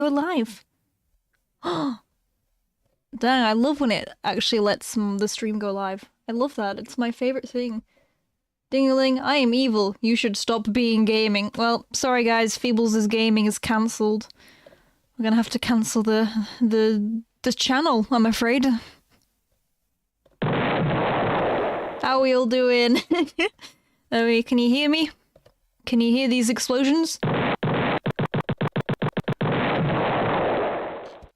Go live. Dang, I love when it actually lets the stream go live. I love that. It's my favorite thing. Ding-a-ling, I am evil. You should stop being gaming. Well, sorry guys, Pheebles' gaming is cancelled. We're gonna have to cancel the channel, I'm afraid. How are we all doing? Can you hear me? Can you hear these explosions?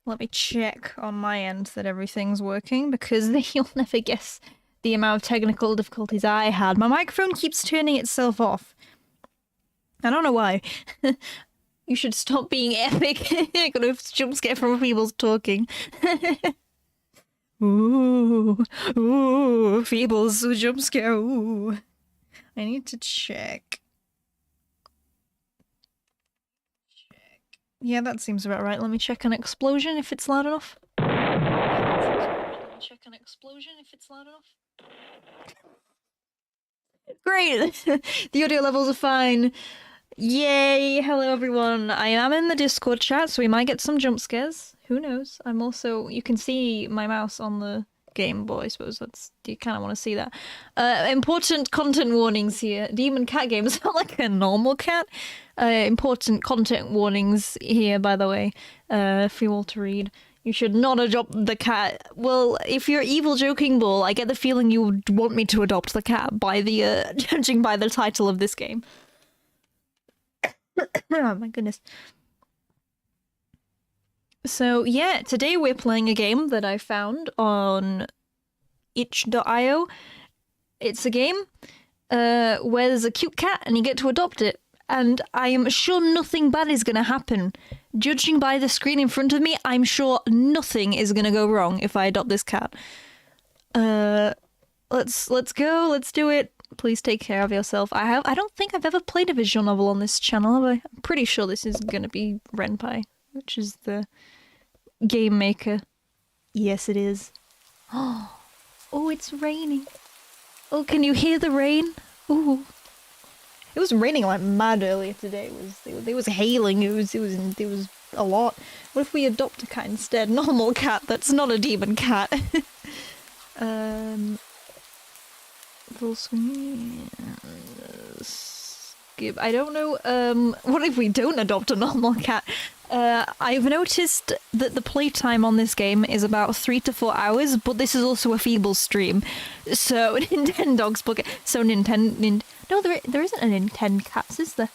Let me check on my end that everything's working, because you'll never guess the amount of technical difficulties I had. My microphone keeps turning itself off. I don't know why. You should stop being epic. Got a jump scare from Pheebles talking. Ooh, Pheebles jump scare. Ooh. I need to check. Yeah, that seems about right. Let me check an explosion if it's loud enough. Let me check an explosion if it's loud enough. Great! The audio levels are fine. Yay! Hello everyone. I am in the Discord chat, so we might get some jump scares. Who knows? I'm also... You can see my mouse on the Game Boy, I suppose. That's... You kind of want to see that. Important content warnings here. Demon cat game is not like a normal cat. Important content warnings here, by the way, for you all to read. You should not adopt the cat. Well, if you're evil joking ball, I get the feeling you would want me to adopt the cat by the, judging by the title of this game. Oh my goodness. So yeah, today we're playing a game that I found on itch.io. It's a game where there's a cute cat and you get to adopt it. And I am sure nothing bad is going to happen. Judging by the screen in front of me, I'm sure nothing is going to go wrong if I adopt this cat. Let's go, let's do it. Please take care of yourself. I don't think I've ever played a visual novel on this channel, but I'm pretty sure this is going to be Renpai, which is the game maker. Yes, it is. Oh, it's raining. Oh, can you hear the rain? Ooh. It was raining like mad earlier today. It was hailing. It was a lot. What if we adopt a cat instead? Normal cat. That's not a demon cat. Full screen. Skip. I don't know. What if we don't adopt a normal cat? I've noticed that the playtime on this game is about 3 to 4 hours, but this is also a Pheebles stream. So, Nintendogs book. So, no, there isn't a Nintendo Cats, is there?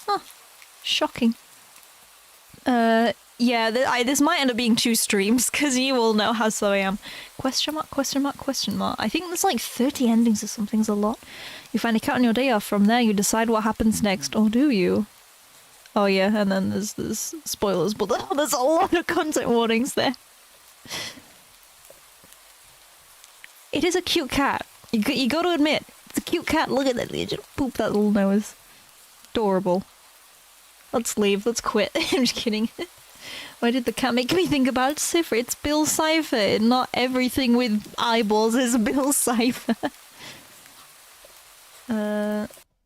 Huh. Shocking. Yeah, this might end up being 2 streams, because you all know how slow I am. Question mark, question mark, question mark. I think there's like 30 endings or something, it's a lot. You find a cat on your day off, from there you decide what happens next, or do you? Oh yeah, and then there's spoilers, but there's a lot of content warnings there. It is a cute cat. You got to admit, it's a cute cat. Look at that. You just poop that little nose. Adorable. Let's leave. Let's quit. I'm just kidding. Why did the cat make me think about Cypher? It's Bill Cipher. Not everything with eyeballs is Bill Cipher.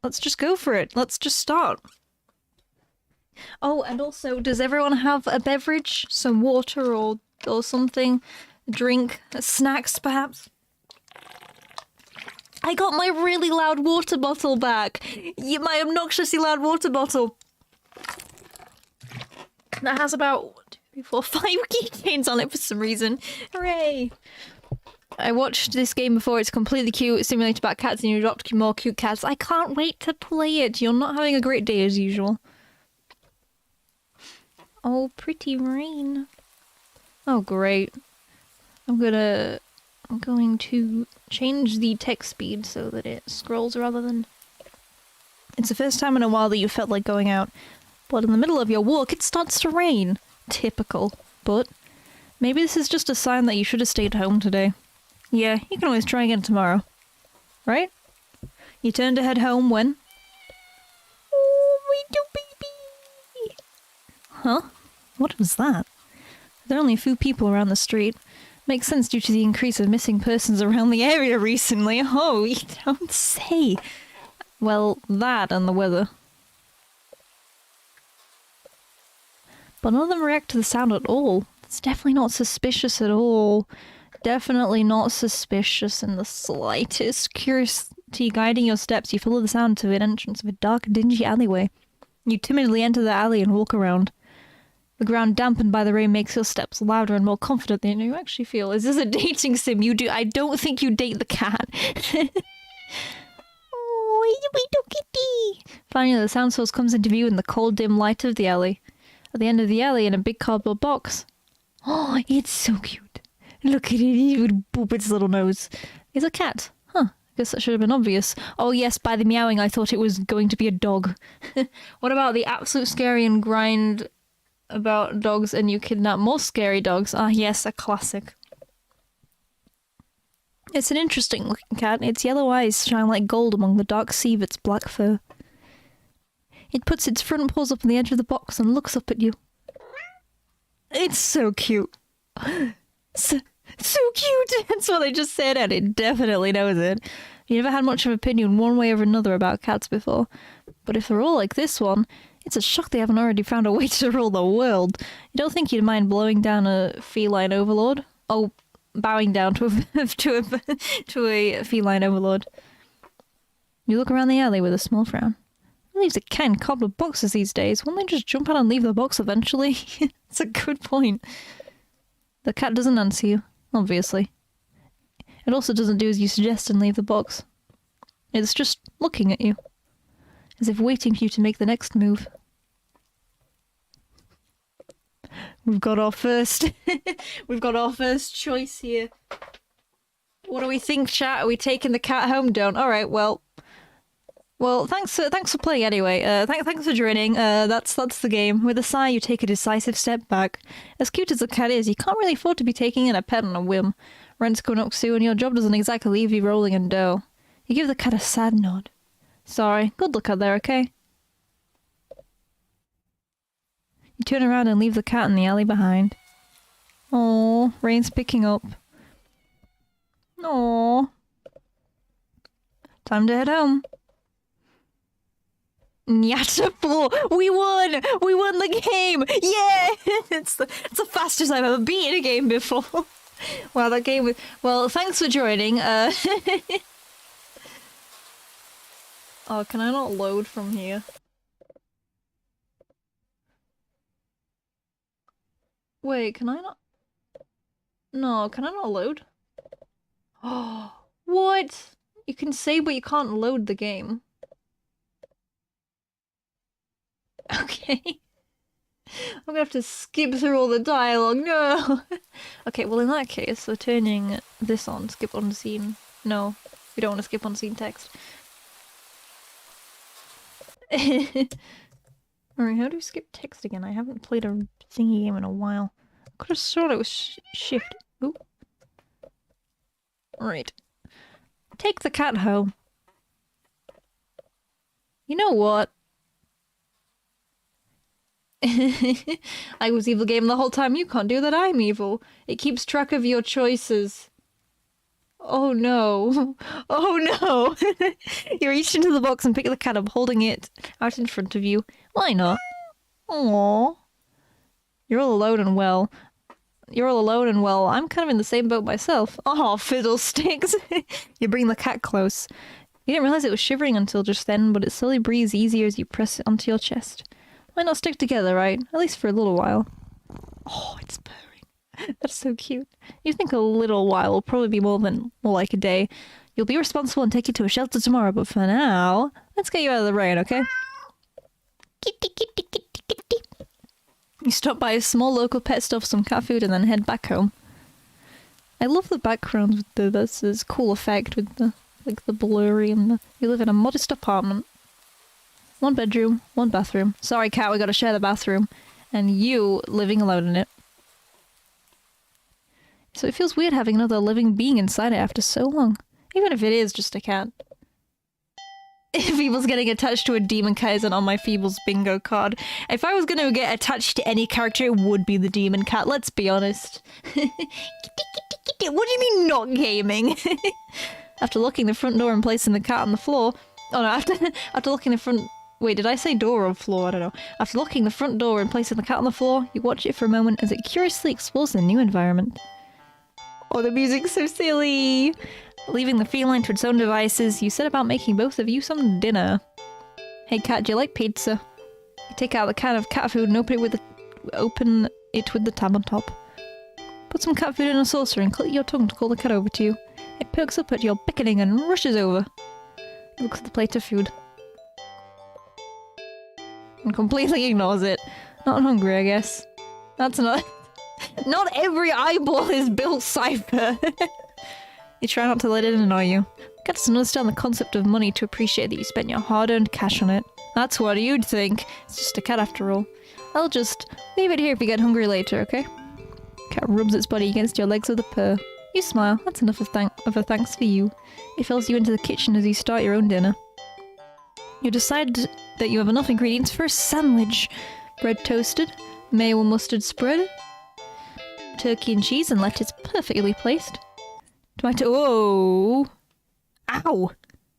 Let's just go for it. Let's just start. Oh, and also, does everyone have a beverage? Some water or something? A drink? Snacks, perhaps? I got my really loud water bottle back! My obnoxiously loud water bottle! That has about 1, 2, 3, 4, 5 keychains on it for some reason. Hooray! I watched this game before, it's completely cute, it's simulated about cats and you adopt more cute cats. I can't wait to play it! You're not having a great day as usual. Oh, pretty rain. Oh, great. I'm going to change the text speed so that it scrolls rather than... It's the first time in a while that you felt like going out, but in the middle of your walk it starts to rain. Typical. But maybe this is just a sign that you should have stayed home today. Yeah, you can always try again tomorrow. Right? You turn to head home when... Oh, my little baby! Huh? What was that? There are only a few people around the street. Makes sense due to the increase of missing persons around the area recently. Oh, you don't say. Well, that and the weather. But none of them react to the sound at all. It's definitely not suspicious at all. Definitely not suspicious in the slightest. Curiosity guiding your steps, you follow the sound to an entrance of a dark, dingy alleyway. You timidly enter the alley and walk around. The ground dampened by the rain makes your steps louder and more confident than you actually feel. Is this a dating sim? I don't think you date the cat. Oh, wait, kitty. Finally, the sound source comes into view in the cold, dim light of the alley. At the end of the alley, in a big cardboard box. Oh, it's so cute. Look at it, it would boop its little nose. It's a cat. Huh, I guess that should have been obvious. Oh yes, by the meowing I thought it was going to be a dog. What about the absolute scary and grind about dogs and you kidnap more scary dogs? Ah yes, a classic. It's an interesting looking cat. Its yellow eyes shine like gold among the dark sea of its black fur. It puts its front paws up on the edge of the box and looks up at you. It's so cute. So cute! That's what I just said, and it definitely knows it. You never had much of an opinion one way or another about cats before, but if they're all like this one, it's a shock they haven't already found a way to rule the world. You don't think you'd mind blowing down a feline overlord? Oh, bowing down to a feline overlord. You look around the alley with a small frown. Who leaves a cat in cardboard boxes these days? Won't they just jump out and leave the box eventually? It's a good point. The cat doesn't answer you, obviously. It also doesn't do as you suggest and leave the box. It's just looking at you, as if waiting for you to make the next move. We've got our first choice here. What do we think, chat? Are we taking the cat home? Don't. Alright, well, thanks for playing anyway. Thanks for joining. That's the game. With a sigh, you take a decisive step back. As cute as the cat is, you can't really afford to be taking in a pet on a whim. Rent's going up soon, and your job doesn't exactly leave you rolling in dough. You give the cat a sad nod. Sorry, good luck out there, okay? You turn around and leave the cat in the alley behind. Aww, rain's picking up. Aww. Time to head home. Nyatapul! We won! We won the game! Yeah! It's the fastest I've ever beaten a game before. Wow, that game was... Well, thanks for joining. Oh, can I not load from here? Wait, can I not... No, can I not load? Oh, what? You can save, but you can't load the game. Okay. I'm gonna have to skip through all the dialogue, no! Okay, well in that case, we're turning this on, skip on scene. No, we don't want to skip on scene text. Alright, how do you skip text again? I haven't played a thingy game in a while. I could have sworn it was shift. Ooh. Right. Take the cat home. You know what? I was evil game the whole time. You can't do that. I'm evil. It keeps track of your choices. Oh no. Oh no. You reach into the box and pick the cat up, holding it out in front of you. Why not? Aww. You're all alone and well. I'm kind of in the same boat myself. Oh, fiddlesticks. You bring the cat close. You didn't realize it was shivering until just then, but it slowly breathes easier as you press it onto your chest. Why not stick together, right? At least for a little while. Oh, it's purring. That's so cute. You think a little while will probably be more like a day. You'll be responsible and take you to a shelter tomorrow, but for now, let's get you out of the rain, okay? Kitty, kitty, kitty, kitty. You stop by a small local pet store for some cat food and then head back home. I love the background with this cool effect with the blurry and you live in a modest apartment. 1 bedroom, 1 bathroom. Sorry, cat, we gotta share the bathroom. And you living alone in it. So it feels weird having another living being inside it after so long. Even if it is just a cat. Pheebles getting attached to a demon cat isn't on my Pheebles bingo card. If I was gonna get attached to any character, it would be the demon cat, let's be honest. Kitty, kitty, kitty. What do you mean not gaming? After locking the front door and placing the cat on the floor... Oh no, after locking the front Wait, did I say door or floor? I don't know. After locking the front door and placing the cat on the floor, you watch it for a moment as it curiously explores the new environment. Oh, the music's so silly! Leaving the feline to its own devices, you set about making both of you some dinner. Hey cat, do you like pizza? You take out the can of cat food and open it with the tab on top. Put some cat food in a saucer and click your tongue to call the cat over to you. It perks up at your beckoning and rushes over. It looks at the plate of food. And completely ignores it. Not hungry, I guess. That's not... Not every eyeball is built Cypher! You try not to let it annoy you. Cat doesn't understand the concept of money to appreciate that you spent your hard-earned cash on it. That's what you'd think. It's just a cat after all. I'll just leave it here if you get hungry later, okay? Cat rubs its body against your legs with a purr. You smile. That's enough of a thanks for you. It follows you into the kitchen as you start your own dinner. You decide that you have enough ingredients for a sandwich. Bread toasted, mayo and mustard spread, turkey and cheese and lettuce perfectly placed. Tomato- Whoa! Ow!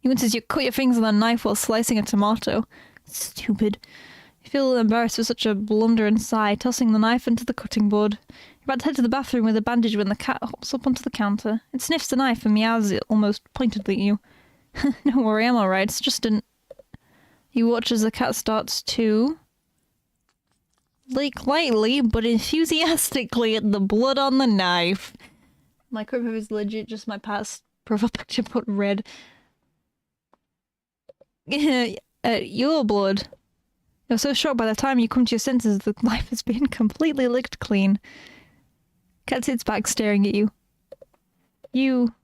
You insists you cut your fingers on a knife while slicing a tomato. Stupid. You feel embarrassed for such a blunder and sigh, tossing the knife into the cutting board. You're about to head to the bathroom with a bandage when the cat hops up onto the counter. It sniffs the knife and meows it almost pointedly at you. Don't worry, I'm alright. It's just an... You watch as the cat starts to... lick lightly, but enthusiastically at the blood on the knife. My curve is legit just my past profile picture put red. Your blood. You're so shocked by the time you come to your senses the knife has been completely licked clean. Cat sits back staring at you. You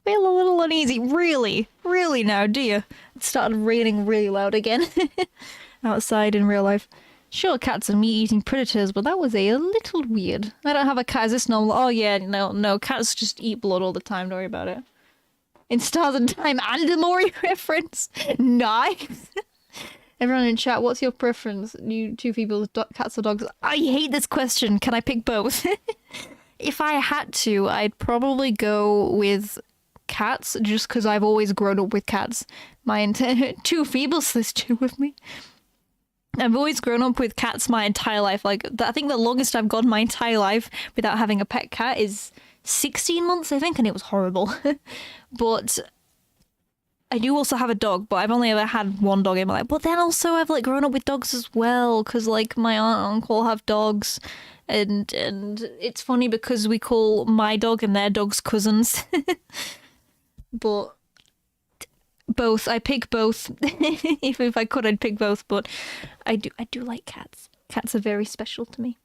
feel a little uneasy. Really? Really now, do you? It started raining really loud again. Outside in real life. Sure, cats are meat-eating predators, but that was a little weird. I don't have a cat. Is this normal? Oh yeah, no, cats just eat blood all the time, don't worry about it. In Stars and Time and a Mori reference. Nice! Everyone in chat, what's your preference? You two people, cats or dogs? I hate this question. Can I pick both? If I had to, I'd probably go with cats, just because I've always grown up with cats. My two pheebles, there's two of me. I've always grown up with cats my entire life. Like, I think the longest I've gone my entire life without having a pet cat is 16 months, I think, and it was horrible. But I do also have a dog, but I've only ever had one dog in my life. But then also I've, like, grown up with dogs as well, because, like, my aunt and uncle have dogs, and it's funny because we call my dog and their dogs cousins. But... both. I pick both. if I could, I'd pick both, but I do like cats. Cats are very special to me.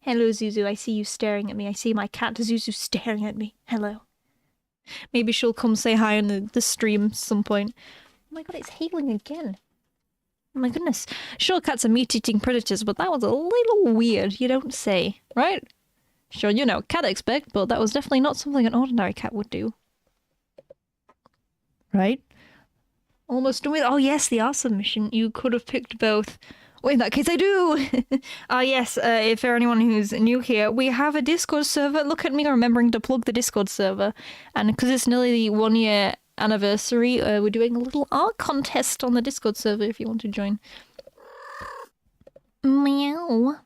Hello, Zuzu. I see you staring at me. I see my cat Zuzu staring at me. Hello. Maybe she'll come say hi on the stream at some point. Oh my god, it's hailing again. Oh my goodness. Sure, cats are meat-eating predators, but that was a little weird, you don't say. Right? Sure, you know, cat expect, but that was definitely not something an ordinary cat would do. Right? Almost done with. Oh yes, the awesome mission. You could have picked both. Well, in that case, I do. Yes. If for anyone who's new here, we have a Discord server. Look at me remembering to plug the Discord server, and because it's nearly the 1-year anniversary, we're doing a little art contest on the Discord server. If you want to join. Meow.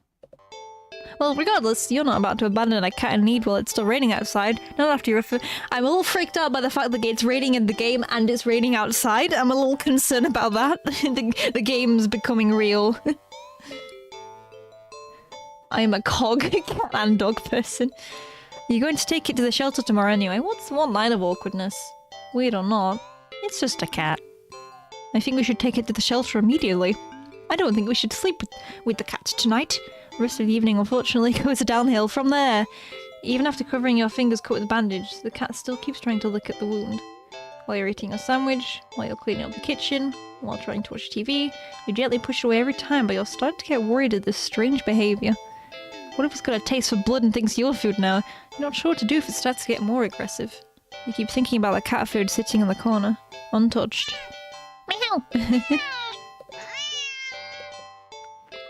Well, regardless, you're not about to abandon a cat in need while it's still raining outside. Not after you're I'm a little freaked out by the fact that it's raining in the game and it's raining outside. I'm a little concerned about that. the game's becoming real. I am a cog cat and dog person. You're going to take it to the shelter tomorrow anyway. What's one line of awkwardness? Weird or not, it's just a cat. I think we should take it to the shelter immediately. I don't think we should sleep with the cat tonight. The rest of the evening, unfortunately, goes downhill from there. Even after covering your fingers cut with a bandage, the cat still keeps trying to lick at the wound. While you're eating a sandwich, while you're cleaning up the kitchen, while trying to watch TV, you gently push away every time, but you're starting to get worried at this strange behaviour. What if it's got a taste for blood and thinks you're food now? You're not sure what to do if it starts to get more aggressive. You keep thinking about the cat food sitting in the corner, untouched. Meow!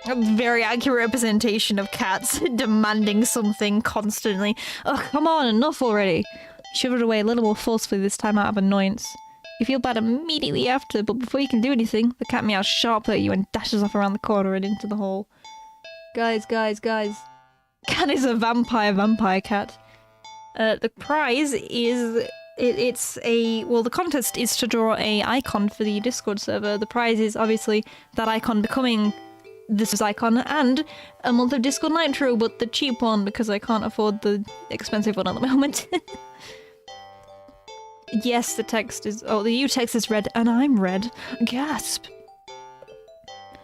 A very accurate representation of cats demanding something constantly. Oh, come on, enough already. He shivered away a little more forcefully this time out of annoyance. You feel bad immediately after, but before you can do anything, the cat meows sharply at you and dashes off around the corner and into the hole. Guys. Cat is a vampire cat. The prize is... the contest is to draw a icon for the Discord server. The prize is obviously that icon becoming this icon and a month of Discord Nitro, but the cheap one because I can't afford the expensive one at the moment. Yes, the text is... Oh, the U text is red and I'm red. Gasp.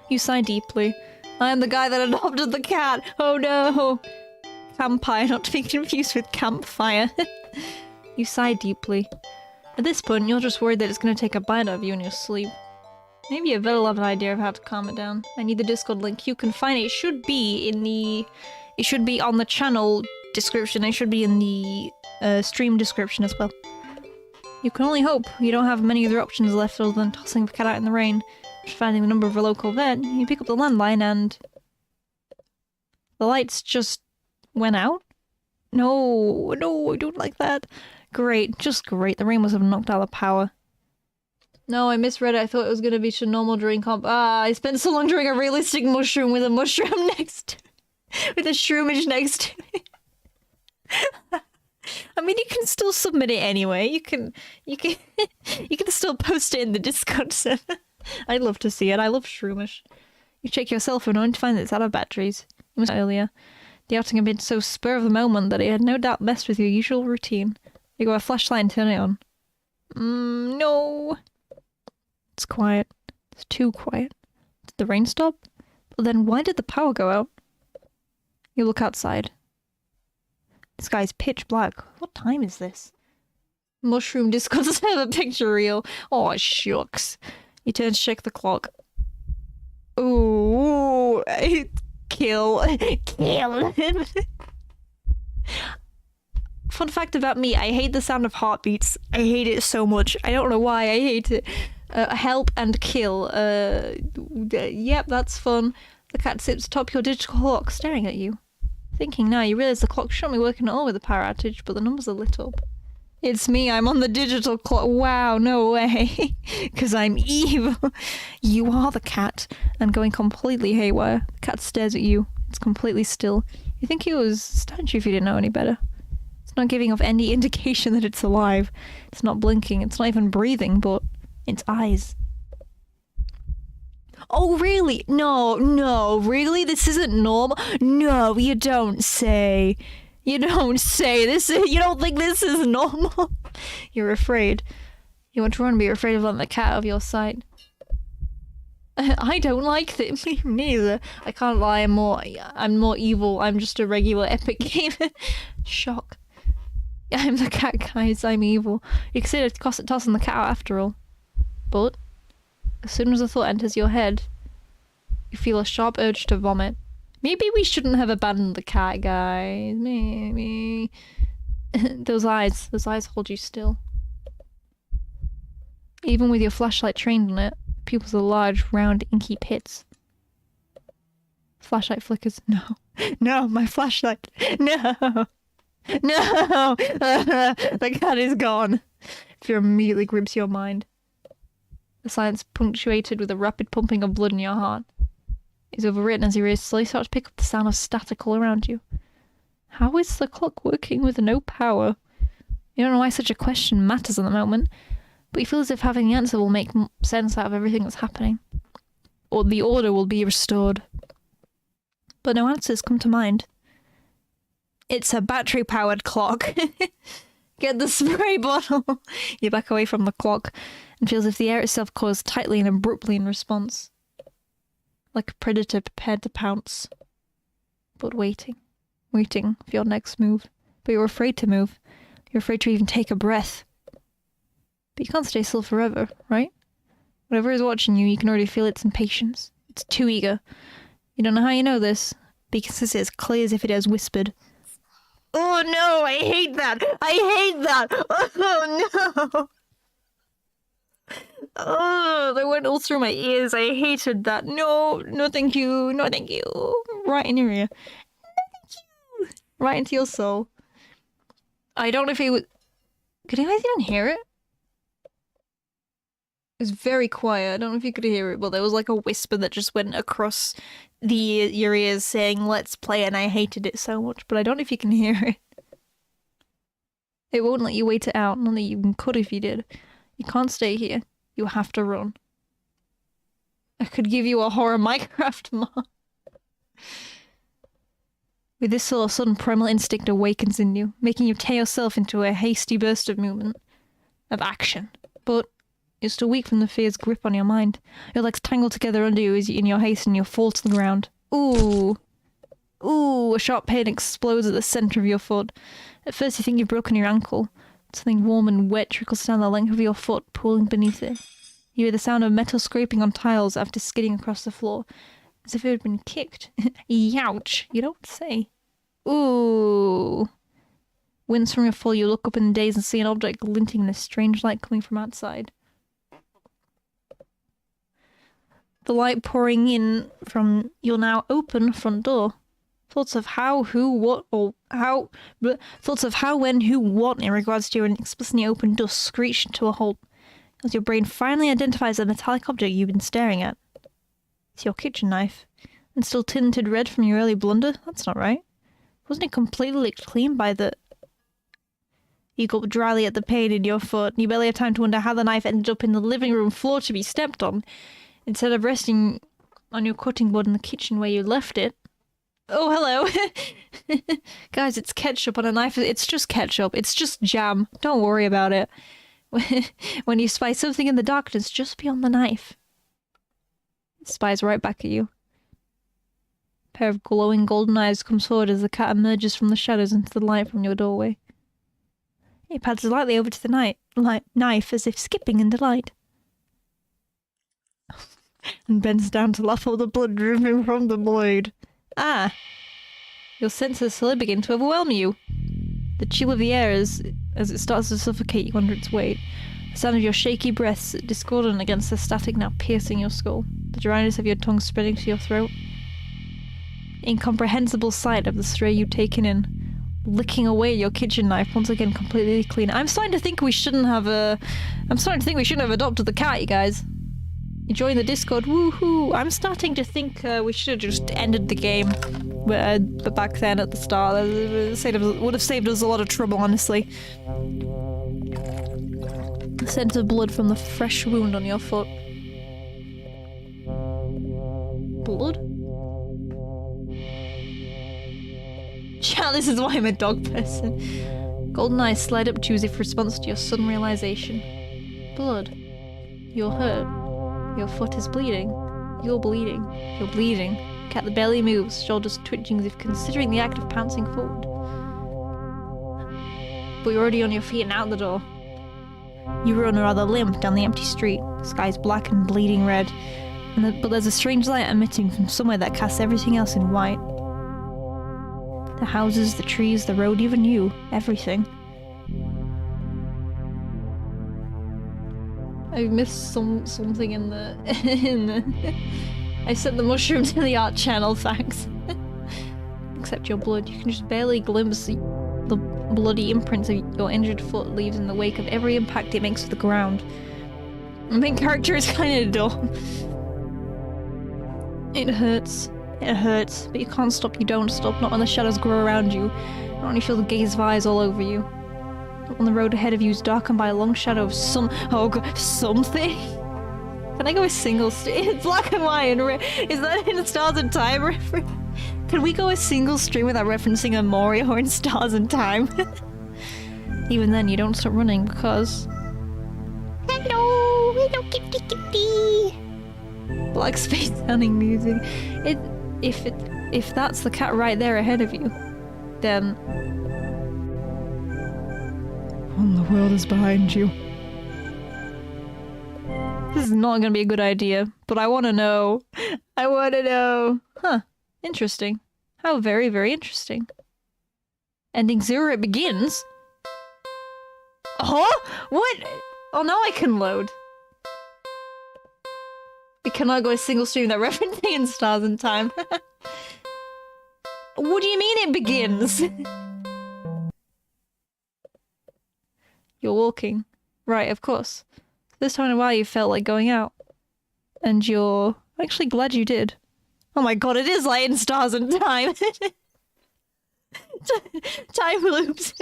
You sigh deeply. I am the guy that adopted the cat. Oh no. Campire, not to be confused with campfire. You sigh deeply. At this point, you're just worried that it's going to take a bite out of you in your sleep. Maybe a Vil will have an idea of how to calm it down. I need the Discord link. You can find it. It should be in the... It should be on the channel description. It should be in the stream description as well. You can only hope. You don't have many other options left other than tossing the cat out in the rain. Finding the number of a local vet. You pick up the landline and... The lights just went out? No, I don't like that. Great, just great. The rain must have knocked out the power. No, I misread it. I thought it was gonna be just a normal drawing comp. I spent so long drawing a realistic mushroom with a mushroom next with a shroomage next to it. I mean, you can still submit it anyway. You can you can still post it in the Discord server. I'd love to see it. I love shroomage. You check your cell phone only to find that it's out of batteries. It was earlier. The outing had been so spur of the moment that it had no doubt messed with your usual routine. You got a flashlight and turn it on. No. It's quiet. It's too quiet. Did the rain stop? But then why did the power go out? You look outside. The sky's pitch black. What time is this? Mushroom Discord server picture reel. Oh, shucks. You turn to check the clock. Ooh. Kill him. Fun fact about me, I hate the sound of heartbeats. I hate it so much. I don't know why I hate it. Help and kill. Yep, that's fun. The cat sits atop your digital clock, staring at you. Thinking now, you realise the clock shouldn't be working at all with the power outage, but the numbers are lit up. It's me, I'm on the digital clock. Wow, no way. Because I'm evil. You are the cat, and going completely haywire. The cat stares at you. It's completely still. You think it was a statue if you didn't know any better. It's not giving off any indication that it's alive. It's not blinking, it's not even breathing, but its eyes. Oh, really? No, really? This isn't normal? No, you don't say. You don't say this. You don't think this is normal? You're afraid. You want to run, but you're afraid of letting the cat out of your sight. I don't like it. Me neither. I can't lie. I'm more evil. I'm just a regular epic gamer. Shock. I'm the cat, guys. I'm evil. You consider tossing the cat out after all. But as soon as the thought enters your head, you feel a sharp urge to vomit. Maybe we shouldn't have abandoned the cat, guys. Maybe. Those eyes hold you still. Even with your flashlight trained on it, the pupils are large, round, inky pits. Flashlight flickers. No, my flashlight. No. The cat is gone. Fear immediately grips your mind. The silence punctuated with a rapid pumping of blood in your heart is overwritten as you slowly start to pick up the sound of static all around you. How is the clock working with no power? You don't know why such a question matters at the moment, but you feel as if having the answer will make sense out of everything that's happening. Or the order will be restored. But no answers come to mind. It's a battery-powered clock. Get the spray bottle! You back away from the clock and feel as if the air itself coils tightly and abruptly in response. Like a predator prepared to pounce. But waiting for your next move. But you're afraid to move. You're afraid to even take a breath. But you can't stay still forever, right? Whatever is watching you, you can already feel its impatience. It's too eager. You don't know how you know this, but you can sense it as clear as if it has whispered. Oh no, I hate that! Oh no! Oh, they went all through my ears. I hated that. No, thank you. No, thank you. Right in your ear. No, thank you. Right into your soul. I don't know if he would... Could you guys even hear it? It was very quiet. I don't know if you could hear it, but there was like a whisper that just went across your ears saying, "Let's play," and I hated it so much, but I don't know if you can hear it. It won't let you wait it out, not that you could if you did. You can't stay here. You have to run. I could give you a horror Minecraft mod. With this sort of sudden primal instinct awakens in you, making you tear yourself into a hasty burst of movement, of action. But you're still weak from the fear's grip on your mind. Your legs tangle together under you as you, in your haste, and you fall to the ground. Ooh. Ooh, a sharp pain explodes at the center of your foot. At first you think you've broken your ankle. Something warm and wet trickles down the length of your foot, pooling beneath it. You hear the sound of metal scraping on tiles after skidding across the floor, as if it had been kicked. Youch, you don't say. Ooh. Wince from your fall, you look up in the daze and see an object glinting in a strange light coming from outside. The light pouring in from your now open front door. Thoughts of how, who, what, or how... Thoughts of how, when, who, what in regards to your inexplicitly open door screech to a halt, as your brain finally identifies the metallic object you've been staring at. It's your kitchen knife, and still tinted red from your early blunder? That's not right. Wasn't it completely licked clean by the... You gulp dryly at the pain in your foot, and you barely have time to wonder how the knife ended up in the living room floor to be stepped on, instead of resting on your cutting board in the kitchen where you left it. Oh, hello. Guys, it's ketchup on a knife. It's just ketchup. It's just jam. Don't worry about it. When you spy something in the darkness just beyond the knife, it spies right back at you. A pair of glowing golden eyes comes forward as the cat emerges from the shadows into the light from your doorway. It pads lightly over to the knife as if skipping in delight. And bends down to lap all the blood dripping from the blade. Ah! Your senses slowly begin to overwhelm you. The chill of the air as it starts to suffocate you under its weight. The sound of your shaky breaths discordant against the static now piercing your skull. The dryness of your tongue spreading to your throat. Incomprehensible sight of the stray you've taken in. Licking away your kitchen knife, once again completely clean. I'm starting to think we shouldn't have adopted the cat, you guys. You join the Discord, woohoo! I'm starting to think we should have just ended the game. But back then at the start, it would have saved us a lot of trouble, honestly. The scent of blood from the fresh wound on your foot. Blood? Chat, this is why I'm a dog person. Golden eyes slide up to you as if in response to your sudden realization. Blood. You're hurt. Your foot is bleeding. You're bleeding. You're bleeding. Cat that barely moves, shoulders twitching as if considering the act of pouncing forward. But you're already on your feet and out the door. You run rather limp down the empty street. The sky's black and bleeding red, but there's a strange light emitting from somewhere that casts everything else in white. The houses, the trees, the road, even you. Everything. I missed something in the... I sent the mushroom to the art channel, thanks. Except your blood. You can just barely glimpse the bloody imprints of your injured foot leaves in the wake of every impact it makes with the ground. The main character is kind of dumb. It hurts. It hurts, but you can't stop, you don't stop, not when the shadows grow around you, not when you feel the gaze of eyes all over you. Not when the road ahead of you is darkened by a long shadow of something? Can I go a single stream? It's black and white and is that in Stars and Time reference? Can we go a single stream without referencing a Moria or in Stars and Time? Even then, you don't stop running because... Hello, kitty kitty! Black space sounding music. If that's the cat right there ahead of you, then... the world is behind you. This is not gonna be a good idea, but I wanna know. I wanna know. Huh. Interesting. How very, very interesting. Ending 0, it begins? Huh? What? Oh, now I can load. We cannot go a single stream without referencing in Stars and Time. What do you mean it begins? You're walking. Right, of course. First time in a while you felt like going out. And you're actually glad you did. Oh my god, it is light and stars and time! Time loops.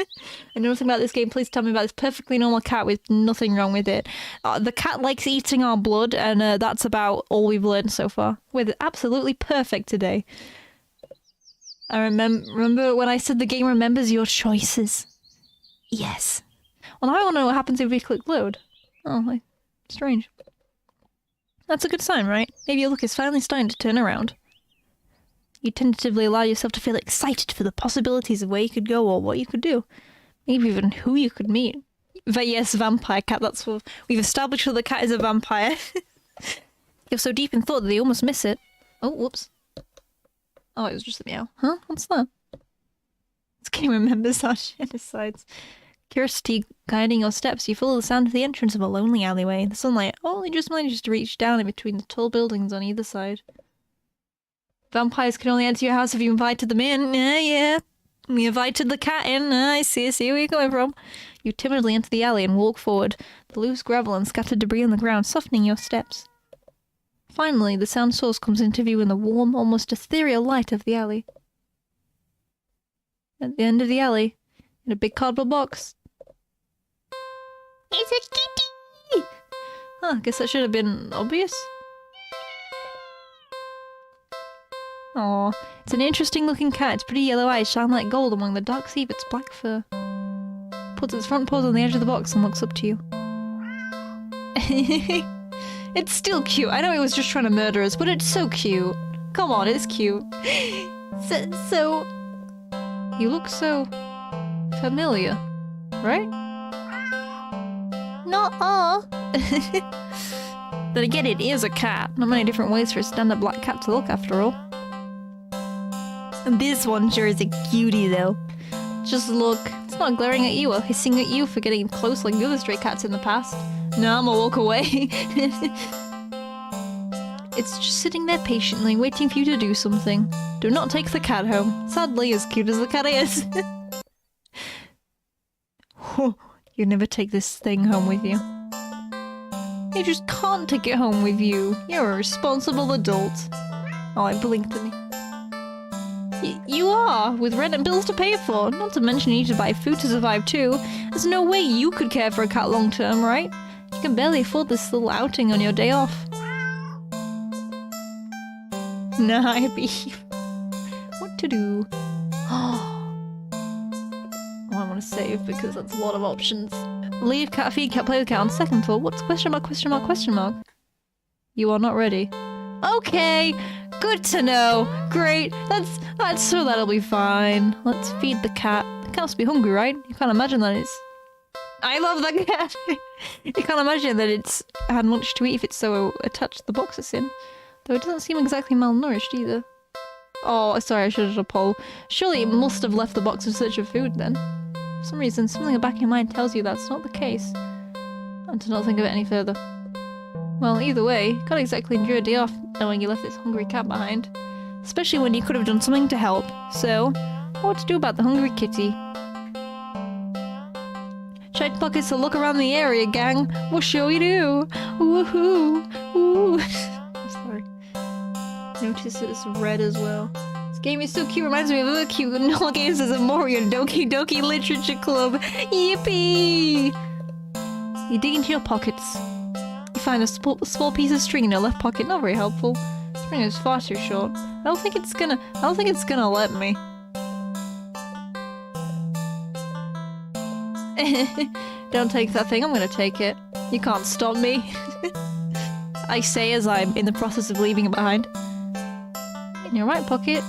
I know nothing about this game. Please tell me about this perfectly normal cat with nothing wrong with it. The cat likes eating our blood, and that's about all we've learned so far. We're absolutely perfect today. I remember when I said the game remembers your choices. Yes. Well, now I want to know what happens if we click load. Oh, like, strange. That's a good sign, right? Maybe your look is finally starting to turn around. You tentatively allow yourself to feel excited for the possibilities of where you could go or what you could do. Maybe even who you could meet. But yes, vampire cat, that's what we've established that the cat is a vampire. You're so deep in thought that you almost miss it. Oh, whoops. Oh, it was just a meow. Huh? What's that? This game remembers our genocides. Curiosity guiding your steps, you follow the sound of the entrance of a lonely alleyway. The sunlight only just manages to reach down in between the tall buildings on either side. Vampires can only enter your house if you invited them in. Yeah. We invited the cat in. I see where you're coming from. You timidly enter the alley and walk forward, the loose gravel and scattered debris on the ground softening your steps. Finally, the sound source comes into view in the warm, almost ethereal light of the alley. At the end of the alley, in a big cardboard box. It's a kitty! Huh, guess that should have been obvious. Aw, it's an interesting looking cat. Its pretty yellow eyes shine like gold among the dark sea of its black fur. Puts its front paws on the edge of the box and looks up to you. It's still cute. I know it was just trying to murder us, but it's so cute. Come on, it's cute. So... You look so... familiar, right? Nuh-uh. Then again, it is a cat. Not many different ways for a standard black cat to look, after all. And this one sure is a cutie, though. Just look. It's not glaring at you or hissing at you for getting close like the other stray cats in the past. No, I'm gonna walk away. It's just sitting there patiently, waiting for you to do something. Do not take the cat home. Sadly, as cute as the cat is. You never take this thing home with you. You just can't take it home with you. You're a responsible adult. Oh, I blinked at me. You are, with rent and bills to pay for. Not to mention you need to buy food to survive too. There's no way you could care for a cat long term, right? You can barely afford this little outing on your day off. Nah, beef. What to do? Oh, I want to save because that's a lot of options. Leave, cat feed, cat play with cat on second floor. What's question mark, question mark, question mark? You are not ready. Okay, good to know. Great, that's so that'll be fine. Let's feed the cat. The cat must be hungry, right? You can't imagine that it's... I love that cat! You can't imagine that it's had much to eat if it's so attached to the box it's in. Though it doesn't seem exactly malnourished either. Oh, sorry, I should have done a poll. Surely it must have left the box in search of food then. For some reason, something in the back of your mind tells you that's not the case. And to not think of it any further. Well, either way, you can't exactly enjoy a day off knowing you left this hungry cat behind. Especially when you could have done something to help. So, what to do about the hungry kitty? Check pockets to look around the area, gang. We'll show you do. Woohoo! Woo! I'm sorry. Notice it's red as well. This game is so cute. Reminds me of other cute novel games as a Mori and Doki Doki Literature Club. Yippee! You dig into your pockets. You find a small piece of string in your left pocket. Not very helpful. The string is far too short. I don't think it's gonna let me. Don't take that thing, I'm gonna take it. You can't stop me. I say as I'm in the process of leaving it behind. In your right pocket,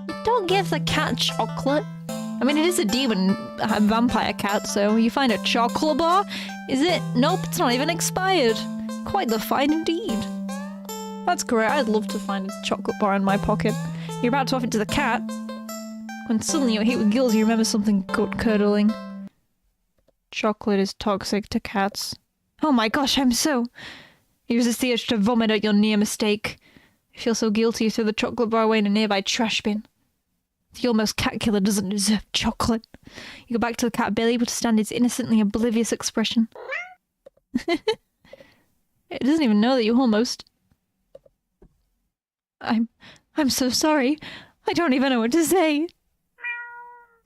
you don't give the cat chocolate. I mean, it is a demon vampire cat, so you find a chocolate bar? Is it? Nope, it's not even expired. Quite the find indeed. That's great, I'd love to find a chocolate bar in my pocket. You're about to offer it to the cat, when suddenly you're hit with gills, you remember something gut-curdling. Chocolate is toxic to cats. Oh my gosh, You resist the urge to vomit at your near mistake. You feel so guilty you throw the chocolate bar away in a nearby trash bin. The almost cat killer doesn't deserve chocolate. You go back to the cat, barely able to stand its innocently oblivious expression. It doesn't even know that you almost... I'm so sorry. I don't even know what to say.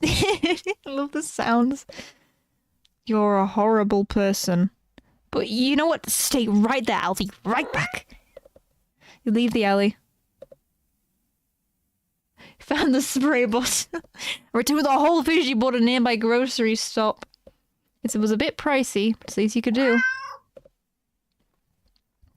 I love the sounds. You're a horrible person. But you know what? Stay right there. I'll be right back. You leave the alley. Found the spray bottle. Returned the whole fish you bought at a nearby grocery stop. It was a bit pricey, but it's the least you could do.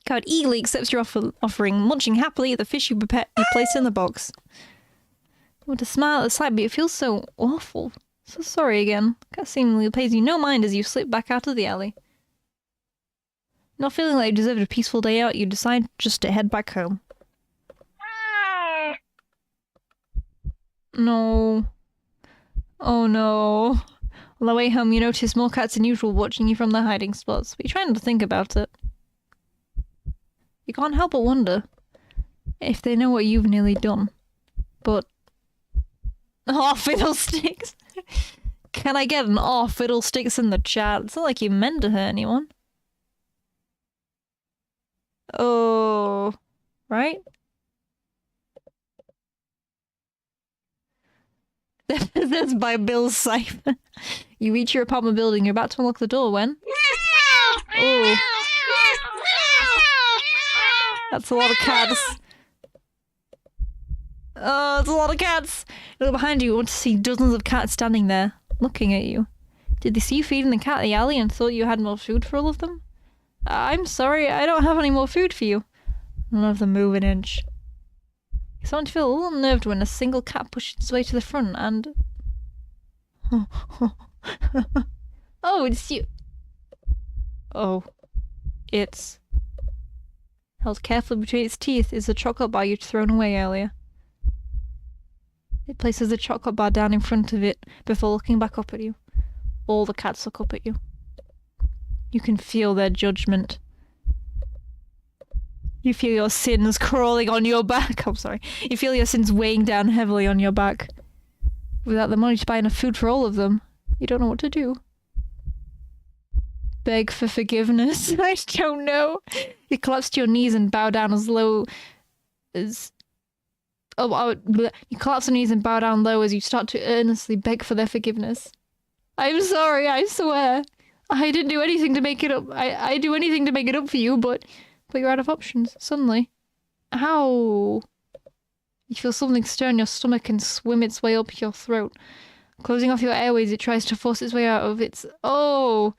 Coward eagerly accepts your offering, munching happily at the fish you placed in the box. You want to smile at the sight, but it feels so awful. So sorry again. Cat seemingly pays you no mind as you slip back out of the alley. Not feeling like you deserved a peaceful day out, you decide just to head back home. No. Oh no. On the way home, you notice more cats than usual watching you from their hiding spots, but you try not to think about it. You can't help but wonder if they know what you've nearly done. But... oh, fiddlesticks! Can I get an "oh, fiddlesticks" in the chat? It's not like you meant to hurt anyone. Oh... right? That's by Bill Cipher. You reach your apartment building, you're about to unlock the door when... oh. That's a lot of cats. Oh, it's a lot of cats! You look behind you, you want to see dozens of cats standing there, looking at you. Did they see you feeding the cat in the alley and thought you had more food for all of them? I'm sorry, I don't have any more food for you. None of them move an inch. You start to feel a little unnerved when a single cat pushes its way to the front and... oh, it's you! Oh. It's... held carefully between its teeth is the chocolate bar you'd thrown away earlier. It places the chocolate bar down in front of it before looking back up at you. All the cats look up at you. You can feel their judgment. You feel your sins crawling on your back. I'm sorry. You feel your sins weighing down heavily on your back. Without the money to buy enough food for all of them, you don't know what to do. Beg for forgiveness? I don't know. You collapse to your knees and bow down as low as... you collapse on your knees and bow down low as you start to earnestly beg for their forgiveness. I'm sorry, I swear. I didn't do anything to make it up. I'd do anything to make it up for you, but you're out of options, suddenly. Ow. You feel something stir in your stomach and swim its way up your throat. Closing off your airways, it tries to force its way out of its... oh!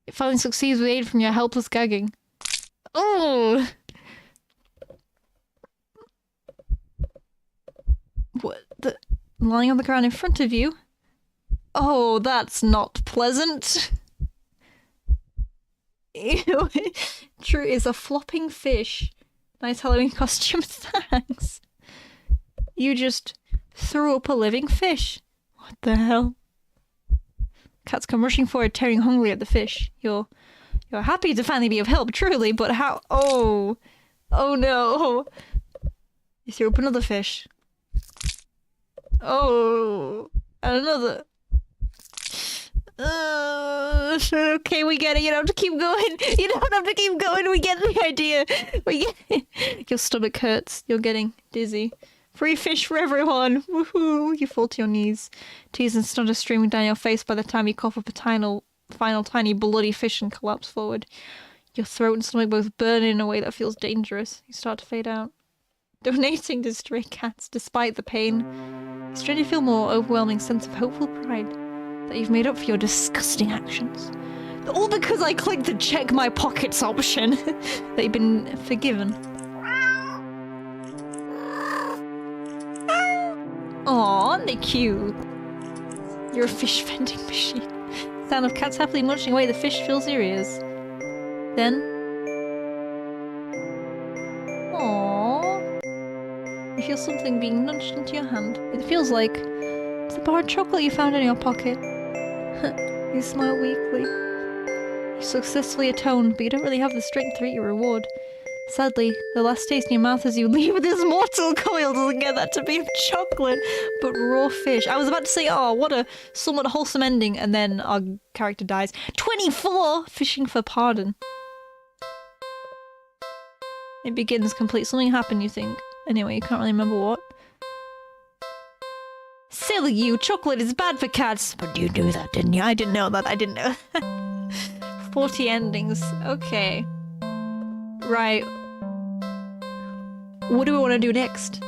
It finally succeeds with aid from your helpless gagging. Oh! What the... lying on the ground in front of you? Oh, that's not pleasant. Ew. True, is a flopping fish. Nice Halloween costume, thanks. You just threw up a living fish. What the hell? Cats come rushing forward, tearing hungrily at the fish. You're happy to finally be of help, truly, but how? Oh. Oh no. You threw up another fish. Oh. And another. Okay, we get it. You don't have to keep going. You don't have to keep going. We get the idea. We get it. Your stomach hurts. You're getting dizzy. Free fish for everyone. Woohoo. You fall to your knees. Tears and snot are streaming down your face by the time you cough up a final tiny bloody fish and collapse forward. Your throat and stomach both burn in a way that feels dangerous. You start to fade out. Donating to stray cats despite the pain. You strangely feel more overwhelming sense of hopeful pride that you've made up for your disgusting actions. All because I clicked the check my pockets option. That you've been forgiven. Aw, aren't they cute? You're a fish vending machine. Sound of cats happily munching away the fish fills your ears. Then... aww... you feel something being nudged into your hand. It feels like... it's the bar of chocolate you found in your pocket. You smile weakly. You successfully atoned, but you don't really have the strength to eat your reward. Sadly, the last taste in your mouth as you leave this mortal coil doesn't get that to be of chocolate, but raw fish. I was about to say, oh, what a somewhat wholesome ending, and then our character dies. 24! Fishing for pardon. It begins complete. Something happened, you think. Anyway, you can't really remember what. Silly you! Chocolate is bad for cats! But you knew that, didn't you? I didn't know that. I didn't know. 40 endings. Okay. Right. What do we want to do next?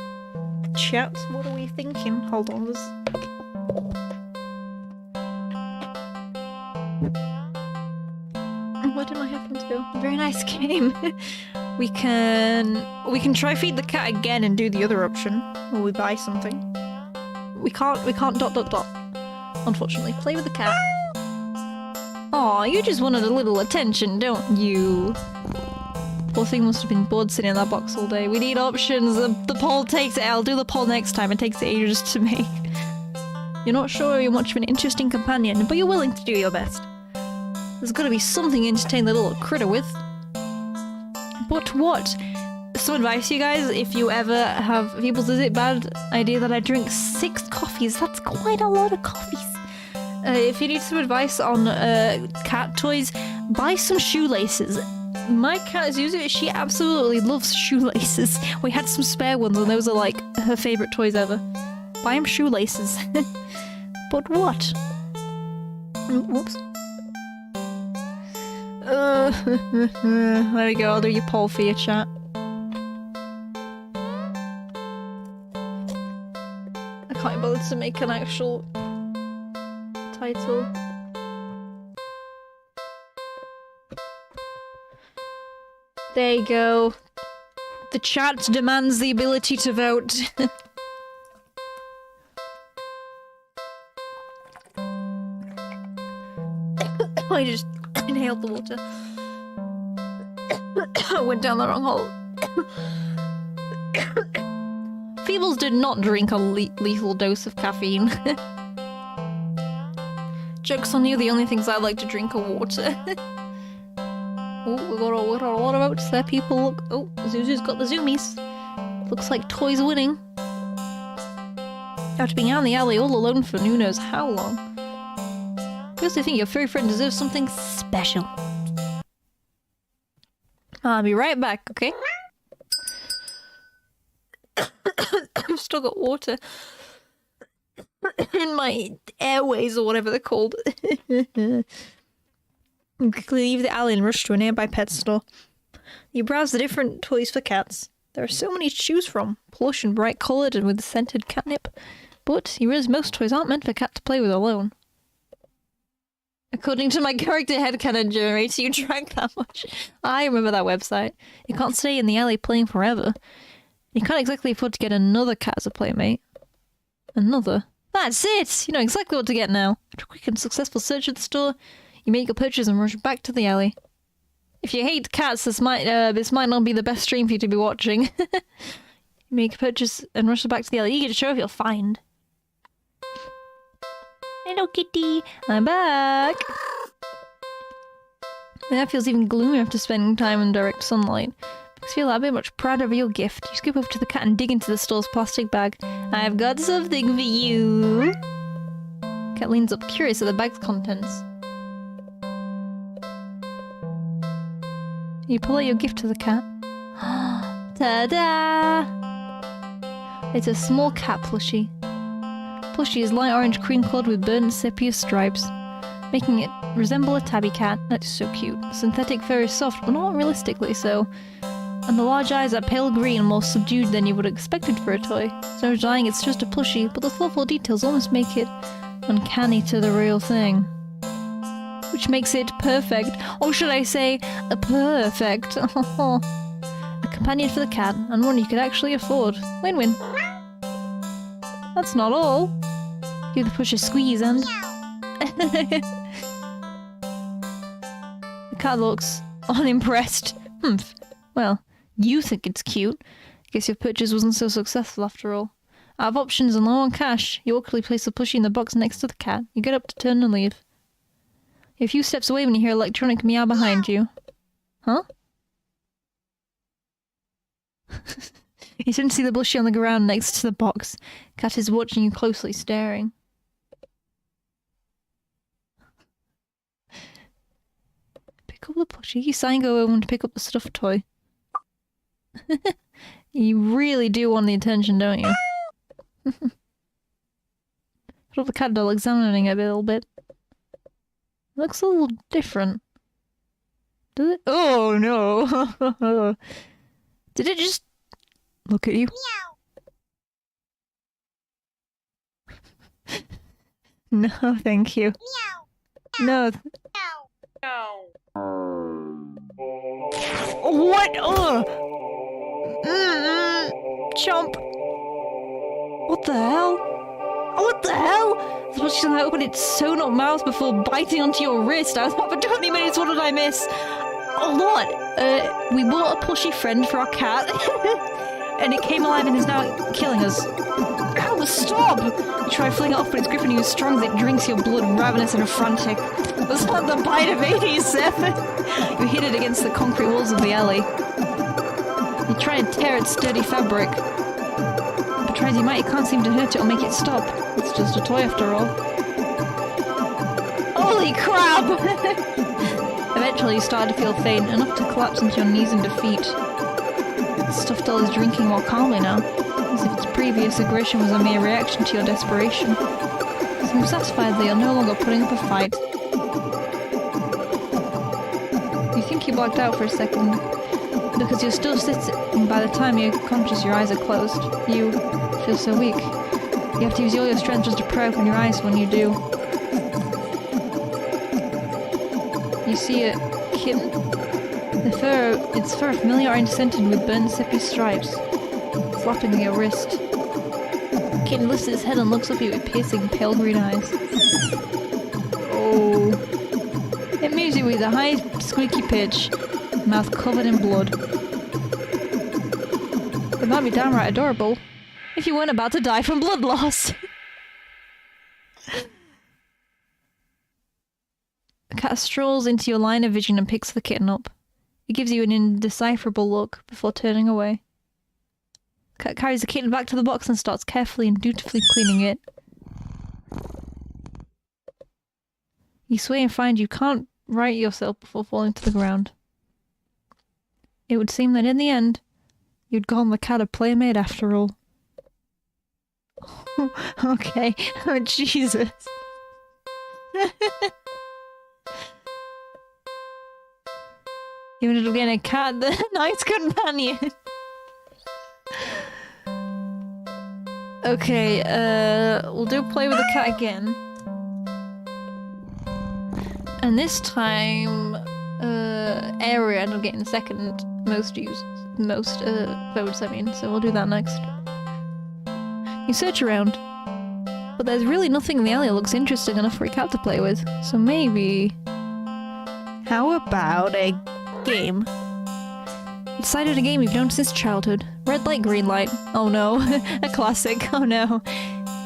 Chat, what are we thinking? Hold on, there's... What did my headphones go? Very nice game. We can try feed the cat again and do the other option. Or we buy something. We can't dot. Unfortunately. Play with the cat. Aw, you just wanted a little attention, don't you? Poor thing must have been bored sitting in that box all day. We need options. The poll takes it. I'll do the poll next time. It takes ages to make. You're not sure you're much of an interesting companion, but you're willing to do your best. There's gotta be something to entertain the little critter with. But what? Some advice, you guys, if you ever have pheebles, is it bad idea that I drink 6 coffees? That's quite a lot of coffees. If you need some advice on cat toys, buy some shoelaces. My cat is using it. She absolutely loves shoelaces. We had some spare ones and those are like her favourite toys ever. Buy him shoelaces. But what? Whoops. There we go, I'll do your poll for your chat. I can't be bothered to make an actual title. There you go. The chat demands the ability to vote. I just inhaled the water. Went down the wrong hole. Pheebles did not drink a lethal dose of caffeine. Joke's on you, the only things I like to drink are water. Oh, we got a lot of votes there, people. Look. Oh, Zuzu's got the zoomies. Looks like Toy's winning. After being out in the alley all alone for who knows how long. Because I think your furry friend deserves something special. I'll be right back, okay? I've still got water in my airways or whatever they're called. You quickly leave the alley and rush to a nearby pet store. You browse the different toys for cats. There are so many to choose from, plush and bright coloured and with scented catnip. But you realize most toys aren't meant for cat to play with alone. According to my character headcanon generator, you drank that much. I remember that website. You can't stay in the alley playing forever. You can't exactly afford to get another cat as a playmate. Another? That's it! You know exactly what to get now. After a quick and successful search of the store, you make your purchase and rush back to the alley. If you hate cats, this might not be the best stream for you to be watching. You make a purchase and rush back to the alley, eager to show off your find. Hello, kitty. I'm back. That feels even gloomier after spending time in direct sunlight. Makes you feel a bit much proud of your gift. You scoop over to the cat and dig into the store's plastic bag. I've got something for you. Cat leans up, curious at the bag's contents. You pull out your gift to the cat. Ta-da! It's a small cat plushie. Plushie is light orange cream-colored with burnt sepia stripes, making it resemble a tabby cat. That is so cute. Synthetic fur is soft, but not realistically so. And the large eyes are pale green and more subdued than you would have expected for a toy. So denying it's just a plushie, but the thoughtful details almost make it uncanny to the real thing. Which makes it perfect. Or should I say, a perfect. A companion for the cat, and one you could actually afford. Win-win. That's not all. Give the push a squeeze and... The cat looks unimpressed. Well, you think it's cute. Guess your purchase wasn't so successful after all. Out of options and low on cash, you awkwardly place the plushie in the box next to the cat. You get up to turn and leave. You're a few steps away when you hear electronic meow behind you. Huh? You didn't see the plushie on the ground next to the box. Cat is watching you closely, staring. Pick up the plushie. You sigh and go over to pick up the stuffed toy. You really do want the attention, don't you? Put the cat doll examining it a little bit. Looks a little different. Does it? Oh no! Did it just look at you? Meow. No, thank you. Meow. No. No. What? Chomp. What the hell? What the hell? I was watching that open its sewn up mouth before biting onto your wrist. I was up for 20 minutes. What did I miss? A lot. We bought a plushy friend for our cat. And it came alive and is now killing us. Ow, stop! You try fling it off, but it's gripping you as strong as it drinks your blood, ravenous and frantic. That's not the bite of 87. You hit it against the concrete walls of the alley. You try and tear its sturdy fabric. But try as you might, you can't seem to hurt it or make it stop. It's just a toy after all. Holy crap! Eventually you started to feel faint, enough to collapse into your knees in defeat. The stuffed doll is drinking more calmly now, as if its previous aggression was a mere reaction to your desperation. You seem satisfied that you're no longer putting up a fight. You think you blacked out for a second, because you're still sitting, and by the time you're conscious your eyes are closed. You feel so weak. You have to use all your strength just to pry open your eyes when you do. You see a kitten. Its fur familiar orange scented with burnt sepia stripes, flapping at your wrist. The kitten lifts its head and looks up at you with piercing pale green eyes. Oh. It mews you with a high squeaky pitch, mouth covered in blood. It might be downright adorable if you weren't about to die from blood loss. The cat strolls into your line of vision and picks the kitten up. It gives you an indecipherable look before turning away. The cat carries the kitten back to the box and starts carefully and dutifully cleaning it. You sway and find you can't right yourself before falling to the ground. It would seem that in the end, you'd gone the cat a playmate after all. Okay. Oh, Jesus. You ended up getting a cat, the nice companion. Okay, we'll do play with the cat again. And this time, area ended up getting second most votes, I mean, so we'll do that next. You search around, but there's really nothing in the alley that looks interesting enough for a cat to play with, so maybe... How about a game? You decided a game you've known since childhood. Red light, green light. Oh no. A classic. Oh no.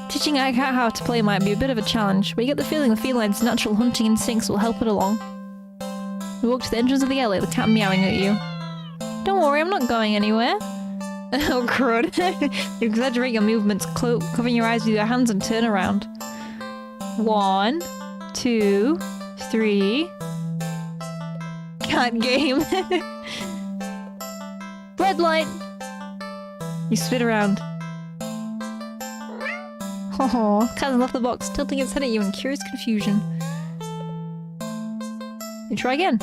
Teaching a cat how to play might be a bit of a challenge, but you get the feeling the feline's natural hunting instincts will help it along. You walk to the entrance of the alley, the cat meowing at you. Don't worry, I'm not going anywhere. Oh crud. You exaggerate your movements, covering your eyes with your hands and turn around. 1, 2, 3... Cat game. Red light! You spin around. Oh, cat left the box, tilting its head at you in curious confusion. You try again.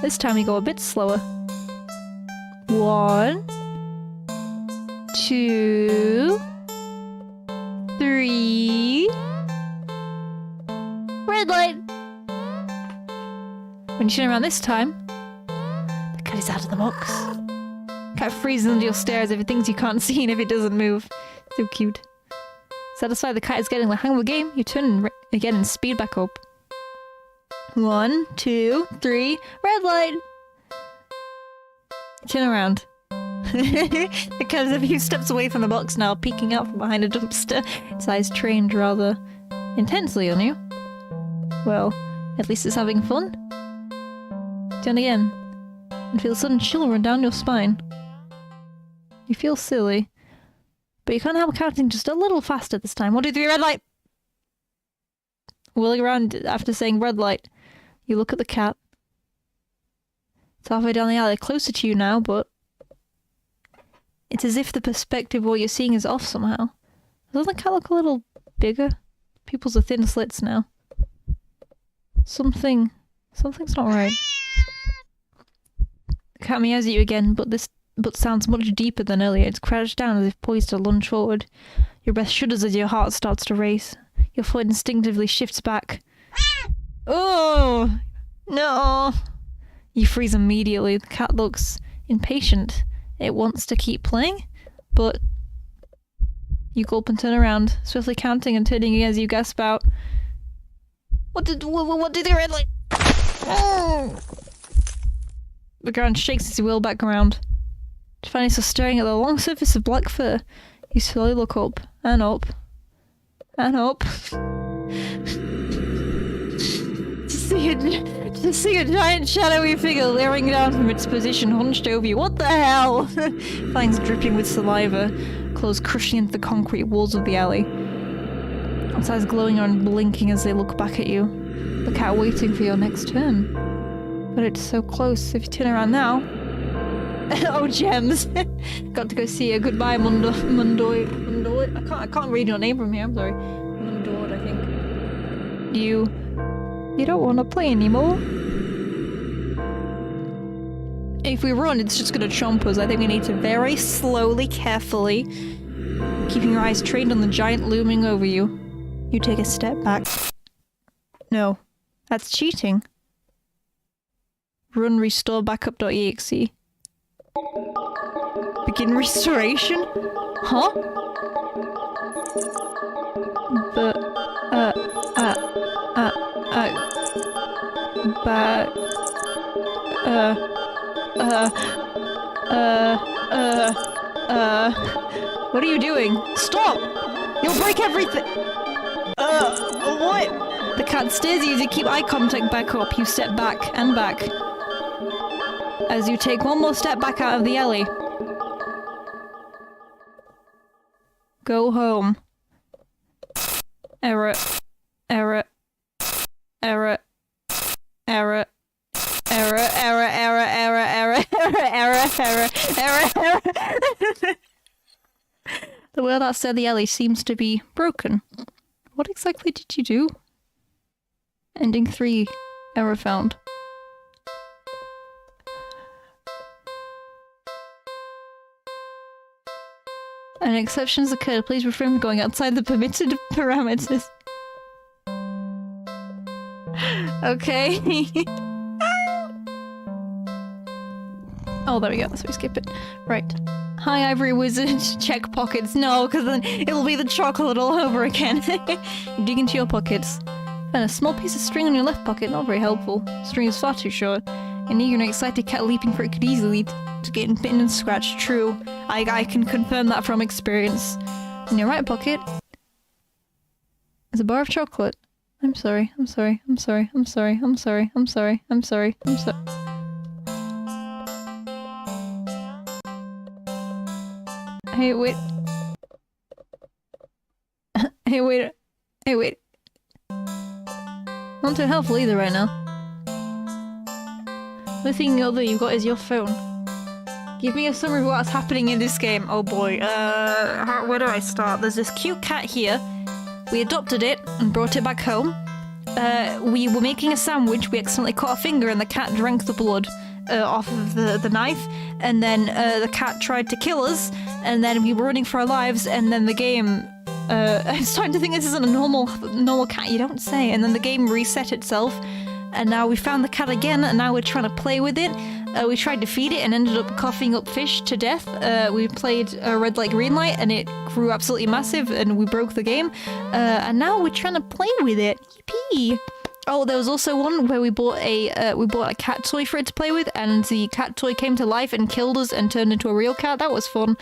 This time you go a bit slower. 1, 2, 3... Red light! When you turn around this time, the cat is out of the box. Cat freezes under your stare as if it thinks you can't see and if it doesn't move. So cute. Satisfied the cat is getting the hang of the game, you turn again and speed back up. 1, 2, 3, red light! Turn around. The cat is a few steps away from the box now, peeking out from behind a dumpster. Its eyes trained rather intensely on you. Well, at least it's having fun. Turn again, and feel a sudden chill run down your spine. You feel silly, but you can't help counting just a little faster this time. 1, 2, 3, red light! Whirling around after saying red light, you look at the cat. It's halfway down the alley, closer to you now, but It's as if the perspective of what you're seeing is off somehow. Doesn't the cat look a little bigger? Pupils are thin slits now. Something's not right. The cat meows at you again, but sounds much deeper than earlier. It's crouched down as if poised to lunge forward. Your breath shudders as your heart starts to race. Your foot instinctively shifts back. Oh! No! You freeze immediately. The cat looks impatient. It wants to keep playing, but you gulp and turn around, swiftly counting and turning as you gasp out. What did the red light? Oh! The ground shakes as you wheel back around. To find yourself staring at the long surface of black fur, you slowly look up, and up, and up. To see a giant shadowy figure leering down from its position hunched over you. What the hell? Fangs dripping with saliva, claws crushing into the concrete walls of the alley. Its eyes glowing and blinking as they look back at you. The cat waiting for your next turn. But it's so close. If you turn around now... Oh, gems! Got to go see her. Goodbye, Mundoid. I can't read your name from here, I'm sorry. Mundoid, I think. You don't want to play anymore? If we run, it's just gonna chomp us. I think we need to very slowly, carefully, keeping your eyes trained on the giant looming over you. You take a step back. No. That's cheating. Run restore backup.exe. Begin restoration? Huh? What are you doing? Stop! You'll break everything! What? The cat stares at you to keep eye contact back up. You step back and back. As you take one more step back out of the alley. Go home. Error. Error. Error. Error. Error, error, error, error, error, error, error, error, error. The world outside the alley seems to be broken. What exactly did you do? Ending 3. Error found. An exception has occurred. Please refrain from going outside the permitted parameters. Okay. Oh, there we go. So we skip it. Right. Hi, Ivory Wizard. Check pockets. No, because then it'll be the chocolate all over again. You dig into your pockets. Find a small piece of string on your left pocket. Not very helpful. String is far too short. An eager and excited cat leaping for it could easily to get bitten and scratched. True. I can confirm that from experience. In your right pocket is a bar of chocolate. I'm sorry. I'm sorry. I'm sorry. I'm sorry. I'm sorry. I'm sorry. I'm sorry. I'm sorry. Hey, wait. Hey, wait. Hey, wait. Not too helpful either right now. The thing other you've got is your phone. Give me a summary of what's happening in this game. Oh boy. Where do I start? There's this cute cat here. We adopted it and brought it back home. We were making a sandwich. We accidentally cut our finger and the cat drank the blood off of the knife. And then the cat tried to kill us. And then we were running for our lives. And then the game... I'm starting to think this isn't a normal cat. You don't say. And then the game reset itself. And now we found the cat again. And now we're trying to play with it. We tried to feed it and ended up coughing up fish to death. We played red light, green light, and it grew absolutely massive, and we broke the game. And now we're trying to play with it. Yippee! Oh, there was also one where we bought a cat toy for it to play with, and the cat toy came to life and killed us and turned into a real cat. That was fun.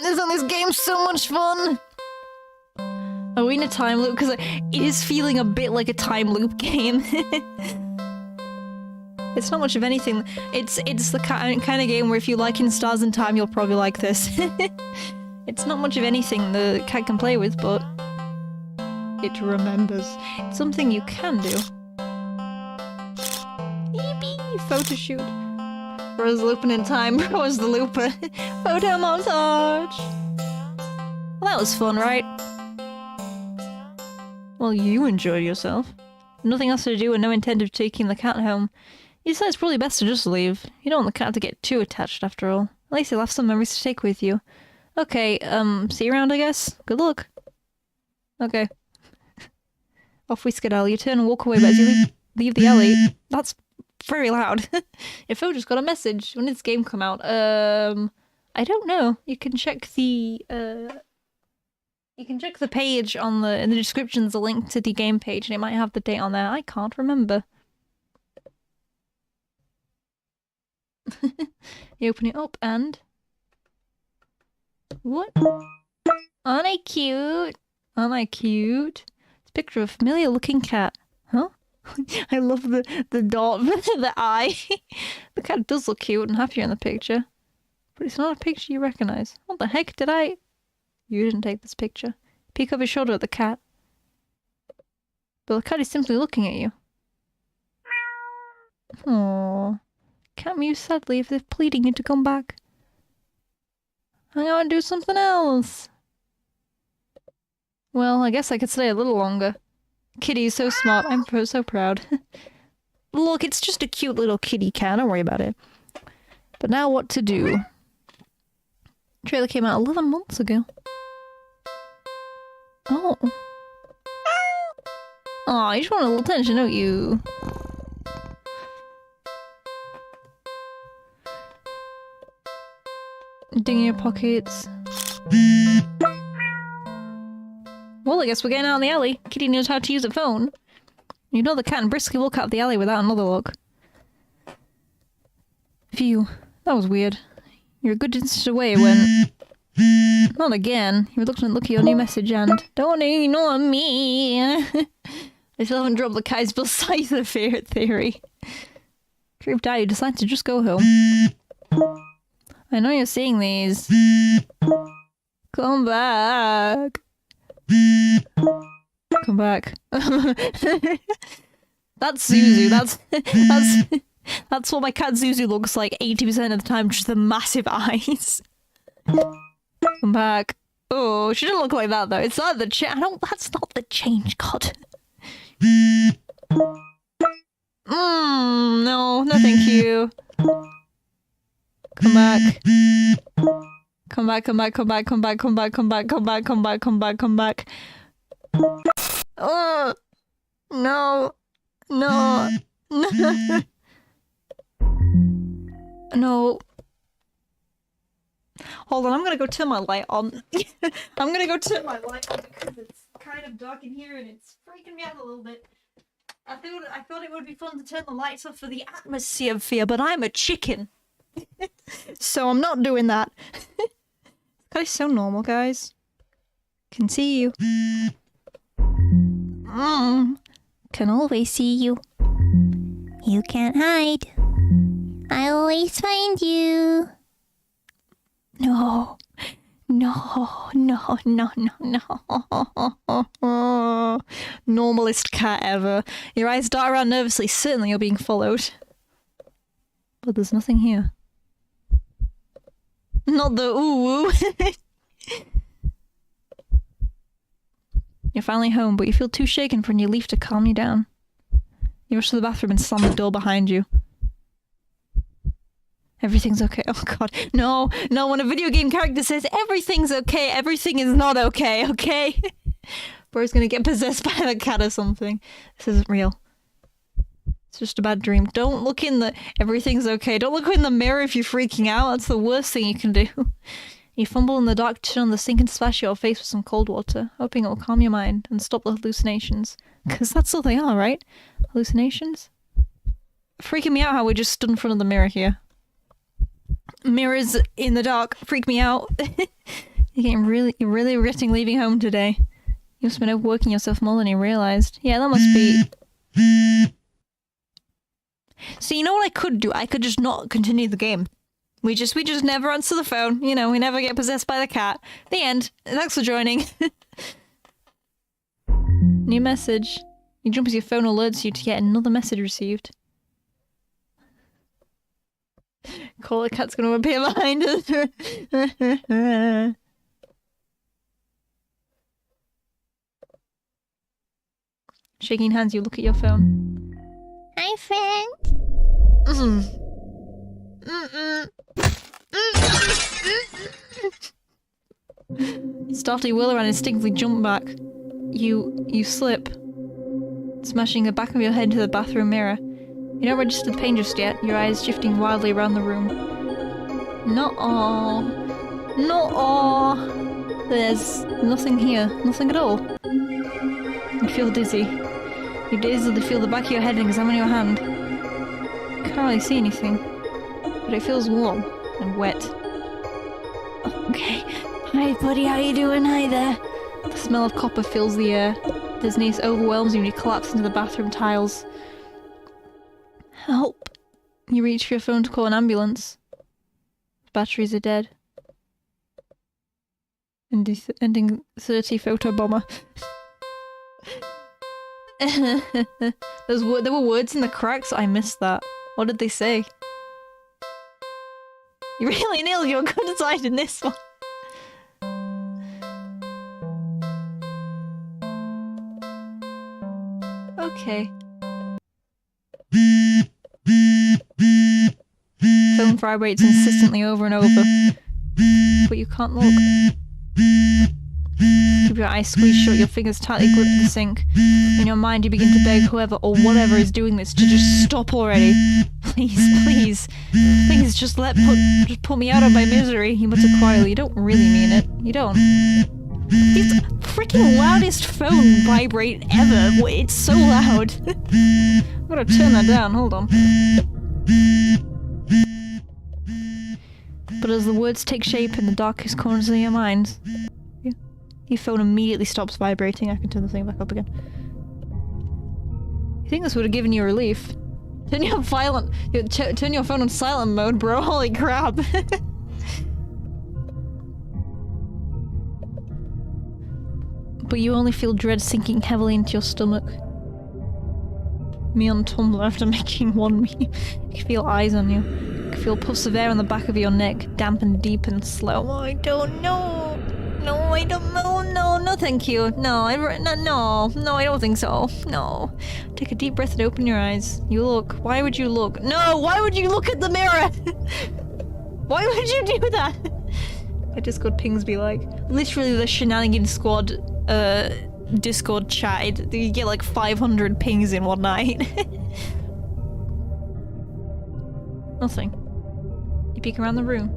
Isn't this game so much fun? Are we in a time loop? Because it is feeling a bit like a time loop game. It's not much of anything. It's the kind of game where if you like in Stars and Time, you'll probably like this. It's not much of anything the cat can play with, but it remembers. It's something you can do. Yippee! Photo shoot. Bro's looping in time. Bro was the looper. Photo montage! Well, that was fun, right? Well, you enjoyed yourself. Nothing else to do and no intent of taking the cat home. You decide it's probably best to just leave. You don't want the cat to get too attached after all. At least you'll have some memories to take with you. Okay, see you around, I guess. Good luck. Okay. Off we skedaddle. You turn and walk away, but as you leave the alley... That's very loud. Your phone just got a message. When did this game come out? I don't know. You can check the, You can check the page on the... In the description, there's a link to the game page, and it might have the date on there. I can't remember. You open it up, and... What? Aren't I cute? Aren't I cute? It's a picture of a familiar-looking cat. Huh? I love the dot, the eye. The cat does look cute and happier in the picture. But it's not a picture you recognise. What the heck did I... You didn't take this picture. Peek over your shoulder at the cat. But the cat is simply looking at you. Aww. Cat mews sadly as if pleading you to come back. Hang out and do something else. Well, I guess I could stay a little longer. Kitty is so smart. I'm so proud. Look, it's just a cute little kitty cat. Don't worry about it. But now what to do? The trailer came out 11 months ago. Oh. Aw, you just want a little attention, don't you? Ding in your pockets. Well, I guess we're getting out in the alley. Kitty knows how to use a phone. You know the cat can briskly walk out of the alley without another look. Phew. That was weird. You're a good distance away when... Not again. You reluctant look at your new message and... Don't ignore me! I still haven't dropped the Kaisville Scyther theory. Creeped out, you decide to just go home. I know you're seeing these. Come back. Come back. That's Zuzu. That's what my cat Zuzu looks like 80% of the time, just the massive eyes. Come back. Oh, she didn't look like that though. It's not the that's not the change, God. No, thank you. Come back. Come back, come back, come back, come back, come back, come back, come back, come back, come back, come back. Oh, no. No. No. No. Hold on, I'm gonna go turn my light on. I'm gonna go turn my light on because it's kind of dark in here and it's freaking me out a little bit. I thought it would be fun to turn the lights off for the atmosphere, but I'm a chicken. So I'm not doing that. That is so normal, guys. Can see you. Can always see you. You can't hide. I always find you. No. No, no, no, no, no. Normalest cat ever. Your eyes dart around nervously, certainly you're being followed. But there's nothing here. Not the ooh-woo. You're finally home, but you feel too shaken for a new leaf to calm you down. You rush to the bathroom and slam the door behind you. Everything's okay. Oh god. No, no, when a video game character says everything's okay, everything is not okay, okay? Bro's gonna get possessed by the cat or something. This isn't real. It's just a bad dream. Don't look in the... Everything's okay. Don't look in the mirror if you're freaking out. That's the worst thing you can do. You fumble in the dark, turn on the sink and splash your face with some cold water, hoping it will calm your mind and stop the hallucinations. Because that's all they are, right? Hallucinations? Freaking me out how we just stood in front of the mirror here. Mirrors in the dark freak me out. You're really regretting leaving home today. You must have been overworking yourself more than you realized. Yeah, that must be... So you know what I could do? I could just not continue the game. We just never answer the phone. You know, we never get possessed by the cat. The end. Thanks for joining. New message. You jump as your phone alerts you to get another message received. Call cat's gonna appear behind us. Shaking hands, you look at your phone. Hi, friend. Startled, you whirl around and instinctively jump back. You slip, smashing the back of your head into the bathroom mirror. You don't register the pain just yet, your eyes shifting wildly around the room. No-oh. No-oh. There's nothing here. Nothing at all. You feel dizzy. You dazedly feel the back of your head and examine your hand. You can't really see anything, but it feels warm and wet. Okay. Hi buddy, how you doing? Hi there. The smell of copper fills the air. Dizziness overwhelms you and you collapse into the bathroom tiles. Help. You reach for your phone to call an ambulance. Batteries are dead. Ending 30 photo bomber. There were words in the cracks. I missed that. What did they say? You really nailed your good side in this one. Okay. Phone vibrates insistently over and over, but you can't look. Keep your eyes squeezed shut, your fingers tightly grip the sink. In your mind you begin to beg whoever or whatever is doing this to just stop already. Please, please, please just put me out of my misery, you mutter quietly. You don't really mean it. You don't. It's the freaking loudest phone vibrate ever. It's so loud. I'm gonna turn that down, hold on. But as the words take shape in the darkest corners of your mind, your phone immediately stops vibrating. I can turn the thing back up again. You think this would have given you relief? Turn your phone on silent mode, bro. Holy crap. But you only feel dread sinking heavily into your stomach. Me on Tumblr after making one meme. You can feel eyes on you. You can feel puffs of air on the back of your neck, damp and deep and slow. I don't know. No, I don't know. No, thank you. No, I don't think so. No. Take a deep breath and open your eyes. You look. Why would you look? No, why would you look at the mirror? Why would you do that? My Discord pings be like, literally the shenanigans squad Discord chat. You get like 500 pings in one night. Nothing. You peek around the room.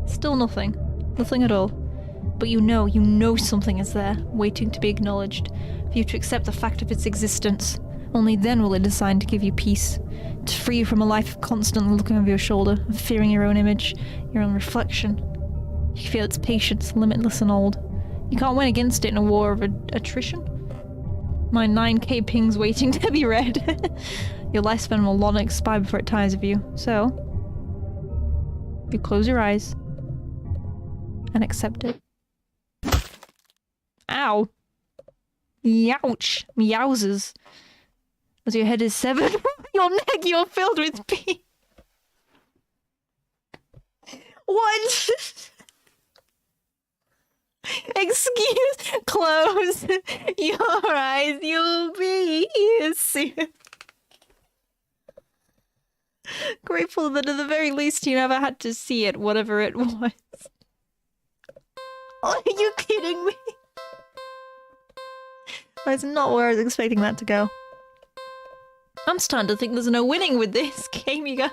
Still nothing. Nothing at all. But you know something is there, waiting to be acknowledged, for you to accept the fact of its existence. Only then will it decide to give you peace, to free you from a life of constantly looking over your shoulder, and fearing your own image, your own reflection. You can feel its patience, limitless and old. You can't win against it in a war of attrition. My 9k ping's waiting to be read. Your lifespan will long expire before it tires of you, so you close your eyes and accept it. Ow! Youch! Meowses. As your head is severed from your neck, you're filled with pee. What? Excuse. Close your eyes. You'll be here soon. Grateful that at the very least you never had to see it, whatever it was. Are you kidding me? That's not where I was expecting that to go. I'm starting to think there's no winning with this game, you guys.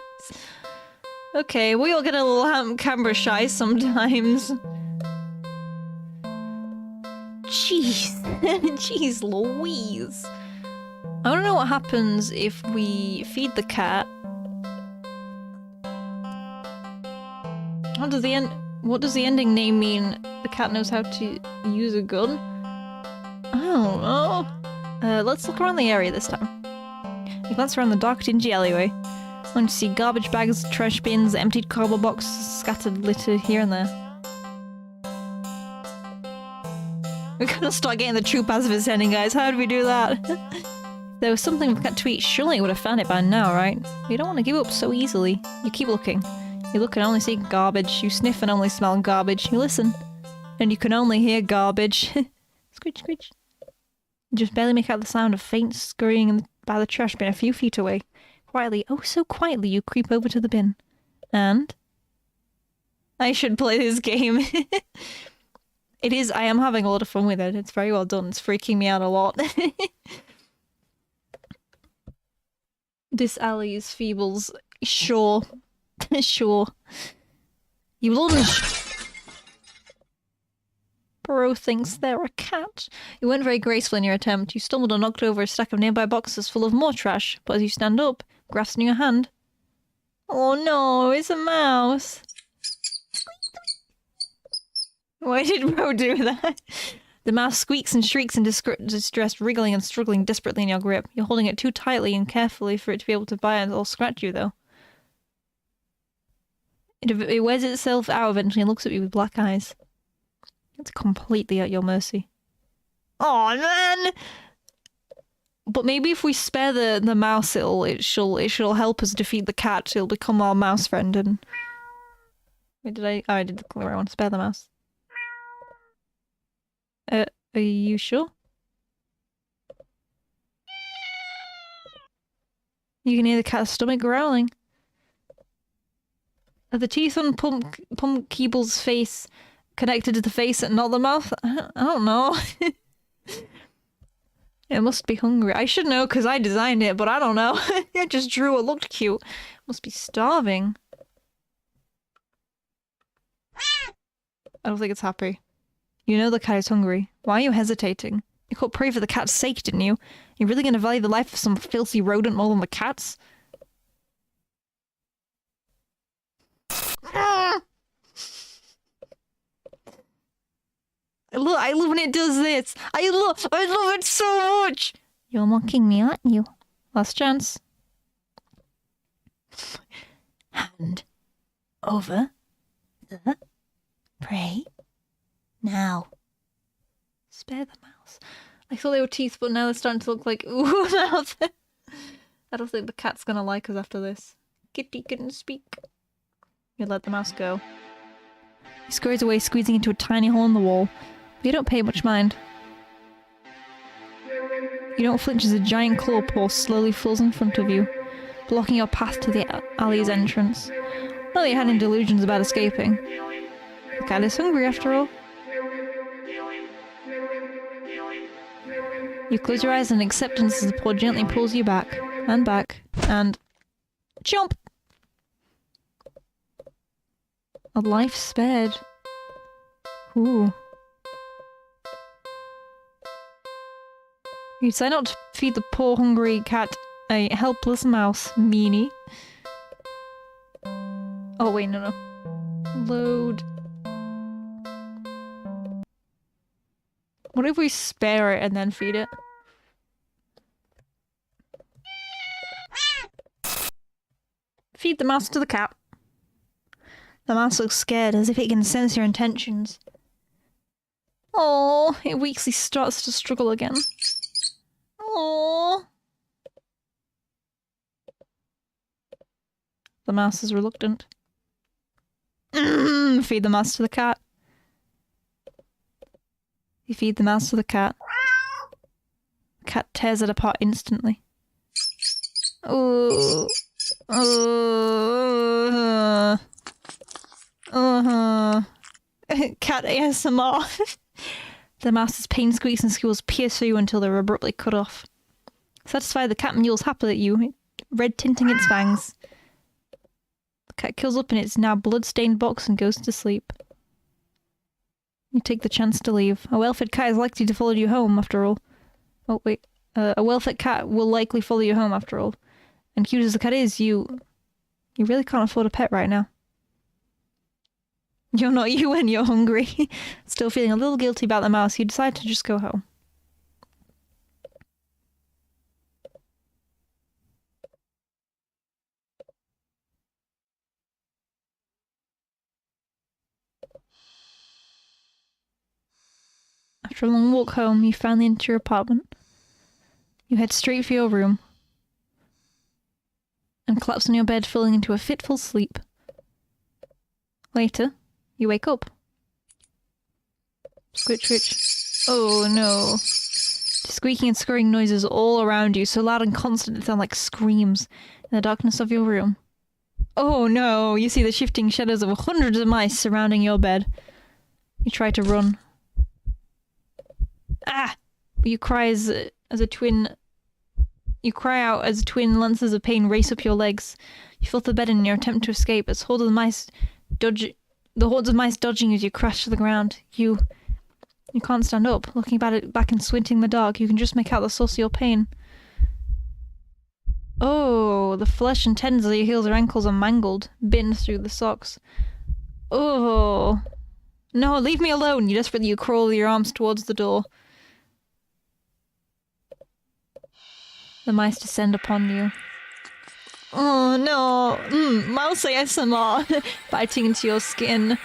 Okay, we all get a little camera shy sometimes. Jeez. Jeez Louise. I don't know what happens if we feed the cat. What does the ending name mean? The cat knows how to use a gun? I don't know. Let's look around the area this time. You glance around the dark, dingy alleyway. You see garbage bags, trash bins, emptied cardboard boxes, scattered litter here and there. We're gonna start getting the true passive ascending, guys. How do we do that? There was something with cat to eat, surely you would have found it by now, right? You don't want to give up so easily. You keep looking. You look and only see garbage. You sniff and only smell garbage. You listen, and you can only hear garbage. Screech, screech. You just barely make out the sound of faint scurrying by the trash bin a few feet away. Quietly, oh so quietly, you creep over to the bin. And? I should play this game. It is, I am having a lot of fun with it. It's very well done. It's freaking me out a lot. This alley is Pheebles. Sure. Sure. You lunge! Bro thinks they're a cat. You weren't very graceful in your attempt. You stumbled and knocked over a stack of nearby boxes full of more trash, but as you stand up, grasping your hand... Oh no, it's a mouse! Why did bro do that? The mouse squeaks and shrieks in distress, wriggling and struggling desperately in your grip. You're holding it too tightly and carefully for it to be able to bite or scratch you, though. It wears itself out eventually and looks at you with black eyes. It's completely at your mercy. Oh man! But maybe if we spare the mouse, it'll help us defeat the cat. It'll become our mouse friend. And wait, did I? Oh, I did the clear one. Spare the mouse. Are you sure? You can hear the cat's stomach growling. Are the teeth on Pump Keeble's face connected to the face and not the mouth? I don't know. It must be hungry. I should know because I designed it, but I don't know. I just drew what looked cute. Must be starving. I don't think it's happy. You know the cat is hungry. Why are you hesitating? You couldn't pray for the cat's sake, didn't you? You're really gonna value the life of some filthy rodent more than the cat's? I love when it does this. I love it so much. You're mocking me, aren't you? Last chance. Hand over the prey now. Spare the mouse. I thought they were teeth, but now they're starting to look like ooh mouth. I don't think the cat's gonna like us after this. Kitty couldn't speak. You let the mouse go. He scurries away, squeezing into a tiny hole in the wall. But you don't pay much mind. You don't flinch as a giant claw paw slowly falls in front of you, blocking your path to the alley's entrance. Not that you had any delusions about escaping. The cat is hungry after all. You close your eyes in acceptance as the paw gently pulls you back, and... Jump! A life spared. Ooh. You decide not to feed the poor hungry cat a helpless mouse, meanie. Oh wait, no. Load. What if we spare it and then feed it? Feed the mouse to the cat. The mouse looks scared, as if it can sense your intentions. Oh, it weakly starts to struggle again. Oh. The mouse is reluctant. Feed the mouse to the cat. You feed the mouse to the cat. The cat tears it apart instantly. Oh. Cat ASMR. The mouse's pain squeaks and squeals pierce through you until they're abruptly cut off. Satisfied, the cat mews happily at you, red tinting its fangs. The cat curls up in its now blood-stained box and goes to sleep. You take the chance to leave. A well-fed cat is likely to follow you home, after all. Oh, wait. A well-fed cat will likely follow you home, after all. And cute as the cat is, you really can't afford a pet right now. You're not you when you're hungry. Still feeling a little guilty about the mouse, you decide to just go home. After a long walk home, you finally enter your apartment. You head straight for your room and collapse on your bed, falling into a fitful sleep. Later, you wake up. Squitch, switch. Oh no. Squeaking and scurrying noises all around you, so loud and constant it sound like screams in the darkness of your room. Oh no, you see the shifting shadows of hundreds of mice surrounding your bed. You try to run. Ah! You cry as a twin... You cry out as twin lances of pain race up your legs. You feel the bed in your attempt to escape as hordes of mice dodging as you crash to the ground. You can't stand up. Looking back and squinting in the dark, you can just make out the source of your pain. Oh, the flesh and tendons of your heels or ankles are mangled, bitten through the socks. Oh. No, leave me alone. You crawl with your arms towards the door. The mice descend upon you. Oh no! Mouse ASMR! Biting into your skin.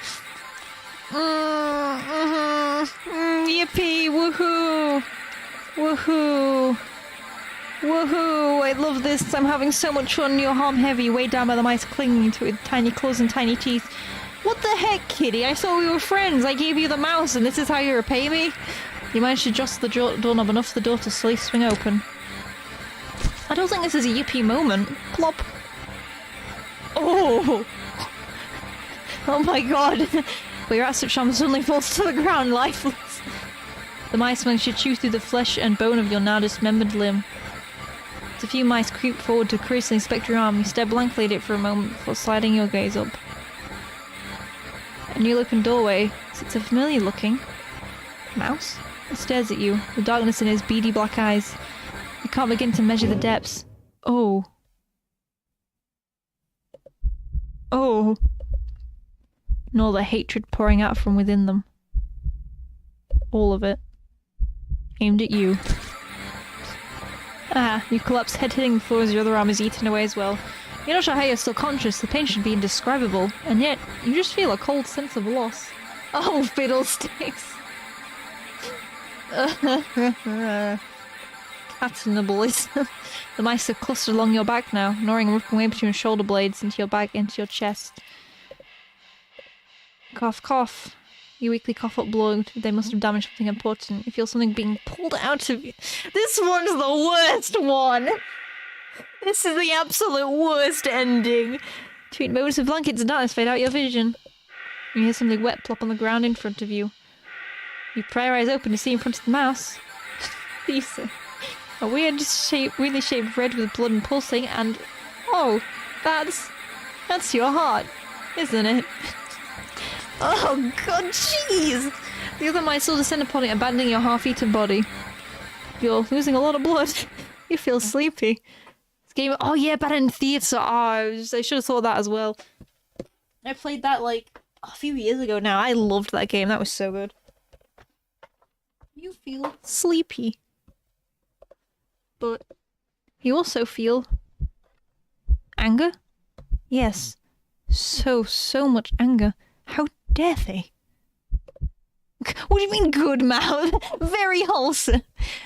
Yippee! Woohoo! Woohoo! Woohoo! I love this! I'm having so much fun! Your arm heavy, weighed down by the mice clinging to it with tiny claws and tiny teeth. What the heck, kitty? I thought we were friends! I gave you the mouse and this is how you repay me? You managed to adjust the doorknob enough for the door to slowly swing open. I don't think this is a yippee moment. Plop. Oh! Oh my god! But your asset charm suddenly falls to the ground, lifeless. The mice manage to chew through the flesh and bone of your now dismembered limb. As a few mice creep forward to curiously inspect your arm, you stare blankly at it for a moment before sliding your gaze up. A newly open doorway sits a familiar looking mouse. It stares at you, the darkness in his beady black eyes. You can't begin to measure the depths. Oh. Oh. Nor the hatred pouring out from within them. All of it. Aimed at you. Ah, you collapse, head hitting the floor as your other arm is eaten away as well. You're not sure how you're still conscious, the pain should be indescribable, and yet you just feel a cold sense of loss. Oh, fiddlesticks! Cannibalism. The mice are clustered along your back now, gnawing and ripping away between your shoulder blades into your back, into your chest. Cough, cough. You weakly cough up blood. They must have damaged something important. You feel something being pulled out of you. This one's the worst one! This is the absolute worst ending! Between moments of blankets and darkness fade out your vision. You hear something wet plop on the ground in front of you. You pry your eyes open to see in front of the mouse. Lisa. A weirdly shaped red with blood and pulsing, and... Oh, that's your heart, isn't it? Oh god, jeez! The other mice will descend upon it, abandoning your half-eaten body. You're losing a lot of blood. You feel sleepy. This game... Oh yeah, bad in theatre. Oh, I should have thought that as well. I played that like a few years ago now. I loved that game. That was so good. You feel sleepy. But you also feel anger? Yes. So much anger. How dare they? What do you mean, good mouth? Very wholesome.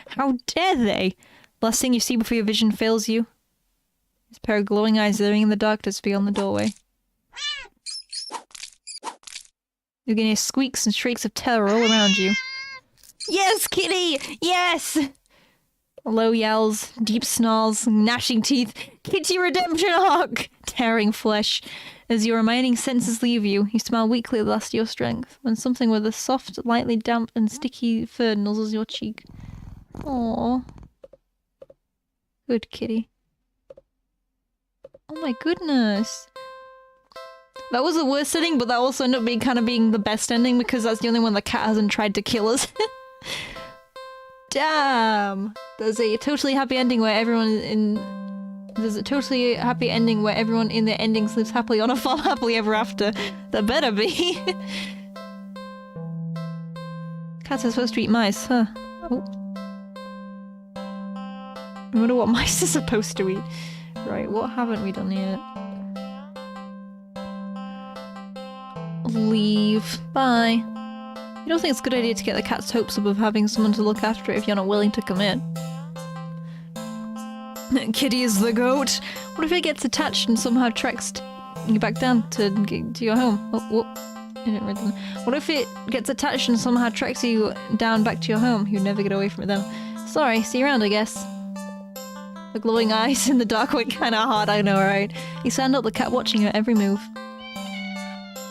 How dare they? Last thing you see before your vision fails you. This pair of glowing eyes leering in the darkness beyond the doorway. You can hear squeaks and shrieks of terror all around you. Yes, kitty! Yes! Low yells, deep snarls, gnashing teeth. Kitty redemption arc! Tearing flesh. As your remaining senses leave you, you smile weakly at the last of your strength, when something with a soft, lightly damp and sticky fur nuzzles your cheek. Aww. Good kitty. Oh my goodness. That was the worst ending, but that also ended up being kind of being the best ending because that's the only one the cat hasn't tried to kill us. Damn! There's a totally happy ending where everyone in the endings lives happily on a farm happily ever after. There better be. Cats are supposed to eat mice, huh? Oh. I wonder what mice are supposed to eat. Right, what haven't we done yet? Leave. Bye. You don't think it's a good idea to get the cat's hopes up of having someone to look after it if you're not willing to commit? Kitty is the goat. What if it gets attached and somehow tracks you back down to your home? I didn't read them. What if it gets attached and somehow tracks you down back to your home? You'd never get away from it then. Sorry, see you around, I guess. The glowing eyes in the dark went kinda hard, I know, right? You stand up, the cat watching your every move.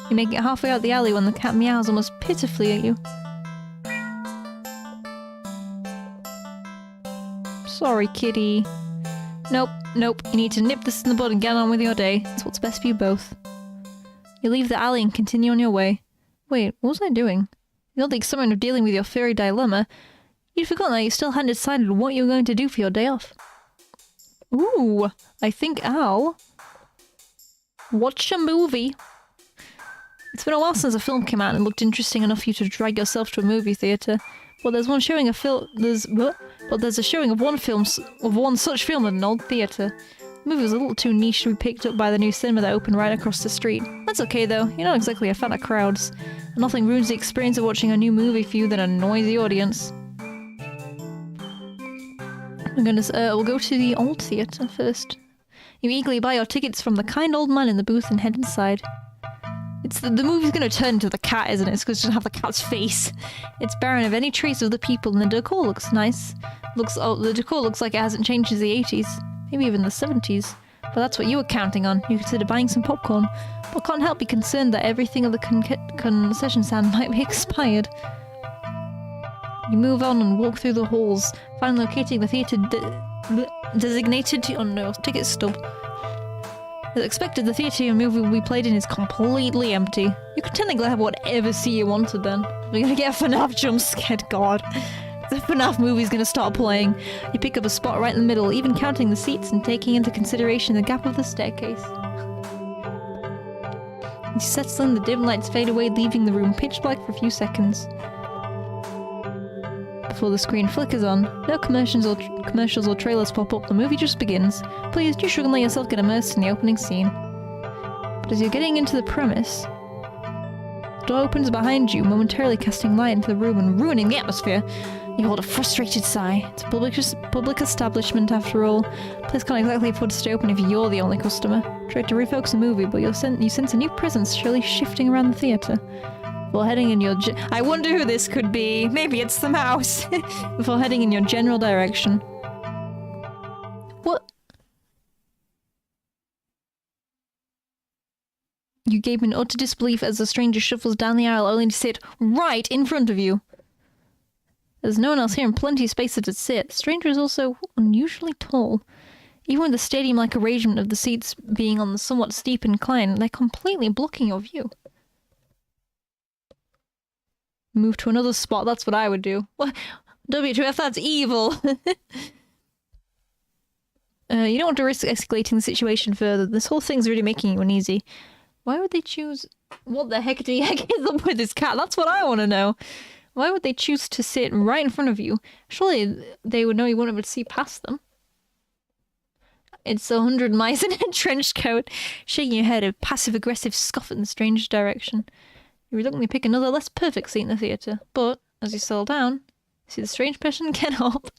You make it halfway out the alley when the cat meows almost pitifully at you. Sorry, kitty. Nope. You need to nip this in the bud and get on with your day. It's what's best for you both. You leave the alley and continue on your way. Wait, what was I doing? You don't think someone of dealing with your furry dilemma. You'd forgotten that you still hadn't decided what you were going to do for your day off. Ooh, I think I'll watch a movie. It's been a while since a film came out and it looked interesting enough for you to drag yourself to a movie theatre. Well, there's one showing a film. There's a showing of one such film at an old theatre. The movie was a little too niche to be picked up by the new cinema that opened right across the street. That's okay though. You're not exactly a fan of crowds. Nothing ruins the experience of watching a new movie for you than a noisy audience. We'll go to the old theatre first. You eagerly buy your tickets from the kind old man in the booth and head inside. The movie's gonna turn into the cat, isn't it? It's gonna have the cat's face. It's barren of any trace of the people and the decor looks nice. The decor looks like it hasn't changed since the 80s. Maybe even the 70s. But that's what you were counting on. You consider buying some popcorn. But can't help be concerned that everything of the concession stand might be expired. You move on and walk through the halls, finally locating the theatre designated to... Oh no, ticket stub. As expected, the theatre your movie will be played in is completely empty. You could technically have whatever seat you wanted then. We're gonna get a FNAF jump scared, god. The FNAF movie's gonna start playing. You pick up a spot right in the middle, even counting the seats and taking into consideration the gap of the staircase. You settle in, the dim lights fade away, leaving the room pitch black for a few seconds. Before the screen flickers on, no commercials or trailers pop up, the movie just begins. Please do shouldn't let yourself get immersed in the opening scene. But as you're getting into the premise, the door opens behind you, momentarily casting light into the room and ruining the atmosphere. You hold a frustrated sigh. It's a public establishment after all. The place can't exactly afford to stay open if you're the only customer. Try to refocus the movie, but you sense a new presence surely shifting around the theatre. Before heading in your I wonder who this could be. Maybe it's the mouse. Before heading in your general direction. What? You gape in utter disbelief as the stranger shuffles down the aisle only to sit right in front of you. There's no one else here and plenty of space to sit. The stranger is also unusually tall. Even with the stadium-like arrangement of the seats being on the somewhat steep incline, they're completely blocking your view. Move to another spot, that's what I would do. What? W2F, that's evil! You don't want to risk escalating the situation further. This whole thing's really making you uneasy. Why would they choose... What the heck do you get up with this cat? That's what I want to know. Why would they choose to sit right in front of you? Surely they would know you wouldn't be able to see past them. It's 100 mice in a trench coat, shaking your head, a passive-aggressive scoff in the stranger's direction. You reluctantly pick another, less perfect seat in the theatre, but, as you settle down, you see the strange person get up,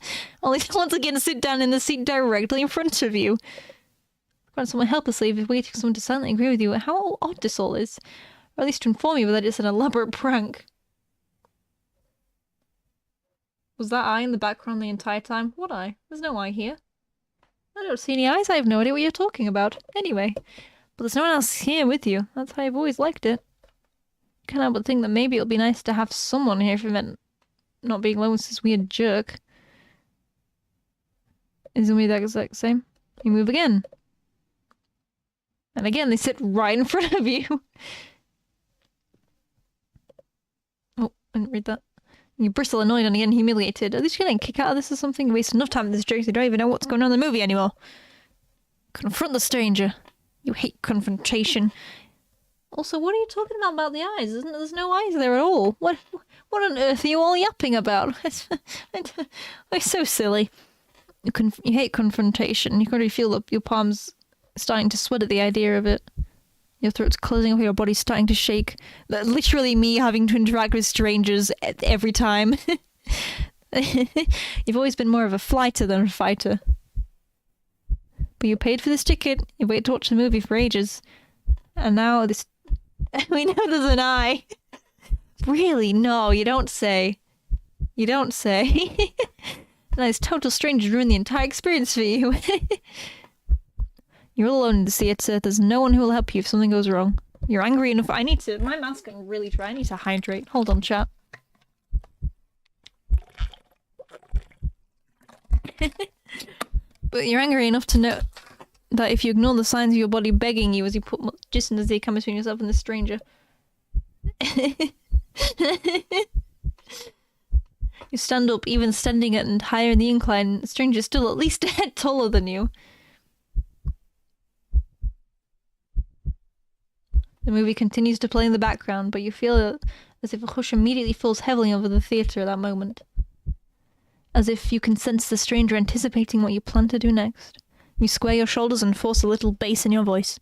only to once again sit down in the seat directly in front of you. Grant someone helplessly, waiting for someone to silently agree with you how odd this all is, or at least to inform you that it's an elaborate prank. Was that eye in the background the entire time? What eye? There's no eye here. I don't see any eyes, I have no idea what you're talking about. Anyway, but there's no one else here with you. That's how I've always liked it. Can't help but think that maybe it'll be nice to have someone here if it meant not being alone with this weird jerk. Isn't we the exact same? You move again. And again, they sit right in front of you. Oh, I didn't read that. You bristle annoyed and again humiliated. At least you're getting a kick out of this or something. You waste enough time with this jerk, you don't even know what's going on in the movie anymore. Confront the stranger. You hate confrontation. Also, what are you talking about the eyes? There's no eyes there at all. What on earth are you all yapping about? It's so silly. You hate confrontation. You can already feel your palms starting to sweat at the idea of it. Your throat's closing up, your body's starting to shake. Literally me having to interact with strangers every time. You've always been more of a flighter than a fighter. But you paid for this ticket, you waited to watch the movie for ages. And now this... we know there's an eye. Really? No, you don't say. You don't say. Now this total stranger ruined the entire experience for you. You're all alone in the theatre. There's no one who will help you if something goes wrong. You're angry enough. I need to... my mouth's getting really dry. I need to hydrate. Hold on, chat. But you're angry enough to know that if you ignore the signs of your body begging you as you put distance as they come between yourself and the stranger. You stand up, even standing at and higher in the incline. The stranger's still at least a head taller than you. The movie continues to play in the background, but you feel as if a hush immediately falls heavily over the theatre at that moment. As if you can sense the stranger anticipating what you plan to do next. You square your shoulders and force a little bass in your voice.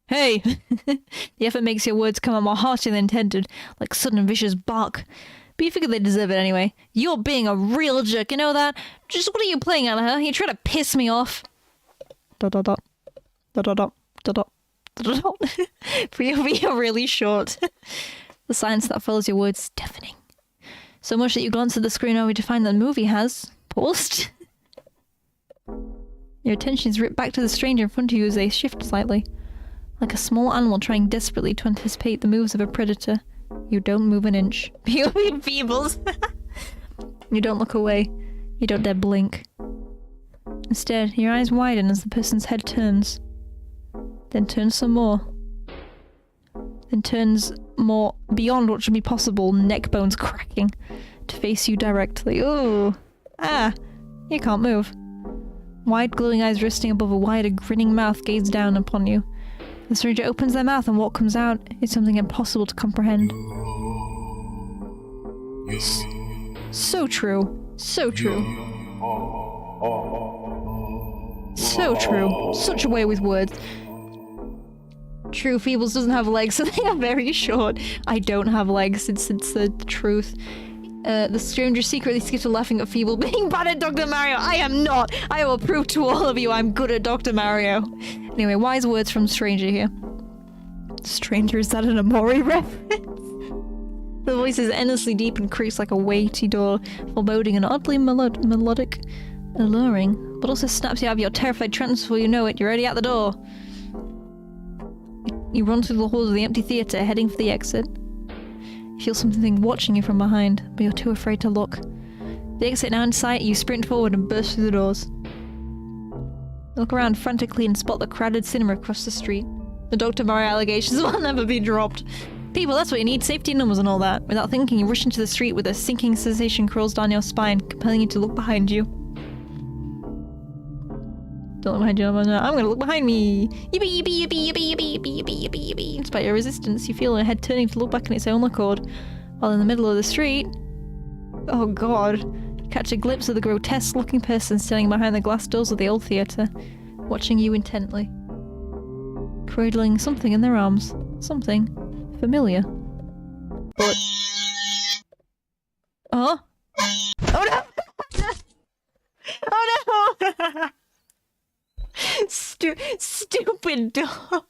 Hey! The effort makes your words come out more harshly than intended, like sudden vicious bark. But you figure they deserve it anyway. You're being a real jerk, you know that? Just what are you playing at her? You try to piss me off. Dot dot dot. Dot dot dot. Dot dot. Dot dot. POV are really short. The silence that follows your words is deafening. So much that you glance at the screen only to find that the movie has paused. Your attention is ripped back to the stranger in front of you as they shift slightly. Like a small animal trying desperately to anticipate the moves of a predator. You don't move an inch. POV pheebles. You don't look away. You don't dare blink. Instead, your eyes widen as the person's head turns. Then turns some more. Then turns more beyond what should be possible, neck bones cracking, to face you directly. Ooh. Ah. You can't move. Wide glowing eyes resting above a wider grinning mouth gaze down upon you. The stranger opens their mouth and what comes out is something impossible to comprehend. So true. So true. So true. Such a way with words. True, Pheebles doesn't have legs, so they are very short. I don't have legs, it's the truth. The stranger secretly skittled laughing at Pheeble being bad at Dr. Mario. I am not! I will prove to all of you I'm good at Dr. Mario. Anyway, wise words from stranger here. Stranger, is that an Amori reference? The voice is endlessly deep and creaks like a weighty door, foreboding and oddly melodic, alluring, but also snaps you out of your terrified trance before you know it, you're already at the door. You run through the halls of the empty theatre, heading for the exit. You feel something watching you from behind, but you're too afraid to look. The exit now in sight, you sprint forward and burst through the doors. You look around frantically and spot the crowded cinema across the street. The Dr. Mario allegations will never be dropped. People, that's what you need, safety numbers and all that. Without thinking, you rush into the street with a sinking sensation crawls down your spine, compelling you to look behind you. Don't look behind you, I'm gonna look behind me! Yippee, yippee, yippee, yippee, yippee, yippee, yippee, yippee, yippee. Despite your resistance, you feel your head turning to look back in its own accord. While in the middle of the street... oh god. You catch a glimpse of the grotesque-looking person standing behind the glass doors of the old theatre, watching you intently. Cradling something in their arms. Something familiar. But... oh? Oh no! Oh no! Stupid dog.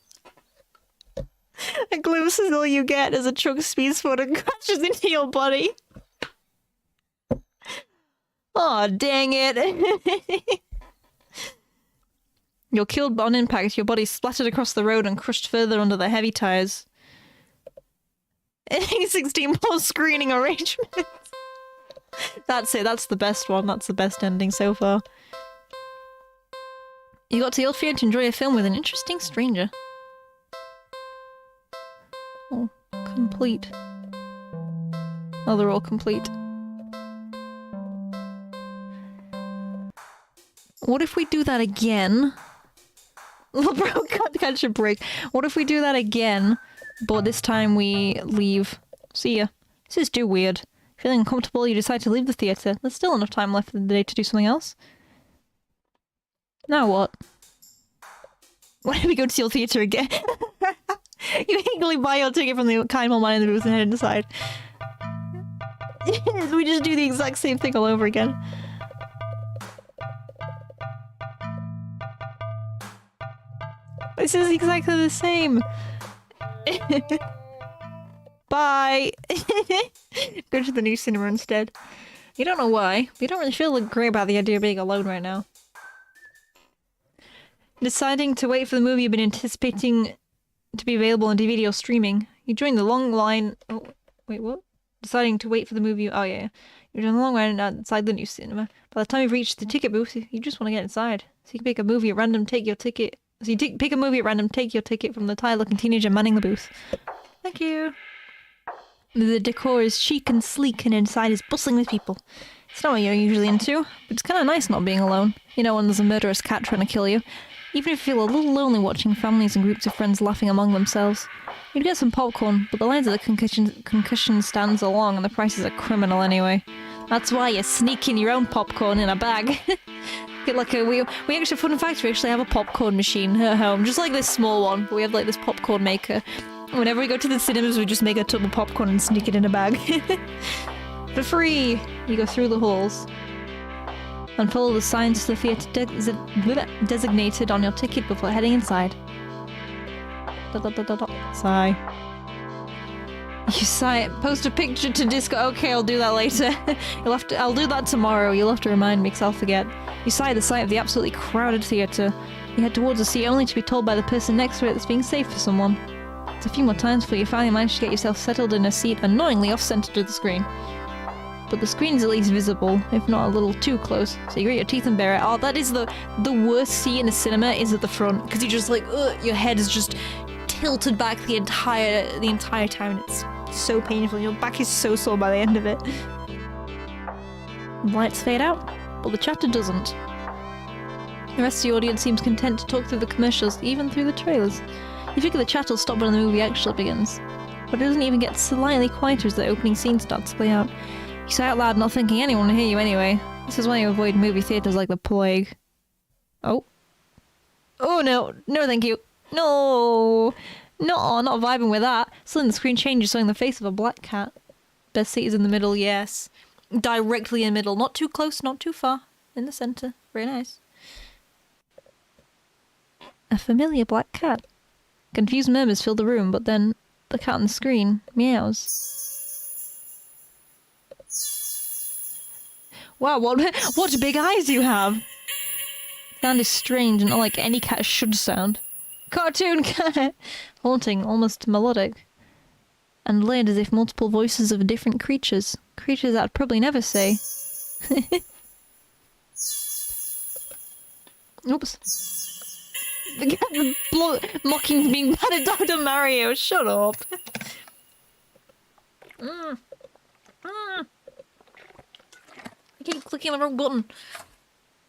A glimpse is all you get as a truck speeds forward and crashes into your body. Aw, dang it. You're killed on impact, your body splattered across the road and crushed further under the heavy tires. 16 post-screening arrangements. That's it, that's the best one, that's the best ending so far. You got to the old theatre to enjoy a film with an interesting stranger. Oh, complete. Oh, they're all complete. What if we do that again? Bro, can't catch a break. What if we do that again, but this time we leave? See ya. This is too weird. Feeling uncomfortable, you decide to leave the theatre. There's still enough time left in the day to do something else. Now what? Why don't we go to your theatre again? You eagerly buy your ticket from the kind old man in the booth and head inside. We just do the exact same thing all over again. This is exactly the same. Bye. Go to the new cinema instead. You don't know why, but you don't really feel great about the idea of being alone right now. Deciding to wait for the movie you've been anticipating to be available on DVD or streaming. You join the long line... Oh, wait, what? Deciding to wait for the movie... Oh, yeah. You're in the long line outside the new cinema. By the time you've reached the ticket booth, you just want to get inside. So you can pick a movie at random, take your ticket... So you pick a movie at random, take your ticket from the tired-looking teenager manning the booth. Thank you. The decor is chic and sleek, and inside is bustling with people. It's not what you're usually into, but it's kind of nice not being alone. You know, when there's a murderous cat trying to kill you. Even if you feel a little lonely watching families and groups of friends laughing among themselves. You'd get some popcorn, but the lines of the concussion stands are long and the prices are criminal anyway. That's why you sneak in your own popcorn in a bag. Get like a... We actually, fun fact, we actually have a popcorn machine at home. Just like this small one, but we have like this popcorn maker. Whenever we go to the cinemas, we just make a tub of popcorn and sneak it in a bag. For free! You go through the halls and follow the signs to the theatre designated on your ticket before heading inside. Sigh. You sigh. Post a picture to disco. Okay, I'll do that later. I'll do that tomorrow. You'll have to remind me because I'll forget. You sigh at the sight of the absolutely crowded theatre. You head towards a seat only to be told by the person next to it that's being saved for someone. It's a few more times before you finally manage to get yourself settled in a seat annoyingly off-centered to the screen. But the screen's at least visible, if not a little too close, so you grit your teeth and bear it. Oh, that is the worst seat in a cinema is at the front, because you're just like, ugh, your head is just tilted back the entire time, and it's so painful. Your back is so sore by the end of it. The lights fade out, but the chapter doesn't. The rest of the audience seems content to talk through the commercials, even through the trailers. You figure the chat will stop when the movie actually begins, but it doesn't even get slightly quieter as the opening scene starts to play out. You say out loud, not thinking anyone will hear you anyway. This is why you avoid movie theaters like the plague. Oh. Oh no. No thank you. No. No, not vibing with that. Suddenly the screen changes, showing the face of a black cat. Best seat is in the middle, yes. Directly in the middle. Not too close, not too far. In the centre. Very nice. A familiar black cat. Confused murmurs fill the room, but then the cat on the screen meows. Wow, what big eyes you have! Sound is strange and not like any cat should sound. Cartoon cat! Haunting, almost melodic. And layered as if multiple voices of different creatures. Creatures that I'd probably never say. Oops. The cat mocking being bad at Dr. Mario, shut up! I keep clicking on the wrong button.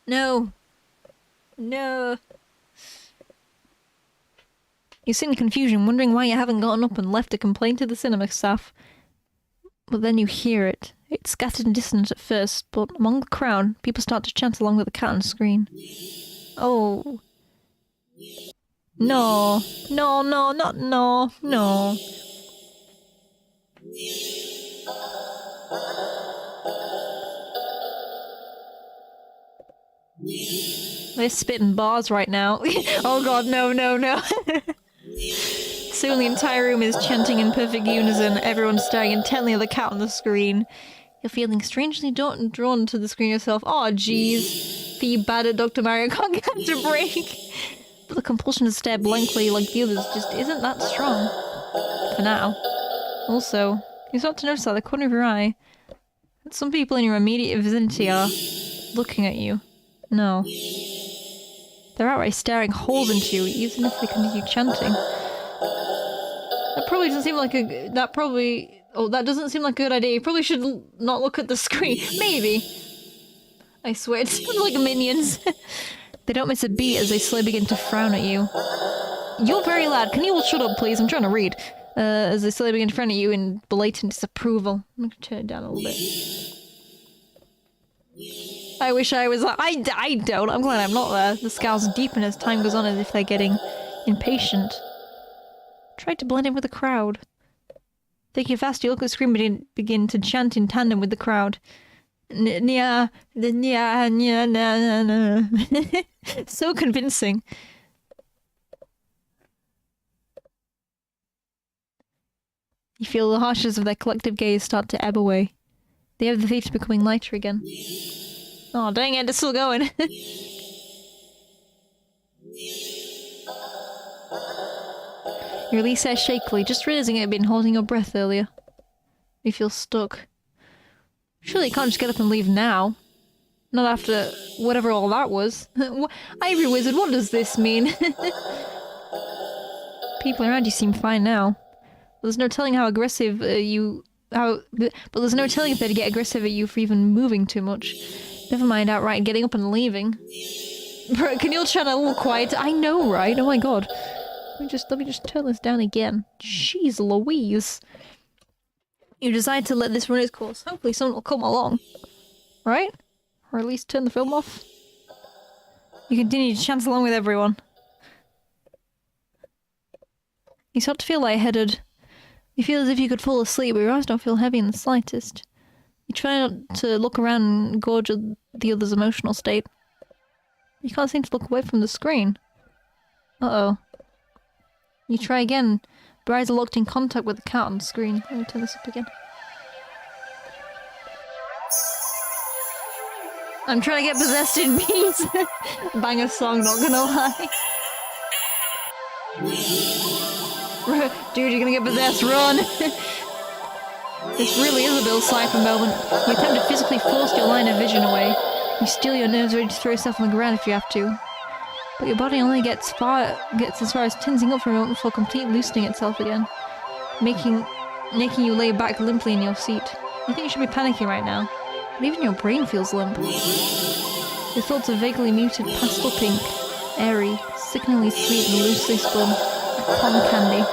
No. No. You sit in confusion, wondering why you haven't gotten up and left to complain to the cinema staff. But then you hear it. It's scattered and distant at first, but among the crowd, people start to chant along with the cat on the screen. Oh. No. No, no, not no. No. They're spitting bars right now. Oh god, no, no, no. Soon the entire room is chanting in perfect unison, everyone staring intently at the cat on the screen. You're feeling strangely drawn to the screen yourself. Oh jeez. Be bad at Dr. Mario can't get to break. But the compulsion to stare blankly like the others just isn't that strong. For now. Also, you start to notice out the corner of your eye that some people in your immediate vicinity are looking at you. No. They're outright staring holes into you, even if they continue chanting. That probably doesn't seem like a... that doesn't seem like a good idea. You probably should not look at the screen. Maybe. I swear, it's like minions. They don't miss a beat as they slowly begin to frown at you. You're very loud. Can you all shut up, please? I'm trying to read. As they slowly begin to frown at you in blatant disapproval. I'm gonna turn it down a little bit. I wish I was... I don't. I'm glad I'm not there. The scowls deepen as time goes on as if they're getting impatient. Try to blend in with the crowd. Thinking fast, you look at the screen and begin to chant in tandem with the crowd. So convincing. You feel the harshness of their collective gaze start to ebb away. They have the fate of becoming lighter again. Oh, dang it, it's still going. You release air shakily, just realizing it had been holding your breath earlier. You feel stuck. Surely you can't just get up and leave now. Not after whatever all that was. Ivory Wizard, what does this mean? People around you seem fine now. But there's no telling how aggressive but there's no telling if they'd get aggressive at you for even moving too much. Never mind outright getting up and leaving. Bro, can you all chant a little quiet? I know, right? Oh my god. Let me just turn this down again. Jeez Louise. You decide to let this run its course. Hopefully someone will come along. Right? Or at least turn the film off. You continue to chant along with everyone. You start to feel lightheaded. You feel as if you could fall asleep, but your eyes don't feel heavy in the slightest. You try not to look around and gauge the other's emotional state. You can't seem to look away from the screen. Uh-oh. You try again, but your eyes are locked in contact with the cat on the screen. Let me turn this up again. I'm trying to get possessed in peace. Banger song, not gonna lie. Dude, you're gonna get possessed, run! This really is a Bill Cipher moment. You attempt to physically force your line of vision away. You steel your nerves ready to throw yourself on the ground if you have to. But your body only gets as far as tensing up for a moment before completely loosening itself again, making you lay back limply in your seat. You think you should be panicking right now, but even your brain feels limp. Your thoughts are vaguely muted, pastel pink, airy, sickeningly sweet and loosely spun, like cotton candy.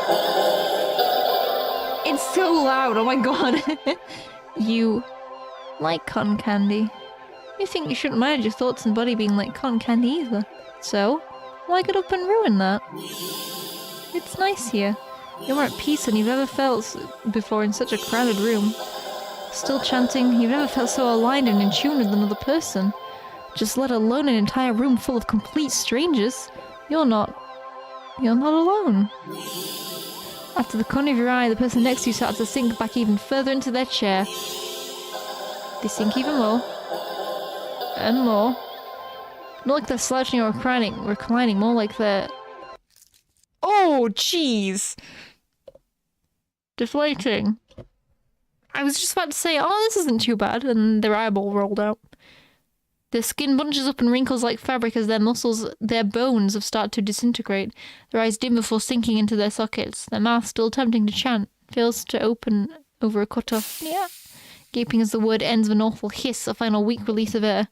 It's so loud, oh my god! You like cotton candy. You think you shouldn't manage your thoughts and body being like cotton candy either. So, why get up and ruin that? It's nice here. You're more at peace than you've ever felt before in such a crowded room. Still chanting, you've never felt so aligned and in tune with another person. Just let alone an entire room full of complete strangers. You're not alone. After the corner of your eye, the person next to you starts to sink back even further into their chair. They sink even more. And more. Not like they're slouching or reclining, more like they're... Oh, jeez! Deflating. I was just about to say, oh, this isn't too bad, and their eyeball rolled out. Their skin bunches up and wrinkles like fabric as their bones have started to disintegrate. Their eyes dim before sinking into their sockets. Their mouth, still attempting to chant, fails to open over a cut-off. Yeah. Gaping as the word ends with an awful hiss, a final weak release of air.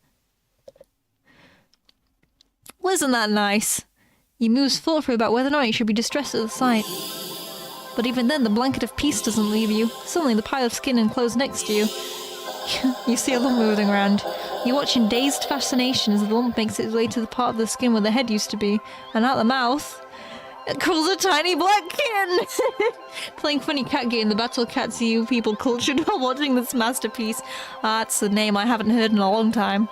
Well, isn't that nice? You moves thoughtfully about whether or not you should be distressed at the sight. But even then, the blanket of peace doesn't leave you. Suddenly, the pile of skin and clothes next to you. You see a lump moving around. You watch in dazed fascination as the lump makes its way to the part of the skin where the head used to be, and out the mouth, it crawls a tiny black kitten! Playing funny cat game, the battle cats you people cultured while watching this masterpiece. Ah, that's the name I haven't heard in a long time.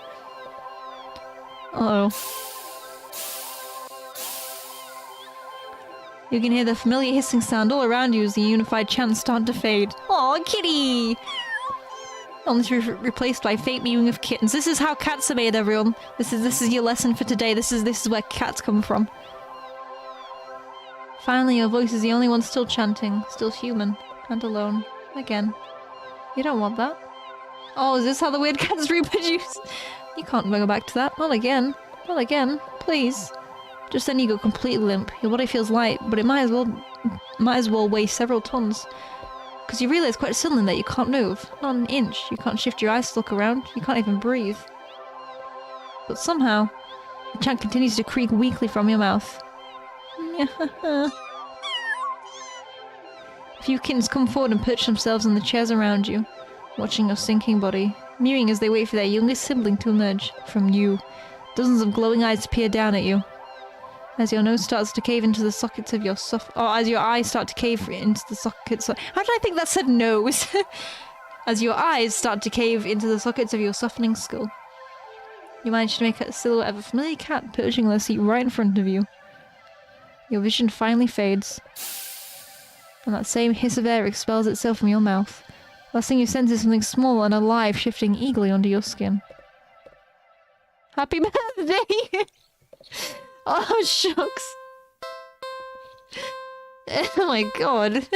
Uh-oh. You can hear the familiar hissing sound all around you as the unified chants start to fade. Aw, kitty! Only to be replaced by faint mewing of kittens. This is how cats are made, everyone. This is your lesson for today. This is where cats come from. Finally, your voice is the only one still chanting, still human, and alone. Again. You don't want that. Oh, is this how the weird cats reproduce? You can't go back to that. Not again. Not again. Please. Just then you go completely limp. Your body feels light, but it might as well weigh several tons. Because you realise quite suddenly that you can't move. Not an inch. You can't shift your eyes to look around. You can't even breathe. But somehow, the chant continues to creak weakly from your mouth. A few kittens come forward and perch themselves on the chairs around you, watching your sinking body, mewing as they wait for their youngest sibling to emerge from you. Dozens of glowing eyes peer down at you. As your nose starts to cave into the sockets of your as your eyes start to cave into the sockets how did I think that said nose? As your eyes start to cave into the sockets of your softening skull. You manage to make a silhouette of a familiar cat perching on the seat right in front of you. Your vision finally fades. and that same hiss of air expels itself from your mouth. Last thing you sense is something small and alive shifting eagerly under your skin. Happy birthday! Oh, shucks. Oh my god.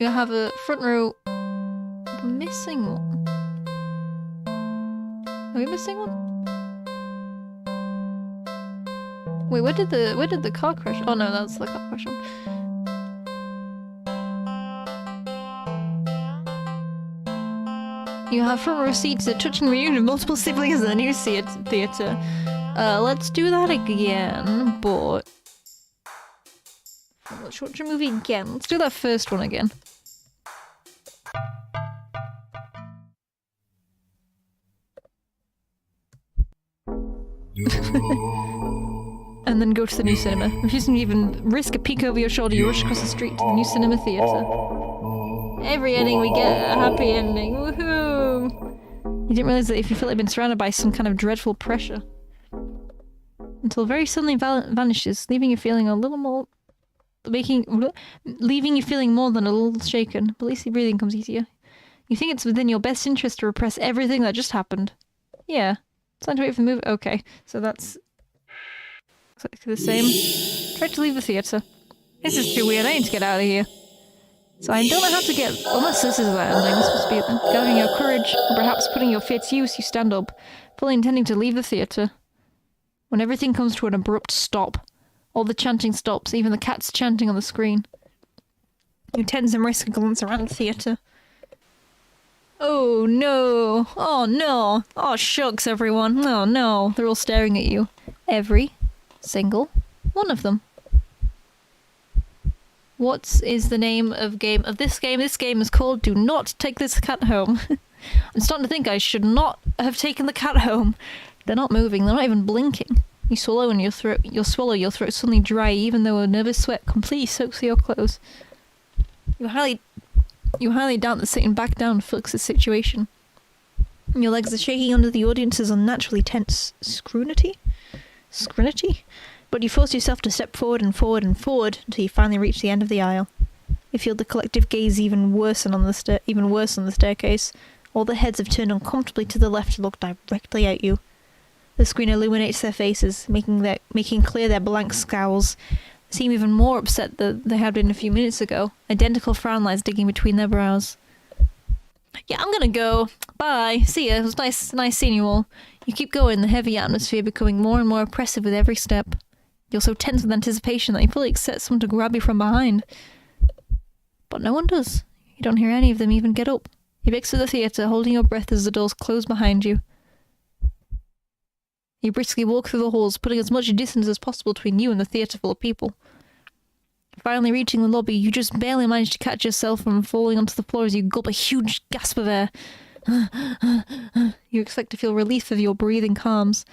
You have a front row. We're missing one. Are we missing one? Wait, where did the car crash? Oh no, that's the car crash one. You have front row seats, a touching reunion of multiple siblings in the new theatre. Let's do that again, but... Let's watch a movie again. Let's do that first one again. And then go to the new cinema. Refusing to even risk a peek over your shoulder, you rush across the street to the new cinema theatre. Every ending we get a happy ending. Woohoo! You didn't realize that if you felt like you've been surrounded by some kind of dreadful pressure. Until very suddenly vanishes, leaving you feeling a little more... leaving you feeling more than a little shaken. But at least the breathing comes easier. You think it's within your best interest to repress everything that just happened. Yeah. Time to wait for the movie. Okay, so that's... exactly the same. Try to leave the theatre. This is too weird, I need to get out of here. So I don't know how to get... Unless this is the ending, this must be it then. Gathering your courage, or perhaps putting your fear to use, you stand up, fully intending to leave the theatre. When everything comes to an abrupt stop. All the chanting stops, even the cats chanting on the screen. You tense and risk a glance around the theatre. Oh no! Oh no! Oh shucks everyone! Oh no! They're all staring at you. Every single one of them. What is the name of this game? This game is called Do Not Take This Cat Home. I'm starting to think I should not have taken the cat home. They're not moving, they're not even blinking. You swallow and your throat suddenly dry even though a nervous sweat completely soaks through your clothes. You highly doubt that sitting back down fixes the situation. Your legs are shaking under the audience's unnaturally tense scrutiny? But you force yourself to step forward and forward and forward until you finally reach the end of the aisle. You feel the collective gaze even worse on the staircase. All the heads have turned uncomfortably to the left to look directly at you. The screen illuminates their faces, making clear their blank scowls. They seem even more upset than they had been a few minutes ago. Identical frown lines digging between their brows. Yeah, I'm gonna go. Bye. See ya. It was nice seeing you all. You keep going, the heavy atmosphere becoming more and more oppressive with every step. You're so tense with anticipation that you fully expect someone to grab you from behind. But no one does. You don't hear any of them even get up. You exit the theatre, holding your breath as the doors close behind you. You briskly walk through the halls, putting as much distance as possible between you and the theatre full of people. Finally reaching the lobby, you just barely manage to catch yourself from falling onto the floor as you gulp a huge gasp of air. You expect to feel relief as your breathing calms.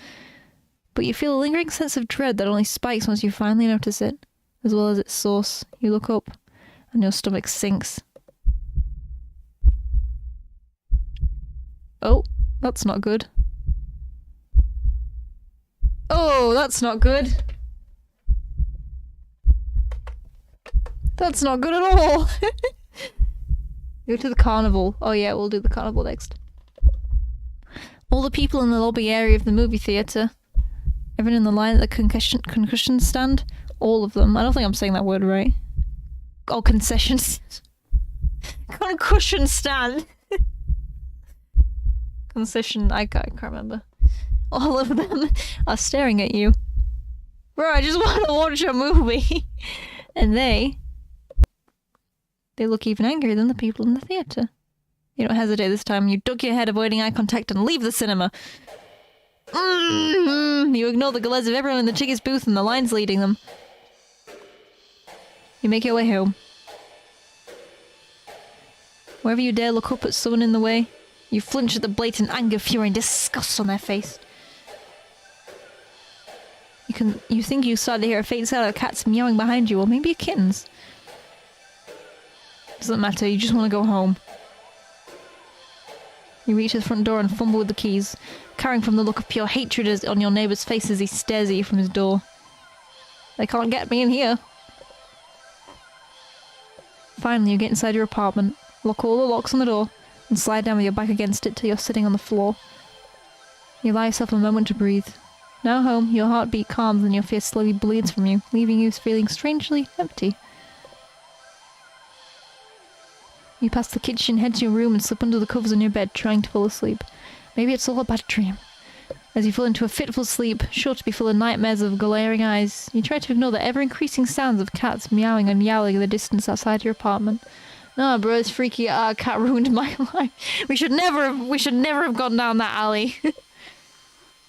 But you feel a lingering sense of dread that only spikes once you finally notice it, as well as its source. You look up, and your stomach sinks. Oh, that's not good. Oh, that's not good. That's not good at all. Go to the carnival. Oh yeah, we'll do the carnival next. All the people in the lobby area of the movie theatre. Everyone in the line at the concussion stand. All of them. I don't think I'm saying that word right. Oh, concessions. Concussion stand. Concession. I can't remember. All of them are staring at you. Bro, I just want to watch a movie. And they look even angrier than the people in the theatre. You don't hesitate this time. You duck your head, avoiding eye contact, and leave the cinema. You ignore the glares of everyone in the tickets booth and the lines leading them. You make your way home. Wherever you dare look up at someone in the way, you flinch at the blatant anger, fury, and disgust on their face. You think you start to hear a faint sound of cats meowing behind you, or maybe a kitten's. Doesn't matter, you just want to go home. You reach the front door and fumble with the keys, carrying from the look of pure hatred on your neighbour's face as he stares at you from his door. They can't get me in here. Finally, you get inside your apartment, lock all the locks on the door, and slide down with your back against it till you're sitting on the floor. You allow yourself a moment to breathe. Now home, your heartbeat calms and your fear slowly bleeds from you, leaving you feeling strangely empty. You pass the kitchen, head to your room, and slip under the covers on your bed, trying to fall asleep. Maybe it's all a bad dream. As you fall into a fitful sleep, sure to be full of nightmares of glaring eyes, you try to ignore the ever-increasing sounds of cats meowing and yowling in the distance outside your apartment. Oh, bro, it's freaky. Our cat ruined my life. We should never have gone down that alley.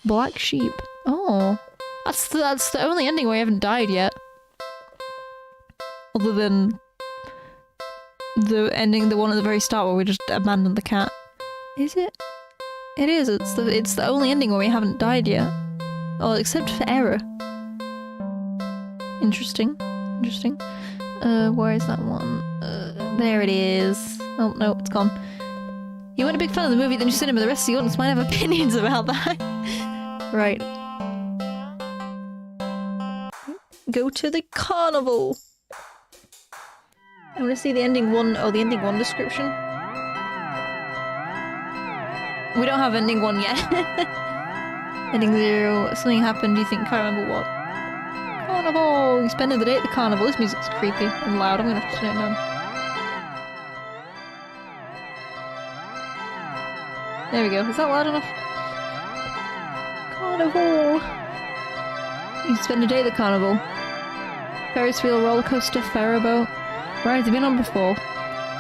Black sheep. Oh, that's the only ending where I haven't died yet. Other than the ending, the one at the very start where we just abandoned the cat. Is it? It is. It's the only ending where we haven't died yet. Oh, except for error. Interesting. Interesting. Where is that one? There it is. Oh no, it's gone. You weren't a big fan of the movie, then you cinema. The rest of the audience might have opinions about that. Right. Go to the carnival. I want to see the ending one. Oh, the ending one description. We don't have ending one yet. Ending 0. Something happened. Do you think? Can't remember what. Carnival. You spend the day at the carnival. This music's creepy and loud. I'm gonna have to turn it down. There we go. Is that loud enough? Carnival. You spend a day at the carnival. Ferris wheel, roller coaster, ferry boat. Rides you've been on before.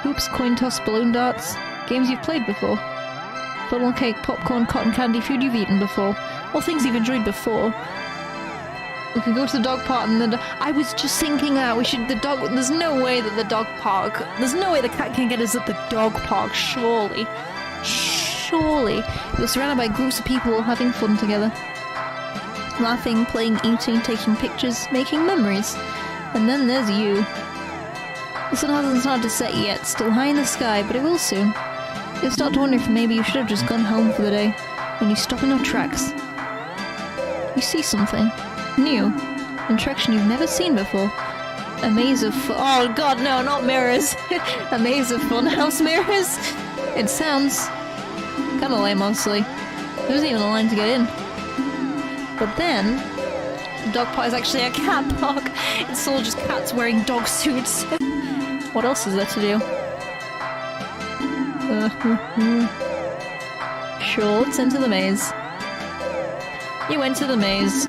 Hoops, coin toss, balloon darts. Games you've played before. Funnel cake, popcorn, cotton candy, food you've eaten before. All things you've enjoyed before. We could go to the dog park and I was just thinking that we should... There's no way that the dog park... There's no way the cat can get us at the dog park, surely. Surely. You're surrounded by groups of people all having fun together. Laughing, playing, eating, taking pictures, making memories. And then there's you. The sun hasn't started to set yet, still high in the sky, but it will soon. You'll start to wonder if maybe you should have just gone home for the day. When you stop in your tracks, you see something new, an attraction you've never seen before. A maze of oh god, no, not mirrors. A maze of funhouse mirrors. It sounds kind of lame, honestly. There isn't even a line to get in. But then, the dog park is actually a cat park. It's all just cats wearing dog suits. What else is there to do? Sure, let's enter the maze. You enter the maze.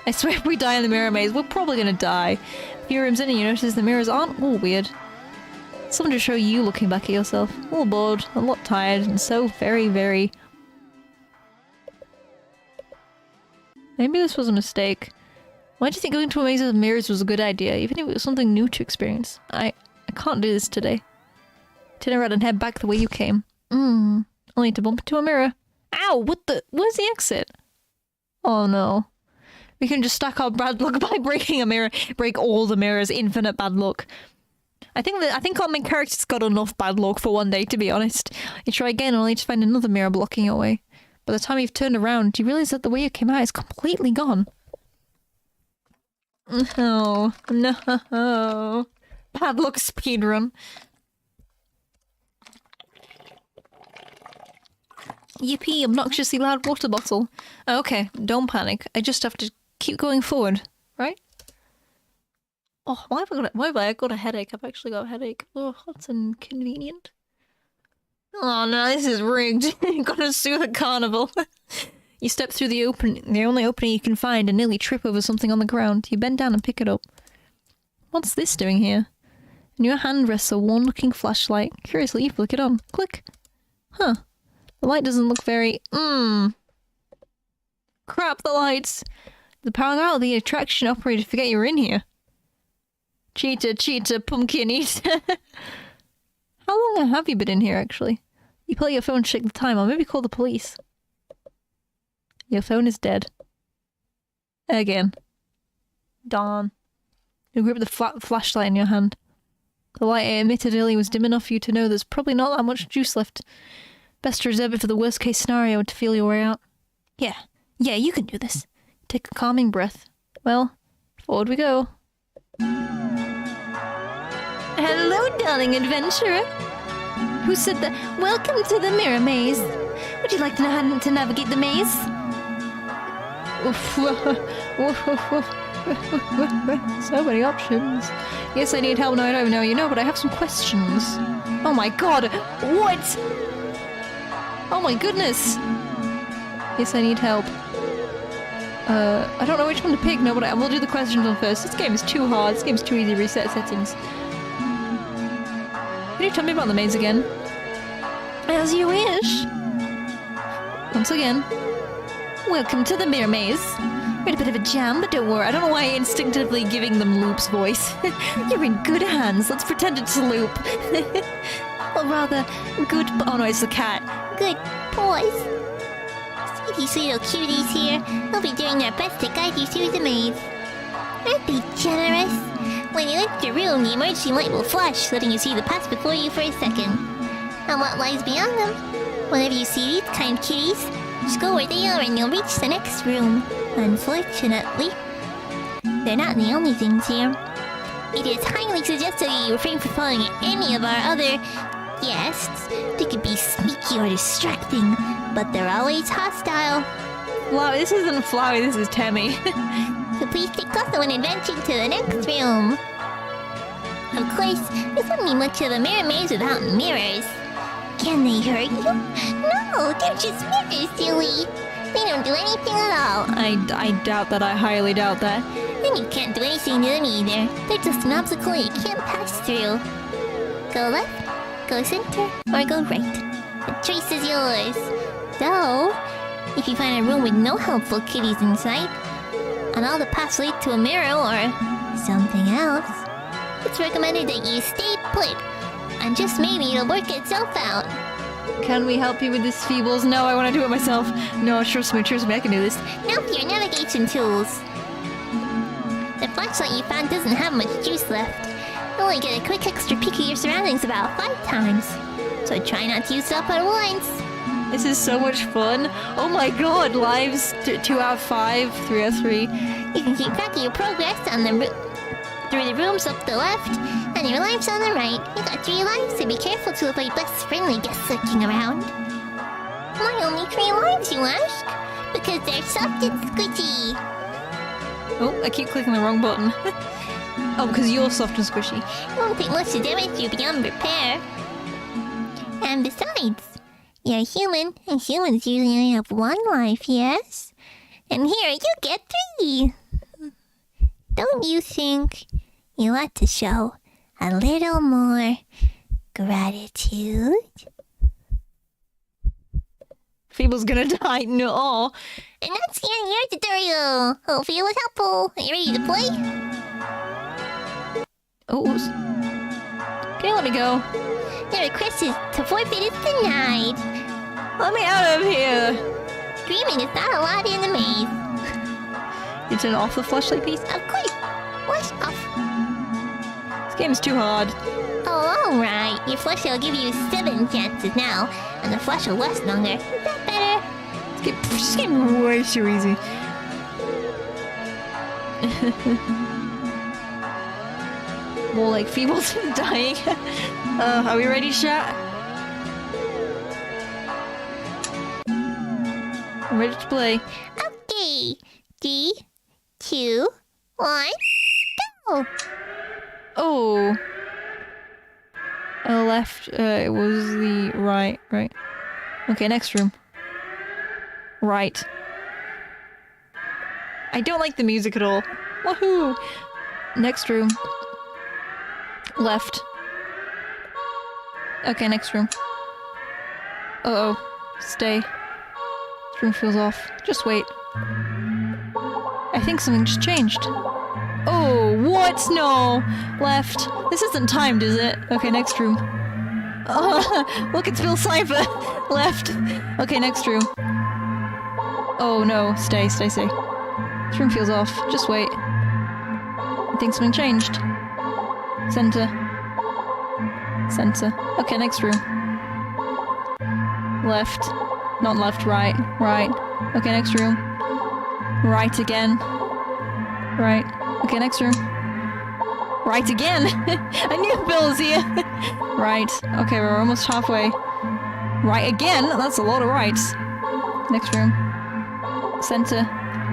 I swear if we die in the mirror maze, we're probably gonna die. A few rooms in and you notice the mirrors aren't all weird. Something to show you looking back at yourself. A little bored, a lot tired, and so very, very... Maybe this was a mistake. Why do you think going to a maze of mirrors was a good idea, even if it was something new to experience? I can't do this today. Turn around and head back the way you came. Only to bump into a mirror. Ow! What the? Where's the exit? Oh no. We can just stack our bad luck by breaking a mirror. Break all the mirrors. Infinite bad luck. I think our main character's got enough bad luck for one day, to be honest. You try again only to find another mirror blocking your way. By the time you've turned around, you realise that the way you came out is completely gone. No. No. Bad luck speedrun. Yippee, obnoxiously loud water bottle. Okay, don't panic. I just have to keep going forward, right? Oh, why have I got a headache? I've actually got a headache. Oh, that's inconvenient. Oh no, this is rigged. You've got to sue the carnival. You step through the only opening you can find and nearly trip over something on the ground. You bend down and pick it up. What's this doing here? In your hand rests a worn-looking flashlight. Curiously, you flick it on. Click. Huh. The light doesn't look very... Crap, the lights! The power out of the attraction operator forget you were in here. Cheater, pumpkin eater. How long have you been in here, actually? You pull out your phone and check the time, or maybe call the police. Your phone is dead. Again. Darn. You grip the flashlight in your hand. The light it emitted earlier was dim enough for you to know there's probably not that much juice left. Best to reserve it for the worst case scenario and to feel your way out. Yeah, you can do this. Take a calming breath. Well, forward we go. Hello, darling adventurer. Who said that? Welcome to the mirror maze. Would you like to know how to navigate the maze? So many options. Yes, I need help. No, I don't know you know, but I have some questions. Oh my god! What? Oh my goodness! Yes, I need help. I don't know which one to pick. No, but we'll do the questions one first. This game is too hard. This game's too easy. Reset settings. Can you tell me about the maze again? As you wish. Once again. Welcome to the mirror maze. We're in a bit of a jam, but don't worry. I don't know why I'm instinctively giving them Loop's voice. You're in good hands. Let's pretend it's Loop. Or rather, good... Oh no, it's the cat. Good boys. See these little cuties here? They'll be doing their best to guide you through the maze. Aren't they generous? When you enter the room, the emergency light will flash, letting you see the path before you for a second. And what lies beyond them? Whenever you see these kind of kitties, just go where they are and you'll reach the next room. Unfortunately, they're not the only things here. It is highly suggested that you refrain from following any of our other guests. They could be sneaky or distracting, but they're always hostile. Wow, this isn't Flowey, this is Tammy. So please take caution when adventuring to the next room. Of course, this wouldn't be much of a mirror maze without mirrors. Can they hurt you? No, they're just mirrors, silly. They don't do anything at all. I doubt that. I highly doubt that. And you can't do anything to them either. They're just an obstacle you can't pass through. Go left, go center, or go right. The choice is yours. So, if you find a room with no helpful kitties inside, and all the paths lead to a mirror or something else, it's recommended that you stay put. And just maybe it'll work itself out. Can we help you with this, Pheebles? No, I want to do it myself. No, trust me, I can do this. Now for your navigation tools. The flashlight you found doesn't have much juice left. You only get a quick extra peek at your surroundings about 5 times. So try not to use it up at once. This is so much fun. Oh my god, lives 2 out of 5, 3 out of 3. You can keep track of your progress on the through the rooms up the left, and your lives on the right. You got 3 lives, so be careful to avoid less friendly guests lurking around. Why only 3 lives, you ask? Because they're soft and squishy. Oh, I keep clicking the wrong button. Oh, because you're soft and squishy. It won't take much to damage you beyond repair. And besides, you're human, and humans usually only have 1 life, yes? And here you get 3! Don't you think you ought to show a little more gratitude? Pheeble's gonna die, no. And that's the end of your tutorial. Hopefully it was helpful. Are you ready to play? Oh, okay, let me go. The request is to forfeit is denied. Let me out of here. Screaming is not allowed in the maze. You turn off the flashlight piece? Of course. Flash off. This game is too hard. Oh, alright. Your flashlight will give you 7 chances now, and the flash will last longer. Is that better? This game is way too easy. More like Pheebles is dying. Are we ready, chat? I'm ready to play. Okay. 3, 2, 1, go! Oh. Left, it was the right. Okay, next room. Right. I don't like the music at all. Woohoo! Next room. Left. Okay, next room. Uh-oh. Stay. This room feels off. Just wait. I think something just changed. Oh, what? No! Left. This isn't timed, is it? Okay, next room. Oh, look, it's Bill Cipher! Left. Okay, next room. Oh no, stay. This room feels off. Just wait. I think something changed. Center. Center. Okay, next room. Left. Not left, right. Right. Okay, next room. Right again. Right. Okay, next room. Right again! I knew Bill was here! Right. Okay, we're almost halfway. Right again? That's a lot of rights. Next room. Center.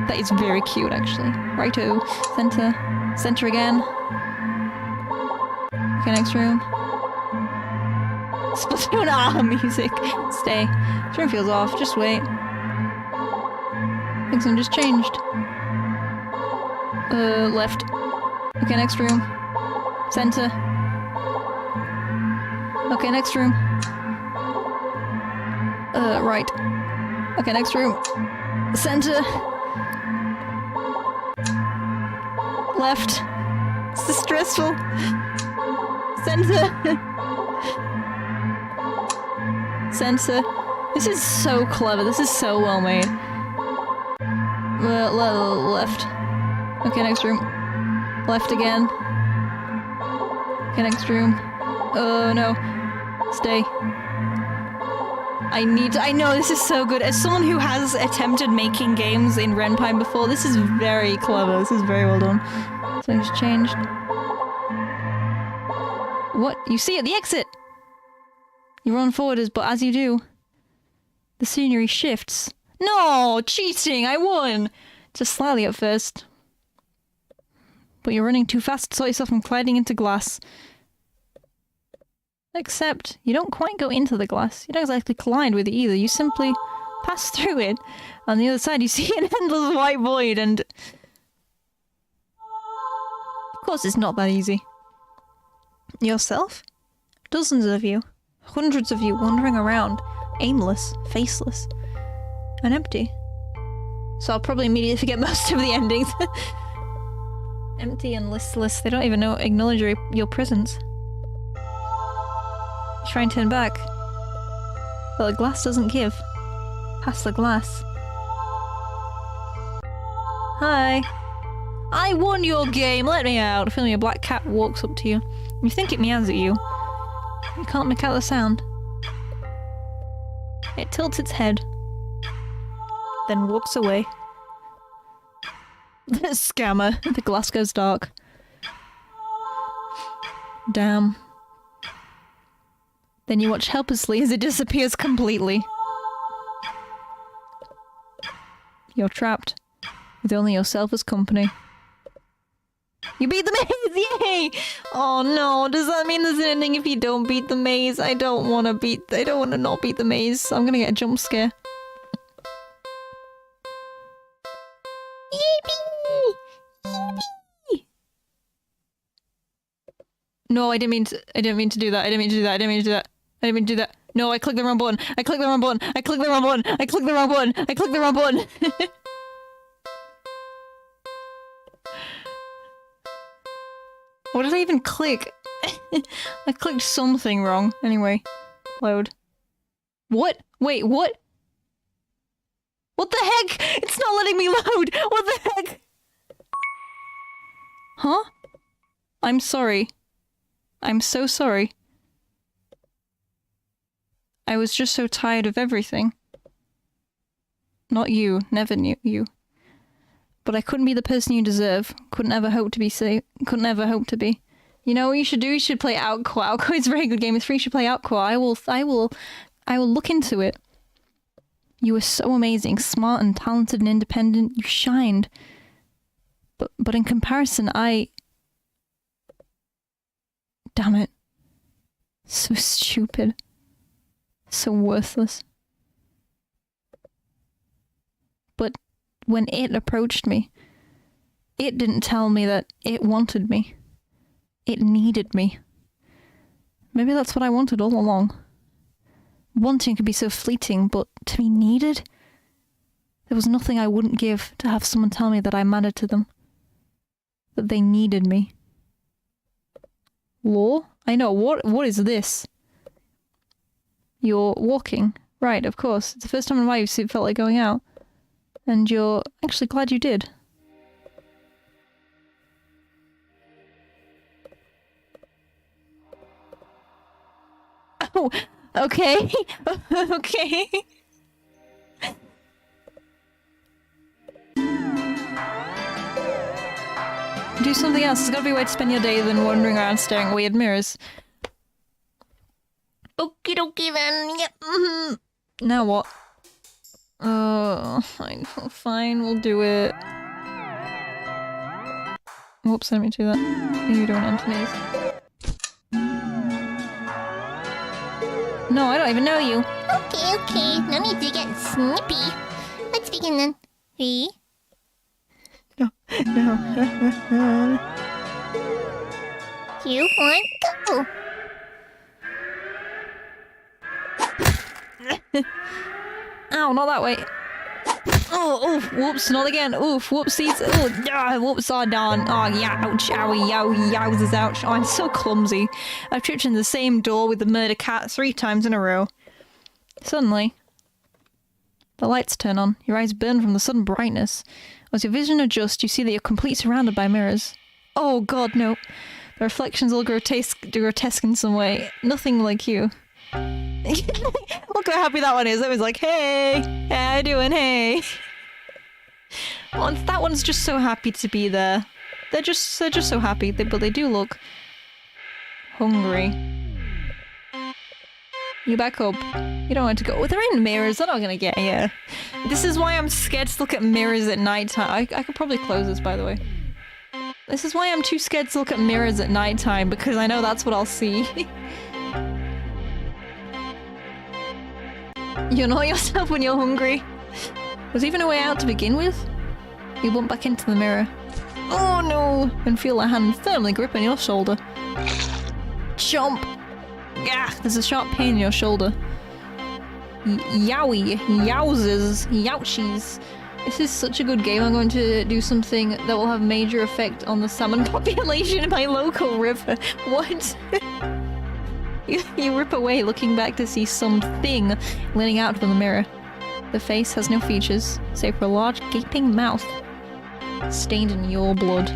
That is very cute, actually. Righto. Center. Center again. Okay, next room. Splatoon music. Stay. This room feels off. Just wait. Things have just changed. Left. Okay, next room. Center. Okay, next room. Right. Okay, next room. Center. Left. This is stressful. Center. Center. This is so clever. This is so well made. Left. Okay, next room. Left again. Okay, next room. Oh no. Stay. I know this is so good. As someone who has attempted making games in Renpine before, this is very clever. This is very well done. Something's changed. What? You see at the exit! You run forward, but as you do, the scenery shifts. No! Cheating! I won! Just slightly at first. But you're running too fast to stop yourself from colliding into glass. Except, you don't quite go into the glass. You don't exactly collide with it either. You simply pass through it. On the other side, you see an endless white void, and... Of course it's not that easy. Yourself? Dozens of you. Hundreds of you wandering around. Aimless, faceless, and empty. So I'll probably immediately forget most of the endings. Empty and listless. They don't even acknowledge your presence. Try and turn back. But the glass doesn't give. Past the glass. Hi. I won your game, let me out. Feeling a black cat walks up to you. You think it meows at you. You can't make out the sound. It tilts its head. Then walks away. The scammer. The glass goes dark. Damn. Then you watch helplessly as it disappears completely. You're trapped, with only yourself as company. You beat the maze! Yay! Oh no, does that mean there's an ending if you don't beat the maze? I don't want to not beat the maze. I'm gonna get a jump scare. Yippee! Yippee! No, I didn't mean to do that. I didn't mean to do that. I didn't mean to do that. No, I clicked the wrong button. I clicked the wrong button. I clicked the wrong button. I clicked the wrong button. I clicked the wrong button. What did I even click? I clicked something wrong. Anyway. Load. What? Wait, what? What the heck? It's not letting me load! What the heck? Huh? I'm sorry. I'm so sorry. I was just so tired of everything. Not you. Never knew you. But I couldn't be the person you deserve. Couldn't ever hope to be couldn't ever hope to be. You know what you should do? You should play Outqua. Outqua is a very good game. It's free. You should play Outqua. I will look into it. You were so amazing, smart and talented and independent. You shined. But in comparison, damn it. So stupid. So worthless. But when it approached me, it didn't tell me that it wanted me. It needed me. Maybe that's what I wanted all along. Wanting could be so fleeting, but to be needed? There was nothing I wouldn't give to have someone tell me that I mattered to them. That they needed me. Law? I know, what is this? You're walking. Right, of course. It's the first time in my life it felt like going out. And you're actually glad you did. Oh, okay. Okay. Do something else. There's gotta be a way to spend your day than wandering around staring at weird mirrors. Okie dokie then. Yep. Now what? I know. Fine, we'll do it. Whoops, I didn't mean to do that. You don't Anthony's. No, I don't even know you. Okay. No need to get snippy. Let's begin then. 3. No. 2, 1, go! Ow, not that way. Oh, oof, whoops, not again. Oof, whoopsies. Oh, whoops, oh, darn. Oh, yeah, ouch, owie, yowie, yowzers, ouch. Oh, I'm so clumsy. I've tripped in the same door with the murder cat 3 times in a row. Suddenly, the lights turn on. Your eyes burn from the sudden brightness. As your vision adjusts, you see that you're completely surrounded by mirrors. Oh, God, no. The reflections all grotesque in some way. Nothing like you. Look how happy that one is. It was like, hey, how you doing? Hey. Well, that one's just so happy to be there. They're just so happy, but they do look hungry. You back up. You don't want to go. Oh, they're in mirrors. They're not gonna get you. This is why I'm scared to look at mirrors at night time. I could probably close this, by the way. This is why I'm too scared to look at mirrors at night time, because I know that's what I'll see. You know yourself when you're hungry. Was even a way out to begin with? You bump back into the mirror. Oh no! And feel a hand firmly gripping your shoulder. Chomp! Yeah, there's a sharp pain in your shoulder. Yowie, yowzers, youchies. This is such a good game. I'm going to do something that will have major effect on the salmon population in my local river. What? You rip away, looking back to see something leaning out from the mirror. The face has no features, save for a large gaping mouth, stained in your blood.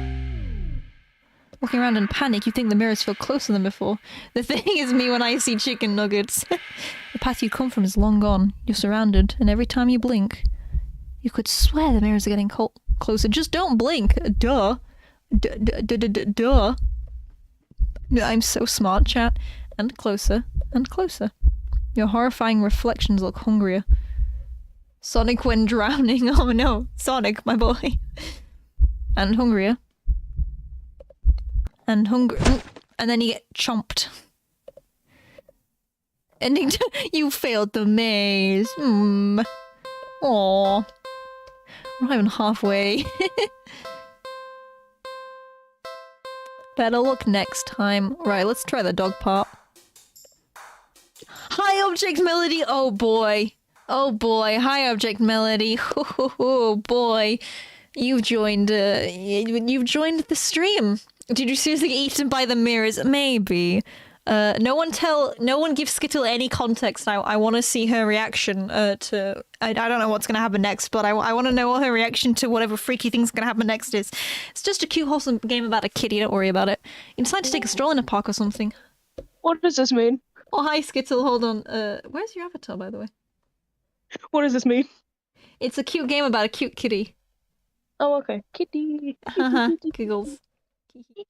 Walking around in panic, you think the mirrors feel closer than before. The thing is me when I see chicken nuggets. The path you come from is long gone. You're surrounded, and every time you blink, you could swear the mirrors are getting closer. Just don't blink. Duh. Duh. I'm so smart, chat. And closer, and closer. Your horrifying reflections look hungrier. Sonic when drowning. Oh no, Sonic, my boy. And hungrier. And and then you get chomped. Ending to you failed the maze. Aww. We're not even halfway. Better look next time. Right, let's try the dog part. High object melody. Oh boy. Oh boy. High object melody. Oh boy. You've joined the stream. Did you seriously get eaten by the mirrors? Maybe. No one give Skittle any context. I want to see her reaction to... I don't know what's going to happen next, but I want to know what her reaction to whatever freaky thing's going to happen next is. It's just a cute, wholesome game about a kitty. Don't worry about it. You decide to take a stroll in a park or something. What does this mean? Oh, hi, Skittle. Hold on. Where's your avatar, by the way? What does this mean? It's a cute game about a cute kitty. Oh, okay. Kitty. Haha, giggles.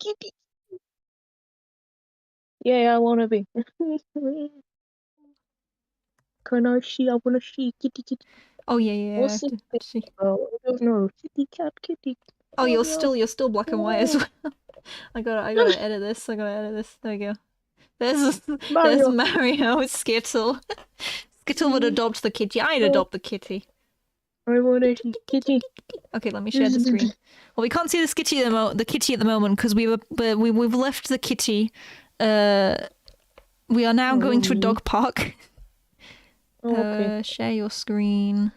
Kitty. Yeah, I wanna be. Can I see? I wanna see kitty. Oh yeah. What's this thing? Oh, I don't know. Kitty cat, kitty. Oh, you're still black and white as well. I gotta edit this. There we go. There's Mario, Skittle. Skittle would adopt the kitty. I'd adopt the kitty. I want a kitty. Okay, let me share the screen. Well, we can't see the kitty at the moment because we've left the kitty. We are now going to a dog park. Oh, okay. Share your screen.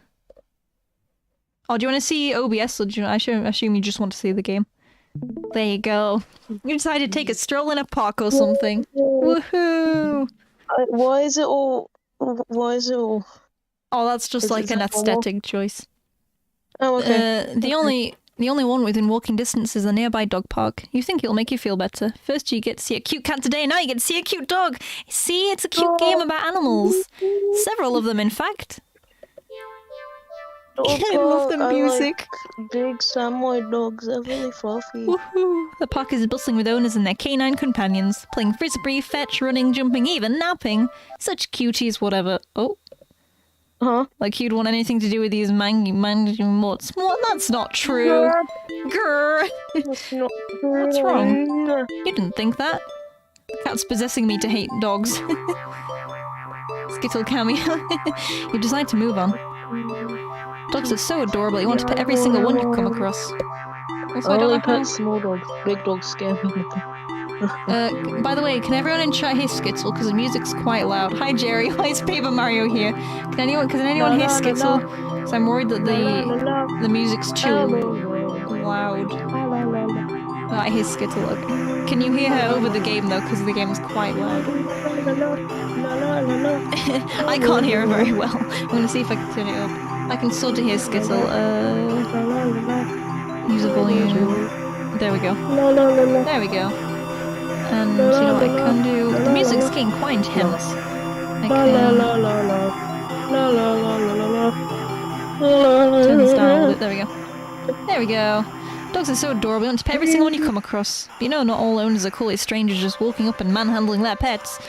Oh, do you want to see OBS or do you? I assume you just want to see the game. There you go. You decided to take a stroll in a park or something. Woohoo! Why is it all? Oh, that's just like an aesthetic choice. Oh, okay. The only The only one within walking distance is a nearby dog park. You think it'll make you feel better. First you get to see a cute cat today, now you get to see a cute dog! See, it's a cute game about animals. Several of them, in fact. I love the music. Like big samoy dogs, they're really fluffy. Woohoo! The park is bustling with owners and their canine companions, playing frisbee, fetch, running, jumping, even napping. Such cuties, whatever. Oh. Huh? Like you'd want anything to do with these mangy mutts. What? That's not true. Grrr. That's not What's wrong? You didn't think that. The cat's possessing me to hate dogs. Skittle cameo. You decide to move on. Dogs are so adorable, you want to pet every single one you come across. Also, I don't only like how... pet small dogs. Big dogs scare me. By the way, can everyone in chat hear Skittle? Because the music's quite loud. Hi Jerry, why is Paper Mario here? Can anyone hear Skittle? Because I'm worried that the music's too loud. Oh, I hear Skittle. Okay. Can you hear her over the game though? Because the game's quite loud. I can't hear her very well. I'm gonna see if I can turn it up. I can sort of hear Skittle. Use the volume. There we go. There we go. And you know what I can do? The music's getting quite intense. I can turn this down a little bit. There we go. There we go. Dogs are so adorable. You want to pet every single one you come across. But you know, not all owners are cool as strangers just walking up and manhandling their pets.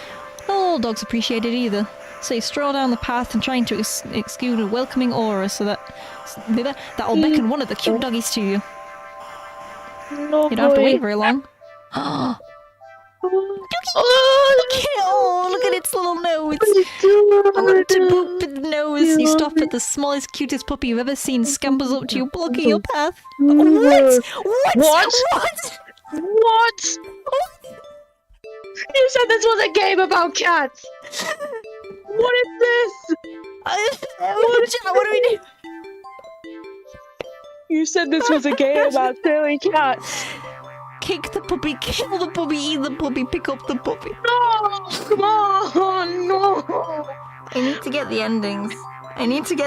Not all dogs appreciate it either. So you stroll down the path and trying to exude a welcoming aura so that'll beckon one of the cute doggies to you. You don't have to wait very long. Oh, look at its little nose! I want to boop at the nose. You stop at the smallest, cutest puppy you've ever seen, scampers up to you, blocking your path. What? What? You said this was a game about cats! What is this? What do we do? You said this was a game about silly cats. Kick the puppy, kill the puppy, eat the puppy, pick up the puppy. No! Come on! No! I need to get the endings. Pick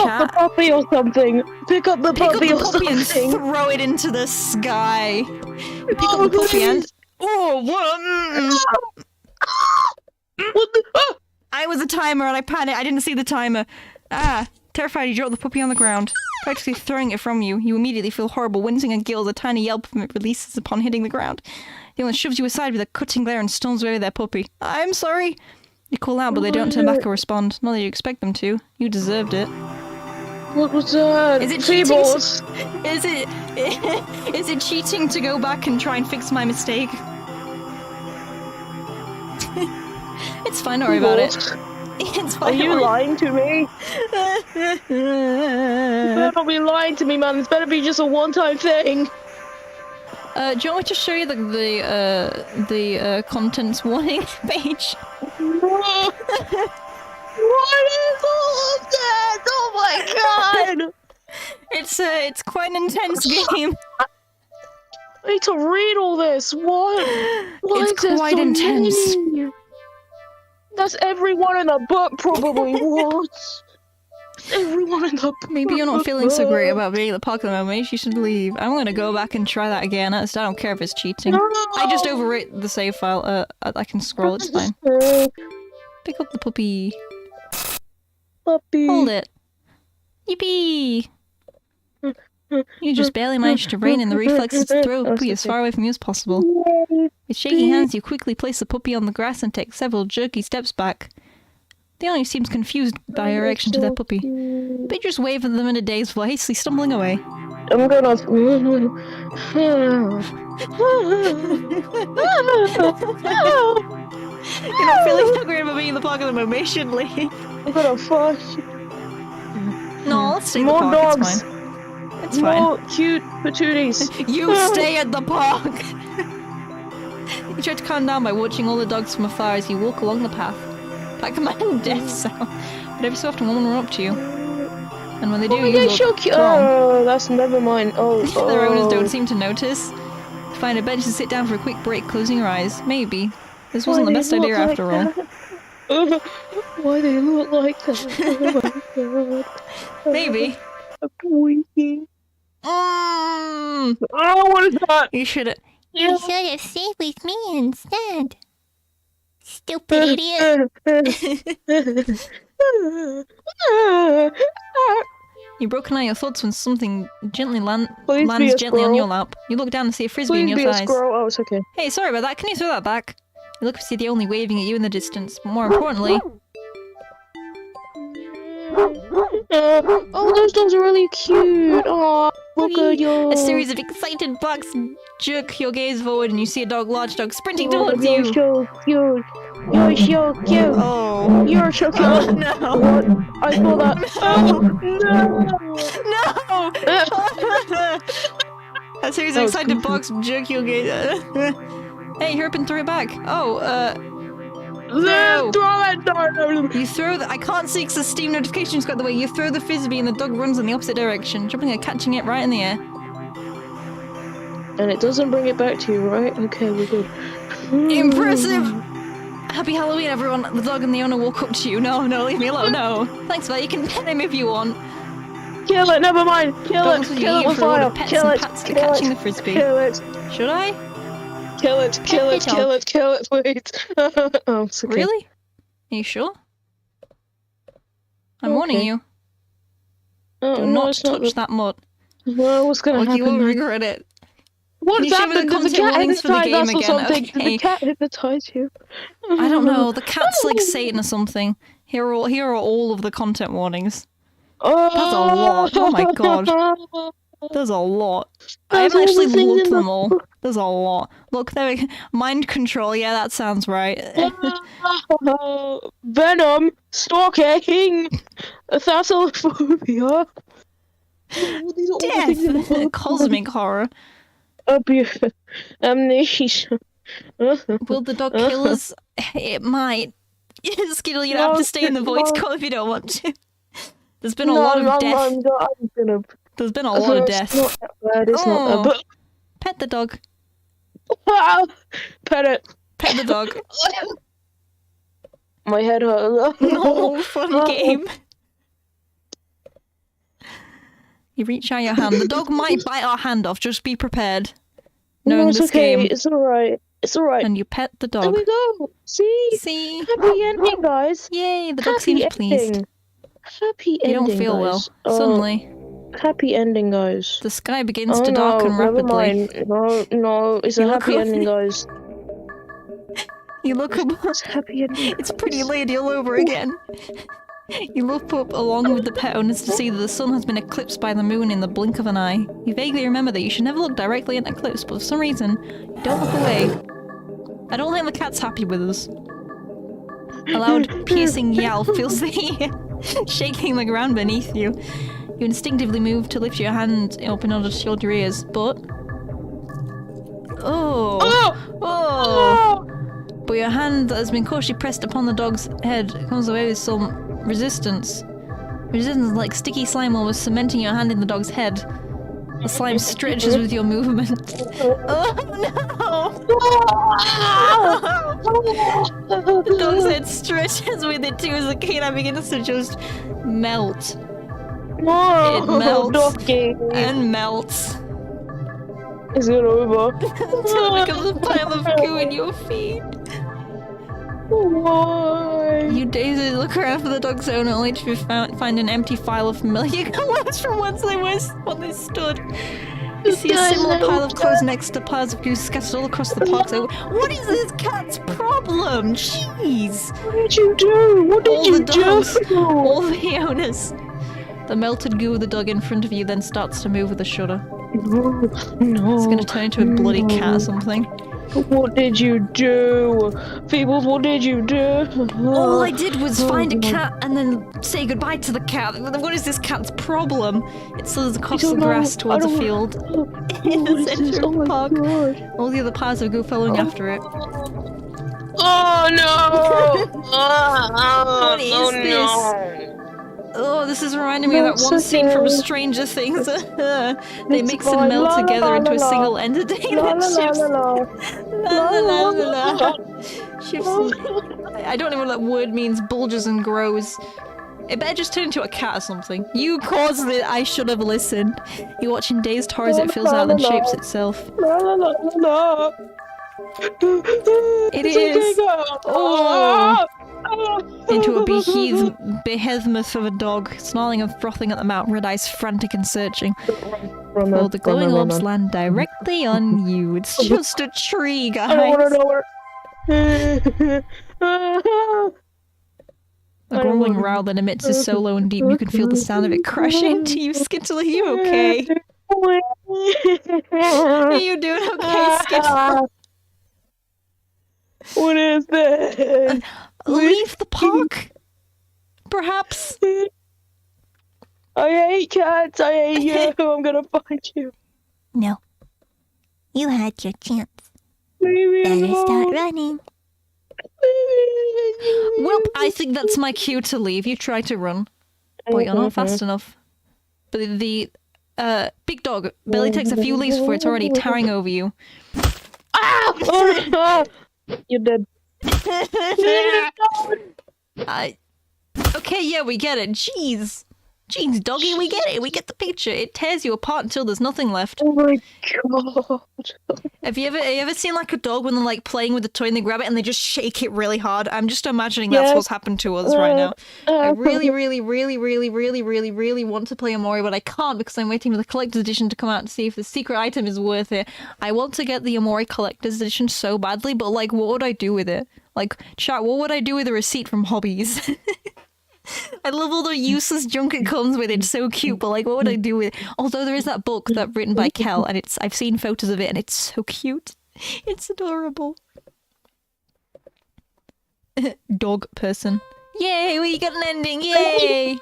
up the puppy or something. Pick up the puppy or something. And throw it into the sky. Pick up the puppy and... Oh, what? What the... I was a timer and I panicked. I didn't see the timer. Terrified, you drop the puppy on the ground, practically throwing it from you. You immediately feel horrible, wincing and gills. A tiny yelp from it releases upon hitting the ground. The one shoves you aside with a cutting glare and storms away with their puppy. I'm sorry. You call out, but they don't turn back or respond. Not that you expect them to. You deserved it. What was that? Is it pheebles? Is it cheating to go back and try and fix my mistake? It's fine, don't worry about it. It's fine. Are you lying to me? You better not be lying to me, man. This better be just a one-time thing. Do you want me to show you the contents warning page? What is all of that? Oh my god! It's quite an intense game. I need to read all this. What? Why It's is this quite so intense. many? That's everyone in the book, probably. What? Everyone in the book. Maybe you're not feeling so great about being at the park at the moment. Maybe you should leave. I'm gonna go back and try that again. I don't care if it's cheating. No! I just overwrote the save file. I can scroll. It's fine. Pick up the puppy. Puppy. Hold it. Yippee! You just barely managed to rein in the reflexes to throw the puppy as far away from you as possible. With shaking hands, you quickly place the puppy on the grass and take several jerky steps back. The owner seems confused by your reaction to their puppy, but you just wave at them in a daze before hastily stumbling away. I'm gonna... You're not feeling so great about being in the park at the moment, you should leave. I'm gonna fuck. No, let's stay at the More park, dogs. it's fine. It's fine. More cute patooties. You stay at the park! You try to calm down by watching all the dogs from afar as you walk along the path. That command death sound. But every so often one will run up to you. And when they do, you look wrong. Oh, that's never mind. Oh, Their owners don't seem to notice. Find a bench to sit down for a quick break, closing your eyes. Maybe. This wasn't the best idea after all. Why they look like that? Oh my god. Maybe. I'm tweaking. What is that? You should. You should have stayed with me instead. Stupid idiot. You broke an eye your thoughts when something gently lands Please be a gently on squirrel. your lap. You look down and see a frisbee in Please your be a thighs. squirrel. Oh, it's okay. Hey, sorry about that. Can you throw that back? You look to see the only waving at you in the distance. But more importantly, Oh, those dogs are really cute. Oh, look at you. a series of excited barks jerk your gaze forward, and you see a large dog sprinting Oh, towards you're you. so cute. You're so cute. Oh. You're so cute. Oh, no. What? I saw that. No! A series of That was excited goofy. barks jerk your gaze. Hey, hurry up and throw it back. Oh, Then throw it down. you throw the— I can't see because the Steam notifications got the way. You throw the frisbee and the dog runs in the opposite direction, jumping and catching it right in the air. And it doesn't bring it back to you, right? Okay, we're good. Impressive! Happy Halloween, everyone. The dog and the owner walk up to you. No, leave me alone, no. Thanks for that. You can pet him if you want. Kill it, never mind. Kill Dogs it. will Kill get it you with for a lot fire. of pets Kill and it. pats for Kill catching it. the frisbee. Kill it. Should I? Kill it. Kill it. Pet Kill it. Kill it, please. Oh, it's okay. Really? Are you sure? I'm warning Okay. you. Oh, Do no, not it's not touch that mud. Well, what's gonna Or you will happen? regret it. What's you show me the happened? Did the content cat warnings for the hypnotize game us or again? something? Did Okay. the cat hypnotize you? I don't know. The cat's like Satan or something. Here are all of the content warnings. Oh, That's a lot. Oh my god. There's a lot. I There's haven't all the actually things looked in them the all. There's a lot. Look, there. Mind control. Yeah, that sounds right. Venom, stalking, thalassophobia. These are all the things in the Death. book. Cosmic horror. Abuse, amnesia. Will the dog kill us? It might. Skittle, you have to stay in the voice call if you don't want to. There's been a lot of death. I'm gonna. There's been a lot of death. It's not that bad. It's not that bad. Pet the dog. Pet it. Pet the dog. My head hurts. No, fun game. You reach out your hand. The dog might bite our hand off. Just be prepared. Knowing No, it's this okay. game. It's alright. It's alright. And you pet the There dog. we go. See? See? Happy ending, guys. Yay, the dog Happy seems ending. pleased. Happy You ending, don't feel guys. well. Suddenly, Happy ending, guys. the sky begins Oh to no, darken never rapidly. mind. No, it's a You look happy up- ending, guys. You look up. It's a happy ending. It's Pretty Lady all over again. You look up along with the pet owners to see that the sun has been eclipsed by the moon in the blink of an eye. You vaguely remember that you should never look directly at an eclipse, but for some reason, you don't look away. I don't think the cat's happy with us. A loud, piercing yell fills the air, shaking the ground beneath you. You instinctively move to lift your hand up in order to shield your ears, but... Oh! Oh! But your hand that has been cautiously pressed upon the dog's head comes away with some resistance. Resistance like sticky slime almost cementing your hand in the dog's head. The slime stretches with your movement. Oh no! The dog's head stretches with it too as the canine begins to just melt. Whoa, It melts. doggy. And melts. Is it over? Until it becomes a pile of goo in your feet. Why? You dazedly look around for the dog's owner only to find an empty file of familiar clothes from once they stood. You see a similar pile of clothes next to piles of goo scattered all across the park. So, what is this cat's problem? Jeez! What did you do? What did All you the dogs, do? all the owners. The melted goo of the dog in front of you then starts to move with a shudder. No. It's gonna turn into a bloody cat or something. What did you do? Pheebles, what did you do? All I did was find a cat and then say goodbye to the cat. What is this cat's problem? It slithers across the grass towards a field in the center of the park. All the other piles of goo following after it. Oh no! What is this? Oh, this is reminding me of that one scene from Stranger Things. They mix and melt together into a single entity that shifts. La, la, la, la. Shifts. I don't know what that word means. Bulges and grows It better just turn into a cat or something. You caused it. I should have listened. You're watching Dazed Horror as it fills out and shapes itself. It is. Oh. Into a behemoth of a dog, snarling and frothing at the mouth, red eyes frantic and searching. While the glowing orbs land directly on you. It's just a tree, guys. I don't want to know where. A grumbling growl that emits is so low and deep you can feel the sound of it crash into you. Skittle, are you okay? Are you doing okay, Skittle? What is this? Leave the park? Perhaps? I hate cats. I hate you. I'm gonna find you. No. You had your chance. Leave me Better alone. start running. Well, I think that's my cue to leave. You try to run. But you're not fast enough. But the big dog barely takes a few leaps before it's already towering over you. Ah! You're dead. Okay, yeah, we get it. Jeez, doggy, we get it. We get the picture. It tears you apart until there's nothing left. Oh my god. Have you ever seen like a dog when they're like playing with a toy and they grab it and they just shake it really hard? I'm just imagining that's what's happened to us right now. I really want to play Amori, but I can't because I'm waiting for the collector's edition to come out to see if the secret item is worth it. I want to get the Amori collector's edition so badly, but like, what would I do with it? Like, chat, what would I do with a receipt from Hobbies? I love all the useless junk it comes with. It's so cute, but like, what would I do with it? Although there is that book that written by Kel, and I've seen photos of it, and it's so cute. It's adorable. Dog person. Yay! We got an ending! Yay!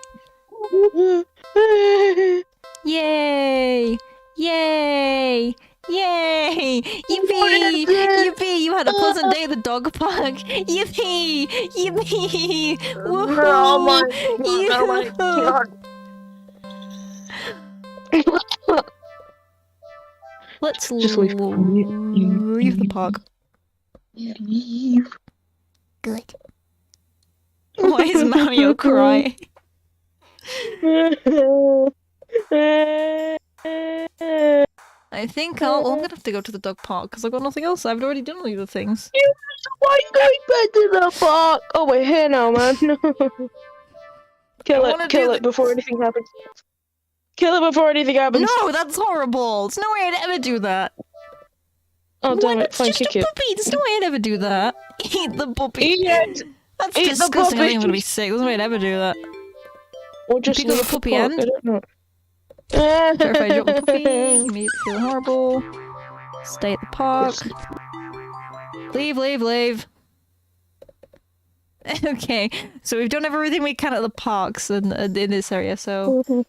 Yay! Yay! Yay! Yippee! Yippee! You had a pleasant day at the dog park. Yippee! Yippee! Woohoo! Oh my god. Let's Just leave. leave the park. Leave. Good. Why is Mario crying? I think I'm gonna have to go to the dog park because I've got nothing else. I've already done all the other things. Why are you going back to the park? Oh, we're here now, man. Kill it before anything happens. Kill it before anything happens. No, that's horrible. There's no way I'd ever do that. Oh, damn it. It's Fine, just kick a it. puppy. There's no way I'd ever do that. Eat the puppy. Eat it! That's Eat the disgusting. I think I'm puppy. gonna be sick. There's no way I'd ever do that. Or just Pick up leave the puppy park, end? I don't know. Sure, if I drop the puppy, you made it feel horrible. Stay at the park. Leave. Okay, so we've done everything we can at the parks in this area, so... what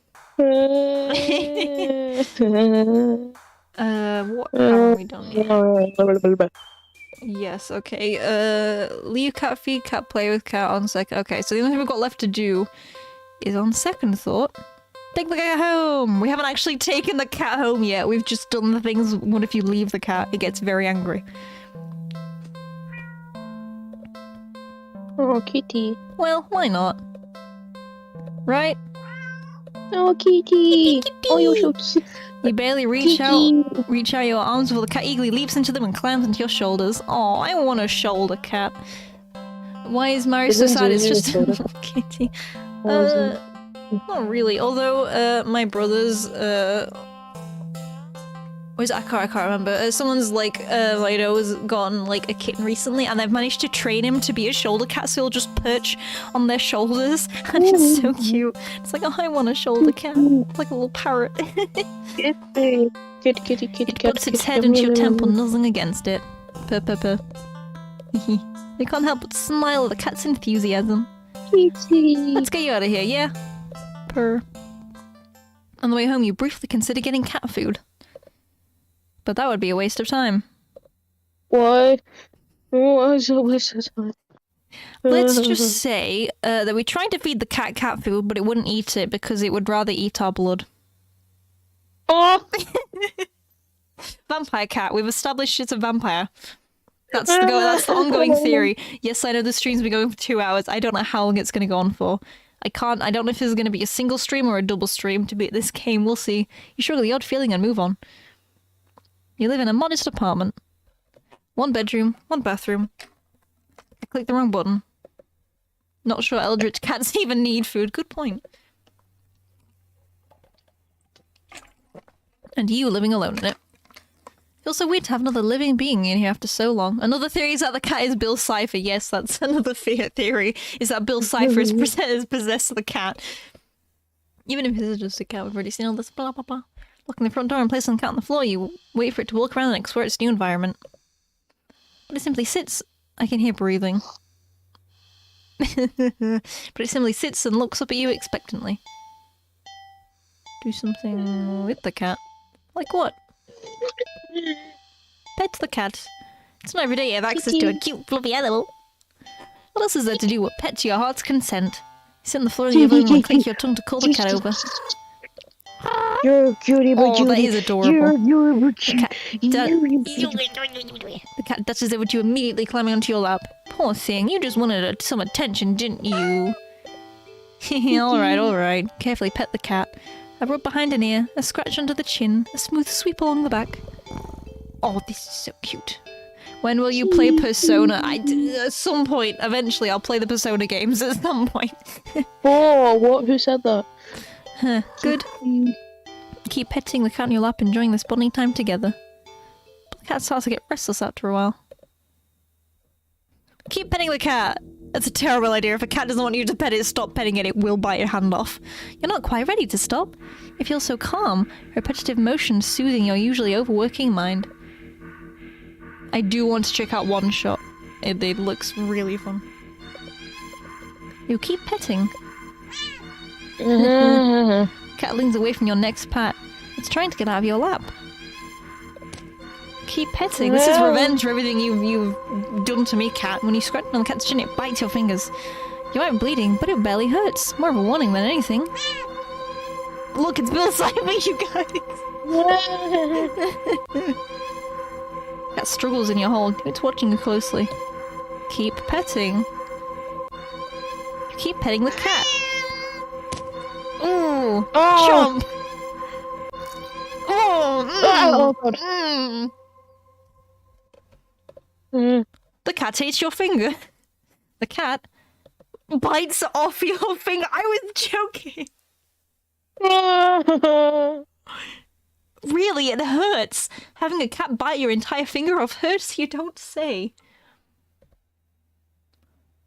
haven't we done yet? Yes, okay, leave cat, feed cat, play with cat on second. Okay, so the only thing we've got left to do is on second thought, take the cat home! We haven't actually taken the cat home yet, we've just done the things, what if you leave the cat? It gets very angry. Oh, kitty. Well, why not? Right? Oh, kitty. Oh, you're so cute. You barely reach out your arms before the cat eagerly leaps into them and climbs into your shoulders. Oh, I want a shoulder cat. Why is Mary so sad? It's just a little kitty. Not really. Although, my brother's, I can't remember. Someone's like, I know, has gotten like a kitten recently, and they've managed to train him to be a shoulder cat, so he'll just perch on their shoulders, and it's so cute. It's like, oh, I want a shoulder cat. It's like a little parrot. Kitty. Kitty. It puts its head into your temple, nuzzling against it. Purr. You can't help but smile at the cat's enthusiasm. Kitty. Let's get you out of here, yeah? Purr. On the way home, you briefly consider getting cat food. But that would be a waste of time. What? Oh, it's a waste of time. Let's just say that we tried to feed the cat food, but it wouldn't eat it because it would rather eat our blood. Oh! Vampire cat. We've established it's a vampire. That's the ongoing theory. Yes, I know the stream's been going for 2 hours. I don't know how long it's going to go on for. I don't know if this is going to be a single stream or a double stream to beat this game. We'll see. You shrug the odd feeling and move on. You live in a modest apartment. 1 bedroom, 1 bathroom. I clicked the wrong button. Not sure eldritch cats even need food. Good point. And you living alone in it. Feels so weird to have another living being in here after so long. Another theory is that the cat is Bill Cipher. Yes, that's another theory. Is that Bill Cipher is possessed the cat. Even if it is just a cat, we've already seen all this blah blah blah. Locking the front door and placing the cat on the floor, you wait for it to walk around and explore its new environment. But it simply sits. I can hear breathing. But it simply sits and looks up at you expectantly. Do something with the cat. Like what? Pet the cat. It's not every day you have access to a cute, fluffy animal. What else is there to do but pet to your heart's consent? You sit on the floor in your living room and click your tongue to call the cat over. You're a cutie, but Oh, that is adorable. You're The cat dashes over to you immediately, climbing onto your lap. Poor thing, you just wanted some attention, didn't you? Alright. Carefully pet the cat. A rub behind an ear, a scratch under the chin, a smooth sweep along the back. Oh, this is so cute. When will you play Persona? At some point, eventually I'll play the Persona games at some point. Oh, what? Who said that? Huh, good. Keep petting the cat on your lap, enjoying this bonding time together. But the cat starts to get restless after a while. Keep petting the cat! That's a terrible idea. If a cat doesn't want you to pet it, stop petting it. It will bite your hand off. You're not quite ready to stop. It feels so calm, repetitive motion soothing your usually overworking mind. I do want to check out One Shot. It looks really fun. You keep petting. Cat leans away from your next pat. It's trying to get out of your lap. Keep petting. This is revenge for everything you've done to me, cat. When you scratch on the cat's chin, it bites your fingers. You aren't bleeding, but it barely hurts. More of a warning than anything. Look, it's Bill Cipher, you guys! Cat struggles in your hold. It's watching you closely. Keep petting. You keep petting the cat. Ooh! Chomp! Oh! God. The cat hates your finger. The cat bites off your finger. I was joking. Really, it hurts. Having a cat bite your entire finger off hurts, you don't say.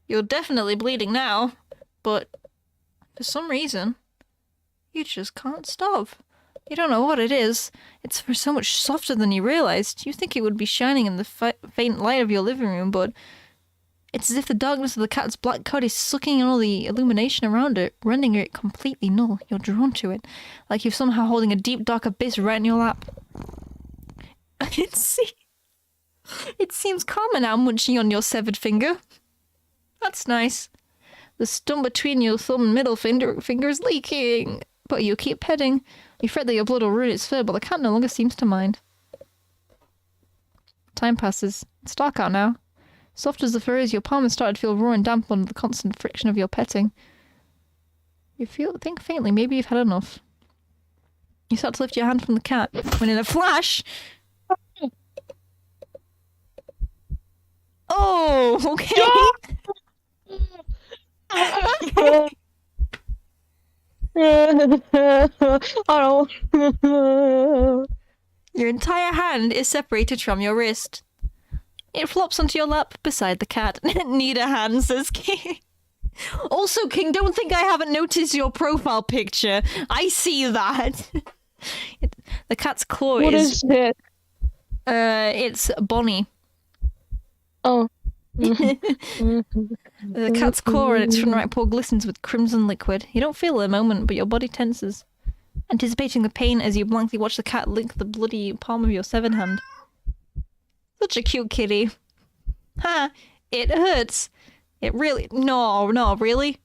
You're definitely bleeding now, but for some reason, you just can't stop. You don't know what it is. It's for so much softer than you realized. You think it would be shining in the faint light of your living room, but it's as if the darkness of the cat's black coat is sucking in all the illumination around it, rendering it completely null. You're drawn to it, like you're somehow holding a deep, dark abyss right in your lap. It seems calmer now, munching on your severed finger. That's nice. The stump between your thumb and middle finger is leaking, but you keep petting. You fret that your blood will ruin its fur, but the cat no longer seems to mind. Time passes. It's dark out now. Soft as the fur is, your palm has started to feel raw and damp under the constant friction of your petting. You think faintly, maybe you've had enough. You start to lift your hand from the cat, when in a flash... Oh, okay. Your entire hand is separated from your wrist. It flops onto your lap beside the cat. Need a hand, says King. Also, King, don't think I haven't noticed your profile picture. I see that. The cat's claw What is it? It's Bonnie. Oh. The cat's claw in its front right paw glistens with crimson liquid. You don't feel it at the moment, but your body tenses, anticipating the pain as you blankly watch the cat lick the bloody palm of your severed hand. Such a cute kitty. Ha! It hurts. It really... No, really?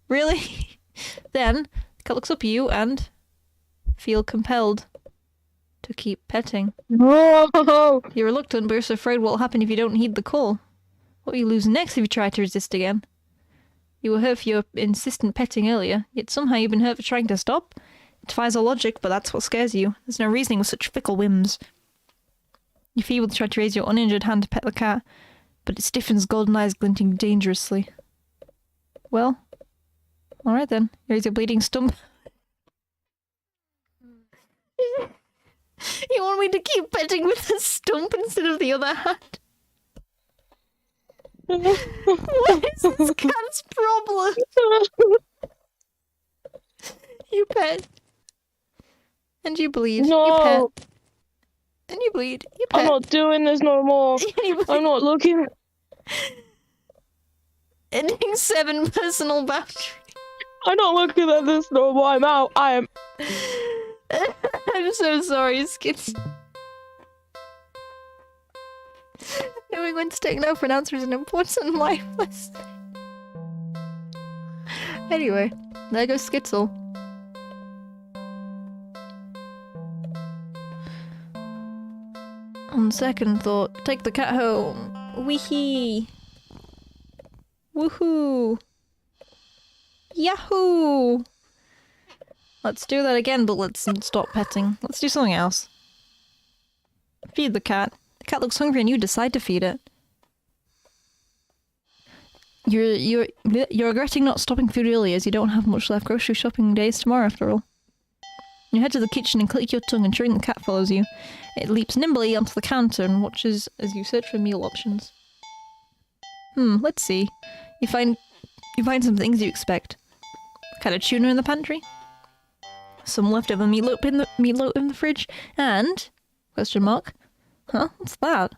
Really? Then, the cat looks up at you and... feel compelled to keep petting. No! You're reluctant, but you're so afraid what will happen if you don't heed the call. What will you lose next if you try to resist again? You were hurt for your insistent petting earlier, yet somehow you've been hurt for trying to stop? It defies all logic, but that's what scares you. There's no reasoning with such fickle whims. You feebly try to raise your uninjured hand to pet the cat, but it stiffens, golden eyes glinting dangerously. Well, alright then. Here's your bleeding stump. You want me to keep petting with the stump instead of the other hand? What is this cat's problem? You pet. And you bleed. No. You pet. And you bleed. You pet. I'm not doing this no more. I'm not looking. Ending 7 personal boundary. I'm not looking at this no more. I'm out. I am. I'm so sorry, Skits. Knowing when to take no for an answer is an important life lesson. Anyway, there goes Skitzel. On second thought, take the cat home. Wee-hee. Woohoo. Yahoo! Let's do that again, but let's stop petting. Let's do something else. Feed the cat. The cat looks hungry and you decide to feed it. You're regretting not stopping food early as you don't have much left. Grocery shopping day is tomorrow after all. You head to the kitchen and click your tongue, ensuring the cat follows you. It leaps nimbly onto the counter and watches as you search for meal options. Let's see. You find some things you expect. Kind of tuna in the pantry. Some leftover meatloaf in the fridge, and question mark. Huh? What's that?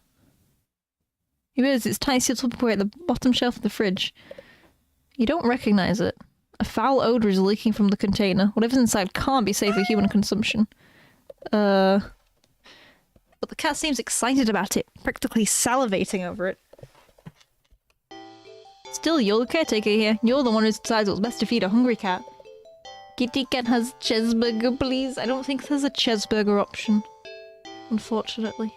You realize it's tiny sealed Tupperware at the bottom shelf of the fridge. You don't recognize it. A foul odor is leaking from the container. Whatever's inside can't be safe for human consumption. But the cat seems excited about it, practically salivating over it. Still, you're the caretaker here. You're the one who decides what's best to feed a hungry cat. Kitty cat has cheeseburger, please. I don't think there's a cheeseburger option. Unfortunately.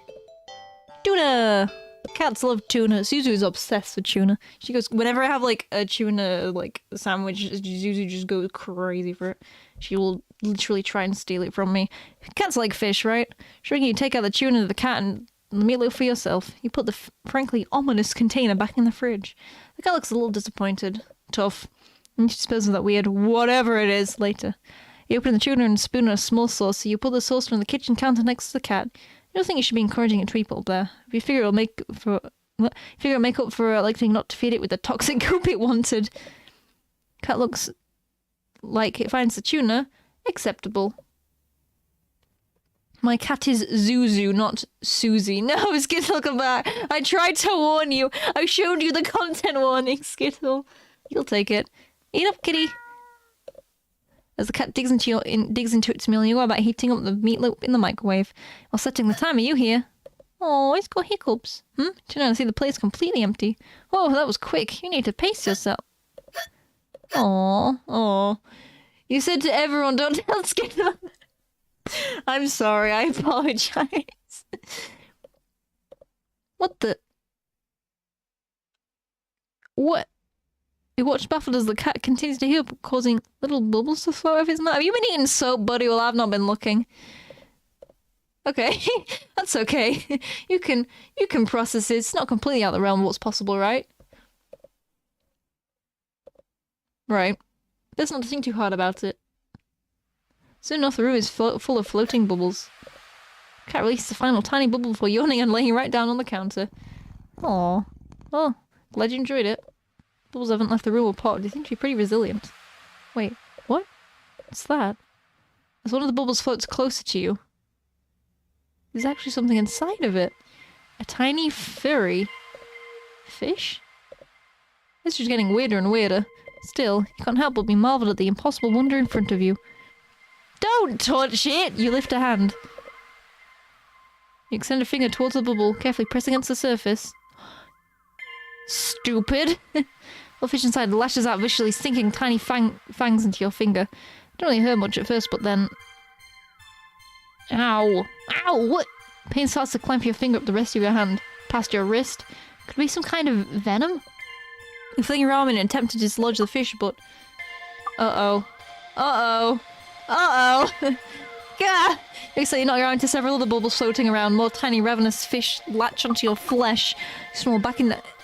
Tuna! Cats love tuna. Zuzu's obsessed with tuna. She goes, whenever I have like a tuna like sandwich, Zuzu just goes crazy for it. She will literally try and steal it from me. Cats like fish, right? Sure, you take out the tuna to the cat and the meatloaf for yourself. You put the frankly ominous container back in the fridge. The cat looks a little disappointed. Tough. And she disposes of that weird whatever it is later. You open the tuna and spoon a small saucer. You put the saucer on the kitchen counter next to the cat. You don't think you should be encouraging it to eat up there. If you figure it'll make up for electing not to feed it with the toxic goop it wanted. Cat looks like it finds the tuna acceptable. My cat is Zuzu, not Susie. No, Skittle, come back. I tried to warn you. I showed you the content warning, Skittle. You'll take it. Eat up, kitty. As the cat digs into its meal, you go about heating up the meatloaf in the microwave. While setting the timer, you hear, "Oh, it's got hiccups." Turn around and see the plate's completely empty. Oh, that was quick. You need to pace yourself. Oh. You said to everyone, don't tell Skittle. I'm sorry, I apologize. What the? What? You watch baffled as the cat continues to heal, causing little bubbles to flow off his mouth. Have you been eating soap, buddy? Well, I've not been looking. Okay, that's okay. You can process it. It's not completely out of the realm of what's possible, right? Right. Let's not think too hard about it. Soon enough, the room is full of floating bubbles. Cat releases the final tiny bubble before yawning and laying right down on the counter. Aww. Oh, glad you enjoyed it. Bubbles haven't left the room or pot. They seem to be pretty resilient. Wait, what? What's that? As one of the bubbles floats closer to you, there's actually something inside of it. A tiny furry fish? This is just getting weirder and weirder. Still, you can't help but be marveled at the impossible wonder in front of you. Don't touch it! You lift a hand. You extend a finger towards the bubble, carefully press against the surface. Stupid! The fish inside lashes out viciously, sinking tiny fangs into your finger. It don't really hurt much at first, but then... Ow! Ow! What? Pain starts to climb your finger up the rest of your hand, past your wrist. Could it be some kind of venom? You fling your arm in an attempt to dislodge the fish, but... Uh-oh. Uh-oh. Uh-oh! Gah! Looks like you knock your arm into several other bubbles floating around. More tiny ravenous fish latch onto your flesh. You snarl back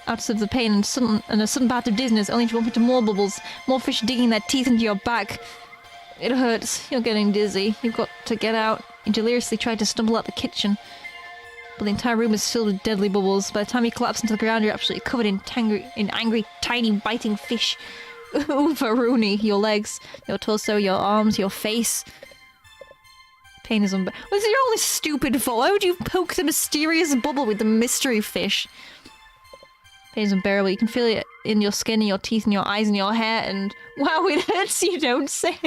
out of the pain and a sudden bout of dizziness, only to bump into more bubbles. More fish digging their teeth into your back. It hurts. You're getting dizzy. You've got to get out. You deliriously try to stumble out the kitchen. But the entire room is filled with deadly bubbles. By the time you collapse into the ground, you're absolutely covered in angry, tiny, biting fish. Ooh, Varuni. Your legs, your torso, your arms, your face. Pain is unbearable. Was it your only stupid fault? Why would you poke the mysterious bubble with the mystery fish? Pain is unbearable. You can feel it in your skin, in your teeth, in your eyes, in your hair, and wow, it hurts, you don't say.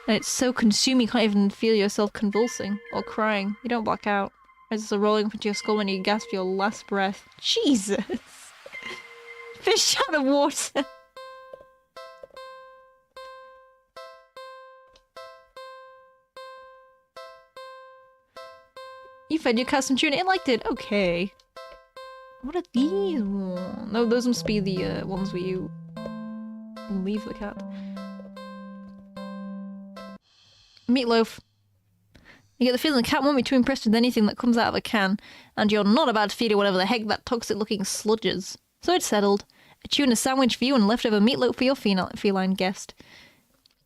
And it's so consuming you can't even feel yourself convulsing or crying. You don't black out. As it's rolling up into your skull when you gasp your last breath. Jesus! Fish out of water! You fed your cat some tuna, it liked it. Okay. What are these ones? No, those must be the ones where you leave the cat. Meatloaf. You get the feeling the cat won't be too impressed with anything that comes out of a can, and you're not about to feed it whatever the heck that toxic-looking sludge is. So it's settled. A tuna sandwich for you and leftover meatloaf for your feline guest.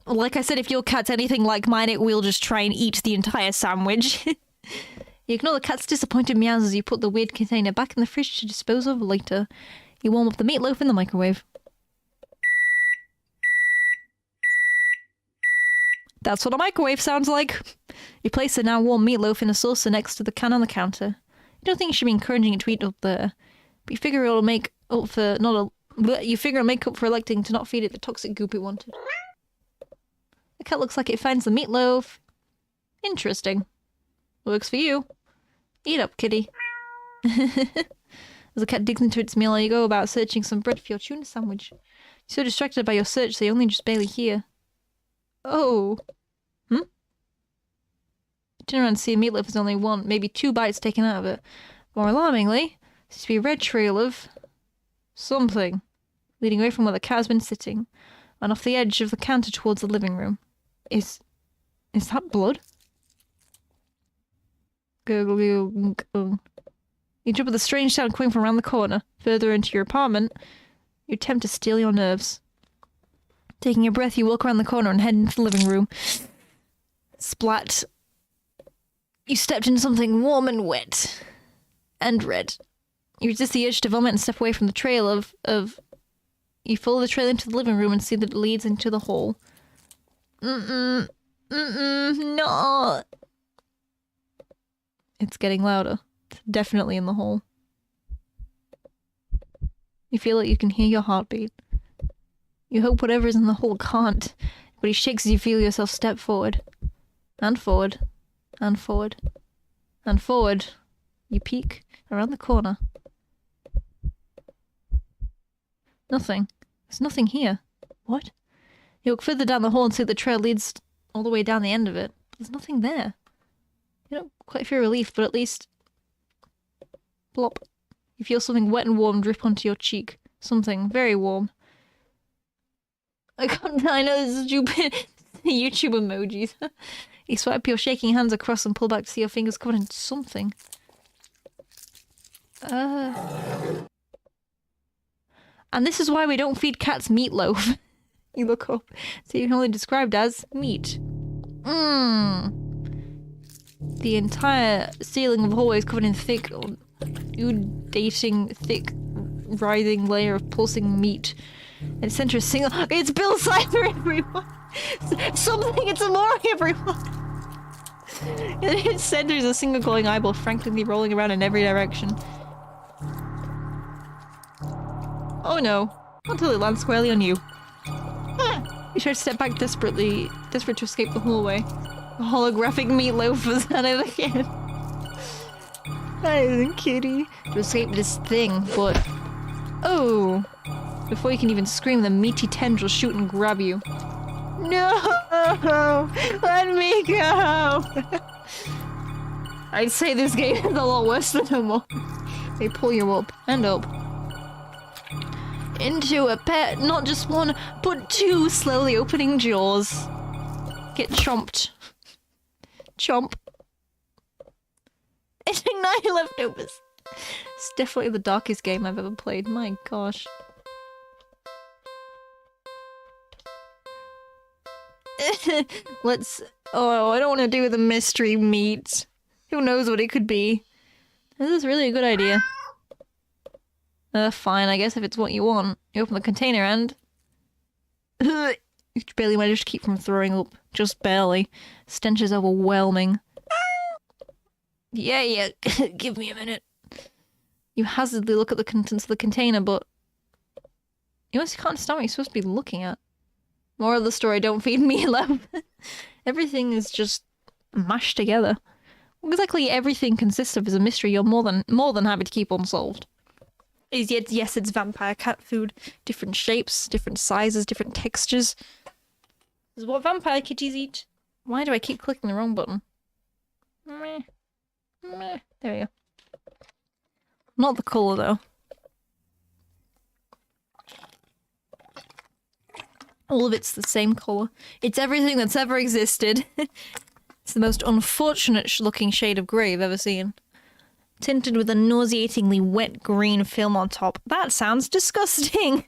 Like I said, if your cat's anything like mine, it will just try and eat the entire sandwich. You ignore the cat's disappointed meows as you put the weird container back in the fridge to dispose of later. You warm up the meatloaf in the microwave. That's what a microwave sounds like. You place the now warm meatloaf in a saucer next to the can on the counter. You don't think you should be encouraging it to eat up there, but you figure it'll make up for electing to not feed it the toxic goop it wanted. The cat looks like it finds the meatloaf interesting. Works for you. Eat up, kitty. As the cat digs into its meal, you go about searching some bread for your tuna sandwich. You're so distracted by your search, so you only just barely hear. Oh. You turn around and see a meatloaf has only one, maybe 2 bites taken out of it. More alarmingly, seems to be a red trail of something, leading away from where the cat has been sitting, and off the edge of the counter towards the living room. Is that blood? You jump at the strange sound coming from around the corner. Further into your apartment, you attempt to steal your nerves. Taking a breath, you walk around the corner and head into the living room. Splat. You stepped into something warm and wet. And red. You resist the urge to vomit and step away from the trail of... You follow the trail into the living room and see that it leads into the hall. No! It's getting louder. It's definitely in the hall. You feel like you can hear your heartbeat. You hope whatever is in the hall can't, but he shakes as you feel yourself step forward. And forward. And forward. And forward. You peek around the corner. Nothing. There's nothing here. What? You look further down the hall and see the trail leads all the way down the end of it. There's nothing there. You don't quite feel relief, but at least... Plop. You feel something wet and warm drip onto your cheek. Something very warm. I know this is stupid YouTube emojis. You swipe your shaking hands across and pull back to see your fingers covered in something. And this is why we don't feed cats meatloaf. You look up. So you can only described as meat. The entire ceiling of the hallway is covered in thick, dating, thick, writhing layer of pulsing meat. In the center is single. It's Bill Cipher, everyone! Something, it's Amore, everyone! In its center is a single glowing eyeball frantically rolling around in every direction. Oh no. Until it lands squarely on you. You try to step back desperate to escape the hallway. A holographic meatloaf was at it again. That isn't kitty. To escape this thing, but... Oh! Before you can even scream, the meaty tendrils shoot and grab you. No! Let me go! I'd say this game is a lot worse than normal. They pull you up and up. into a pet, not just one, but two slowly opening jaws. Get chomped. Chomp. Eating 9 leftovers. It's definitely the darkest game I've ever played, my gosh. Let's... Oh, I don't want to do the mystery meat. Who knows what it could be. This is really a good idea. Fine, I guess if it's what you want. You open the container and... You barely managed to keep from throwing up. Just barely. Stench is overwhelming. Yeah, give me a minute. You hazardly look at the contents of the container, but... You honestly can't understand what you're supposed to be looking at. Moral of the story, don't feed me, love. Everything is just mashed together. What exactly everything consists of is a mystery you're more than happy to keep unsolved. Yes, it's vampire cat food. Different shapes, different sizes, different textures. This is what vampire kitties eat. Why do I keep clicking the wrong button? Meh. Meh. There we go. Not the colour, though. All of it's the same colour. It's everything that's ever existed. It's the most unfortunate looking shade of grey I've ever seen. Tinted with a nauseatingly wet green film on top. That sounds disgusting!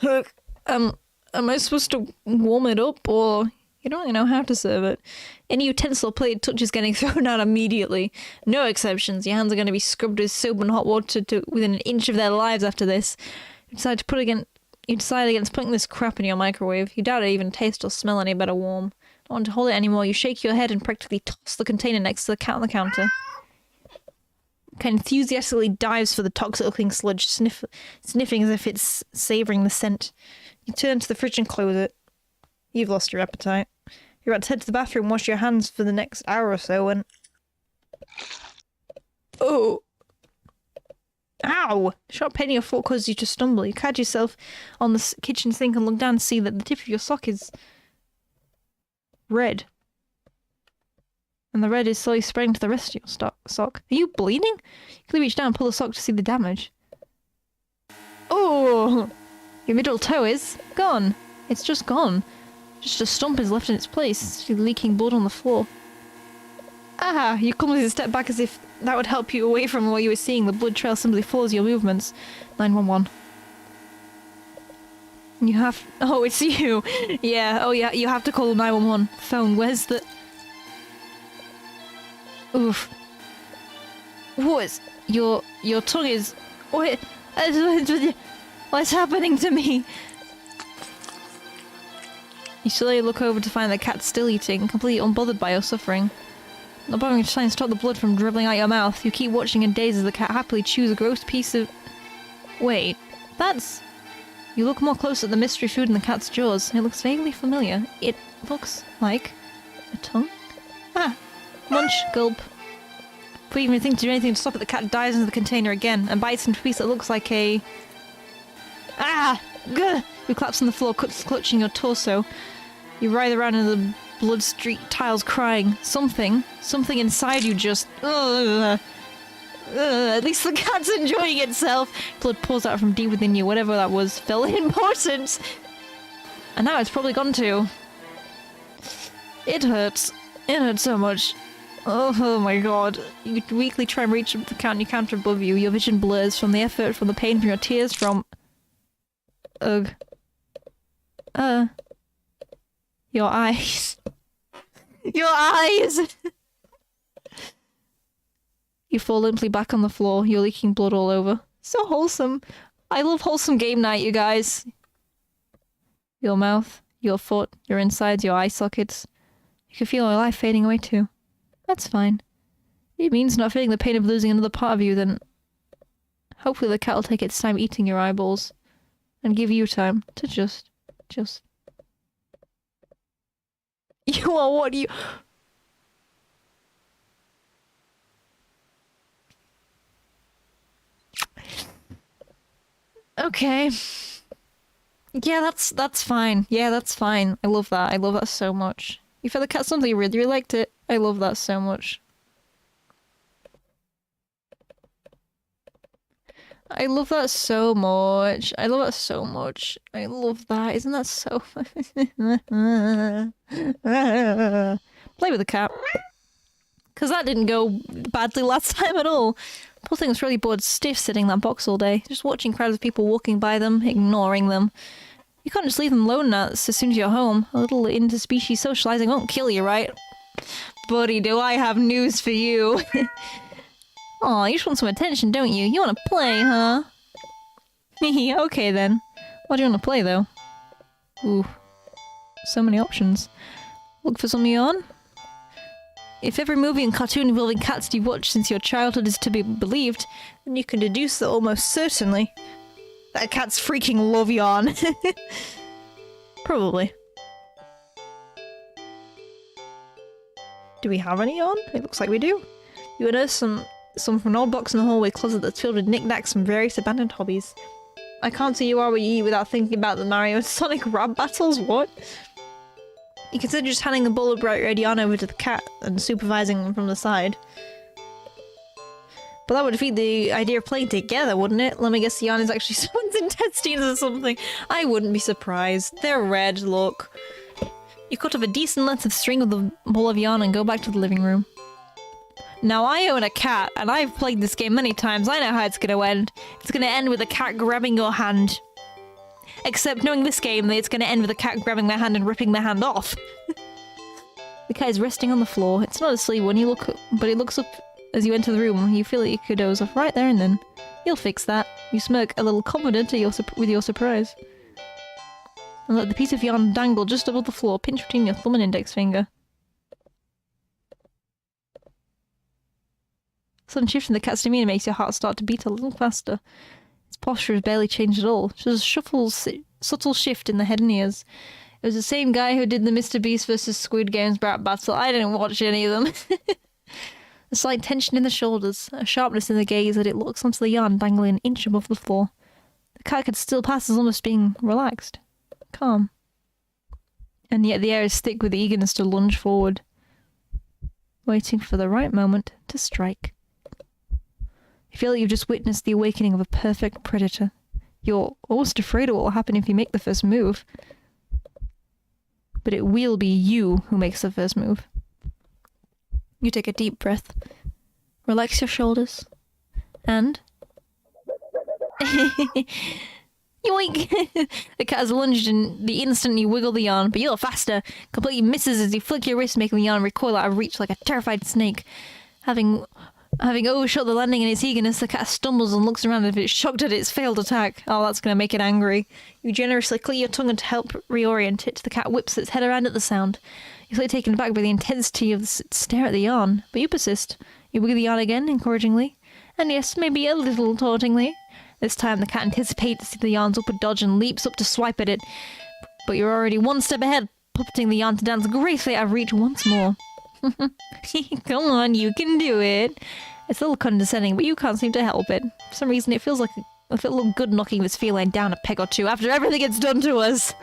Look, am I supposed to warm it up, or... You don't really know how to serve it. Any utensil or plate touches getting thrown out immediately. No exceptions. Your hands are going to be scrubbed with soap and hot water to within an inch of their lives after this. You decide against putting this crap in your microwave. You doubt it even tastes or smell any better warm. Don't want to hold it anymore. You shake your head and practically toss the container next to the cat on the counter. Cat enthusiastically dives for the toxic-looking sludge, sniffing as if it's savouring the scent. You turn to the fridge and close it. You've lost your appetite. You're about to head to the bathroom and wash your hands for the next hour or so when... Oh! Ow! A sharp pain in your foot causes you to stumble. You catch yourself on the kitchen sink and look down to see that the tip of your sock is... red. And the red is slowly spreading to the rest of your sock. Are you bleeding? You can reach down and pull the sock to see the damage. Oh! Your middle toe is gone. It's just gone. Just a stump is left in its place, leaking blood on the floor. Ah! You clumsily step back as if that would help you away from what you were seeing. The blood trail simply follows your movements. 911. You have... Oh, it's you! Yeah, oh yeah, you have to call 911. Phone, where's the... Oof. What is... Your tongue is... What... What's happening to me? You slowly look over to find the cat still eating, completely unbothered by your suffering. Not bothering to try and stop the blood from dribbling out your mouth, you keep watching in daze as the cat happily chews a gross piece of... Wait, that's... You look more close at the mystery food in the cat's jaws. It looks vaguely familiar. It looks like... a tongue? Ah! Munch, gulp. Before you even think to do anything to stop it, the cat dives into the container again and bites into a piece that looks like a... Ah! Gah! You collapse on the floor, clutching your torso. You writhe around in the blood-streaked tiles crying. Something inside you just... at least the cat's enjoying itself. Blood pours out from deep within you, whatever that was. Felt important. And now it's probably gone too. It hurts. It hurts so much. Oh my god. You weakly try and reach the cat and you counter above you. Your vision blurs from the effort, from the pain, from your tears, from... Ugh. Your eyes. Your eyes! You fall limply back on the floor, you're leaking blood all over. So wholesome. I love wholesome game night, you guys. Your mouth, your foot, your insides, your eye sockets. You can feel your life fading away too. That's fine. It means not feeling the pain of losing another part of you, then... Hopefully the cat will take its time eating your eyeballs. And give you time to just... You are what you... Okay. Yeah, that's fine. Yeah, that's fine. I love that. I love that so much. You fed the cat something you really liked it. I love that so much. I love that so much. I love that so much. I love that. Isn't that so... Play with the cat. Because that didn't go badly last time at all. Poor thing was really bored stiff sitting in that box all day, just watching crowds of people walking by them, ignoring them. You can't just leave them alone as soon as you're home. A little interspecies socializing won't kill you, right? Buddy, do I have news for you. Aw, you just want some attention, don't you? You want to play, huh? Okay then. What do you want to play, though? Ooh. So many options. Look for some yawn? If every movie and cartoon involving cats you've watched since your childhood is to be believed, then you can deduce that almost certainly that cats freaking love yawn. Probably. Do we have any yawn? It looks like we do. You unearth some from an old box in the hallway closet that's filled with knickknacks from various abandoned hobbies. I can't see you are where you eat without thinking about the Mario and Sonic rap battles, what? You consider just handing a bowl of bright red yarn over to the cat and supervising them from the side. But that would defeat the idea of playing together, wouldn't it? Let me guess the yarn is actually someone's intestines or something. I wouldn't be surprised. They're red, look. You cut off a decent length of string of the ball of yarn and go back to the living room. Now, I own a cat, and I've played this game many times. I know how it's gonna end. It's gonna end with a cat grabbing your hand. Except knowing this game, it's gonna end with a cat grabbing their hand and ripping their hand off. The cat is resting on the floor. It's not asleep when you look, but it looks up as you enter the room. You feel that you could doze off right there and then. You'll fix that. You smirk a little confident with your surprise. And let the piece of yarn dangle just above the floor, pinched between your thumb and index finger. Sudden shift in the cat's demeanor makes your heart start to beat a little faster. Its posture has barely changed at all. Just a subtle shift in the head and ears. It was the same guy who did the Mr. Beast vs. Squid Games rap battle. I didn't watch any of them. A slight tension in the shoulders, a sharpness in the gaze that it looks onto the yarn dangling an inch above the floor. The cat could still pass as almost being relaxed. Calm. And yet the air is thick with eagerness to lunge forward. Waiting for the right moment to strike. You feel like you've just witnessed the awakening of a perfect predator. You're almost afraid of what will happen if you make the first move. But it will be you who makes the first move. You take a deep breath. Relax your shoulders. And... Yoink! The cat has lunged in the instant you wiggle the yarn, but you're faster. Completely misses as you flick your wrist, making the yarn recoil out of reach like a terrified snake. Having overshot the landing in its eagerness, the cat stumbles and looks around as if it's shocked at its failed attack. Oh, that's going to make it angry. You generously click your tongue to help reorient it. The cat whips its head around at the sound. You're slightly taken aback by the intensity of the stare at the yarn, but you persist. You wiggle the yarn again, encouragingly. And yes, maybe a little tauntingly. This time the cat anticipates the yarn's upward dodge and leaps up to swipe at it. But you're already one step ahead, puppeting the yarn to dance gracefully out of reach once more. Come on, you can do it. It's a little condescending, but you can't seem to help it. For some reason, it feels like it would look good knocking this feline down a peg or two after everything it's done to us.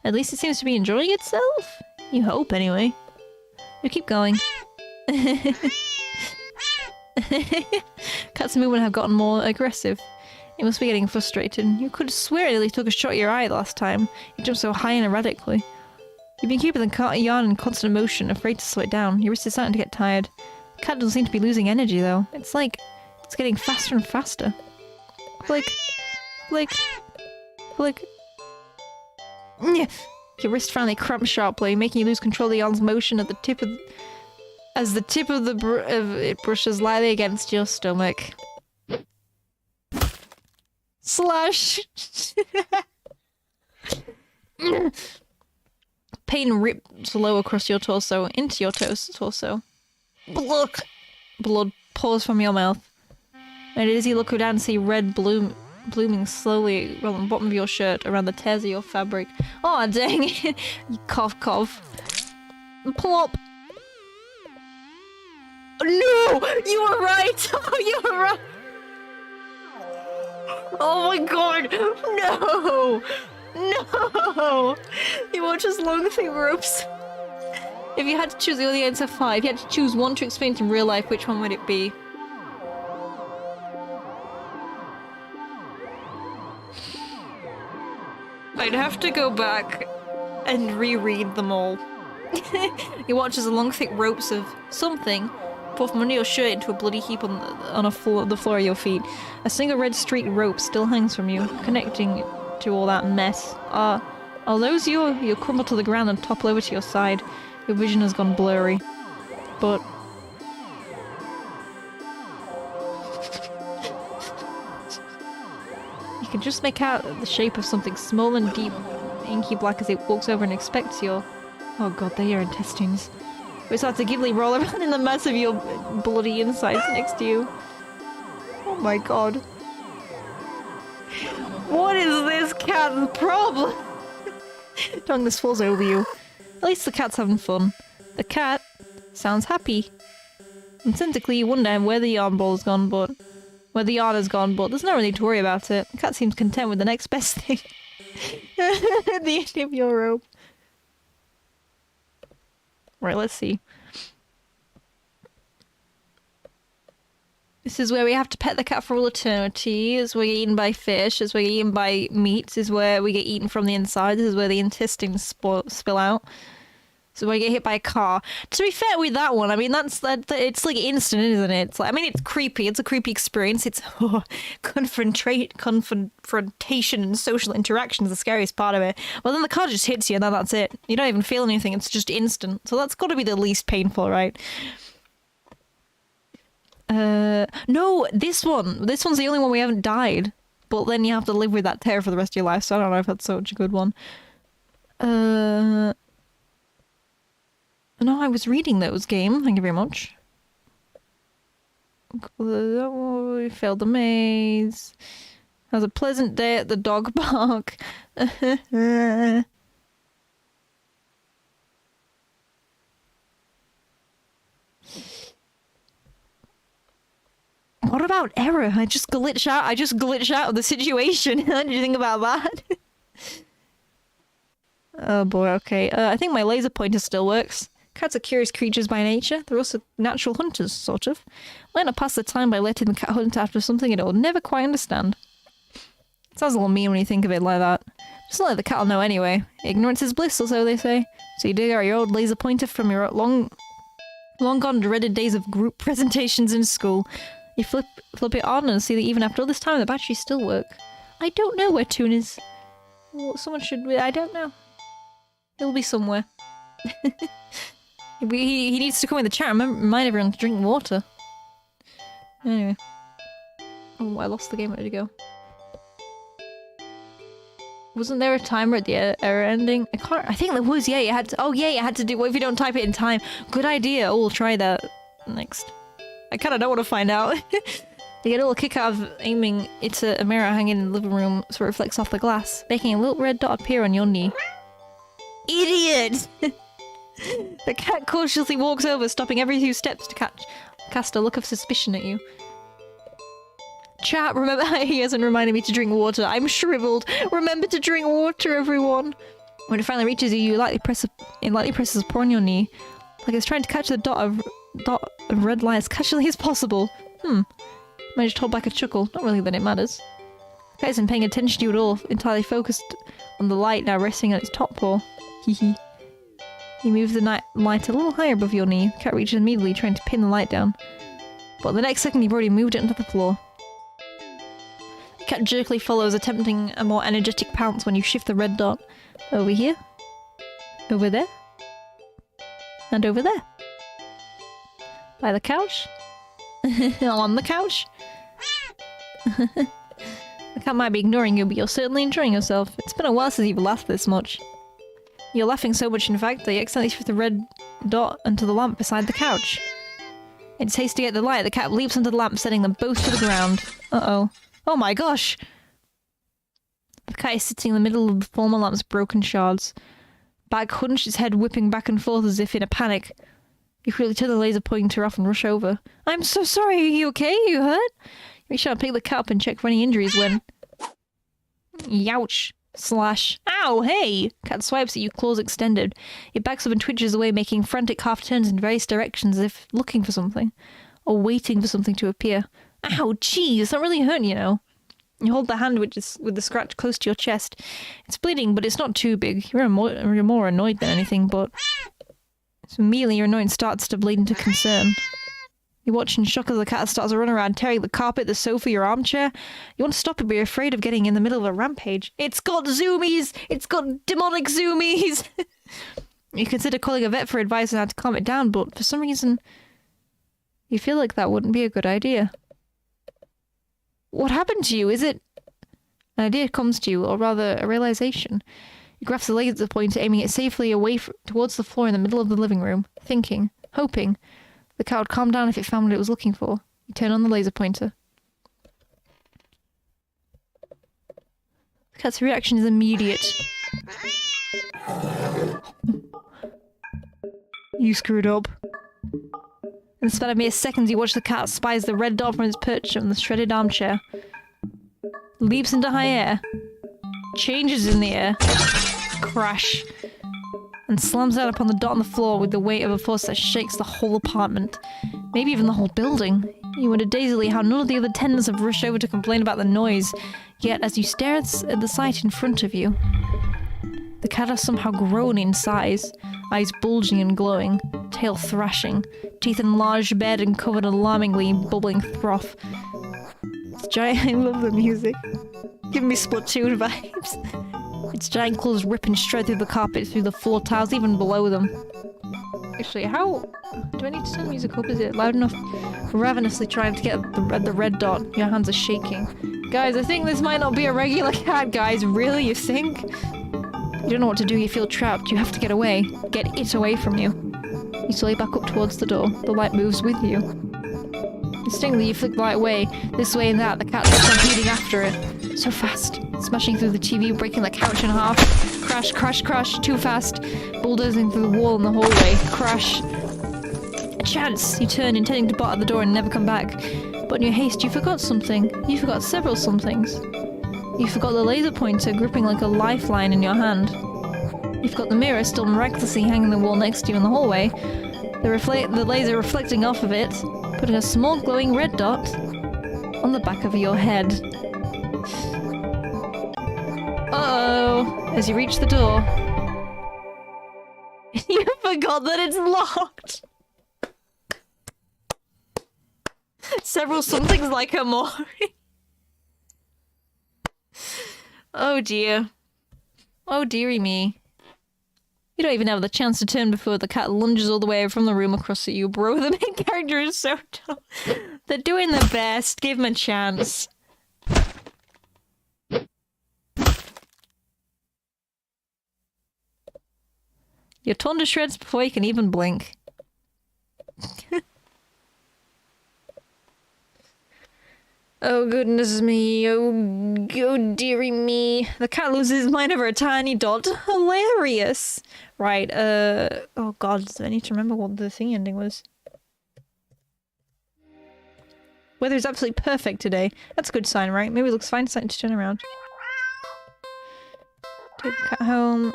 At least it seems to be enjoying itself. You hope, anyway. You keep going. Cat's movement have gotten more aggressive. It must be getting frustrated. You could swear it nearly took a shot at your eye last time. It jumped so high and erratically. You've been keeping the yarn in constant motion, afraid to slow it down. Your wrist is starting to get tired. The cat doesn't seem to be losing energy, though. It's like it's getting faster and faster. Flick. Flick. Flick. Your wrist finally cramps sharply, making you lose control of the yarn's motion at the tip of... as the tip of it brushes lightly against your stomach. Slash! Pain rips low across your torso, into your torso. Blood pours from your mouth. And as you look down and see red blooming slowly around the bottom of your shirt, around the tears of your fabric. Oh dang it! You cough. Plop! No! You were right! Oh, you were right! Oh my god! No! No! You won't just long thing ropes. If you had to choose the audience of 5, if you had to choose one to explain to real life, which one would it be? I'd have to go back and reread them all. You watch as the long thick ropes of something pour from under your shirt into a bloody heap on the floor of your feet. A single red streaked rope still hangs from you, connecting to all that mess. Are those you? You crumble to the ground and topple over to your side. Your vision has gone blurry. But... you can just make out the shape of something small and deep, inky black as it walks over and inspects your... oh god, they're your intestines. It starts to giddily roll around in the mass of your bloody insides next to you. Oh my god. What is this cat's problem? Tongue, this falls over you. At least the cat's having fun. The cat sounds happy. Intrinsically, you wonder where the yarn ball has gone, but... where the yarn has gone, but there's no need to worry about it. The cat seems content with the next best thing. The end of your rope. Right, let's see. This is where we have to pet the cat for all eternity. This is where we get eaten by fish. This is where we get eaten by meat. This is where we get eaten from the inside. This is where the intestines spill out. This is where we get hit by a car. To be fair with that one, I mean, it's like instant, isn't it? It's like, I mean, it's creepy. It's a creepy experience. It's confrontation and social interaction is the scariest part of it. Well, then the car just hits you and then that's it. You don't even feel anything. It's just instant. So that's got to be the least painful, right? No, this one. This one's the only one we haven't died. But then you have to live with that terror for the rest of your life, so I don't know if that's such a good one. No, I was reading those game. Thank you very much. Oh, we failed the maze. Has a pleasant day at the dog park. What about error? I just glitch out of the situation. How do you think about that? Oh boy, okay. I think my laser pointer still works. Cats are curious creatures by nature. They're also natural hunters, sort of. Why not pass the time by letting the cat hunt after something it'll never quite understand? It sounds a little mean when you think of it like that. Just let the cat will know anyway. Ignorance is bliss, or so they say. So you dig out your old laser pointer from your long gone dreaded days of group presentations in school. You flip it on and see that even after all this time the batteries still work. I don't know where Toon is. Well, someone should... I don't know. He'll be somewhere. He needs to come in the chat. Remind everyone to drink water. Anyway. Oh, I lost the game. Where did it go? Wasn't there a timer at the error ending? I think there was. Yeah, you had to... oh, yeah, you had to do... what if you don't type it in time? Good idea. Oh, we'll try that next. I kind of don't want to find out. You get a little kick out of aiming it at a mirror hanging in the living room so it reflects off the glass, making a little red dot appear on your knee. Idiot! The cat cautiously walks over, stopping every few steps to cast a look of suspicion at you. Chat, remember he hasn't reminded me to drink water. I'm shriveled. Remember to drink water, everyone. When it finally reaches you, it lightly presses a paw on your knee, like it's trying to catch the dot of red light as casually as possible. Managed to hold back a chuckle. Not really that it matters. The cat isn't paying attention to you at all, entirely focused on the light now resting on its top paw. Hehe. You move the light a little higher above your knee. The cat reaches immediately, trying to pin the light down. But the next second you've already moved it onto the floor. The cat jerkily follows, attempting a more energetic pounce when you shift the red dot. Over here. Over there. And over there. By the couch. On the couch. The cat might be ignoring you, but you're certainly enjoying yourself. It's been a while since you've laughed this much. You're laughing so much, in fact, that you accidentally shift the red dot onto the lamp beside the couch. In its haste to get the light, the cat leaps onto the lamp, setting them both to the ground. Uh-oh. Oh my gosh! The cat is sitting in the middle of the former lamp's broken shards. Back hunched, its head whipping back and forth as if in a panic. You quickly turn the laser pointer off and rush over. I'm so sorry, are you okay? Are you hurt? You reach out and pick the cat up and check for any injuries when... Youch. Slash. Ow, hey! Cat swipes at you, claws extended. It backs up and twitches away, making frantic half-turns in various directions as if looking for something. Or waiting for something to appear. Ow, jeez, that really hurt, you know. You hold the hand which is with the scratch close to your chest. It's bleeding, but it's not too big. You're more annoyed than anything, but so immediately your annoyance starts to bleed into concern. You watch in shock as the cat starts to run around, tearing the carpet, the sofa, your armchair. You want to stop it, but you're afraid of getting in the middle of a rampage. It's got zoomies! It's got demonic zoomies! You consider calling a vet for advice on how to calm it down, but for some reason, you feel like that wouldn't be a good idea. What happened to you? Is it... An idea comes to you, or rather, a realization. You grasp the laser pointer, aiming it safely away towards the floor in the middle of the living room, thinking, hoping, the cat would calm down if it found what it was looking for. You turn on the laser pointer. The cat's reaction is immediate. You screwed up. In the span of mere seconds, you watch the cat spies the red dot from its perch on the shredded armchair. Leaps into high air. Changes in the air. Crash. And slams down upon the dot on the floor with the weight of a force that shakes the whole apartment. Maybe even the whole building. You wonder dazedly how none of the other tenants have rushed over to complain about the noise. Yet, as you stare at the sight in front of you, the cat has somehow grown in size. Eyes bulging and glowing. Tail thrashing. Teeth enlarged, bared and covered alarmingly bubbling froth. It's giant. I love the music. Giving me Splatoon vibes. Its giant claws rip and shred through the carpet, through the floor tiles, even below them. Actually, how... Do I need to turn the music up? Is it loud enough? Ravenously trying to get the red dot. Your hands are shaking. Guys, I think this might not be a regular cat, guys. Really, you think? You don't know what to do, you feel trapped. You have to get away. Get it away from you. You slowly back up towards the door. The light moves with you. Instinctively, you flick the light away. This way and that. The cat's stampeding after it. So fast. Smashing through the TV, breaking the couch in half. Crash, crash, crash. Too fast. Bulldozing through the wall in the hallway. Crash. A chance! You turn, intending to bar at the door and never come back. But in your haste, you forgot something. You forgot several somethings. You forgot the laser pointer gripping like a lifeline in your hand. You forgot the mirror still miraculously hanging on the wall next to you in the hallway. The laser reflecting off of it, putting a small glowing red dot on the back of your head. Uh-oh! As you reach the door, you forgot that it's locked! Several somethings like Amori. Oh dear. Oh dearie me. You don't even have the chance to turn before the cat lunges all the way from the room across at you. Bro, the main character is so dumb. They're doing their best. Give them a chance. You're torn to shreds before you can even blink. Oh goodness me, oh dearie me. The cat loses his mind over a tiny dot. Hilarious. Right, oh god, I need to remember what the thing ending was. Weather is absolutely perfect today. That's a good sign, right? Maybe it looks fine, it's time to turn around. Take the cat home.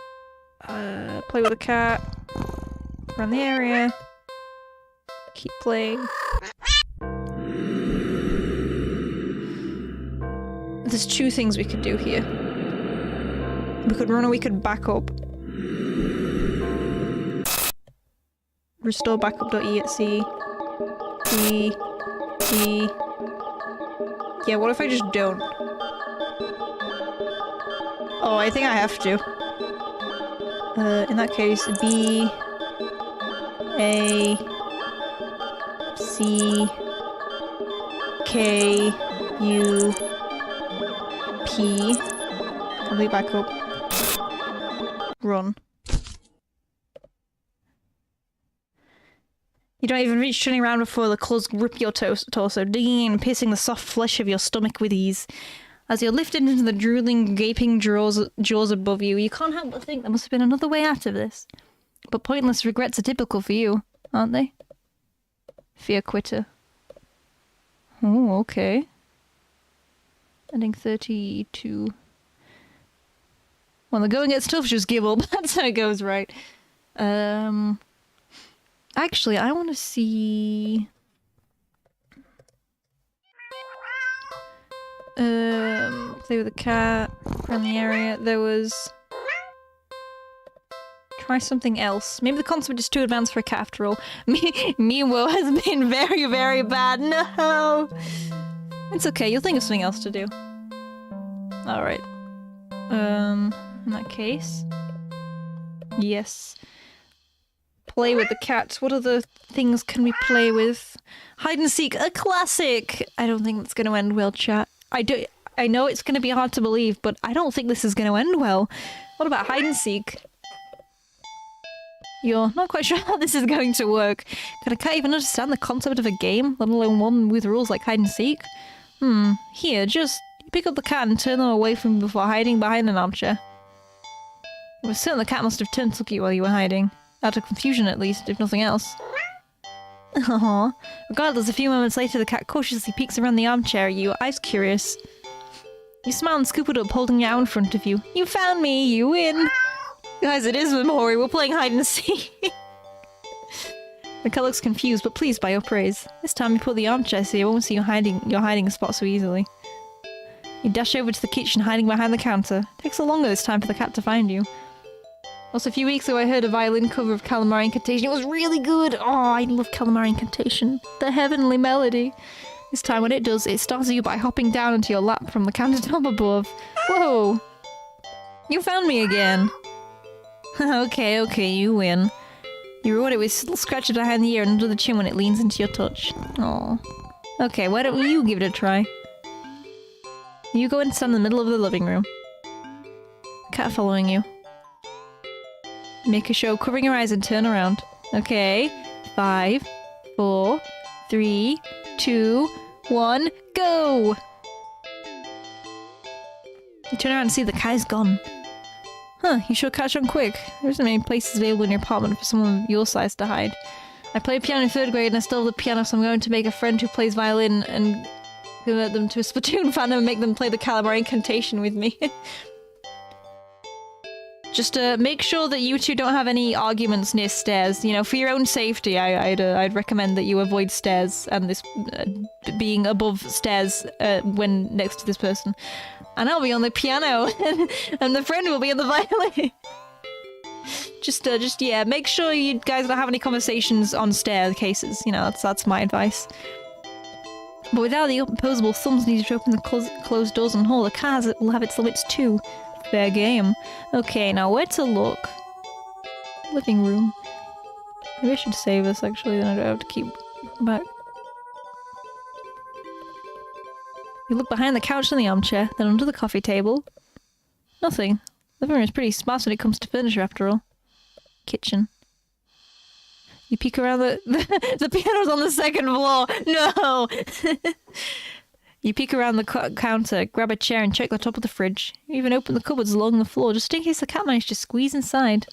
Play with the cat. Around the area. Keep playing. There's two things we could do here. We could run or we could back up. Restore backup.exe. E. Yeah, what if I just don't? Oh, I think I have to. In that case, B. A. C. K. U. P. Complete backup. Run. You don't even reach turning around before the claws rip your torso, digging in and piercing the soft flesh of your stomach with ease. As you're lifted into the drooling, gaping jaws above you, you can't help but think there must have been another way out of this. But pointless regrets are typical for you, aren't they? Fear quitter. Oh, okay. Ending 32. When the going gets tough, just give up. That's how it goes, right? Actually, I want to see... Play with the cat around the area. There was... Try something else. Maybe the concept is too advanced for a cat after all. Meanwhile has been very, very bad. No! It's okay, you'll think of something else to do. Alright. In that case... Yes. Play with the cat. What other things can we play with? Hide and seek, a classic! I don't think that's gonna end well, chat. I know it's gonna be hard to believe, but I don't think this is gonna end well. What about hide and seek? You're not quite sure how this is going to work. God, I can't even understand the concept of a game, let alone one with rules like hide and seek. Here, just pick up the cat and turn them away from you before hiding behind an armchair. It was certain the cat must have turned to look at you while you were hiding. Out of confusion, at least, if nothing else. Aww. Regardless, a few moments later, the cat cautiously peeks around the armchair at you, eyes curious. You smile and scoop it up, holding it out in front of you. You found me! You win! Guys, it is Memori. We're playing hide and seek. The cat looks confused, but pleased by your praise. This time you put the armchair so you won't see your hiding spot so easily. You dash over to the kitchen, hiding behind the counter. Takes a longer this time for the cat to find you. Also, a few weeks ago I heard a violin cover of Calamari Incantation. It was really good! Oh, I love Calamari Incantation. The heavenly melody. This time when it does, it startles you by hopping down into your lap from the countertop above. Whoa! You found me again! Okay, you win. You reward it with scratches behind the ear and under the chin when it leans into your touch. Aww. Okay, why don't you give it a try? You go and stand in the middle of the living room. Cat following you. Make a show, covering your eyes and turn around. Okay. 5, 4, 3, 2, 1, go! You turn around and see the cat is gone. Huh, you should catch on quick. There isn't many places available in your apartment for someone of your size to hide. I played piano in 3rd grade and I still have the piano, so I'm going to make a friend who plays violin and convert them to a Splatoon fan and make them play the Calamari Incantation with me. Just make sure that you two don't have any arguments near stairs. You know, for your own safety, I'd recommend that you avoid stairs and this being above stairs when next to this person. And I'll be on the piano, and the friend will be on the violin. Yeah, make sure you guys don't have any conversations on staircases. You know, that's my advice. But without the opposable thumbs needed to open the closed doors and hall, the car will have its limits too. Fair game. Okay, now where to look? Living room. Maybe I should save this actually, then I don't have to keep back. You look behind the couch and the armchair, then under the coffee table. Nothing. Living room is pretty sparse when it comes to furniture after all. Kitchen. You peek around the piano's on the 2nd floor! No! You peek around the counter, grab a chair and check the top of the fridge. You even open the cupboards along the floor, just in case the cat managed to squeeze inside.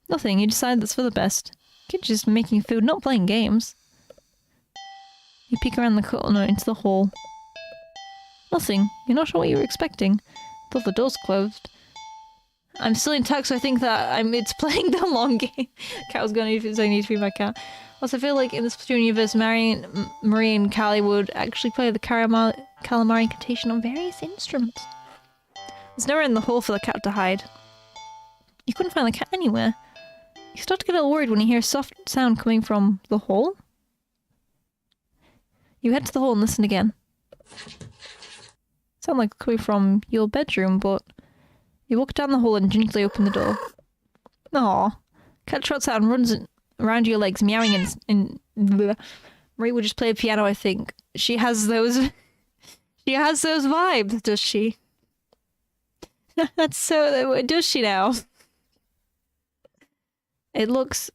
Nothing, you decide that's for the best. Kid's just making food, not playing games. You peek around the corner into the hall. Nothing, you're not sure what you were expecting. Thought the door's closed. I'm still intact, so I think that it's playing the long game. Cat was going to need to be my cat. Also, I feel like in the Splatoon universe, Marie and Callie would actually play the Calamari Incantation on various instruments. There's nowhere in the hall for the cat to hide. You couldn't find the cat anywhere. You start to get a little worried when you hear a soft sound coming from the hall. You head to the hall and listen again. Sound like coming from your bedroom, but you walk down the hall and gingerly open the door. Aww. Cat trots out and runs around your legs, meowing and Marie would just play a piano, I think. She has those vibes, does she? That's so... Does she now? It looks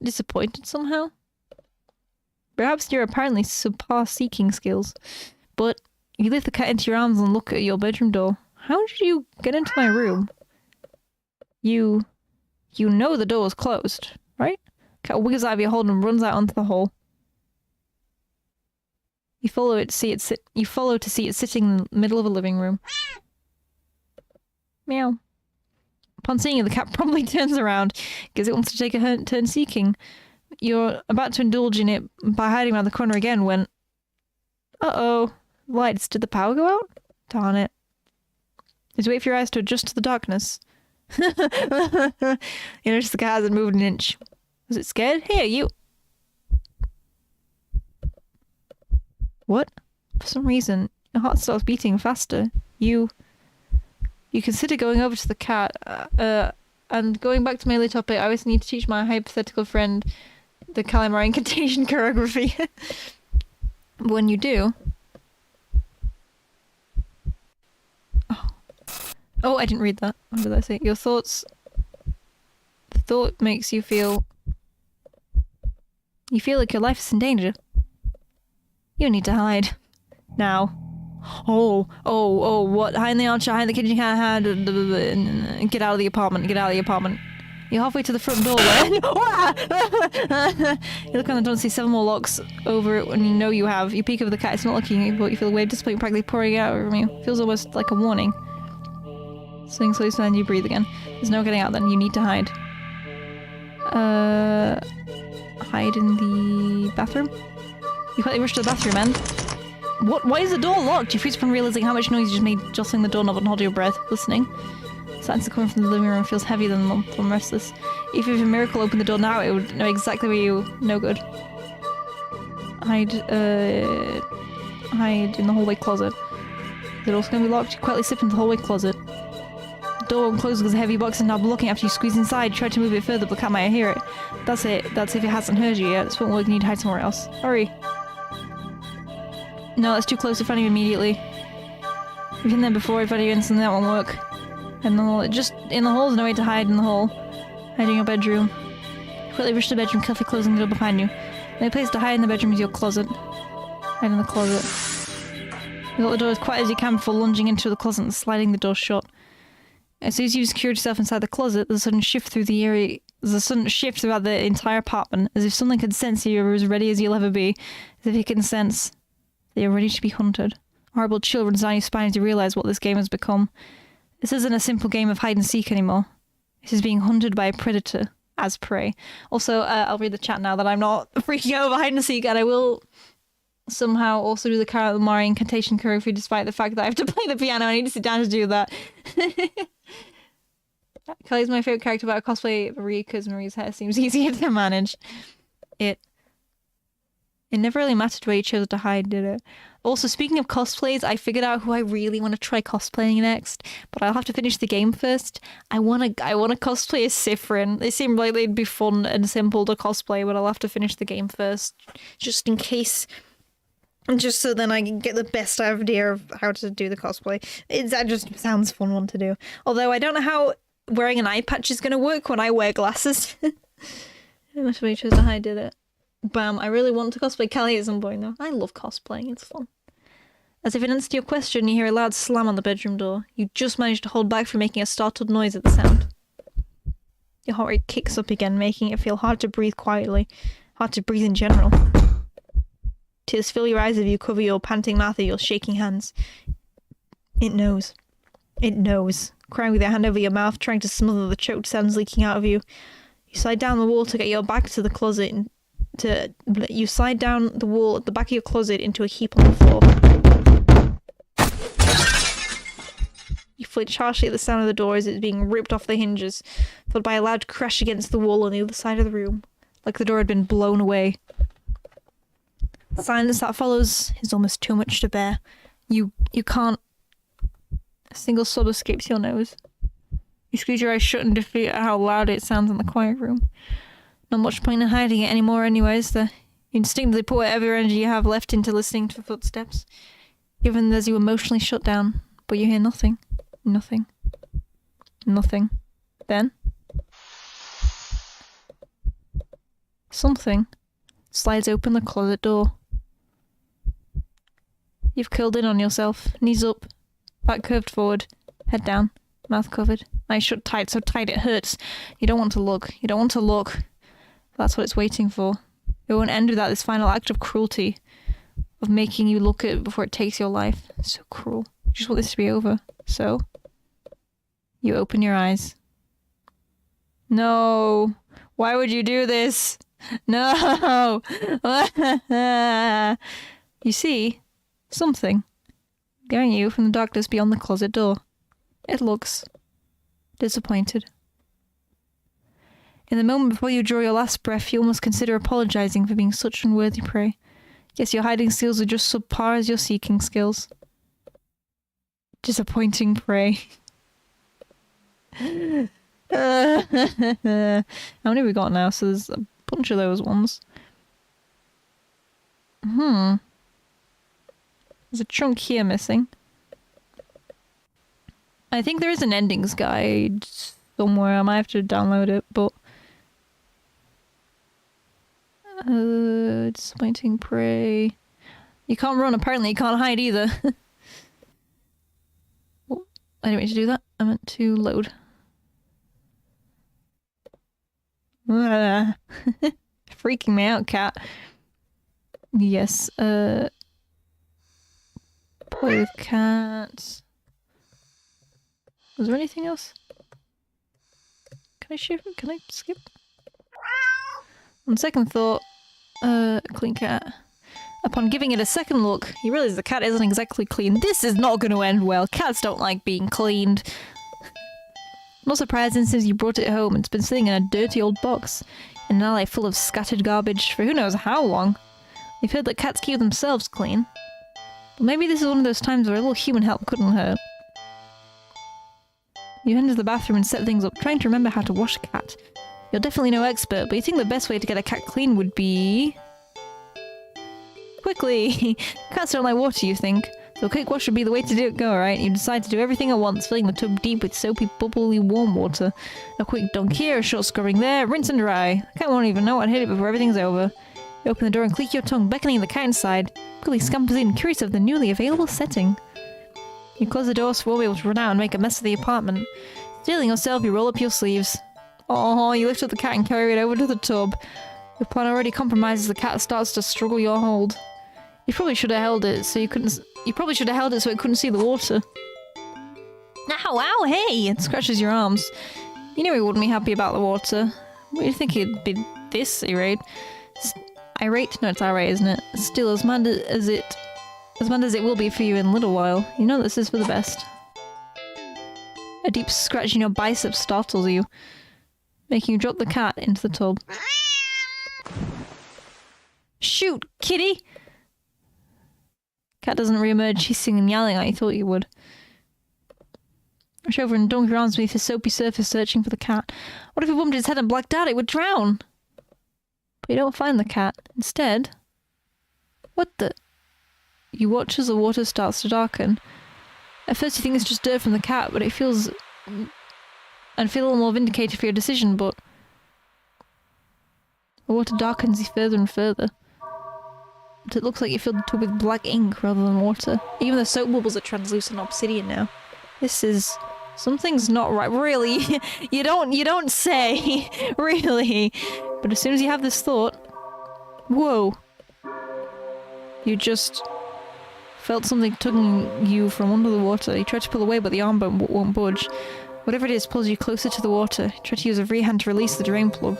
disappointed somehow. Perhaps you're apparently subpar seeking skills. But you lift the cat into your arms and look at your bedroom door. How did you get into my room? You know the door is closed, right? Cat wiggles out of your hold and runs out onto the hall. You follow to see it sitting in the middle of a living room. Meow. Upon seeing you, the cat promptly turns around, because it wants to take a turn seeking. You're about to indulge in it by hiding around the corner again when... Uh-oh. lights. Did the power go out? Darn it. Just wait for your eyes to adjust to the darkness. You notice the car hasn't moved an inch. Was it scared? Here, you... What? For some reason, your heart starts beating faster. You consider going over to the cat, and going back to my earlier topic, I always need to teach my hypothetical friend the calamari incantation choreography. When you do... Oh, I didn't read that. What did I say? Your thoughts... The thought makes you feel... You feel like your life is in danger. You need to hide. Now. Oh, what? Hide in the armchair, hide in the kitchen, hide, get out of the apartment, get out of the apartment. You're halfway to the front door where... You look around the door and see 7 more locks over it when you know you have. You peek over the cat, it's not looking at you, but you feel a wave of disappointment practically pouring out from you. Feels almost like a warning. Swing slowly and you breathe again. There's no getting out then, you need to hide. Hide in the bathroom? You quickly rush to the bathroom and... What? Why is the door locked? You freeze from realizing how much noise you just made jostling the doorknob and hold your breath, listening. Silence coming from the living room feels heavier than restless. If a miracle opened the door now, it would know exactly where you... No good. Hide in the hallway closet. The door's gonna be locked. You quietly slip into the hallway closet. The door closes with a heavy box and now blocking after you squeeze inside. Try to move it further, but the cat might hear it. That's it. That's if it hasn't heard you yet. This won't work. You need to hide somewhere else. Hurry. No, that's too close to find you immediately. We've been there before. If I do instantly, that won't work. And the hall, just in the hall, there's no way to hide in the hall. Hide in your bedroom. Quickly rush to the bedroom, carefully closing the door behind you. The only place to hide in the bedroom is your closet. Hide in the closet. You lock the door as quiet as you can before lunging into the closet and sliding the door shut. As soon as you've secured yourself inside the closet, there's a sudden shift through the area. There's a sudden shift throughout the entire apartment, as if something could sense you're as ready as you'll ever be. As if it can sense that you're ready to be hunted. A horrible chill runs down your spine as you realise what this game has become. This isn't a simple game of hide and seek anymore. This is being hunted by a predator as prey. Also, I'll read the chat now that I'm not freaking out over hide and seek, and I will somehow also do the calamari incantation choreography despite the fact that I have to play the piano. I need to sit down to do that. Kelly's my favourite character, but I cosplay Marie because Marie's hair seems easier to manage. It never really mattered where you chose to hide, did it? Also, speaking of cosplays, I figured out who I really want to try cosplaying next, but I'll have to finish the game first. I want to cosplay as Sifrin. They seem like they'd be fun and simple to cosplay, but I'll have to finish the game first, just in case. Just so then I can get the best idea of how to do the cosplay. That just sounds fun one to do. Although I don't know how wearing an eye patch is going to work when I wear glasses. That's why you chose to hide, did it? Bam, I really want to cosplay Kelly at some point though. I love cosplaying, it's fun. As if in answer to your question, you hear a loud slam on the bedroom door. You just manage to hold back from making a startled noise at the sound. Your heart rate kicks up again, making it feel hard to breathe quietly. Hard to breathe in general. Tears fill your eyes as you cover your panting mouth with your shaking hands. It knows. It knows. Crying with your hand over your mouth, trying to smother the choked sounds leaking out of you. You slide down the wall to get your back to the closet and you slide down the wall at the back of your closet into a heap on the floor. You flinch harshly at the sound of the door as it's being ripped off the hinges, followed by a loud crash against the wall on the other side of the room, like the door had been blown away. The silence that follows is almost too much to bear. You can't... A single sob escapes your nose. You squeeze your eyes shut in defeat at how loud it sounds in the quiet room. Not much point in hiding it anymore anyways. You instinctively put whatever energy you have left into listening to footsteps, even as you emotionally shut down. But you hear nothing. Nothing. Nothing. Then... something slides open the closet door. You've curled in on yourself, knees up, back curved forward, head down, mouth covered, eyes shut tight, so tight it hurts. You don't want to look. You don't want to look. That's what it's waiting for. It won't end without this final act of cruelty, of making you look at it before it takes your life. So cruel. You just want this to be over. So, you open your eyes. No! Why would you do this? No! You see something Staring at you from the darkness beyond the closet door. It looks disappointed. In the moment before you draw your last breath, you almost consider apologizing for being such unworthy prey. Guess your hiding skills are just subpar as your seeking skills. Disappointing prey. How many have we got now? So there's a bunch of those ones. There's a chunk here missing. I think there is an endings guide somewhere. I might have to download it, but... disappointing prey. You can't run, apparently you can't hide either. Oh, I didn't mean to do that. I meant to load. Freaking me out, cat. Yes, play with cats. Was there anything else? Can I shift? Can I skip? On second thought, clean cat. Upon giving it a second look, you realize the cat isn't exactly clean. This is not going to end well. Cats don't like being cleaned. Not surprising since you brought it home. It's been sitting in a dirty old box, in an alley full of scattered garbage for who knows how long. You've heard that cats keep themselves clean. But maybe this is one of those times where a little human help couldn't hurt. You enter the bathroom and set things up, trying to remember how to wash a cat. You're definitely no expert, but you think the best way to get a cat clean would be... quickly! Cats don't like water, you think. So a quick wash would be the way to go, right? You decide to do everything at once, filling the tub deep with soapy, bubbly warm water. A quick dunk here, a short scrubbing there, rinse and dry. The cat won't even know what hit it before everything's over. You open the door and click your tongue, beckoning the cat inside. Quickly scampers in, curious of the newly available setting. You close the door so you won't be able to run out and make a mess of the apartment. Stealing yourself, you roll up your sleeves. Oh, you lift up the cat and carry it over to the tub. Your plan already compromises. The cat starts to struggle your hold. You probably should have held it so you couldn't. You probably should have held it so it couldn't see the water. Ow! Ow! Hey! It scratches your arms. You knew he wouldn't be happy about the water. What do you think he'd be this irate? Irate? No, it's irate, isn't it? Still, as mad as it will be for you in a little while. You know this is for the best. A deep scratch in your bicep startles you, making you drop the cat into the tub. Shoot, kitty! Cat doesn't re-emerge, hissing and yelling like you thought you would. Rush over and dunk your arms beneath the soapy surface searching for the cat. What if it bumped its head and blacked out? It would drown! But you don't find the cat. Instead... What the... You watch as the water starts to darken. At first you think it's just dirt from the cat, but it feels... and feel a little more vindicated for your decision, but... The water darkens you further and further. But it looks like you filled the tub with black ink rather than water. Even the soap bubbles are translucent obsidian now. This is... Something's not right. Really? You don't say! Really? But as soon as you have this thought... Whoa. You just... felt something tugging you from under the water. You tried to pull away, but the arm won't budge. Whatever it is pulls you closer to the water. You try to use a free hand to release the drain plug.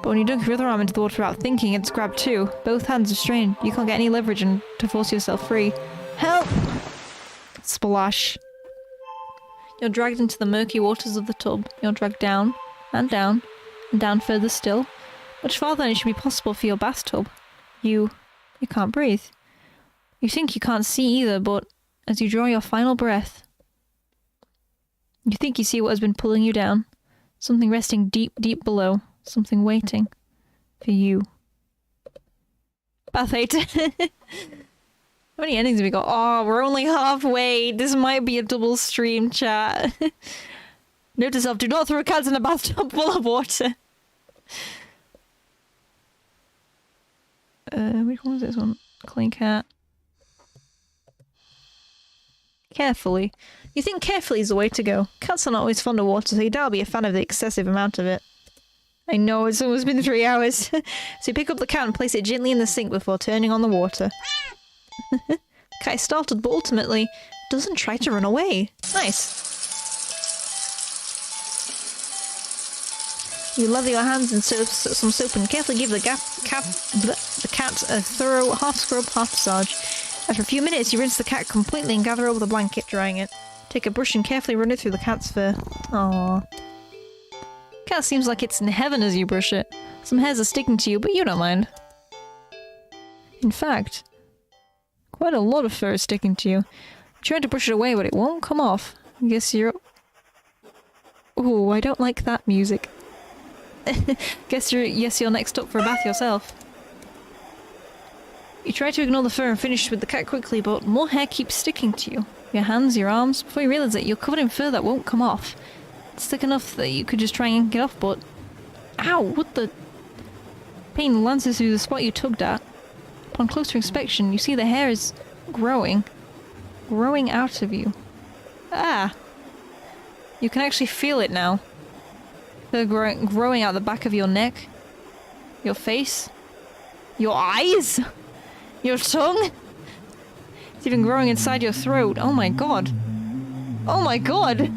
But when you dunk your other arm into the water without thinking, it's grabbed too. Both hands are strained. You can't get any leverage to force yourself free. Help! Splash. You're dragged into the murky waters of the tub. You're dragged down, and down, and down further still. Much farther than it should be possible for your bathtub. You can't breathe. You think you can't see either, but as you draw your final breath, you think you see what has been pulling you down. Something resting deep, deep below. Something waiting for you. Bath 8. How many endings have we got? Oh, we're only halfway. This might be a double stream, chat. Note to self, do not throw cats in a bathtub full of water. Which one was this one? Clean cat. Carefully. You think carefully is the way to go. Cats are not always fond of water, so you doubt be a fan of the excessive amount of it. I know, it's almost been 3 hours. So you pick up the cat and place it gently in the sink before turning on the water. Cat is startled, but ultimately doesn't try to run away. Nice. You lather your hands in some soap and carefully give the cat a thorough half scrub, half massage. After a few minutes, you rinse the cat completely and gather over the blanket, drying it. Take a brush and carefully run it through the cat's fur. Aww. Cat seems like it's in heaven as you brush it. Some hairs are sticking to you, but you don't mind. In fact, quite a lot of fur is sticking to you. I'm trying to brush it away, but it won't come off. I guess you're... Ooh, I don't like that music. Guess you're next up for a bath yourself. You try to ignore the fur and finish with the cat quickly, but more hair keeps sticking to you. Your hands, your arms. Before you realise it, you're covered in fur that won't come off. It's thick enough that you could just try and yank it off, but... Ow! What the... Pain lances through the spot you tugged at. Upon closer inspection, you see the hair is growing. Growing out of you. Ah! You can actually feel it now. They're growing out the back of your neck. Your face. Your eyes! Your tongue! It's even growing inside your throat. Oh my god. Oh my god!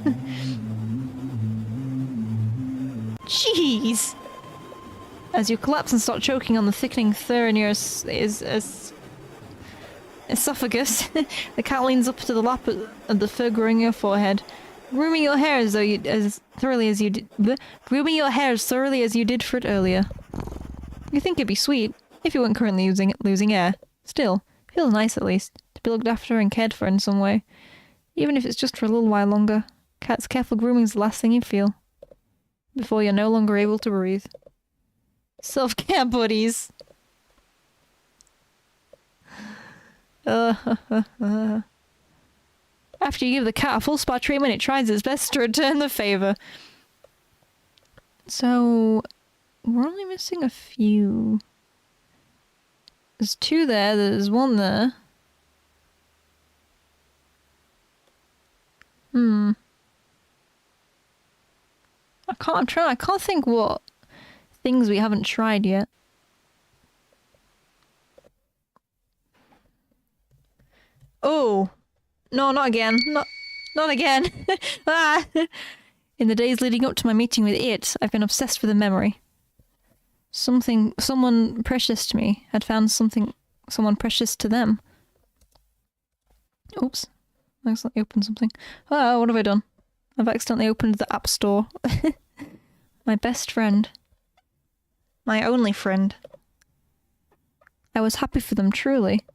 Jeez! As you collapse and start choking on the thickening fur in your esophagus, the cat leans up to the lap of the fur growing your forehead, grooming your hair as thoroughly as you did for it earlier. You think it'd be sweet if you weren't currently losing air. Still, feels nice at least to be looked after and cared for in some way, even if it's just for a little while longer. Cat's careful grooming is the last thing you feel before you're no longer able to breathe. Self-care buddies. After you give the cat a full spa treatment, it tries its best to return the favor. So, we're only missing a few. There's 2 there, there's 1 there. I can't think what things we haven't tried yet. Oh! No, not again. Not again. Ah! In the days leading up to my meeting with it, I've been obsessed with a memory. Someone precious to me had found someone precious to them. Oops. I accidentally opened something. Oh, what have I done? I've accidentally opened the App Store. My best friend. My only friend. I was happy for them, truly.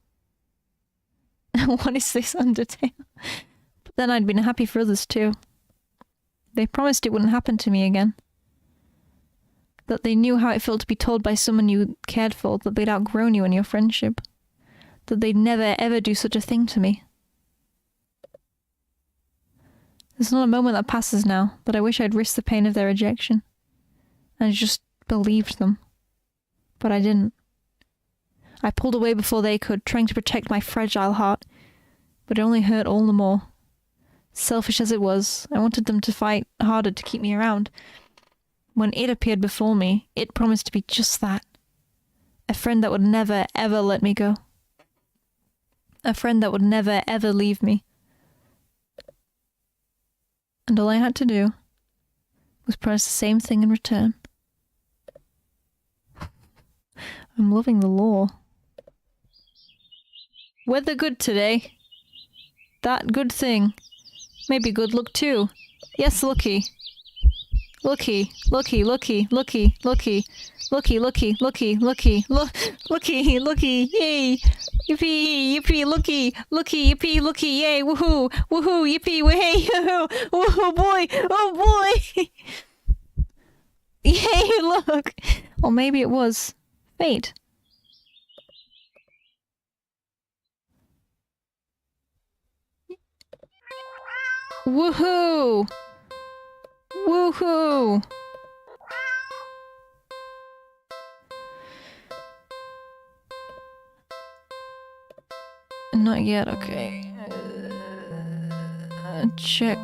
What is this, Undertale? But then I'd been happy for others too. They promised it wouldn't happen to me again. That they knew how it felt to be told by someone you cared for that they'd outgrown you and your friendship. That they'd never ever do such a thing to me. There's not a moment that passes now that I wish I'd risked the pain of their rejection. And I just believed them. But I didn't. I pulled away before they could, trying to protect my fragile heart, but it only hurt all the more. Selfish as it was, I wanted them to fight harder to keep me around. When it appeared before me, it promised to be just that. A friend that would never, ever let me go. A friend that would never, ever leave me. And all I had to do was promise the same thing in return. I'm loving the lore. Weather good today. That good thing. Maybe good luck too. Yes, lucky. Lucky, lucky, lucky, lucky, lucky, lucky, lucky, lucky, lucky, lucky, lucky, yay! Yippee, yippee, lucky, lucky, yippee, lucky, yay! Woohoo, woohoo, yippee, hey, woohoo, boy, oh boy! Yay! Look, or maybe it was fate. Woohoo! Woohoo! Not yet, okay. Check.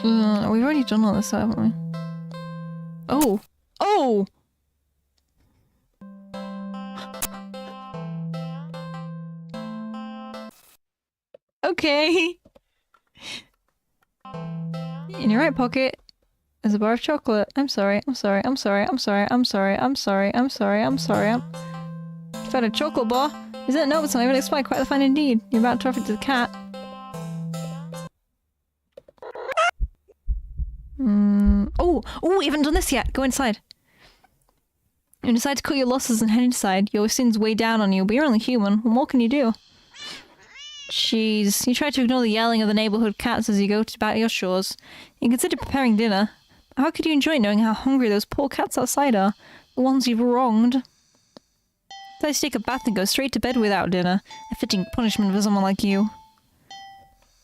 We've already done all this, haven't we? Oh! Oh! Okay. In your right pocket is a bar of chocolate. I'm sorry, I'm sorry, I'm sorry, I'm sorry, I'm sorry, I'm sorry, I'm sorry, I'm sorry, Found a chocolate bar. Is it? No, it's not even expired. Quite the fine indeed. You're about to offer it to the cat. Oh, you haven't done this yet. Go inside. You decide to cut your losses and head inside. Your sins weigh down on you, but you're only human. What more can you do? Jeez. You try to ignore the yelling of the neighborhood cats as you go about your chores. You consider preparing dinner. How could you enjoy knowing how hungry those poor cats outside are? The ones you've wronged. Decide to take a bath and go straight to bed without dinner. A fitting punishment for someone like you.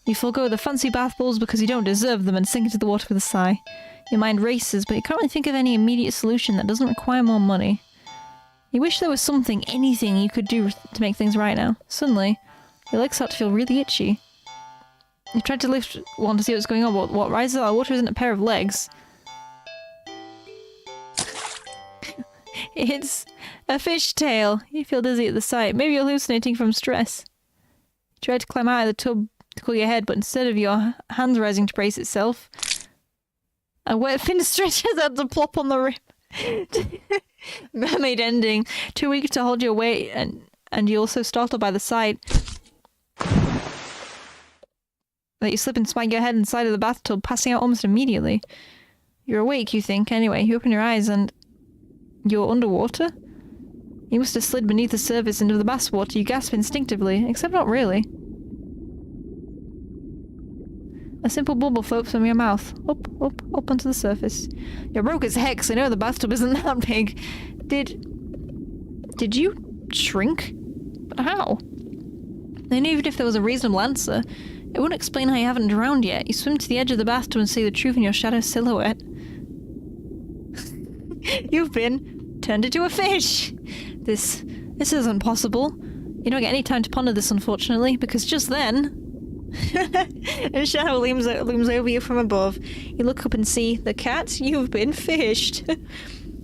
You forego the fancy bath balls because you don't deserve them and sink into the water with a sigh. Your mind races, but you can't really think of any immediate solution that doesn't require more money. You wish there was something, anything you could do to make things right now. Suddenly, your legs start to feel really itchy. You tried to lift one to see what's going on, but what rises out of the water isn't a pair of legs. It's a fish tail. You feel dizzy at the sight. Maybe you're hallucinating from stress. You tried to climb out of the tub to cool your head, but instead of your hands rising to brace itself, a wet fin stretches out to plop on the rim. Mermaid ending. Too weak to hold your weight, and you're also startled by the sight that you slip and smack your head inside of the bathtub, passing out almost immediately. You're awake, you think. Anyway, you open your eyes and you're underwater? You must have slid beneath the surface into the bathwater. You gasp instinctively, except not really. A simple bubble floats from your mouth. Up onto the surface. You're broke as heck, so I know the bathtub isn't that big. Did you shrink? But how? And even if there was a reasonable answer, it wouldn't explain how you haven't drowned yet. You swim to the edge of the bathtub and see the truth in your shadow silhouette. You've been turned into a fish! This isn't possible. You don't get any time to ponder this, unfortunately, because just then... a shadow looms over you from above. You look up and see the cat. You've been fished.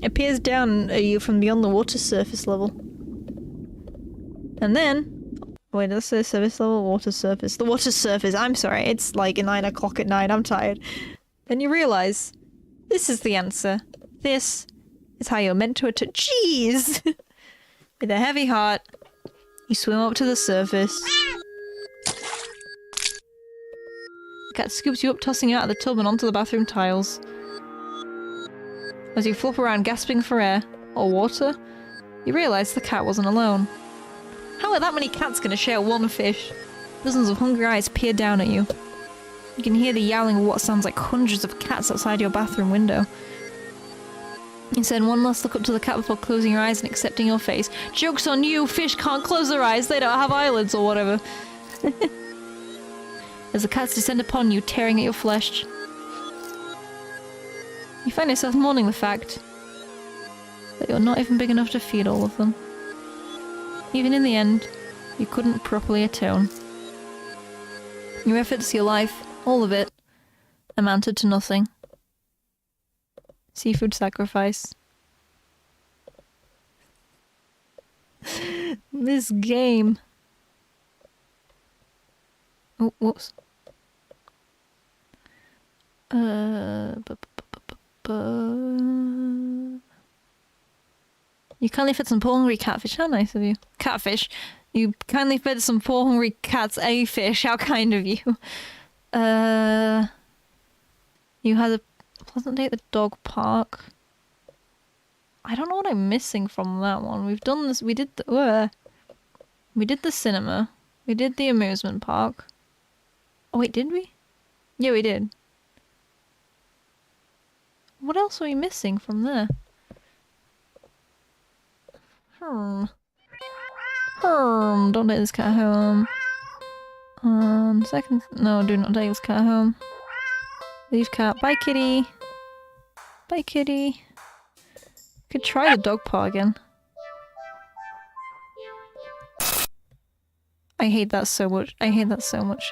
It peers down at you from beyond the water surface level. And then... Wait, that's the surface level, water surface. The water surface, I'm sorry, it's like 9 o'clock at night, I'm tired. Then you realise, this is the answer. This is how you're meant to attach. Jeez! With a heavy heart, you swim up to the surface. The cat scoops you up, tossing you out of the tub and onto the bathroom tiles. As you flop around gasping for air, or water, you realise the cat wasn't alone. How are that many cats going to share one fish? Dozens of hungry eyes peer down at you. You can hear the yowling of what sounds like hundreds of cats outside your bathroom window. You send one last look up to the cat before closing your eyes and accepting your face. Joke's on you! Fish can't close their eyes, they don't have eyelids or whatever. As the cats descend upon you, tearing at your flesh. You find yourself mourning the fact that you're not even big enough to feed all of them. Even in the end, you couldn't properly atone. Your efforts, your life, all of it, amounted to nothing. Seafood sacrifice. This game. Oh, whoops. You kindly fed some poor hungry catfish. How nice of you. Catfish. You kindly fed some poor hungry cats a fish. How kind of you. You had a pleasant day at the dog park. I don't know what I'm missing from that one. We've done this. We did the cinema. We did the amusement park. Oh wait, did we? Yeah, we did. What else are we missing from there? Don't take this cat home. Second... No, do not take this cat home. Leave cat. Bye, kitty. Bye, kitty. Could try the dog paw again. I hate that so much. I hate that so much.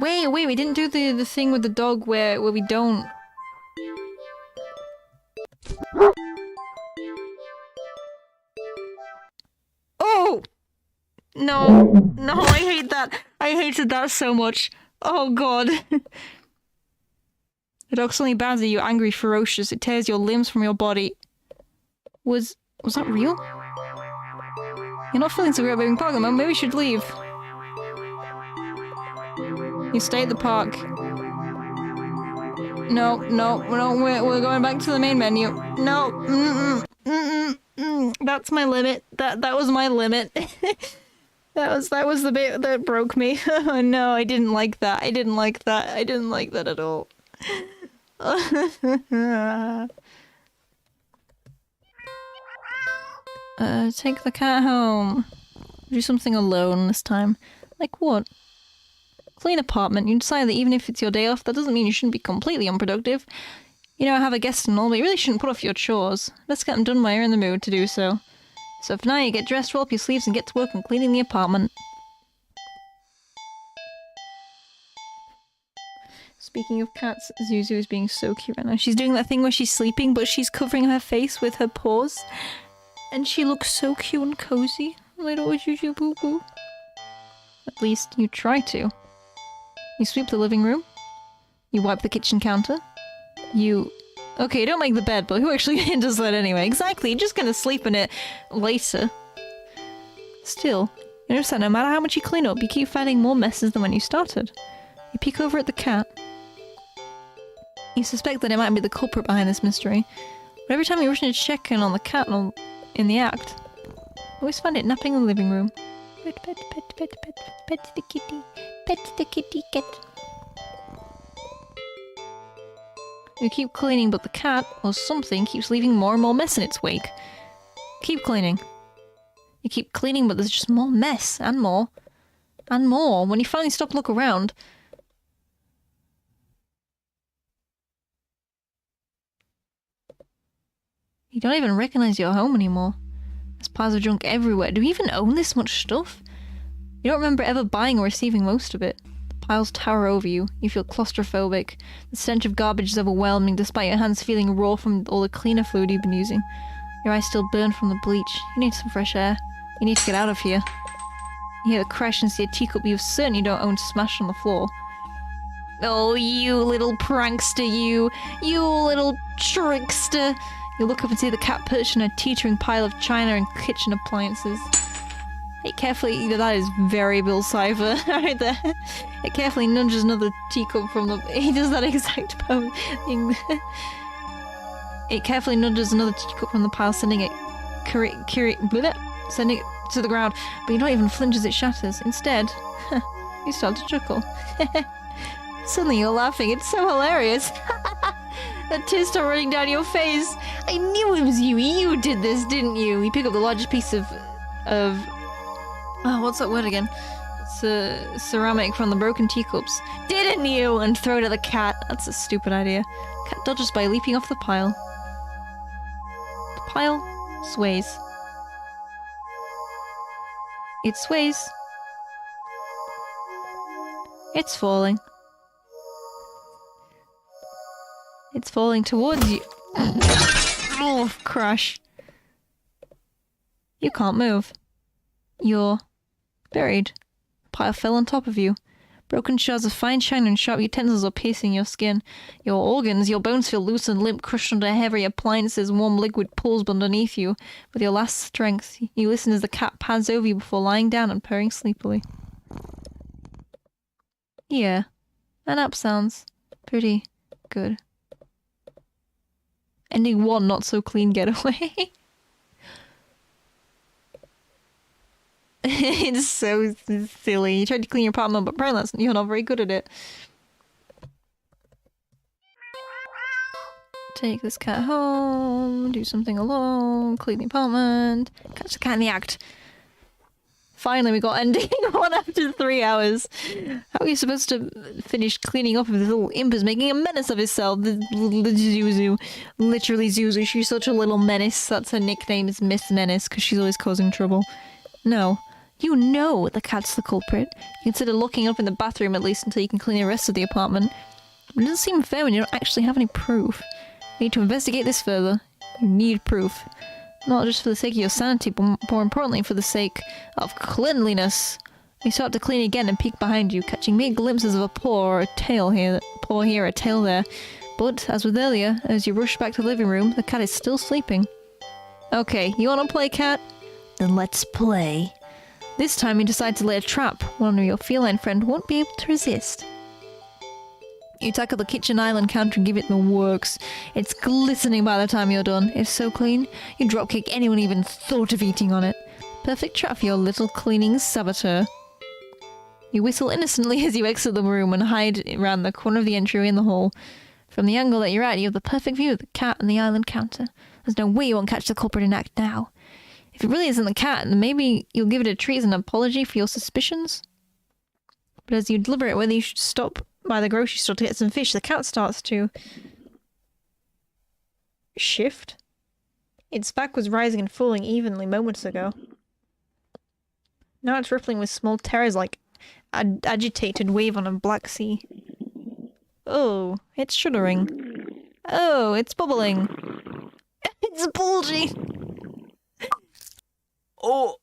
Wait, we didn't do the thing with the dog where we don't... Oh! No, I hate that. I hated that so much. Oh god. The dog suddenly bounds at you, angry, ferocious. It tears your limbs from your body. Was that real? You're not feeling so great about being parked at the moment. Maybe we should leave. You stay at the park. No, we're going back to the main menu. No, that's my limit. That was my limit. that was the bit that broke me. Oh no, I didn't like that. I didn't like that at all. Take the cat home. Do something alone this time. Like what? Clean apartment. You decide that even if it's your day off, that doesn't mean you shouldn't be completely unproductive. You know, have a guest and all, but you really shouldn't put off your chores. Let's get them done while you're in the mood to do so. So for now, you get dressed, roll up your sleeves, and get to work on cleaning the apartment. Speaking of cats, Zuzu is being so cute right now. She's doing that thing where she's sleeping, but she's covering her face with her paws. And she looks so cute and cozy. Little Zuzu boo boo. At least you try to. You sweep the living room. You wipe the kitchen counter. You... Okay, don't make the bed, but who actually does that anyway? Exactly, you're just gonna sleep in it later. Still, you notice that no matter how much you clean up, you keep finding more messes than when you started. You peek over at the cat. You suspect that it might be the culprit behind this mystery. But every time you rush in to check in on the cat in the act, you always find it napping in the living room. Pet, pet, pet, pet, pet, pet the kitty. Pet the kitty cat. You keep cleaning, but the cat, or something, keeps leaving more and more mess in its wake. Keep cleaning. You keep cleaning, but there's just more mess, and more. And more. When you finally stop and look around... You don't even recognize your home anymore. There's piles of junk everywhere. Do we even own this much stuff? You don't remember ever buying or receiving most of it. The piles tower over you. You feel claustrophobic. The stench of garbage is overwhelming, despite your hands feeling raw from all the cleaner fluid you've been using. Your eyes still burn from the bleach. You need some fresh air. You need to get out of here. You hear the crash and see a teacup you've certainly don't own smashed on the floor. Oh, you little prankster, you! You little trickster! You look up and see the cat perched on a teetering pile of china and kitchen appliances. It carefully, that is very Bill Cipher right there. It carefully nudges another teacup from the, he does that exact thing. It carefully nudges another teacup from the pile, sending it sending it to the ground, but you don't even flinch as it shatters. Instead, you start to chuckle. Suddenly you're laughing, it's so hilarious. The tears start running down your face. I knew it was you. You did this, didn't you? You pick up the largest piece of oh, what's that word again? Ceramic from the broken teacups. Didn't you? And throw it at the cat. That's a stupid idea. Cat dodges by leaping off the pile. The pile sways. It sways. It's falling. It's falling towards you. Oh, crash. You can't move. You're buried. The pile fell on top of you. Broken shards of fine china and sharp utensils are piercing your skin. Your organs, your bones feel loose and limp, crushed under heavy appliances. Warm liquid pools underneath you. With your last strength, you listen as the cat pads over you before lying down and purring sleepily. Yeah, that nap sounds pretty good. Ending one not so clean getaway. It's so silly. You tried to clean your apartment, but apparently you're not very good at it. Take this cat home, do something alone, clean the apartment, catch the cat in the act. Finally, we got ending one after 3 hours. How are you supposed to finish cleaning up if this little imp is making a menace of himself? The Zuzu. Literally Zuzu. She's such a little menace. That's her nickname, is Miss Menace, because she's always causing trouble. No. You know the cat's the culprit. You consider locking up in the bathroom at least until you can clean the rest of the apartment. But it doesn't seem fair when you don't actually have any proof. You need to investigate this further. You need proof. Not just for the sake of your sanity, but more importantly for the sake of cleanliness. You start to clean again and peek behind you, catching mere glimpses of a paw or a tail here, a tail there. But, as with earlier, as you rush back to the living room, the cat is still sleeping. Okay, you wanna play cat? Then let's play. This time you decide to lay a trap one your feline friend won't be able to resist. You tackle the kitchen island counter and give it the works. It's glistening by the time you're done. It's so clean, you dropkick anyone even thought of eating on it. Perfect trap for your little cleaning saboteur. You whistle innocently as you exit the room and hide around the corner of the entryway in the hall. From the angle that you're at, you have the perfect view of the cat and the island counter. There's no way you won't catch the culprit in act now. If it really isn't the cat, then maybe you'll give it a treat as an apology for your suspicions. But as you deliberate whether you should stop by the grocery store to get some fish, the cat starts to shift. Its back was rising and falling evenly moments ago. Now it's rippling with small terrors like an agitated wave on a black sea. Oh, it's shuddering. Oh, it's bubbling. It's bulging. Oh.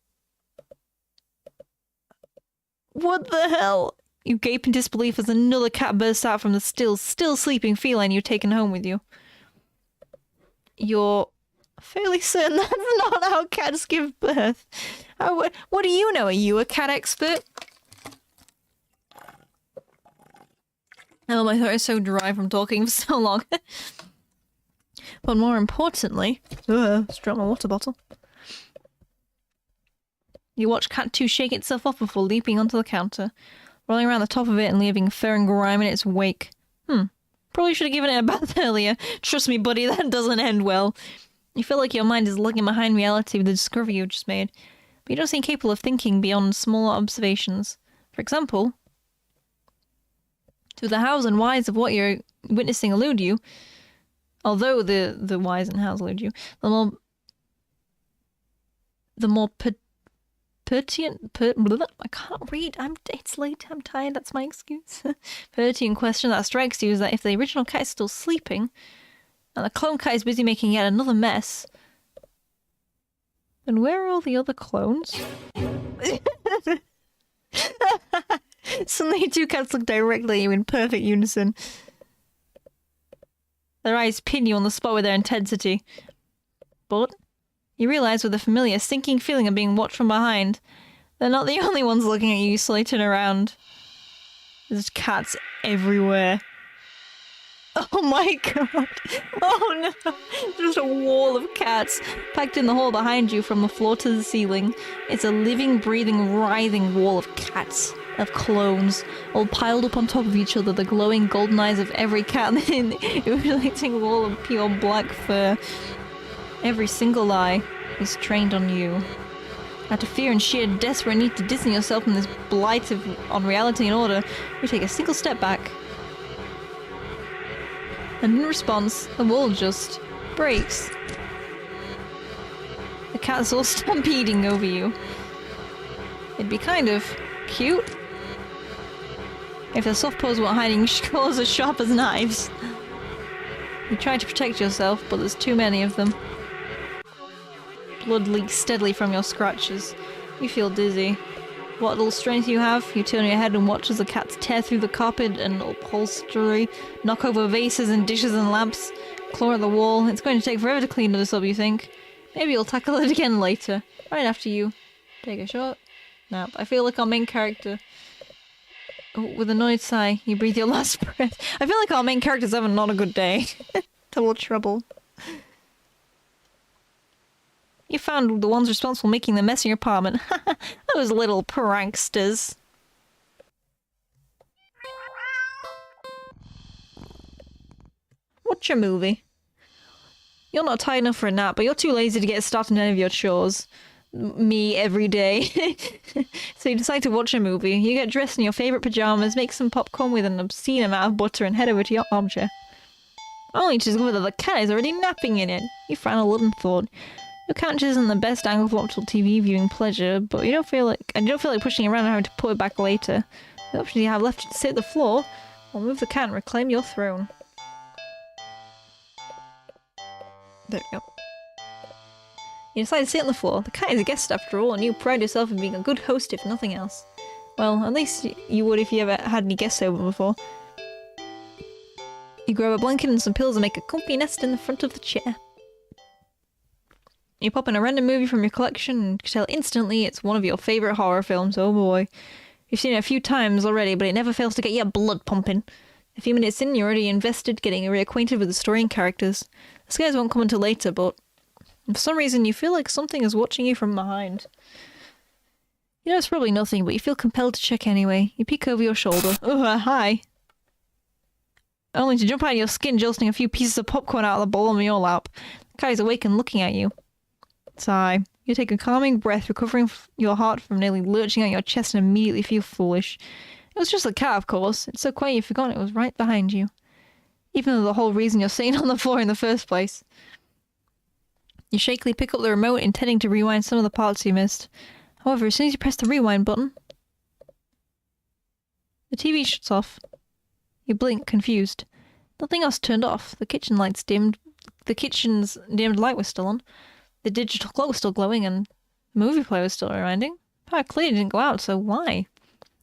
What the hell? You gape in disbelief as another cat bursts out from the still sleeping feline you've taken home with you. You're fairly certain that's not how cats give birth. What do you know? Are you a cat expert? Oh, my throat is so dry from talking for so long. But more importantly... just dropped my water bottle. You watch Cat 2 shake itself off before leaping onto the counter, rolling around the top of it and leaving fur and grime in its wake. Probably should have given it a bath earlier. Trust me, buddy, that doesn't end well. You feel like your mind is lagging behind reality with the discovery you just made, but you don't seem capable of thinking beyond smaller observations. For example, to the hows and whys of what you're witnessing elude you, although the whys and hows elude you, the more pertinent, I can't read, it's late, I'm tired, that's my excuse. Pertinent question that strikes you is that if the original cat is still sleeping, and the clone cat is busy making yet another mess, then where are all the other clones? Suddenly two cats look directly at you in perfect unison. Their eyes pin you on the spot with their intensity. But you realise with a familiar sinking feeling of being watched from behind, they're not the only ones looking at you, so they turn around. There's cats everywhere. Oh my god. Oh no. Just a wall of cats packed in the hall behind you from the floor to the ceiling. It's a living, breathing, writhing wall of cats. Of clones, all piled up on top of each other, the glowing golden eyes of every cat in the undulating wall of pure black fur. Every single eye is trained on you. Out of fear and sheer desperate need to distance yourself from this blight on reality in order, you take a single step back. And in response, the wall just breaks. The cats all stampeding over you. It'd be kind of cute if the soft paws weren't hiding claws as sharp as knives. You try to protect yourself, but there's too many of them. Blood leaks steadily from your scratches. You feel dizzy. What little strength you have, you turn your head and watch as the cats tear through the carpet and upholstery, knock over vases and dishes and lamps, claw at the wall. It's going to take forever to clean this up, you think. Maybe you'll tackle it again later, right after you take a shot nap. I feel like our main character... With a annoyed sigh, you breathe your last breath. I feel like our main character's having not a good day. Double trouble. You found the ones responsible for making the mess in your apartment. Those little pranksters. Watch a movie. You're not tired enough for a nap, but you're too lazy to get started on any of your chores. Me every day. So you decide to watch a movie. You get dressed in your favourite pyjamas, make some popcorn with an obscene amount of butter and head over to your armchair. Only to discover that the cat is already napping in it. You frown a little and thought. Your couch isn't the best angle for optimal TV viewing pleasure, but you don't feel like pushing around and having to put it back later. The options you have left are to sit at the floor, or move the cat and reclaim your throne. There we go. You decide to sit on the floor. The cat is a guest after all, and you pride yourself in being a good host if nothing else. Well, at least you would if you ever had any guests over before. You grab a blanket and some pillows and make a comfy nest in the front of the chair. You pop in a random movie from your collection and can tell instantly it's one of your favourite horror films. Oh boy. You've seen it a few times already, but it never fails to get your blood pumping. A few minutes in, you're already invested, getting reacquainted with the story and characters. The scares won't come until later, but for some reason you feel like something is watching you from behind. You know it's probably nothing, but you feel compelled to check anyway. You peek over your shoulder. Oh, hi. Only to jump out of your skin, jolting a few pieces of popcorn out of the bowl on your lap. The cat is awake and looking at you. Sigh. You take a calming breath, recovering your heart from nearly lurching out your chest and immediately feel foolish. It was just a cat, of course. It's so quiet you've forgotten it was right behind you. Even though the whole reason you're sitting on the floor in the first place. You shakily pick up the remote, intending to rewind some of the parts you missed. However, as soon as you press the rewind button, the TV shuts off. You blink, confused. Nothing else turned off. The kitchen lights dimmed. The kitchen's dimmed light was still on. The digital clock was still glowing, and the movie player was still rewinding. Power clearly didn't go out, so why?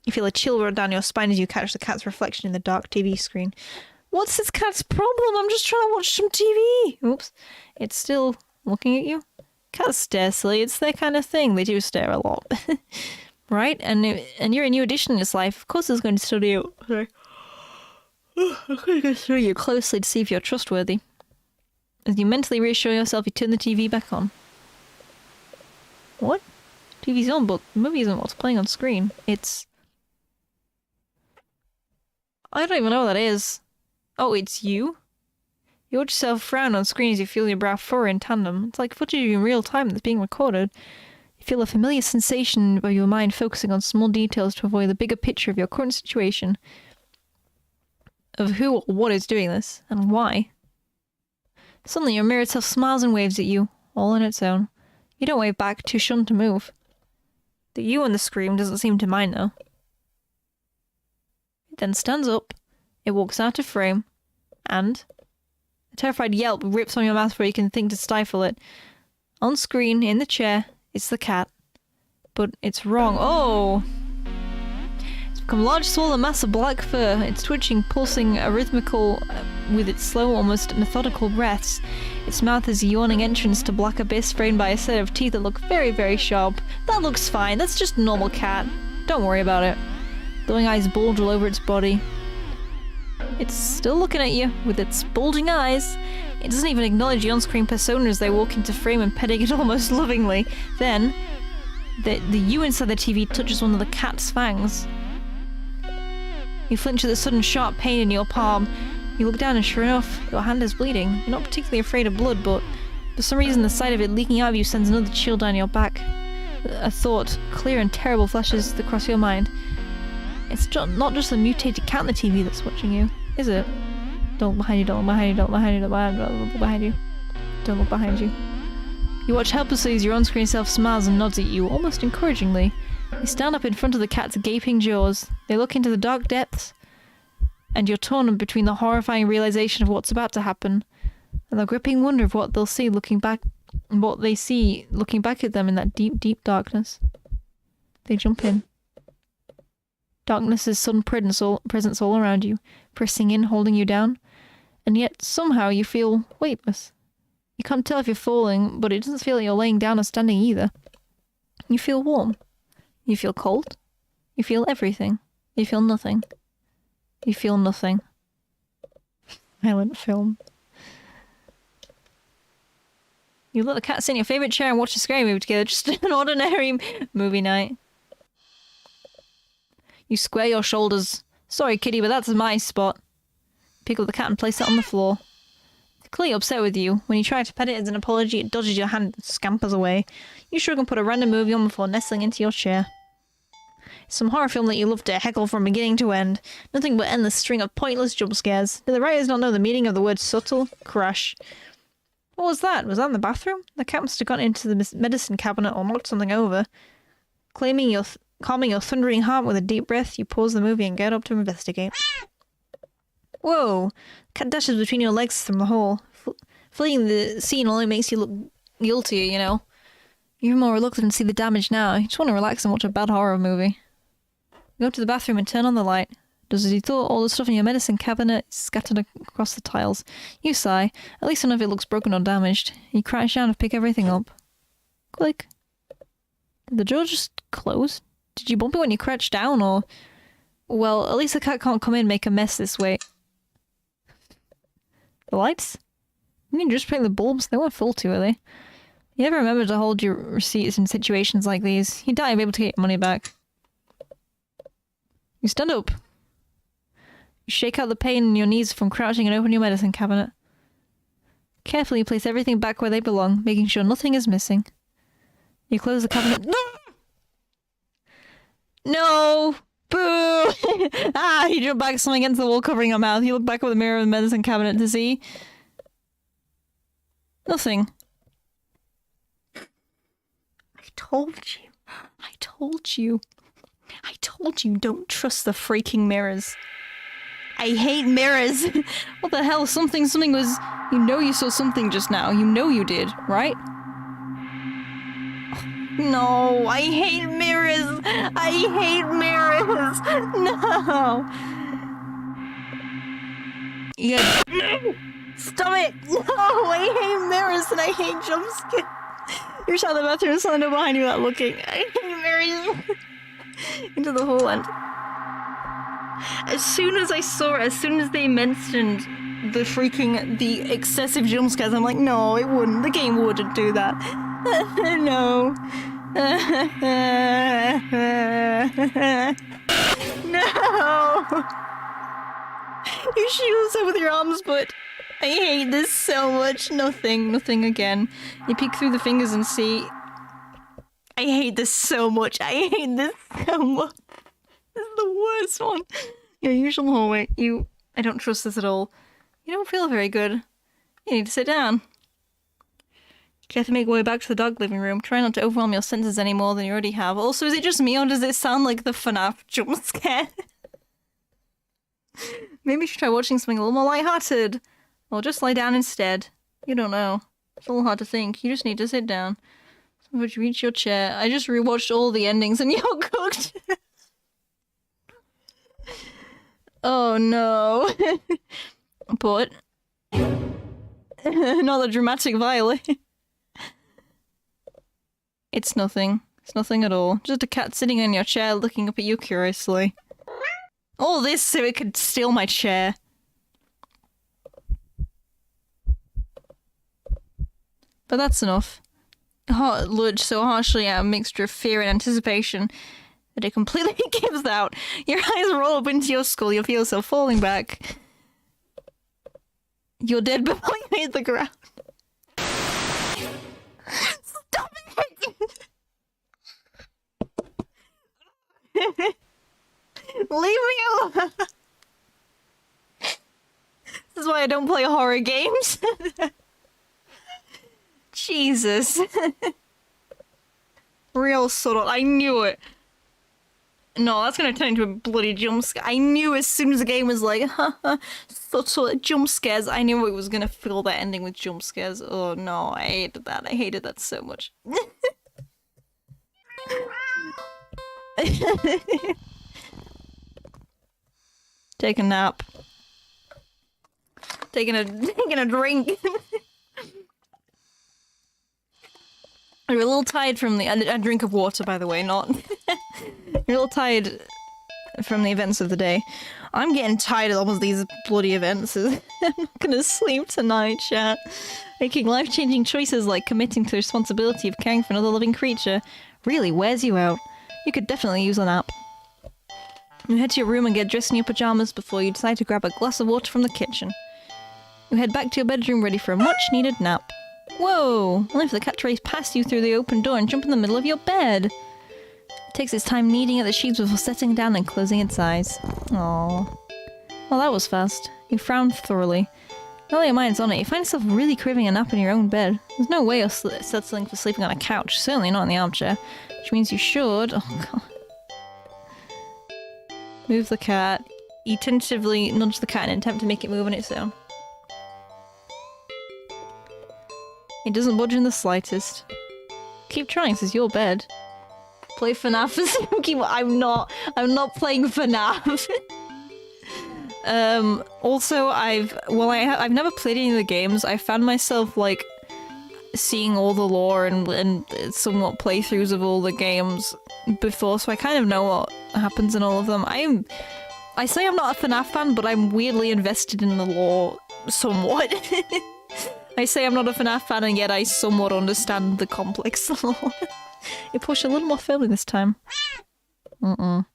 You feel a chill run down your spine as you catch the cat's reflection in the dark TV screen. What's this cat's problem? I'm just trying to watch some TV. Oops. It's still looking at you. Cats stare silly. It's their kind of thing. They do stare a lot. Right? And you're a new addition in its life. Of course it's going to study you. Sorry. I'm going to go through you closely to see if you're trustworthy. As you mentally reassure yourself, you turn the TV back on. What? TV's on, but the movie isn't what's playing on screen. It's... I don't even know what that is. Oh, it's you? You watch yourself frown on screen as you feel your brow furrow in tandem. It's like footage in real time that's being recorded. You feel a familiar sensation of your mind focusing on small details to avoid the bigger picture of your current situation. Of who or what is doing this, and why. Suddenly your mirrored self smiles and waves at you, all on its own. You don't wave back, too shunned to move. The you on the screen doesn't seem to mind though. It then stands up, it walks out of frame, and a terrified yelp rips from your mouth before you can think to stifle it. On screen, in the chair, it's the cat. But it's wrong. Oh! It's become a large, swollen mass of black fur. It's twitching, pulsing, arrhythmical, with its slow, almost methodical breaths. Its mouth is a yawning entrance to black abyss framed by a set of teeth that look very, very sharp. That looks fine. That's just a normal cat. Don't worry about it. Glowing eyes bulge all over its body. It's still looking at you, with its bulging eyes. It doesn't even acknowledge the on-screen persona as they walk into frame and petting it almost lovingly. Then, the you inside the TV touches one of the cat's fangs. You flinch at the sudden sharp pain in your palm. You look down and sure enough, your hand is bleeding. You're not particularly afraid of blood, but for some reason the sight of it leaking out of you sends another chill down your back. A thought, clear and terrible, flashes across your mind. It's not just a mutated cat on the TV that's watching you, is it? Don't look behind you, don't look behind you, don't look behind you, don't look behind you. Don't look behind you. You watch helplessly as your on-screen self smiles and nods at you, almost encouragingly. You stand up in front of the cat's gaping jaws. They look into the dark depths, and you're torn between the horrifying realization of what's about to happen, and the gripping wonder of what they'll see looking back, and what they see looking back at them in that deep, deep darkness. They jump in. Darkness's sudden presence all around you, pressing in, holding you down, and yet somehow you feel weightless. You can't tell if you're falling, but it doesn't feel like you're laying down or standing either. You feel warm. You feel cold. You feel everything. You feel nothing. You feel nothing. Silent film. You let the cat sit in your favourite chair and watch a scary movie together, just an ordinary movie night. You square your shoulders. Sorry, kitty, but that's my spot. Pick up the cat and place it on the floor. It's clearly upset with you. When you try to pet it as an apology, it dodges your hand and scampers away. You shrug and put a random movie on before nestling into your chair. It's some horror film that you love to heckle from beginning to end. Nothing but endless string of pointless jump scares. Do the writers not know the meaning of the word subtle? Crash. What was that? Was that in the bathroom? The cat must have gone into the medicine cabinet or knocked something over. Calming your thundering heart with a deep breath, you pause the movie and get up to investigate. Whoa! The cat dashes between your legs from the hole. Fleeing the scene only makes you look guiltier, you know. You're more reluctant to see the damage now. You just want to relax and watch a bad horror movie. You go to the bathroom and turn on the light. Does as you thought, all the stuff in your medicine cabinet is scattered across the tiles. You sigh. At least none of it looks broken or damaged. You crash down and pick everything up. Like, did the door just close? Did you bump it when you crouched down, or... Well, at least the cat can't come in and make a mess this way. The lights? You can just paint the bulbs. They weren't full too, are they? You never remember to hold your receipts in situations like these. You die and be able to get your money back. You stand up. You shake out the pain in your knees from crouching and open your medicine cabinet. Carefully place everything back where they belong, making sure nothing is missing. You close the cabinet. No! Boo! Ah! You jump back, something against the wall covering your mouth. You look back at the mirror of the medicine cabinet to see... Nothing. I told you. I told you. I told you don't trust the freaking mirrors. I hate mirrors! What the hell? Something was... You know you saw something just now. You know you did, right? No, I hate mirrors! I hate mirrors! No! Yeah. No! Stop it! No! I hate mirrors and I hate jump scares! You're shot in the bathroom, someone behind you without looking. I hate mirrors! Into the hole and... As soon as I saw it, as soon as they mentioned the excessive jump scares, I'm like, no, it wouldn't. The game wouldn't do that. No. No. You shield yourself with your arms, but I hate this so much. Nothing again. You peek through the fingers and see. I hate this so much. I hate this so much. This is the worst one. Your usual hallway. I don't trust this at all. You don't feel very good. You need to sit down. You have to make your way back to the dog living room. Try not to overwhelm your senses any more than you already have. Also, is it just me or does it sound like the FNAF jump scare? Maybe you should try watching something a little more lighthearted. Or just lie down instead. You don't know. It's a little hard to think. You just need to sit down. Would you reach your chair? I just rewatched all the endings and you're cooked. Oh no. But... not the dramatic violin. It's nothing. It's nothing at all. Just a cat sitting in your chair looking up at you curiously. All this so it could steal my chair. But that's enough. Heart lurched so harshly at a mixture of fear and anticipation that it completely gives out. Your eyes roll up into your skull, you feel yourself falling back. You're dead before you hit the ground. Stop it! Leave me alone! This is why I don't play horror games. Jesus. Real subtle. I knew it. No, that's gonna turn into a bloody jump scare. I knew as soon as the game was like, haha, subtle jump scares, I knew it was gonna fill that ending with jump scares. Oh no, I hated that. I hated that so much. Take a nap. Taking a drink. You're a little tired from the- a drink of water, by the way, not- You're a little tired from the events of the day. I'm getting tired of all of these bloody events. I'm not gonna sleep tonight, chat. Making life-changing choices like committing to the responsibility of caring for another living creature really wears you out. You could definitely use a nap. You head to your room and get dressed in your pajamas before you decide to grab a glass of water from the kitchen. You head back to your bedroom ready for a much-needed nap. Whoa! Only for the cat to race past you through the open door and jump in the middle of your bed. It takes its time kneading at the sheets before settling down and closing its eyes. Aww. Well, that was fast. You frowned thoroughly. Now that your mind's on it, you find yourself really craving a nap in your own bed. There's no way you're settling for sleeping on a couch, certainly not in the armchair. Which means you should... Oh god. Move the cat. You tentatively nudge the cat in an attempt to make it move on its own. It doesn't budge in the slightest. Keep trying, this is your bed. Play FNAF for Spooky. I'm not playing FNAF. Also, I've never played any of the games. I found myself, like, seeing all the lore and somewhat playthroughs of all the games before, so I kind of know what happens in all of them. I say I'm not a FNAF fan, but I'm weirdly invested in the lore somewhat. I say I'm not a FNAF fan, and yet I somewhat understand the complex lore. You push a little more firmly this time. Cat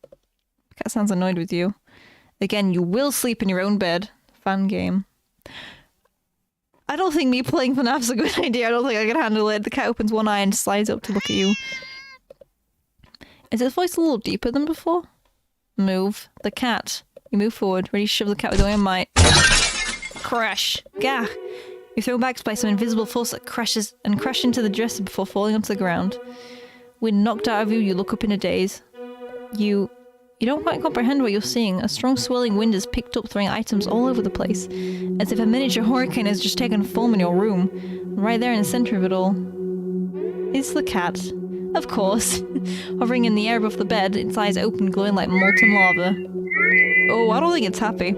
sounds annoyed with you. Again, you will sleep in your own bed. Fan game. I don't think me playing FNAF's a good idea. I don't think I can handle it. The cat opens one eye and slides up to look at you. Is his voice a little deeper than before? Move. The cat. You move forward, ready to shove the cat with all your might. Crash. Gah. You're thrown back by some invisible force that crashes and crash into the dresser before falling onto the ground. When knocked out of you, you look up in a daze. You don't quite comprehend what you're seeing. A strong swirling wind is picked up, throwing items all over the place, as if a miniature hurricane has just taken form in your room. Right there in the center of it all is the cat. Of course. Hovering in the air above the bed, its eyes open, glowing like molten lava. Oh, I don't think it's happy.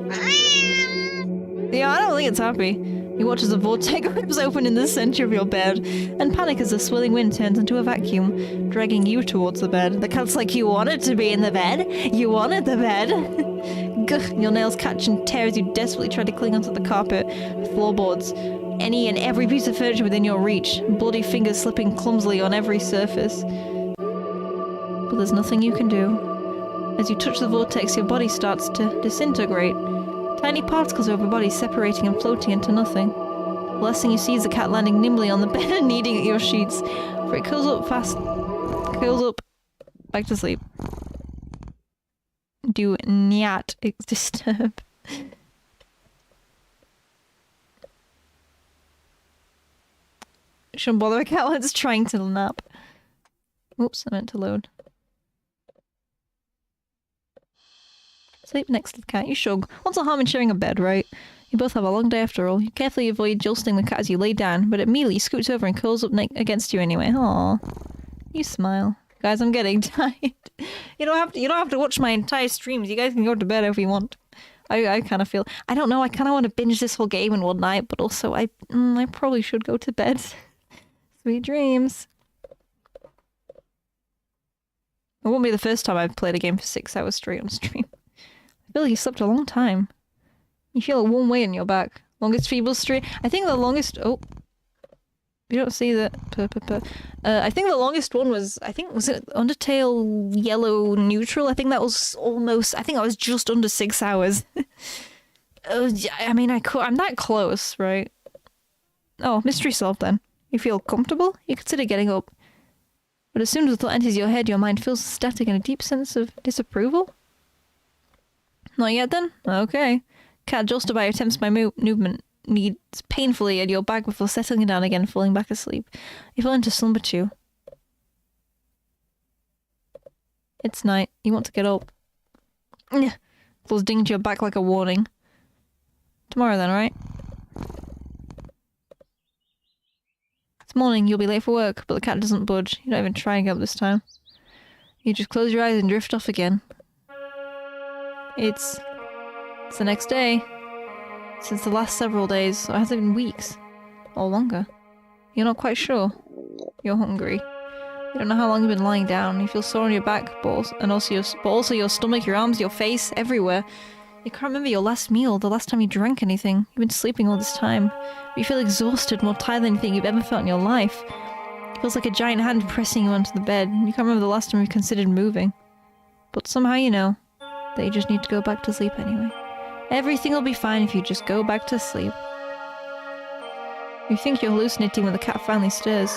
Yeah, I don't think it's happy. You watch as a vortex rips open in the center of your bed, and panic as the swirling wind turns into a vacuum, dragging you towards the bed. The cat's like, you wanted to be in the bed? You wanted the bed? Gugh, your nails catch and tear as you desperately try to cling onto the carpet, floorboards, any and every piece of furniture within your reach, bloody fingers slipping clumsily on every surface. But there's nothing you can do. As you touch the vortex, your body starts to disintegrate. Tiny particles of your body separating and floating into nothing. The last thing you see is the cat landing nimbly on the bed and kneading at your sheets, for it curls up fast, curls up, back to sleep. Do not disturb. Shouldn't bother a cat while it's trying to nap. Oops, I meant to load. Sleep next to the cat, you shrug. What's the harm in sharing a bed, right? You both have a long day after all. You carefully avoid jolting the cat as you lay down, but it immediately scoots over and curls up against you anyway. Aww. You smile. Guys, I'm getting tired. You don't have to watch my entire streams. You guys can go to bed if you want. I kind of feel... I don't know, I kind of want to binge this whole game in one night, but also I probably should go to bed. Sweet dreams. It won't be the first time I've played a game for 6 hours straight on stream. I feel like you slept a long time. You feel a warm weight in your back. Longest pheebles stream. I think the longest... Oh. You don't see that. I think the longest one was... was it Undertale Yellow Neutral? I think that was almost... I think I was just under 6 hours. I mean, I'm that close, right? Oh, mystery solved then. You feel comfortable? You consider getting up. But as soon as the thought enters your head, your mind feels static and a deep sense of disapproval. Not yet then? Okay. Cat jostled by attempts by movement kneads painfully at your back before settling down again, falling back asleep. You fall into slumber too. It's night. You want to get up. Claws ding to your back like a warning. Tomorrow then, right? It's morning. You'll be late for work, but the cat doesn't budge. You don't even try and get up this time. You just close your eyes and drift off again. It's the next day. Since the last several days, or has it been weeks? Or longer? You're not quite sure. You're hungry. You don't know how long you've been lying down. You feel sore on your back, but also your stomach, your arms, your face, everywhere. You can't remember your last meal, the last time you drank anything. You've been sleeping all this time. But you feel exhausted, more tired than anything you've ever felt in your life. It feels like a giant hand pressing you onto the bed. You can't remember the last time you considered moving. But somehow you know that you just need to go back to sleep anyway. Everything will be fine if you just go back to sleep. You think you're hallucinating when the cat finally stirs.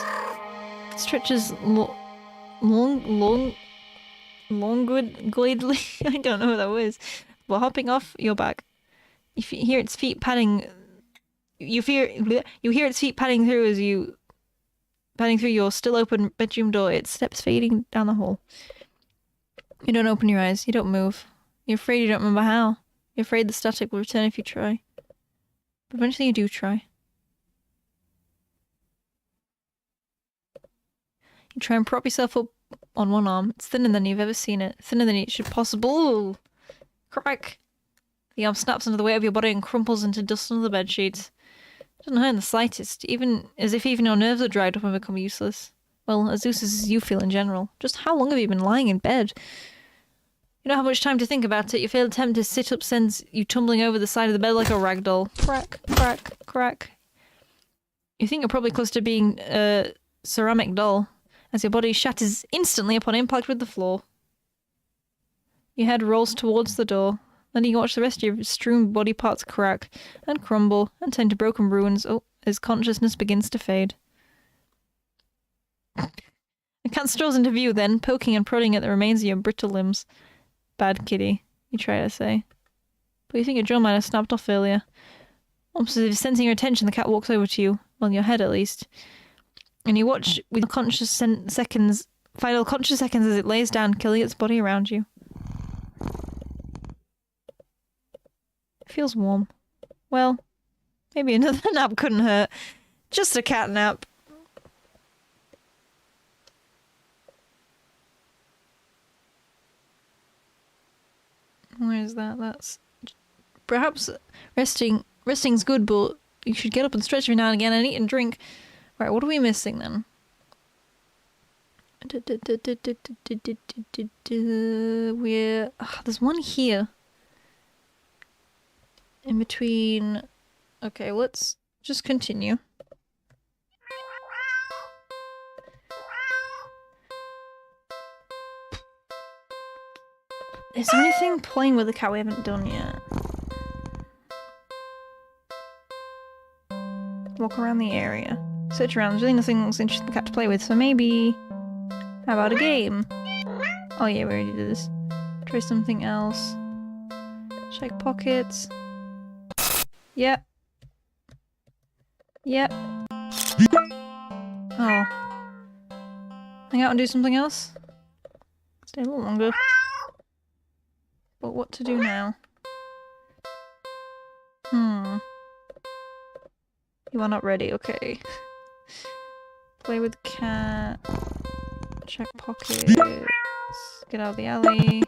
It stretches languidly. I don't know what that was. But hopping off your back. You hear its feet padding. You hear its feet padding through your still open bedroom door. Its steps fading down the hall. You don't open your eyes. You don't move. You're afraid you don't remember how. You're afraid the static will return if you try. But eventually you do try. You try and prop yourself up on one arm. It's thinner than you've ever seen it. Thinner than it should possible. Crack! The arm snaps under the weight of your body and crumples into dust under the bedsheets. Doesn't hurt in the slightest, even as if even your nerves are dried up and become useless. Well, as useless as you feel in general. Just how long have you been lying in bed? You don't have much time to think about it. Your failed attempt to sit up sends you tumbling over the side of the bed like a rag doll. Crack, crack, crack. You think you're probably close to being a ceramic doll, as your body shatters instantly upon impact with the floor. Your head rolls towards the door. Then you watch the rest of your strewn body parts crack and crumble and turn to broken ruins as consciousness begins to fade. A cat strolls into view then, poking and prodding at the remains of your brittle limbs. Bad kitty, you try to say. But you think your jaw might have snapped off earlier. Almost as if sensing your attention, the cat walks over to you, well, your head at least. And you watch with final conscious seconds as it lays down, killing its body around you. It feels warm. Well, maybe another nap couldn't hurt. Just a cat nap. Where is that? That's... Perhaps resting's good, but you should get up and stretch every now and again and eat and drink. Right, what are we missing then? There's one here. In between... Okay, let's just continue. Is there anything playing with the cat we haven't done yet? Walk around the area. Search around. There's really nothing that looks interesting for the cat to play with, so maybe... How about a game? Oh yeah, we already did this. Try something else. Check pockets. Yep. Yep. Oh. Hang out and do something else? Stay a little longer. But what to do now? You are not ready, okay. Play with cat. Check pockets. Get out of the alley.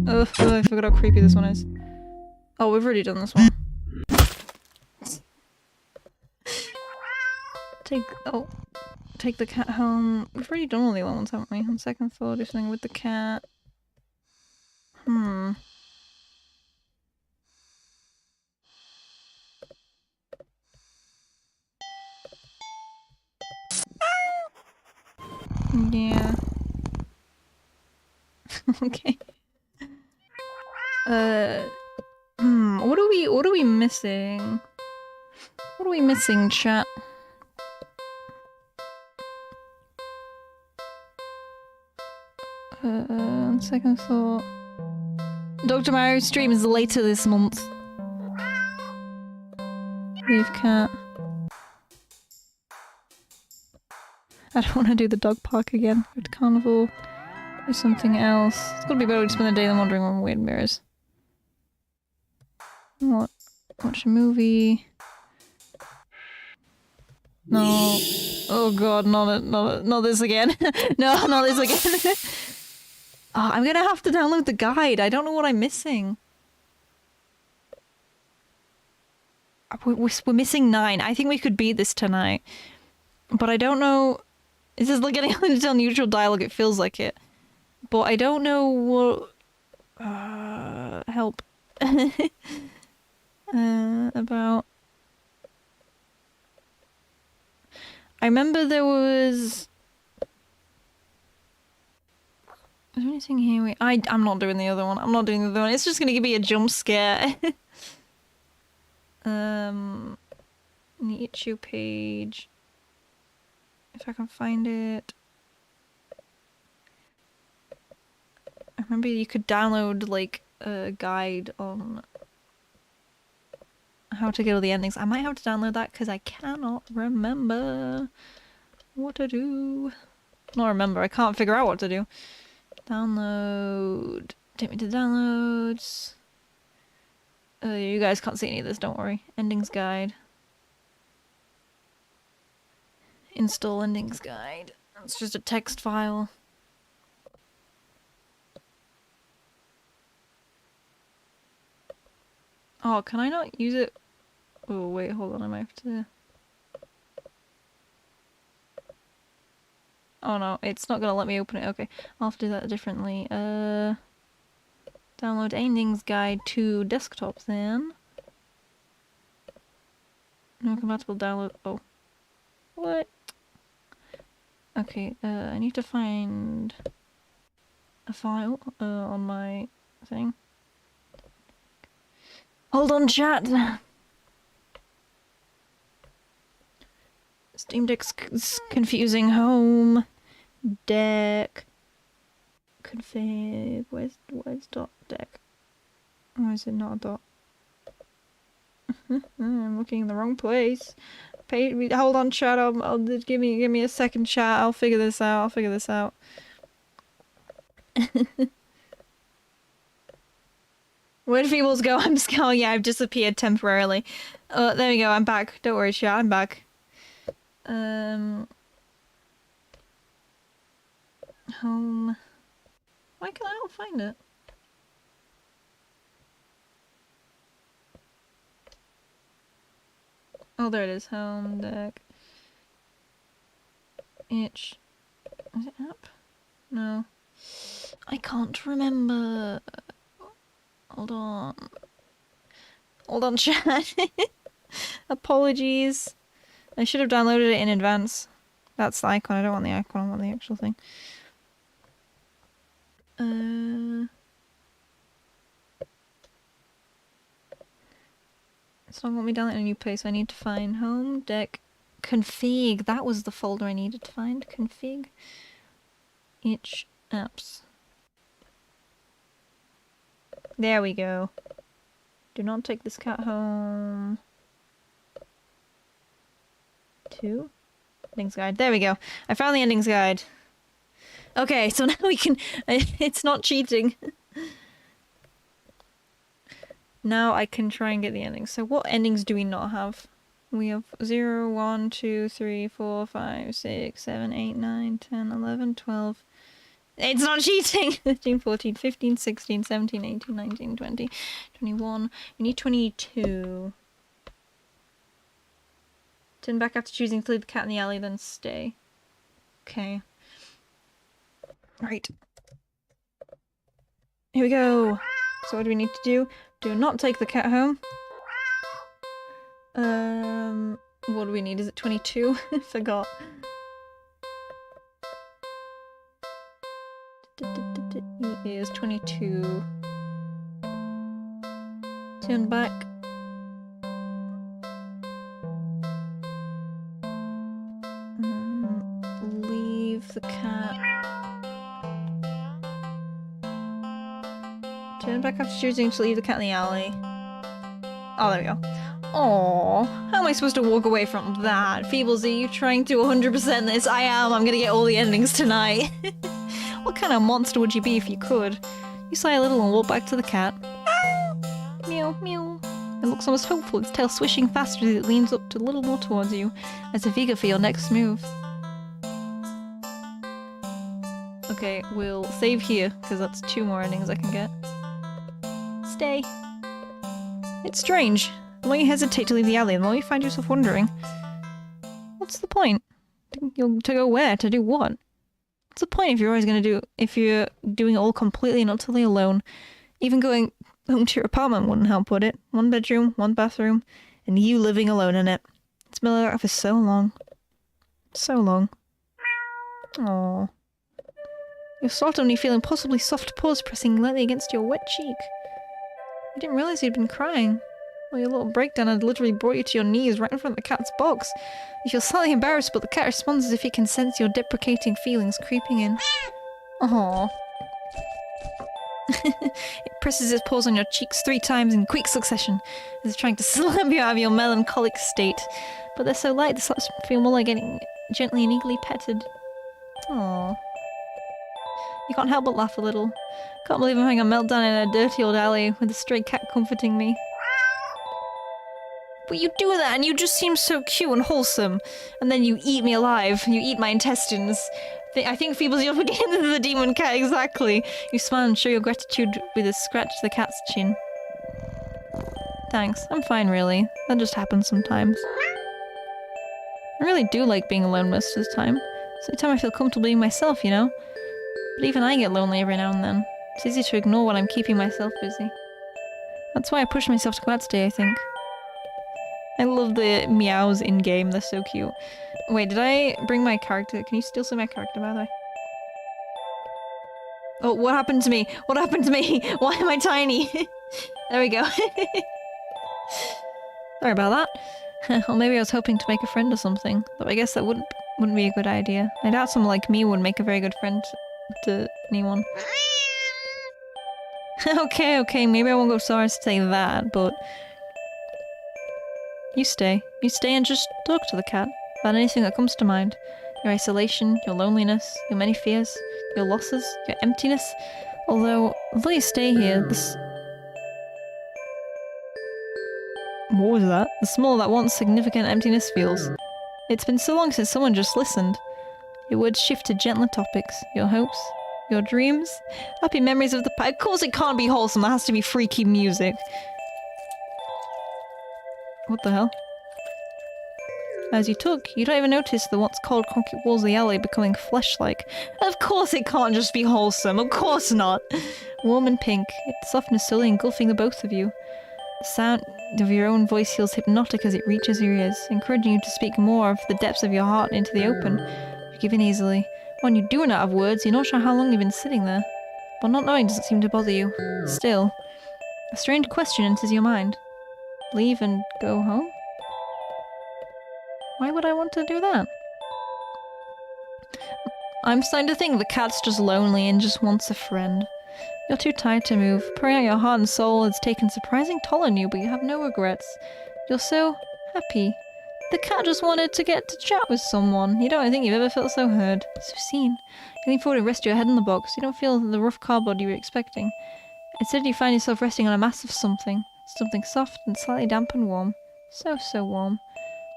Ugh, I forgot how creepy this one is. Oh, we've already done this one. Take the cat home. We've already done all the other ones, haven't we? On second thought, do something with the cat. Yeah. Okay. What are we missing? What are we missing, chat? On second thought. Dr. Mario's stream is later this month. Leave cat. I don't want to do the dog park again. Go to carnival. Do something else. It's gotta be better to spend the day than wandering around weird mirrors. What? Watch a movie. No. Oh god, not this again. No, not this again. Oh, I'm gonna have to download the guide. I don't know what I'm missing. We're missing 9. I think we could beat this tonight. But I don't know... This is like getting into unusual dialogue, it feels like it. But I don't know what... help. About... I remember there was... Is there anything here I'm not doing the other one. I'm not doing the other one. It's just gonna give me a jump scare. The itch.io page. If I can find it. I remember you could download like a guide on how to get all the endings. I might have to download that because I cannot remember what to do. Not remember, I can't figure out what to do. Download. Take me to downloads. You guys can't see any of this, don't worry. Endings guide. Install endings guide. It's just a text file. Oh, can I not use it Oh, wait, hold on, I might have to... Oh no, it's not gonna let me open it. Okay, I'll have to do that differently. Download endings guide to desktop then. No compatible download. Oh. What? Okay, I need to find a file on my thing. Hold on, chat! Steam Deck's confusing. Home. Deck. Config. Where's dot deck? Why is it not a dot? I'm looking in the wrong place. Hold on, chat. I'll give me a second, chat. I'll figure this out. Where'd Pheebles go? I'm scared. Yeah, I've disappeared temporarily. There we go. I'm back. Don't worry, chat. I'm back. Home. Why can I not find it? Oh, there it is. Home deck. Itch. Is it app? No. I can't remember. Hold on. Hold on, chat. Apologies. I should have downloaded it in advance. That's the icon. I don't want the icon. I want the actual thing. It's not want me down in a new place. I need to find home deck config. That was the folder I needed to find. Config. Itch apps. There we go. Do not take this cat home. 2. Endings guide. There we go. I found the endings guide. Okay, so now we can... It's not cheating. Now I can try and get the endings. So what endings do we not have? We have 0, 1, 2, 3, 4, 5, 6, 7, 8, 9, 10, 11, 12... It's not cheating! 13, 14, 15, 16, 17, 18, 19, 20, 21... We need 22. Turn back after choosing to leave the cat in the alley, then stay. Okay. Right. Here we go! So what do we need to do? Do not take the cat home. What do we need? Is it 22? I forgot. It is 22. Turn back. Leave the cat. Turn back after choosing to leave the cat in the alley. Oh, there we go. Aww. How am I supposed to walk away from that? Pheebles, are you trying to 100% this? I am. I'm gonna get all the endings tonight. What kind of monster would you be if you could? You sigh a little and walk back to the cat. Meow, meow. It looks almost hopeful, its tail swishing faster as it leans up a little more towards you, as if eager for your next move. Okay, we'll save here, because that's 2 more endings I can get. Stay. It's strange. The more you hesitate to leave the alley, the more you find yourself wondering. What's the point? To go where? To do what? What's the point if you're doing it all completely and utterly alone? Even going home to your apartment wouldn't help, would it? 1 bedroom, 1 bathroom, and you living alone in it. It's been like that for so long. So long. Aww. You're startled when you feel impossibly soft paws pressing lightly against your wet cheek. You didn't realize you'd been crying. Well, your little breakdown had literally brought you to your knees right in front of the cat's box. You feel slightly embarrassed, but the cat responds as if it can sense your deprecating feelings creeping in. Aww. It presses its paws on your cheeks 3 times in quick succession, as if trying to slap you out of your melancholic state. But they're so light, the slaps feel more like getting gently and eagerly petted. Aww. You can't help but laugh a little. Can't believe I'm having a meltdown in a dirty old alley with a stray cat comforting me. But you do that and you just seem so cute and wholesome. And then you eat me alive. You eat my intestines. I think Pheebles, you're forgetting the demon cat, exactly. You smile and show your gratitude with a scratch to the cat's chin. Thanks. I'm fine, really. That just happens sometimes. I really do like being alone most of the time. It's the only time I feel comfortable being myself, you know? But even I get lonely every now and then. It's easy to ignore when I'm keeping myself busy. That's why I pushed myself to go out today, I think. I love the meows in-game, they're so cute. Wait, did I bring my character? Can you still see my character, by the way? Oh, what happened to me? What happened to me? Why am I tiny? There we go. Sorry about that. Or maybe I was hoping to make a friend or something, but I guess that wouldn't be a good idea. I doubt someone like me would make a very good friend to anyone. Okay, maybe I won't go so far as to say that, but... You stay. You stay and just talk to the cat about anything that comes to mind. Your isolation, your loneliness, your many fears, your losses, your emptiness. Although you stay here, what was that? The small that once significant emptiness feels. It's been so long since someone just listened. Your words shift to gentler topics. Your hopes. Your dreams. Happy memories of the past. Of course it can't be wholesome, there has to be freaky music. What the hell? As you talk, you don't even notice the once cold concrete walls of the alley becoming flesh-like. Of course it can't just be wholesome, of course not! Warm and pink, its softness slowly engulfing the both of you. The sound of your own voice feels hypnotic as it reaches your ears, encouraging you to speak more of the depths of your heart into the open. You give in easily. When you do run out of words, you're not sure how long you've been sitting there. But not knowing doesn't seem to bother you. Still, a strange question enters your mind. Leave and go home? Why would I want to do that? I'm starting to think the cat's just lonely and just wants a friend. You're too tired to move. Pouring out your heart and soul has taken surprising toll on you, but you have no regrets. You're so happy. The cat just wanted to get to chat with someone. You don't think you've ever felt so heard, so seen. You lean forward and rest your head in the box. You don't feel the rough cardboard you were expecting. Instead, you find yourself resting on a mass of something. Something soft and slightly damp and warm. So warm.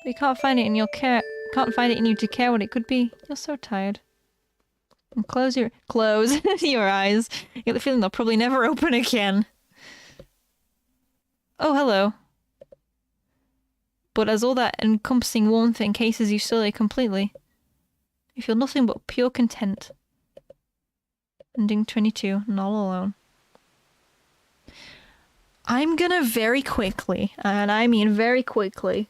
But you can't find it in your can't find it in you to care what it could be. You're so tired. And close your eyes. You get the feeling they'll probably never open again. Oh, hello. But as all that encompassing warmth encases you slowly completely, you feel nothing but pure content. Ending 22, not alone. I'm gonna very quickly, and I mean very quickly,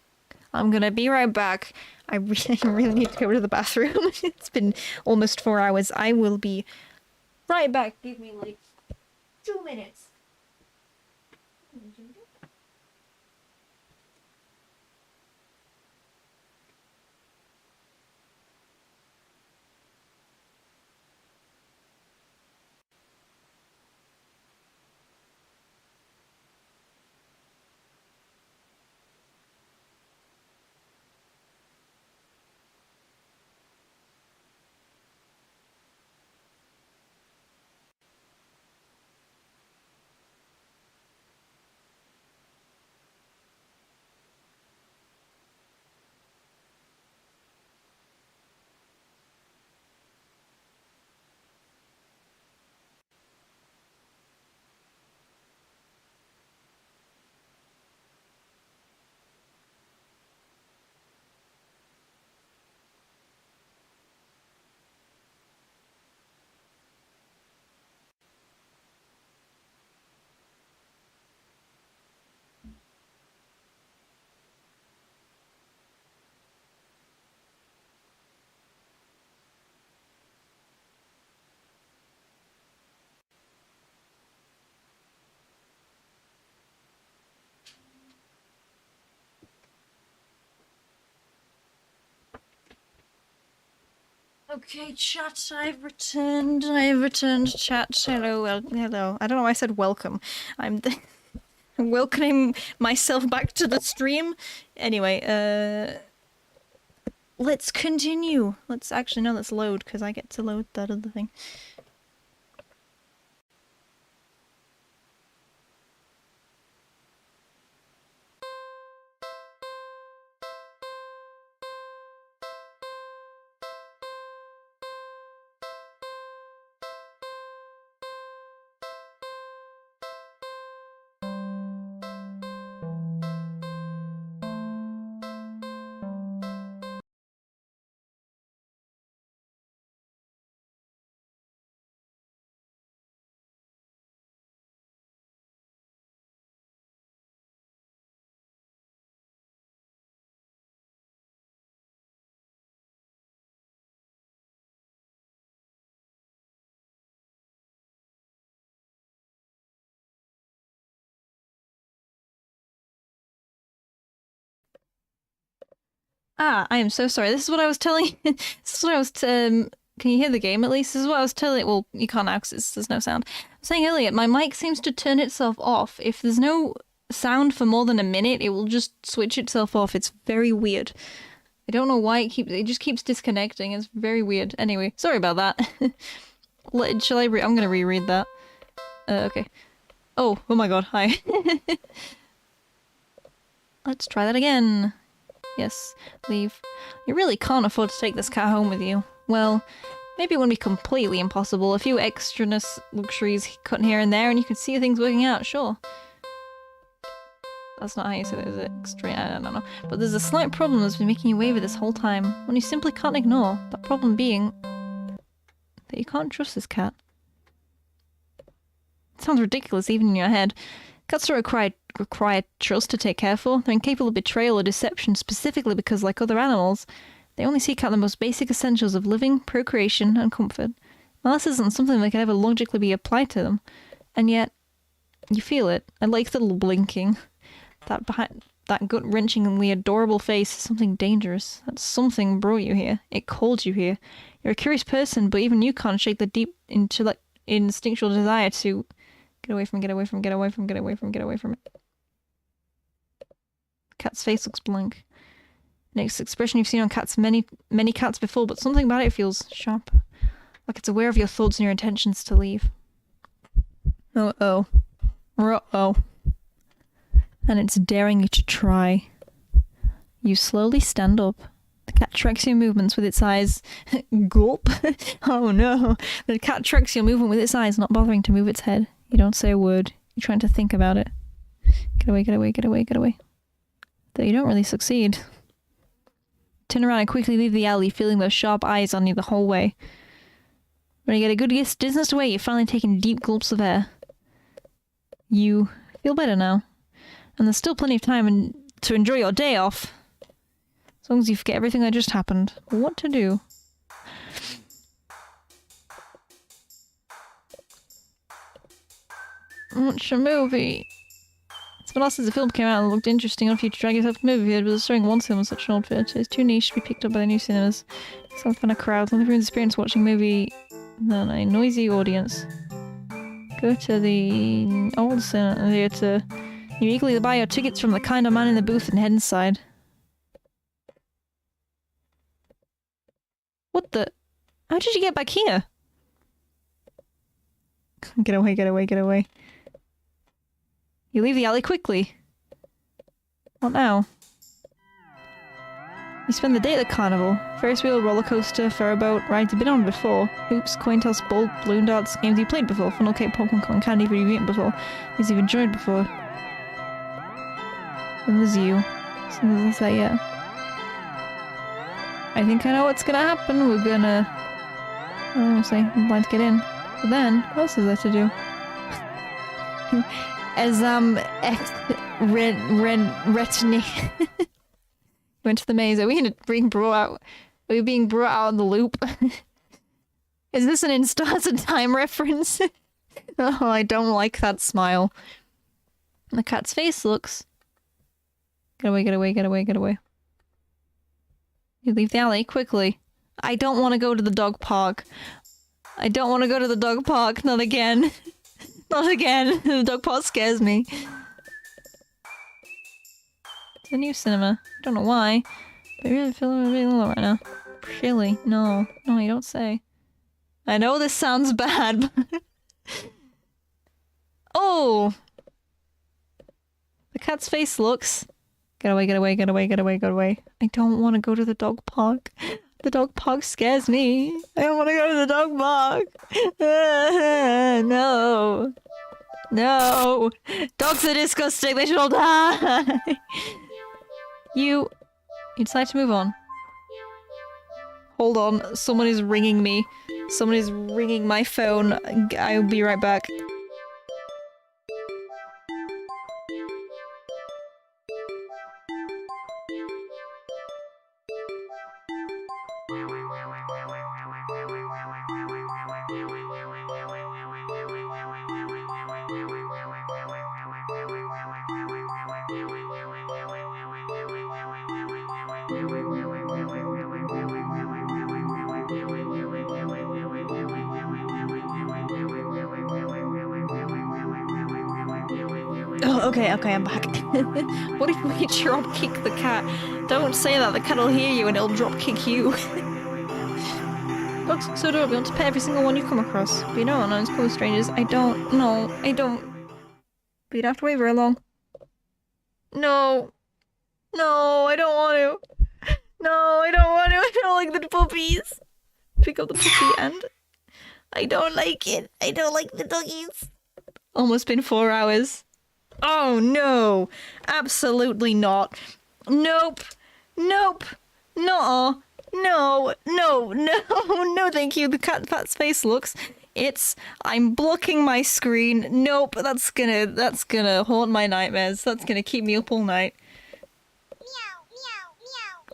I'm gonna be right back. I really need to go to the bathroom. It's been almost 4 hours. I will be right back. Give me like 2 minutes. Okay, chat, I've returned, chat, hello. I don't know why I said welcome. I'm welcoming myself back to the stream. Anyway, let's continue. Let's load, because I get to load that other thing. Ah, I am so sorry. This is what I was telling. This is what I was. Can you hear the game at least? This is what I was telling. Well, you can't now because there's no sound. I was saying earlier, my mic seems to turn itself off. If there's no sound for more than a minute, it will just switch itself off. It's very weird. I don't know why it just keeps disconnecting. It's very weird. Anyway, sorry about that. Shall I I'm gonna reread that. Okay. Oh my god, hi. Let's try that again. Yes, leave. You really can't afford to take this cat home with you. Well, maybe it wouldn't be completely impossible. A few extraness luxuries cut here and there and you could see things working out, sure. That's not how you say that, is it? Extreme, I don't know. But there's a slight problem that's been making you waver this whole time. One you simply can't ignore. That problem being that you can't trust this cat. It sounds ridiculous even in your head. Cats don't require trust to take care for. They're incapable of betrayal or deception specifically because, like other animals, they only seek out the most basic essentials of living, procreation, and comfort. Malice isn't something that can ever logically be applied to them. And yet, you feel it. I like the little blinking. That gut-wrenchingly adorable face is something dangerous. That something brought you here. It called you here. You're a curious person, but even you can't shake the deep instinctual desire to get away from it. Cat's face looks blank. Next expression you've seen on cats many cats before, but something about it feels sharp. Like it's aware of your thoughts and your intentions to leave. Uh-oh. Uh-oh. And it's daring you to try. You slowly stand up. The cat tracks your movements with its eyes. Gulp. Oh no. The cat tracks your movement with its eyes, not bothering to move its head. You don't say a word. You're trying to think about it. Get away, get away, get away, get away. Though you don't really succeed. Turn around and quickly leave the alley, feeling those sharp eyes on you the whole way. When you get a good distance away, you're finally taking deep gulps of air. You feel better now. And there's still plenty of time to enjoy your day off. As long as you forget everything that just happened. What to do? Watch a movie. It's been since the film came out and looked interesting enough for you to drag yourself to the movie theater, but the showing one film was such an old fit. It's too niche to be picked up by the new cinemas. Some kind of crowd. Only ruins experience watching a movie than a noisy audience. Go to the old cinema theater. You eagerly buy your tickets from the kind of man in the booth and head inside. What the? How did you get back here? Get away, get away, get away. You leave the alley quickly. What now? You spend the day at the carnival. Ferris wheel, roller coaster, ferryboat, rides you've been on before. Hoops, coin toss, bowl, balloon darts, games you played before. Funnel cake, popcorn, cotton candy you've eaten before. Things you've enjoyed before. And there's you. Something doesn't say yet. I think I know what's gonna happen. We're gonna... I don't want to say, I'm blind to get in. But then, what else is there to do? As, Retiny went to the maze. Are we being brought out? Are we being brought out on the loop? Is this an In Stars and Time reference? Oh, I don't like that smile. The cat's face looks... Get away, get away, get away, get away. You leave the alley, quickly. I don't want to go to the dog park. I don't want to go to the dog park, not again. Not again. The dog park scares me. It's a new cinema. I don't know why. But I really feel really low right now. Really? No. No, you don't say. I know this sounds bad, but... Oh! The cat's face looks... Get away, get away, get away, get away, get away. I don't want to go to the dog park. The dog park scares me. I don't want to go to the dog park. No. No. Dogs are disgusting. They should all die. You decide to move on. Hold on. Someone is ringing me. Someone is ringing my phone. I'll be right back. Okay, I'm back. What if we drop kick the cat? Don't say that, the cat will hear you and it'll drop kick you. Dogs are so adorable, you want to pet every single one you come across. But you don't want to call strangers. I don't. But you'd have to wait very long. No. No, I don't want to. No, I don't want to. I don't like the puppies. Pick up the puppy and... I don't like it. I don't like the doggies. Almost been 4 hours. Oh no! Absolutely not. Nope. Nope. No. No. No. No. No, thank you. The cat's face looks. I'm blocking my screen. Nope. That's gonna haunt my nightmares. That's gonna keep me up all night.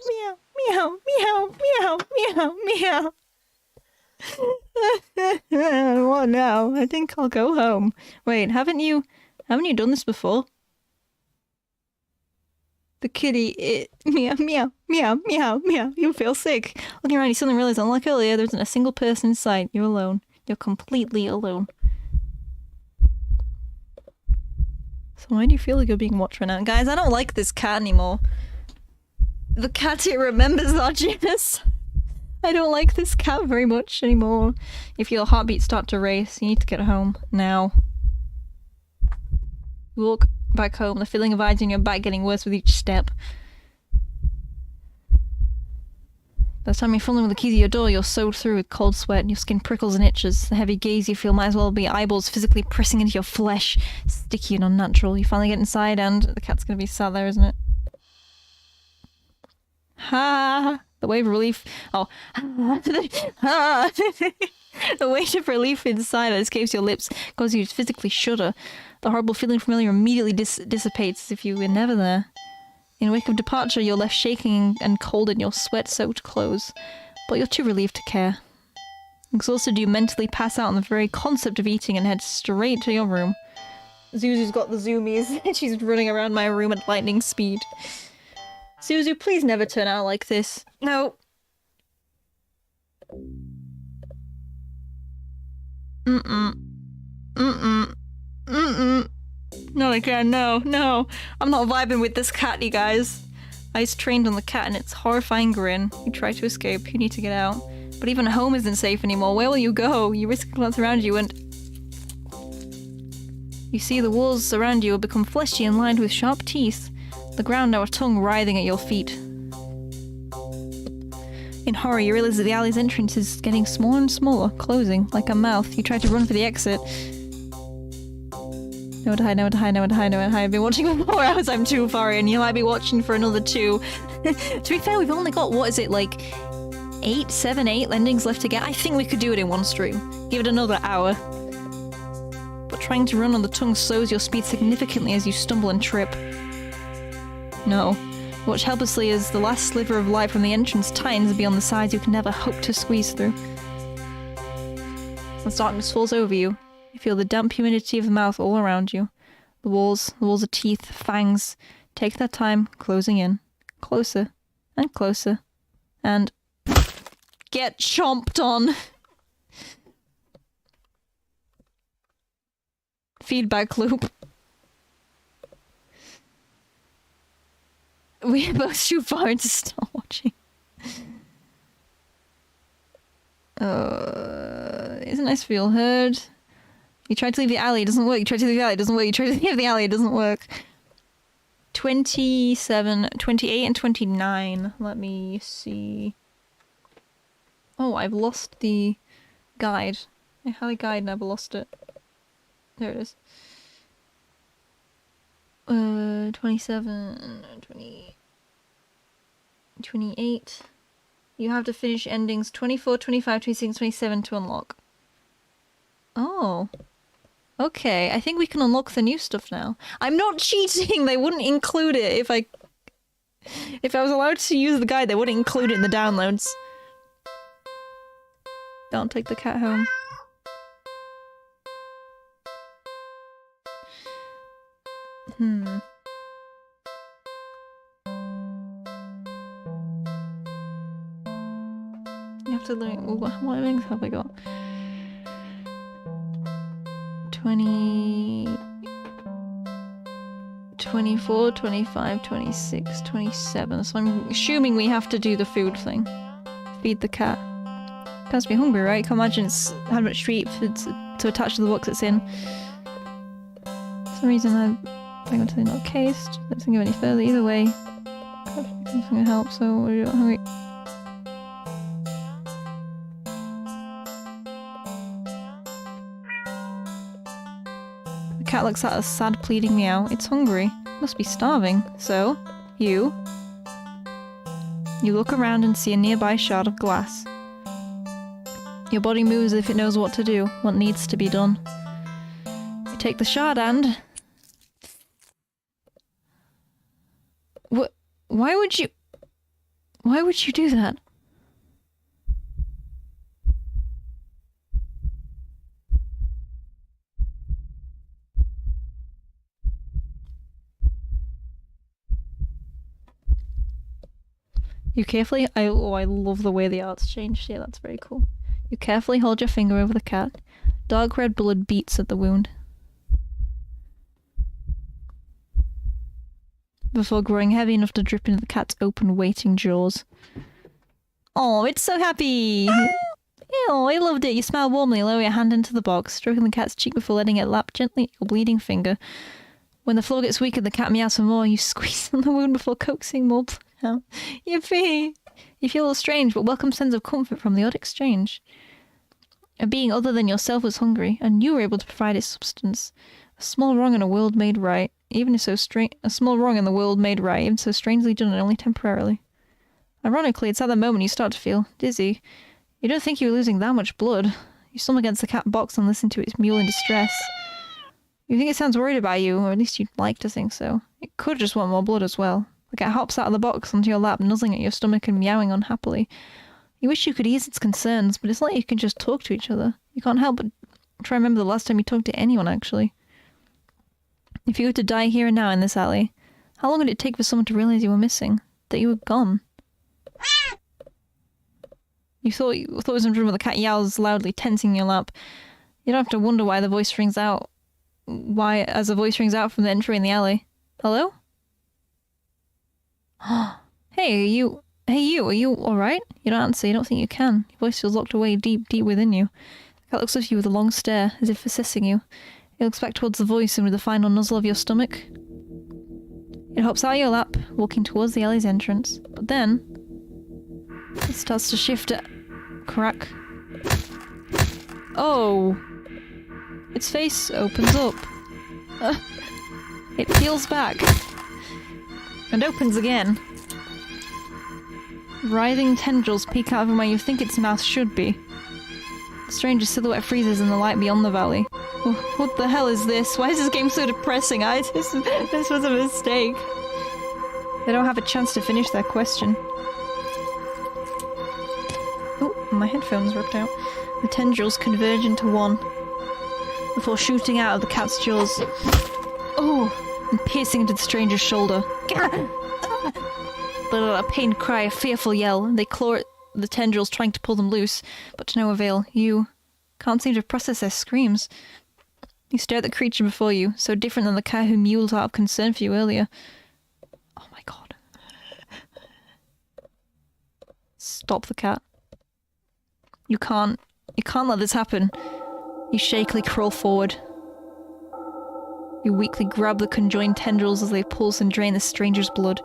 Meow. Meow. Meow. Meow. Meow. Meow. What now? I think I'll go home. Wait, haven't you done this before? The kitty, meow, meow, meow, meow, meow. You feel sick. Looking around, you suddenly realize, unlike earlier, there isn't a single person in sight. You're alone. You're completely alone. So why do you feel like you're being watched right now? Guys, I don't like this cat anymore. The cat, it remembers our Jess. I don't like this cat very much anymore. If your heartbeats start to race, you need to get home. Now. Walk back home, the feeling of eyes in your back getting worse with each step. By the time you're fumbling with the keys of your door, you're soaked through with cold sweat, and your skin prickles and itches. The heavy gaze you feel might as well be eyeballs physically pressing into your flesh. Sticky and unnatural. You finally get inside and the cat's gonna be sat there, isn't it? Ha! The wave of relief. Oh. Ha! The weight of relief inside that escapes your lips causes you to physically shudder. The horrible feeling familiar immediately dissipates as if you were never there. In the wake of departure, you're left shaking and cold in your sweat-soaked clothes, but you're too relieved to care. Exhausted, you mentally pass out on the very concept of eating and head straight to your room. Zuzu's got the zoomies, and she's running around my room at lightning speed. Zuzu, please never turn out like this. No. Not again, no. I'm not vibing with this cat, you guys. Eyes trained on the cat and its horrifying grin. You try to escape, you need to get out. But even home isn't safe anymore. Where will you go? You risk a glance around you and... You see the walls around you have become fleshy and lined with sharp teeth. The ground now a tongue writhing at your feet. In horror, you realize that the alley's entrance is getting smaller and smaller, closing, like a mouth. You try to run for the exit. Nowhere to hide. I've been watching for 4 hours, I'm too far in. You might be watching for another 2. To be fair, we've only got, what is it, like 7, 8 endings left to get? I think we could do it in one stream. Give it another hour. But trying to run on the tongue slows your speed significantly as you stumble and trip. No. Watch helplessly as the last sliver of light from the entrance tightens beyond the sides you can never hope to squeeze through. As darkness falls over you, you feel the damp humidity of the mouth all around you. The walls of teeth, fangs, take their time closing in. Closer, and closer, and... get chomped on! Feedback loop. We're both too far to stop watching. Isn't nice feel heard? You tried to leave the alley, it doesn't work. You tried to leave the alley, it doesn't work. You tried to leave the alley, it doesn't work. 27, 28, and 29. Let me see. Oh, I've lost the guide. I had a guide and I've lost it. There it is. 27, 20, 28. You have to finish endings 24, 25, 26, 27 to unlock. Oh. Okay, I think we can unlock the new stuff now. I'm not cheating! They wouldn't include it if I was allowed to use the guide, they wouldn't include it in the downloads. Don't take the cat home. You have to learn. What wings have I got? 20. 24, 25, 26, 27. So I'm assuming we have to do the food thing. Feed the cat. It has to be hungry, right? Can't imagine it's had much to eat to attach to the box it's in. For some reason I'm going to not cased. Let's not go any further either way. It's not gonna help, so we're hungry. The cat looks at a sad pleading meow. It's hungry. Must be starving. So, you look around and see a nearby shard of glass. Your body moves as if it knows what to do, what needs to be done. You take the shard and... Why would you do that? You carefully... I love the way the art's changed here, that's very cool. You carefully hold your finger over the cat. Dark red blood beats at the wound. Before growing heavy enough to drip into the cat's open, waiting jaws. Oh, it's so happy! Oh, I loved it. You smile warmly, lower your hand into the box, stroking the cat's cheek before letting it lap gently your bleeding finger. When the floor gets weaker, the cat meows for more. You squeeze on the wound before coaxing more blood out. Yippee! You feel a strange but welcome sense of comfort from the odd exchange. A being other than yourself was hungry, and you were able to provide its substance. A small wrong in a world made right, even so a small wrong in the world made right, even so strangely done and only temporarily. Ironically, it's at that moment you start to feel dizzy. You don't think you were losing that much blood. You stumble against the cat box and listen to its mewl in distress. You think it sounds worried about you, or at least you'd like to think so. It could just want more blood as well. The cat hops out of the box onto your lap, nuzzling at your stomach and meowing unhappily. You wish you could ease its concerns, but it's like you can just talk to each other. You can't help but try and remember the last time you talked to anyone, actually. If you were to die here and now in this alley, how long would it take for someone to realize you were missing? That you were gone? You thought it was in front of the cat yowls loudly, tensing your lap. You don't have to wonder why the voice rings out. As a voice rings out from the entry in the alley. Hello? Hey, you, are you alright? You don't answer, you don't think you can. Your voice feels locked away deep, deep within you. The cat looks at you with a long stare, as if assessing you. It looks back towards the voice and with the final nuzzle of your stomach. It hops out of your lap, walking towards the alley's entrance. But then... it starts to shift at... crack. Oh! Its face opens up. It peels back. And opens again. Writhing tendrils peek out from where you think its mouth should be. The stranger's silhouette freezes in the light beyond the valley. Oh, what the hell is this? Why is this game so depressing? This was a mistake. They don't have a chance to finish their question. Oh, my headphones ripped out. The tendrils converge into one, before shooting out of the cat's jaws. Oh! And piercing into the stranger's shoulder. A pained cry, a fearful yell. They claw at the tendrils, trying to pull them loose, but to no avail. You can't seem to process their screams. You stare at the creature before you, so different than the cat who mewled out of concern for you earlier. Oh my god. Stop the cat. You can't let this happen. You shakily crawl forward. You weakly grab the conjoined tendrils as they pulse and drain the stranger's blood.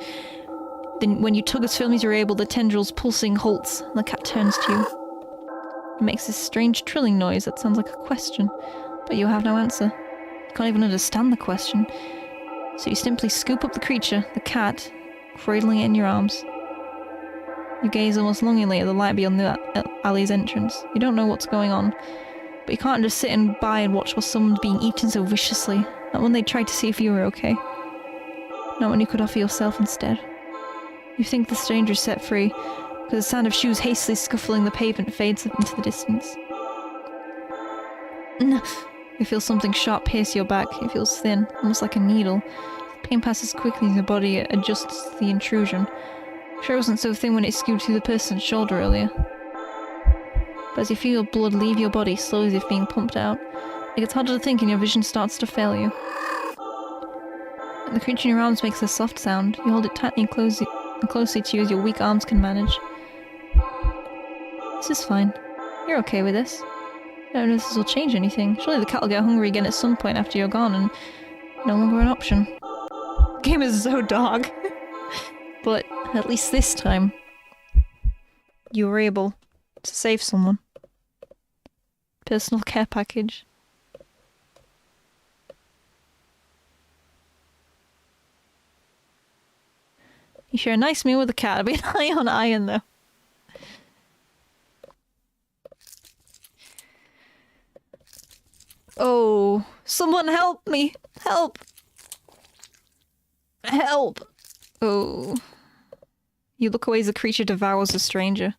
Then, when you tug as firmly as you're able, the tendrils pulsing halts, and the cat turns to you. It makes this strange trilling noise that sounds like a question, but you have no answer. You can't even understand the question. So you simply scoop up the creature, the cat, cradling it in your arms. You gaze almost longingly at the light beyond the alley's entrance. You don't know what's going on, but you can't just sit by and watch while someone's being eaten so viciously. Not when they tried to see if you were okay. Not when you could offer yourself instead. You think the stranger is set free, because the sound of shoes hastily scuffling the pavement fades into the distance. You feel something sharp pierce your back. It feels thin, almost like a needle. The pain passes quickly as your body adjusts to the intrusion. Sure it wasn't so thin when it skewed through the person's shoulder earlier. But as you feel your blood leave your body slowly as if being pumped out, it gets harder to think and your vision starts to fail you. The creature in your arms makes a soft sound. You hold it tightly and closely to you as your weak arms can manage. This is fine. You're okay with this. I don't know if this will change anything. Surely the cat will get hungry again at some point after you're gone and no longer an option. The game is so dark. But at least this time, you were able to save someone. Personal care package. You share a nice meal with the cat. I'll be an eye on iron though. Oh, someone help me! Help! Help! Oh. You look away as the creature devours a stranger,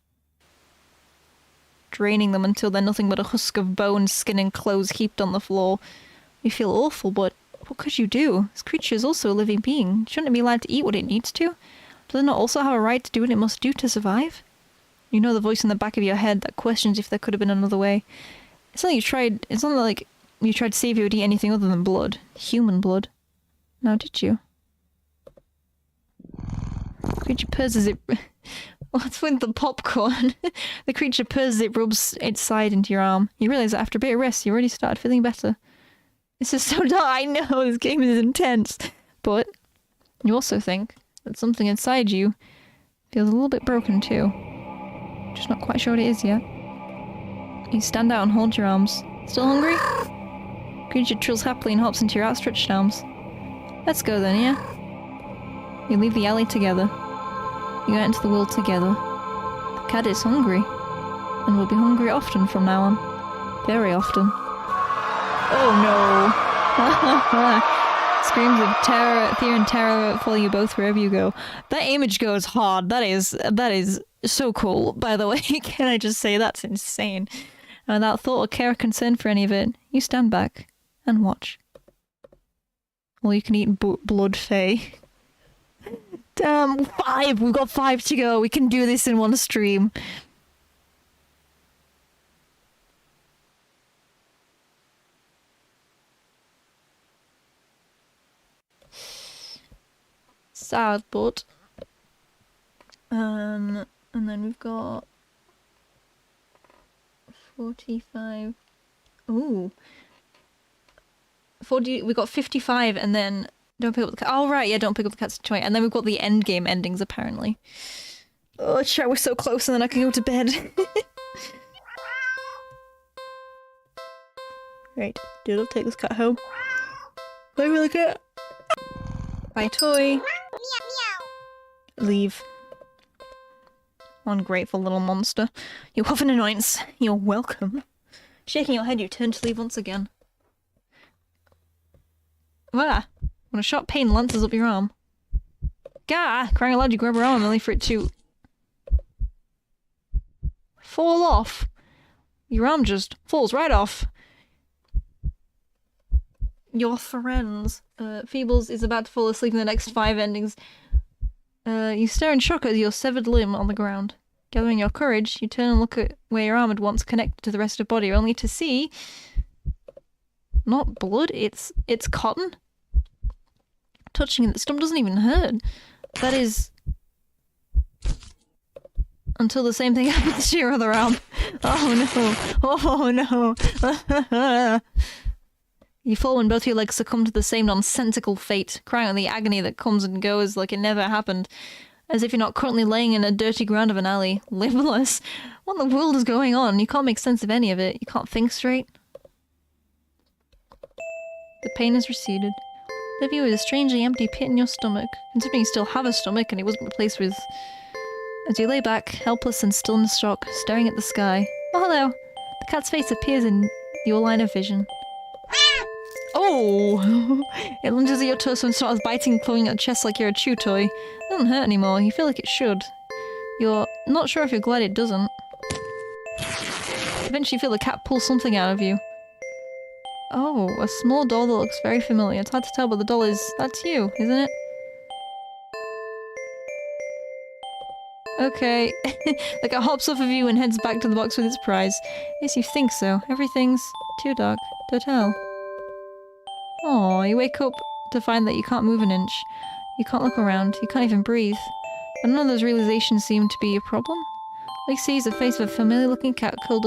draining them until they're nothing but a husk of bone, skin and clothes heaped on the floor. You feel awful, but what could you do? This creature is also a living being. Shouldn't it be allowed to eat what it needs to? Does it not also have a right to do what it must do to survive? You know the voice in the back of your head that questions if there could have been another way. It's not like you tried to see if you would eat anything other than blood. Human blood. Now did you? The creature purrs as it... What's with the popcorn? The creature purrs as it rubs its side into your arm. You realise that after a bit of rest, you already started feeling better. This is so dark. I know, this game is intense. But you also think that something inside you feels a little bit broken too. Just not quite sure what it is yet. You stand out and hold your arms. Still hungry? Creature trills happily and hops into your outstretched arms. Let's go then, yeah? You leave the alley together. You go out into the world together. The cat is hungry. And will be hungry often from now on. Very often. Oh no! Screams of terror, fear and terror follow you both wherever you go. That image goes hard. That is so cool, by the way. Can I just say that's insane? And without thought or care or concern for any of it, you stand back and watch. All you can eat blood fae. Damn, 5! We've got 5 to go. We can do this in one stream. Sad, but... and then we've got... 45... Ooh. 40... We got 55 and then... Don't pick up the cat. Oh, right, yeah, don't pick up the cat's toy. And then we've got the end game endings, apparently. Oh, chat, we're so close and then I can go to bed. Right, Doodle, take this cat home. Play with the cat. Bye, toy. Leave. Ungrateful little monster. You have an annoyance. You're welcome. Shaking your head, you turn to leave once again. Ah! When a sharp pain lances up your arm. Gah! Crying aloud, you grab her arm only for it to... fall off. Your arm just falls right off. Your friends. Pheebles is about to fall asleep in the next 5 endings. You stare in shock at your severed limb on the ground. Gathering your courage, you turn and look at where your arm had once connected to the rest of the body, only to see... not blood, it's cotton. Touching it, the stump doesn't even hurt. That is... until the same thing happens to your other arm. Oh no. Oh no. You fall when both your legs succumb to the same nonsensical fate, crying out in the agony that comes and goes like it never happened. As if you're not currently laying in a dirty ground of an alley, limbeless. What in the world is going on? You can't make sense of any of it. You can't think straight. The pain has receded. Leave you with a strangely empty pit in your stomach, considering you still have a stomach and it wasn't replaced with... As you lay back, helpless and still in shock, staring at the sky. Oh, hello! The cat's face appears in your line of vision. Oh! It lunges at your torso and starts biting and clawing at your chest like you're a chew toy. It doesn't hurt anymore, you feel like it should. You're not sure if you're glad it doesn't. Eventually you feel the cat pull something out of you. Oh, a small doll that looks very familiar. It's hard to tell, but the doll is... that's you, isn't it? Okay. The cat hops off of you and heads back to the box with its prize. Yes, you think so. Everything's too dark to tell. Oh, you wake up to find that you can't move an inch. You can't look around. You can't even breathe. But none of those realizations seem to be a problem. All you see is the face of a familiar-looking cat curled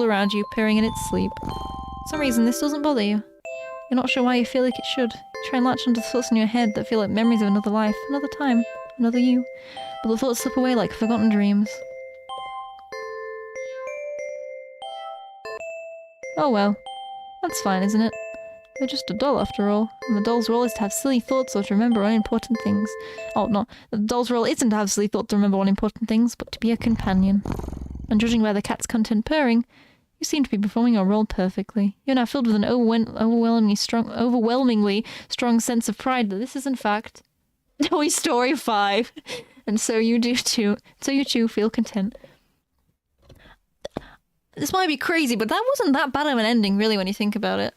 around you, purring in its sleep. For some reason, this doesn't bother you. You're not sure why you feel like it should. You try and latch onto the thoughts in your head that feel like memories of another life, another time, another you. But the thoughts slip away like forgotten dreams. Oh well. That's fine, isn't it? They're just a doll after all, and the doll's role is to have silly thoughts or to remember unimportant things. Oh, no, the doll's role isn't to have silly thoughts to remember unimportant things, but to be a companion. And judging by the cat's content purring, you seem to be performing your role perfectly. You're now filled with an overwhelmingly strong sense of pride that this is in fact Toy Story 5. And so you do too. So you too feel content. This might be crazy, but that wasn't that bad of an ending, really, when you think about it.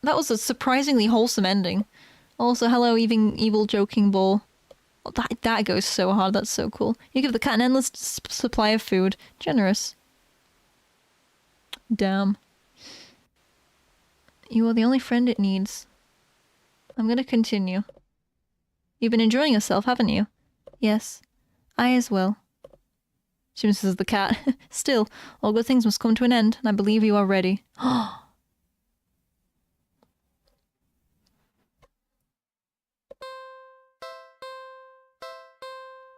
That was a surprisingly wholesome ending. Also, hello, evil joking ball. Oh, that goes so hard, that's so cool. You give the cat an endless supply of food. Generous. Damn. You are the only friend it needs. I'm gonna continue. You've been enjoying yourself, haven't you? Yes. I as well. She misses the cat. Still, all good things must come to an end, and I believe you are ready.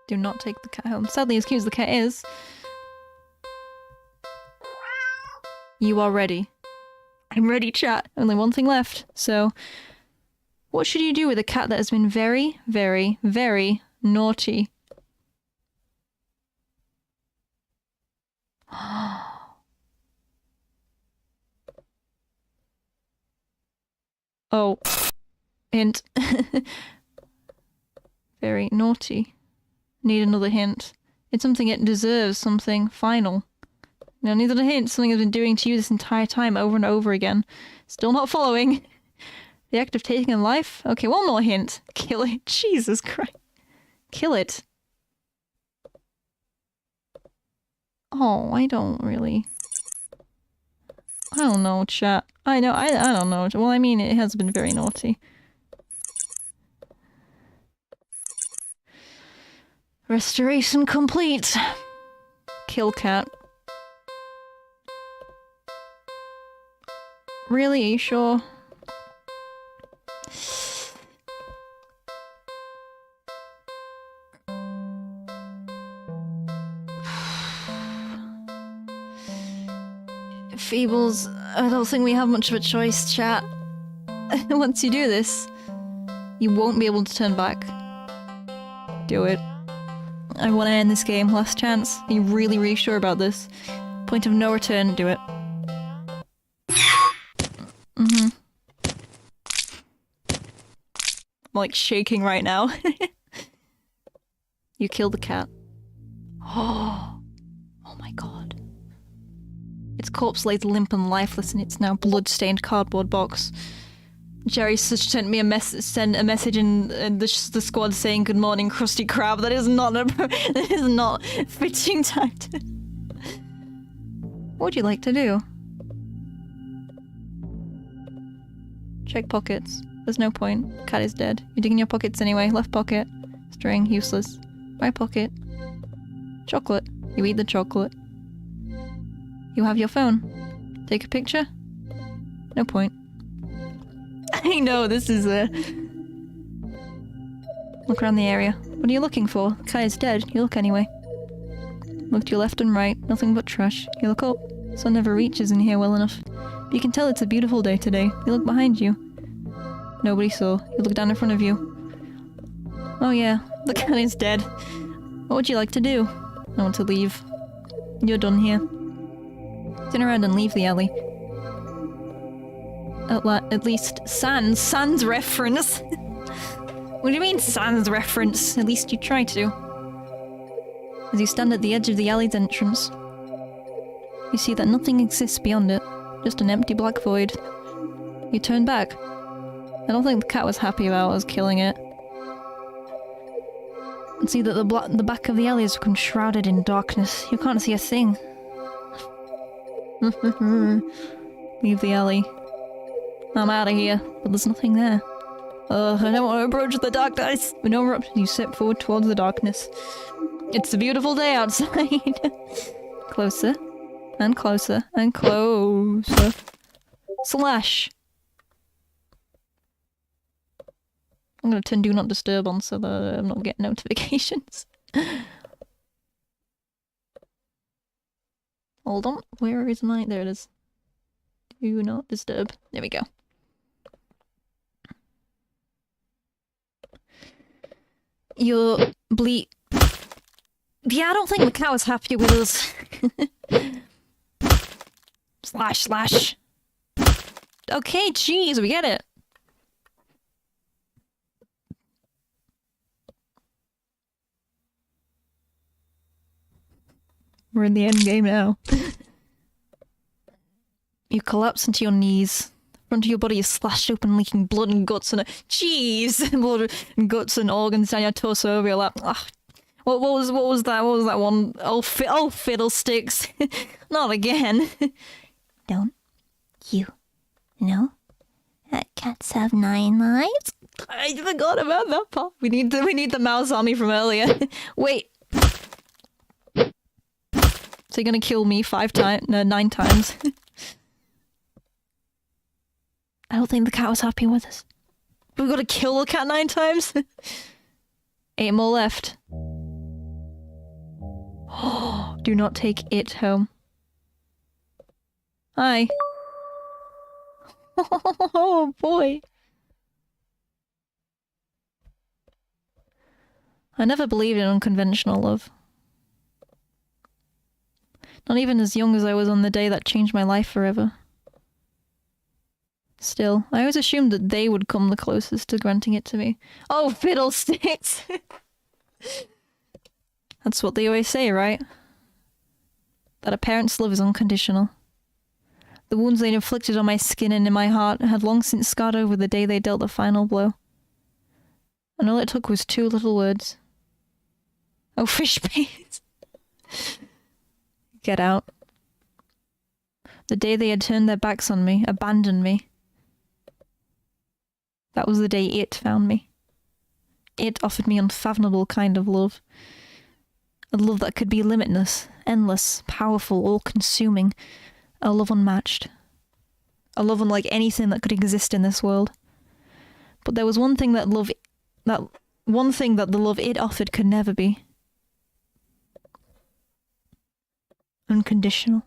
Do not take the cat home. Sadly, as cute as the cat is, you are ready. I'm ready, chat. Only one thing left. So, what should you do with a cat that has been very, very, very naughty? Oh. Hint. Very naughty. Need another hint. It's something it deserves, something final. No, need a hint. Something it's been doing to you this entire time, over and over again. Still not following. The act of taking a life? Okay, one more hint. Kill it. Jesus Christ. Kill it. Oh, I don't really... I don't know, chat. I don't know. Well, I mean, it has been very naughty. Restoration complete. Kill cat. Really? Are you sure? Pheebles, I don't think we have much of a choice, chat. Once you do this, you won't be able to turn back. Do it. I want to end this game. Last chance. Are you really, really sure about this? Point of no return. Do it. I'm like shaking right now. You killed the cat. Oh my god. Its corpse lays limp and lifeless in its now blood-stained cardboard box. Jerry sent me a message in the squad saying "Good morning, Krusty Krab." That is not that is not fitting time to... What would you like to do? Check pockets. There's no point. Cat is dead. You're digging your pockets anyway. Left pocket. String. Useless. Right pocket. Chocolate. You eat the chocolate. You have your phone. Take a picture? No point. I know, this is a... Look around the area. What are you looking for? The cat is dead. You look anyway. Look to your left and right. Nothing but trash. You look up. Sun never reaches in here well enough. But you can tell it's a beautiful day today. You look behind you. Nobody saw. You look down in front of you. Oh yeah, the cat is dead. What would you like to do? I want to leave. You're done here. Turn around and leave the alley. At least sans reference. What do you mean sans reference? At least you try to. As you stand at the edge of the alley's entrance, you see that nothing exists beyond it. Just an empty black void. You turn back. I don't think the cat was happy about us killing it. And see that the back of the alley has become shrouded in darkness. You can't see a thing. Leave the alley. I'm out of here, but there's nothing there. I don't want to approach the darkness. With no eruption, you step forward towards the darkness. It's a beautiful day outside. Closer, and closer, and closer. Slash. I'm gonna turn Do Not Disturb on so that I'm not getting notifications. Hold on, where is my... There it is. Do Not Disturb. There we go. You're bleep. Yeah, I don't think the cow is happy with us. Slash, slash. Okay, jeez, we get it. We're in the end game now. You collapse into your knees. The front of your body is slashed open, leaking blood and guts and jeez, blood and guts and organs down your torso over your lap. Ugh. What was that? What was that one? Oh, fiddlesticks! Not again. Don't you know that cats have 9 lives? I forgot about that part. We need the mouse army from earlier. Wait. So you're gonna kill me 9 times? I don't think the cat was happy with us. We've got to kill the cat 9 times? 8 more left. Do not take it home. Hi. Oh boy. I never believed in unconventional love. Not even as young as I was on the day that changed my life forever. Still, I always assumed that they would come the closest to granting it to me. Oh, fiddlesticks! That's what they always say, right? That a parent's love is unconditional. The wounds they'd inflicted on my skin and in my heart had long since scarred over the day they dealt the final blow. And all it took was 2 little words. Oh, fish bait! Get out. The day they had turned their backs on me, abandoned me. That was the day it found me. It offered me unfathomable kind of love. A love that could be limitless, endless, powerful, all-consuming. A love unmatched. A love unlike anything that could exist in this world. But there was one thing that the love it offered could never be. Unconditional.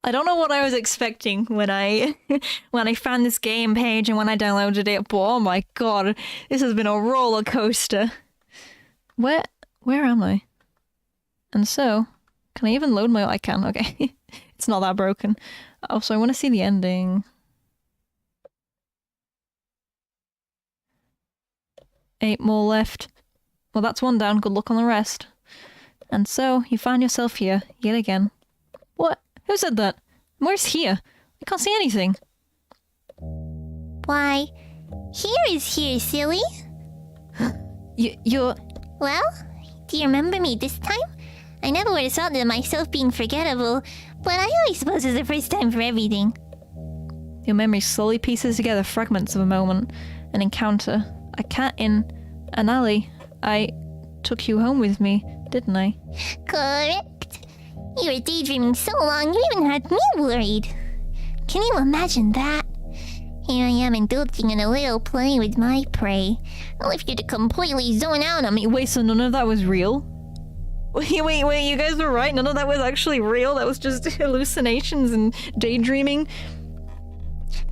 I don't know what I was expecting when I found this game page and when I downloaded it, but oh my god, this has been a roller coaster. Where am I? And so, can I even load my... I can, okay. It's not that broken. Oh, so I want to see the ending. 8 more left. Well, that's 1 down. Good luck on the rest. And so, you find yourself here, yet again. What? Who said that? Where's here? I can't see anything. Why, here is here, silly. You're... Well, do you remember me this time? I never would have thought of myself being forgettable, but I always suppose it's the first time for everything. Your memory slowly pieces together fragments of a moment, an encounter, a cat in an alley. I took you home with me, didn't I? Correct. You were daydreaming so long you even had me worried. Can you imagine that? Here I am indulging in a little play with my prey. I'll leave you to completely zone out on me. Wait, so none of that was real? Wait, you guys were right? None of that was actually real? That was just hallucinations and daydreaming?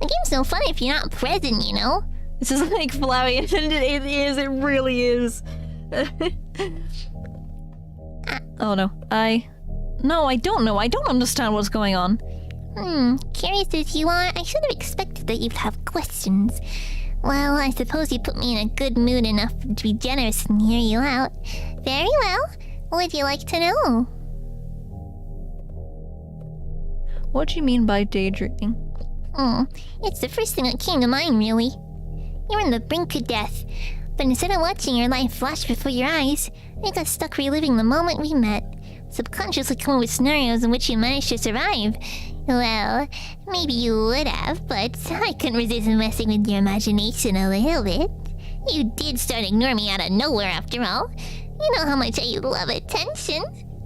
The game's no fun if you're not present, you know? This is like Flowey, and it is, it really is. Oh no, No, I don't know. I don't understand what's going on. Curious as you are, I should have expected that you'd have questions. Well, I suppose you put me in a good mood enough to be generous and hear you out. Very well. What would you like to know? What do you mean by daydreaming? It's the first thing that came to mind, really. You're on the brink of death, but instead of watching your life flash before your eyes, you got stuck reliving the moment we met. subconsciously come up with scenarios in which you managed to survive. Well, maybe you would have, but I couldn't resist messing with your imagination a little bit. You did start ignoring me out of nowhere after all. You know how much I love attention.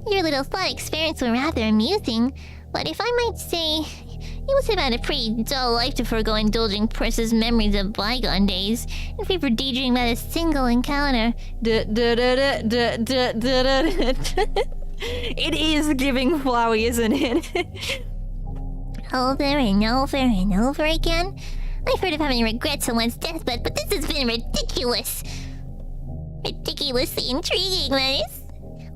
Your little thought experiments were rather amusing, but if I might say, you must have had a pretty dull life to forego indulging precious memories of bygone days in favor of daydreaming about a single encounter. It is giving Flowey, isn't it? Over and over and over again? I've heard of having regrets someone's deathbed, but this has been ridiculous. Ridiculously intriguing, that is.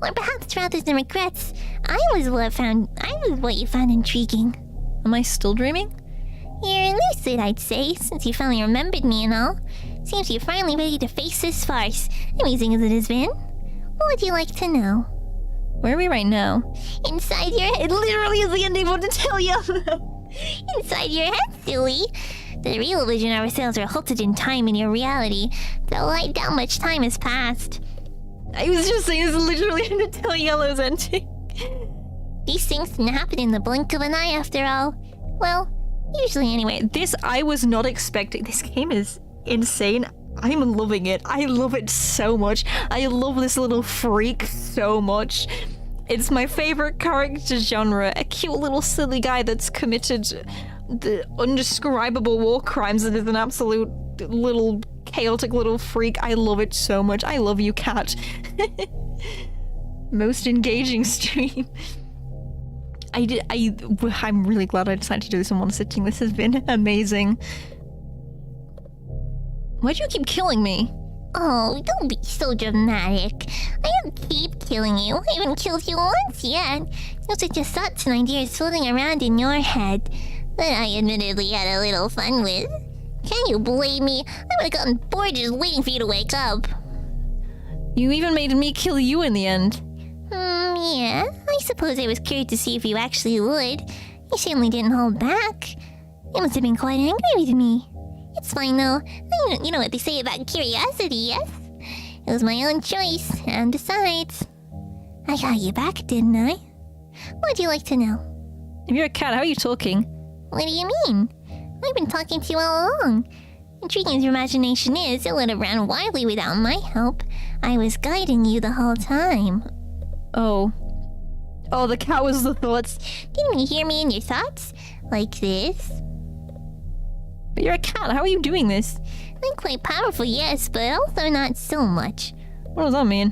Or perhaps rather than regrets, I was what you found intriguing. Am I still dreaming? You're lucid, I'd say, since you finally remembered me and all. Seems you're finally ready to face this farce, amusing as it has been. What would you like to know? Where are we right now? Inside your head. It literally is the ending to tell you. Inside your head, silly. The real vision of ourselves are halted in time in your reality, though I doubt much time has passed. I was just saying this is literally to tell Yellow's ending. These things can happen in the blink of an eye after all. Well, usually anyway. This I was not expecting. This game is insane. I'm loving it. I love it so much. I love this little freak so much. It's my favorite character genre. A cute little silly guy that's committed the undescribable war crimes and is an absolute little chaotic little freak. I love it so much. I love you, cat. Most engaging stream. I'm really glad I decided to do this in one sitting. This has been amazing. Why'd you keep killing me? Oh, don't be so dramatic. I don't keep killing you. I haven't killed you once yet. Those are just thoughts and ideas floating around in your head that I admittedly had a little fun with. Can you blame me? I would have gotten bored just waiting for you to wake up. You even made me kill you in the end. Yeah. I suppose I was curious to see if you actually would. You certainly didn't hold back. You must have been quite angry with me. It's fine though. You know what they say about curiosity, yes? It was my own choice, and besides, I got you back, didn't I? What'd you like to know? If you're a cat, how are you talking? What do you mean? I've been talking to you all along. Intriguing as your imagination is, it would have ran wildly without my help. I was guiding you the whole time. Oh, the cat was the thoughts. Didn't you hear me in your thoughts? Like this? But you're a cat, how are you doing this? I'm quite powerful, yes, but also not so much. What does that mean?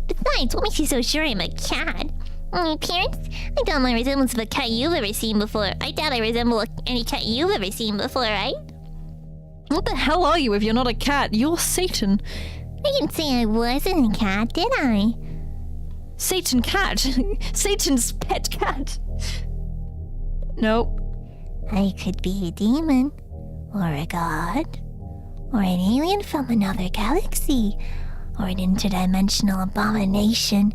Besides, what makes you so sure I'm a cat? My appearance? I doubt my resemblance of a cat you've ever seen before. I doubt I resemble any cat you've ever seen before, right? What the hell are you if you're not a cat? You're Satan. I didn't say I wasn't a cat, did I? Satan cat. Satan's pet cat. Nope. I could be a demon, or a god, or an alien from another galaxy, or an interdimensional abomination,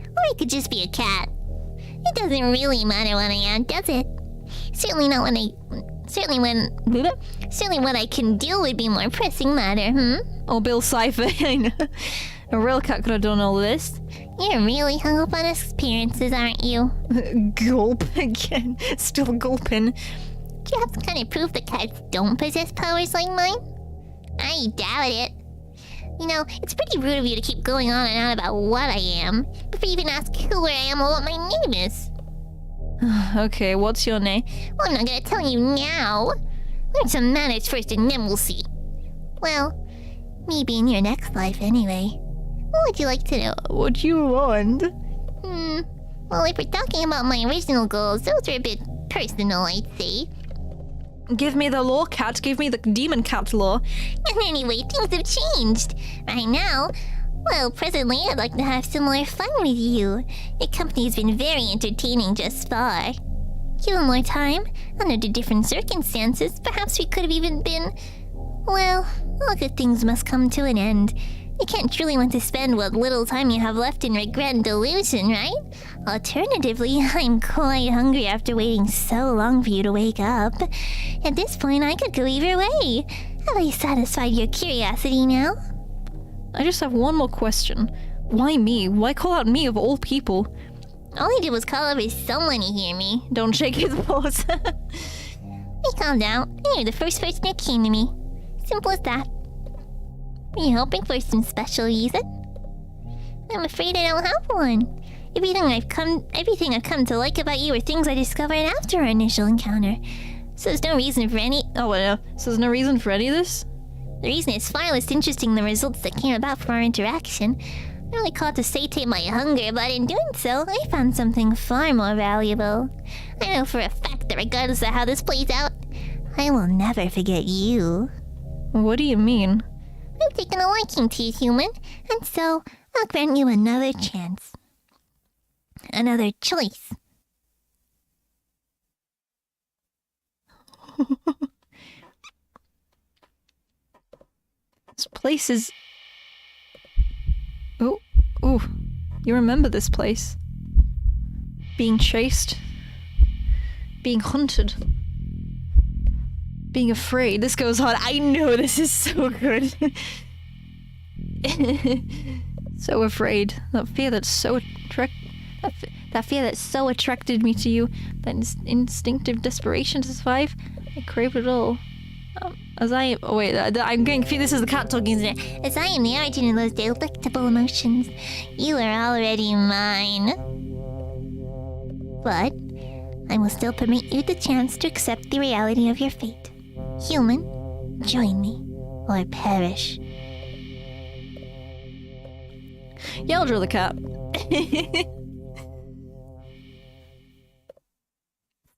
or I could just be a cat. It doesn't really matter what I am, does it? Certainly what I can do would be more pressing matter, Oh, Bill Cipher. A real cat could have done all this. You're really hung up on appearances, aren't you? Gulp again. Still gulping. Do you have some kind of proof that cats don't possess powers like mine? I doubt it. You know, it's pretty rude of you to keep going on and on about what I am, before you even ask who I am or what my name is. Okay, what's your name? Well, I'm not gonna tell you now. Learn some manners first and then we'll see. Well, maybe in your next life anyway. What would you like to know? What do you want? Well, if we're talking about my original goals, those are a bit personal, I'd say. Give me the law cat. Give me the demon cat law. Anyway, things have changed. Right now, well, presently I'd like to have some more fun with you. Your company's been very entertaining just far. Given more time, under different circumstances, perhaps we could have even been... Well, all good things must come to an end. You can't truly want to spend what little time you have left in regret and delusion, right? Alternatively, I'm quite hungry after waiting so long for you to wake up. At this point, I could go either way. Have I satisfied your curiosity now? I just have one more question. Why me? Why call out me of all people? All I did was call over someone to hear me. Don't shake his paws. I calmed down. You're the first person that came to me. Simple as that. Were you hoping for some special reason? I'm afraid I don't have one. Everything I've come to like about you are things I discovered after our initial encounter. So there's no reason for any... Oh, so there's no reason for any of this? The reason is far less interesting than the results that came about from our interaction. I only called to satiate my hunger, but in doing so, I found something far more valuable. I know for a fact that regardless of how this plays out, I will never forget you. What do you mean? I've taken a liking to you, human, and so I'll grant you another chance. Another choice. This place is... Oh, you remember this place. Being chased. Being hunted. Being afraid. This goes on. I know this is so good. So afraid. That fear that so attracted me to you. That instinctive desperation to survive. I crave it all. As I am... Oh wait, I'm getting confused. This is the cat talking, isn't it? As I am the origin of those delectable emotions, you are already mine. But I will still permit you the chance to accept the reality of your fate. Human, join me, or perish. Yeah, I'll draw the cat.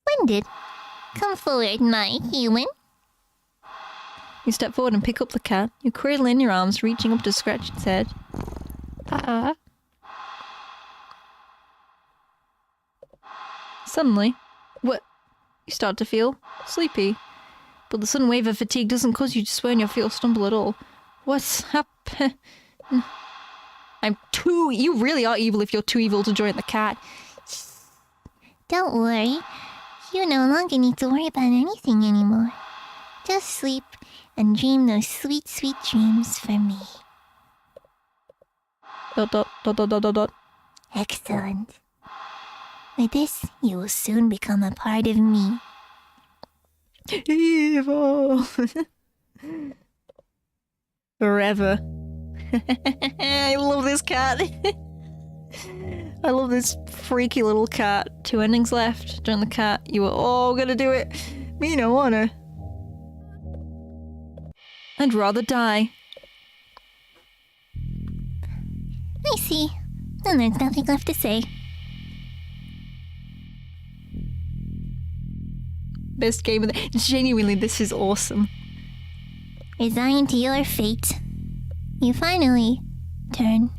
Splendid. Come forward, my human. You step forward and pick up the cat. You cradle it in your arms, reaching up to scratch its head. Suddenly, what? You start to feel sleepy. But the sudden wave of fatigue doesn't cause you to swear in your feet or stumble at all. What's happened? You really are evil if you're too evil to join the cat. Don't worry. You no longer need to worry about anything anymore. Just sleep and dream those sweet, sweet dreams for me. ... Excellent. With this, you will soon become a part of me. Evil. Forever. I love this cat. I love this freaky little cat. 2 endings left. Join the cat. You were all gonna do it. Me no wanna. I'd rather die. I see. Then there's nothing left to say. Best game of the... Genuinely, this is awesome. Resigned to your fate, you finally turn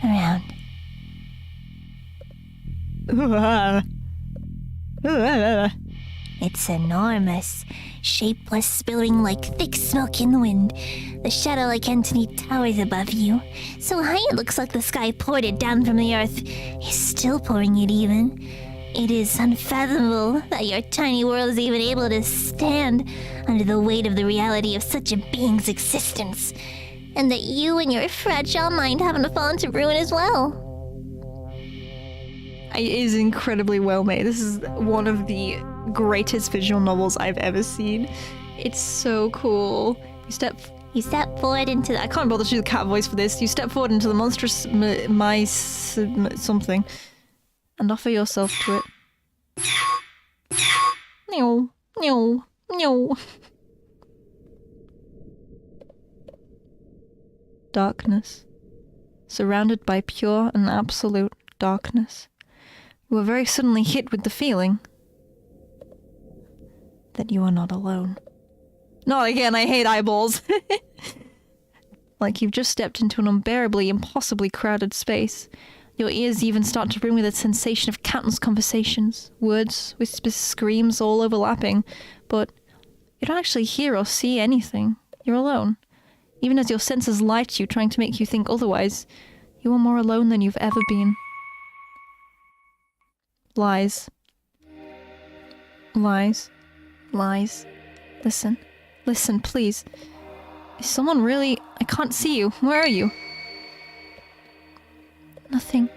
around. It's enormous, shapeless, billowing like thick smoke in the wind. The shadow-like entity towers above you, so high it looks like the sky poured it down from the earth. Is still pouring it even. It is unfathomable that your tiny world is even able to stand under the weight of the reality of such a being's existence, and that you and your fragile mind happen to fall into ruin as well. It is incredibly well made. This is one of the greatest visual novels I've ever seen. It's so cool. You step forward into the... I can't bother to do the cat voice for this. You step forward into the monstrous something and offer yourself to it. Meow, meow, meow. Darkness. Surrounded by pure and absolute darkness. You are very suddenly hit with the feeling that you are not alone. Not again, I hate eyeballs. Like you've just stepped into an unbearably, impossibly crowded space. Your ears even start to ring with a sensation of countless conversations, words, whispers, screams, all overlapping. But you don't actually hear or see anything. You're alone. Even as your senses lie to you, trying to make you think otherwise, you are more alone than you've ever been. Lies. Lies. Lies. Listen. Listen, please. Is someone really... I can't see you. Where are you? Nothing.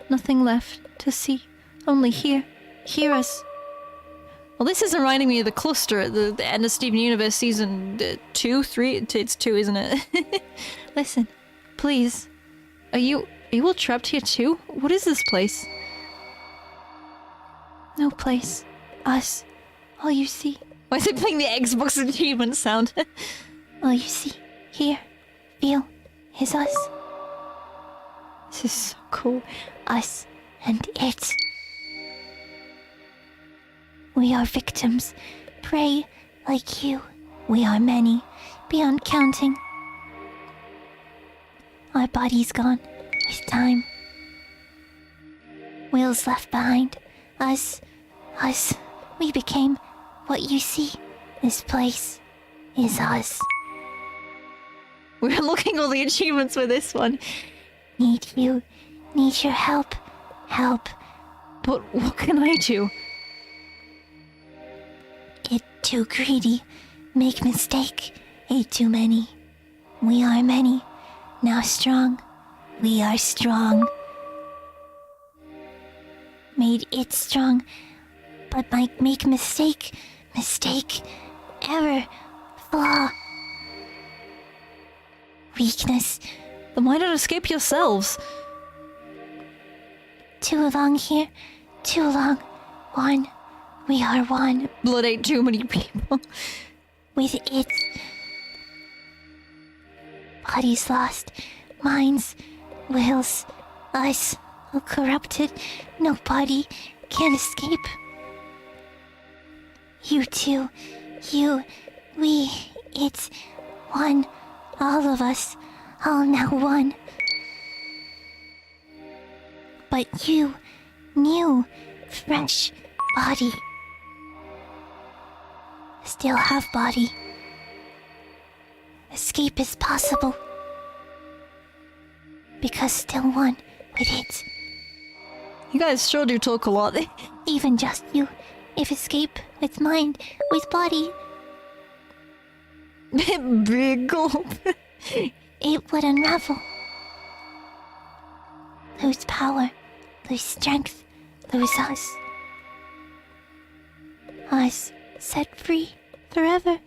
Nothing left to see. Only here. Hear us. Well, this is reminding me of the cluster at the end of Steven Universe season 2, 3. It's 2, isn't it? Listen, please. Are you all trapped here too? What is this place? No place. Us. All you see. Why is it playing the Xbox achievement sound? All you see, hear, feel, is us. This is so cool. Us and it. We are victims. Prey like you. We are many, beyond counting. Our bodies gone with time. Wills left behind. Us. We became what you see. This place is us. We're unlocking all the achievements for this one. Need you. Need your help. Help. But what can I do? Get too greedy. Make mistake. Ate too many. We are many. Now strong. We are strong. Made it strong. But might make mistake. Mistake. Error. Flaw. Weakness. Then why not escape yourselves? Too long here. Too long. One. We are one. Blood ate too many people. With it. Bodies lost. Minds. Wills. Us. All corrupted. Nobody can escape. You two. You. We. It's. One. All of us. All now one. But you. New. Fresh. Body. Still have body. Escape is possible. Because still one with it. You guys sure do talk a lot. Even just you. If escape with mind, with body. Big gulp. It would unravel. Lose power. Lose strength. Lose us. Us. Set free. Forever.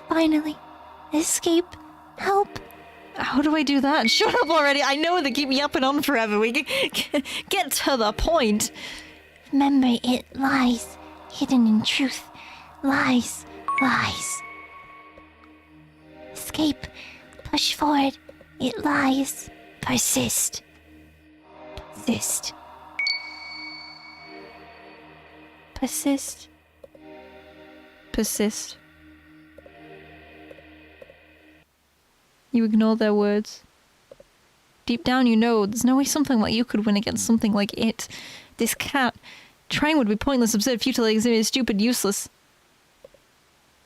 Finally. Escape. Help. How do I do that? Shut up already. I know they keep me up and on forever. We get to the point. Remember, it lies. Hidden in truth. Lies. Lies. Escape. Push forward. It lies. Persist. Persist. Persist. Persist. You ignore their words. Deep down you know there's no way something like you could win against something like it. This cat. Trying would be pointless, absurd, futile, stupid, useless.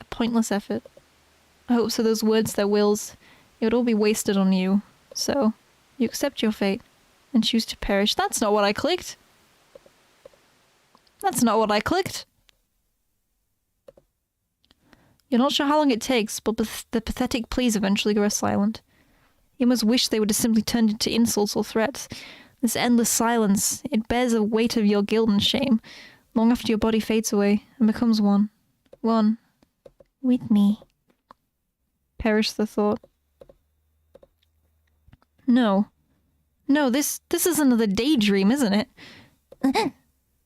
A pointless effort. I hope so those words, their wills, it would all be wasted on you. So, you accept your fate and choose to perish. That's not what I clicked. That's not what I clicked. You're not sure how long it takes, but the pathetic pleas eventually grow silent. You must wish they would have simply turned into insults or threats. This endless silence, it bears the weight of your guilt and shame, long after your body fades away and becomes one. One. With me. Perish the thought. No. No, this is another daydream, isn't it?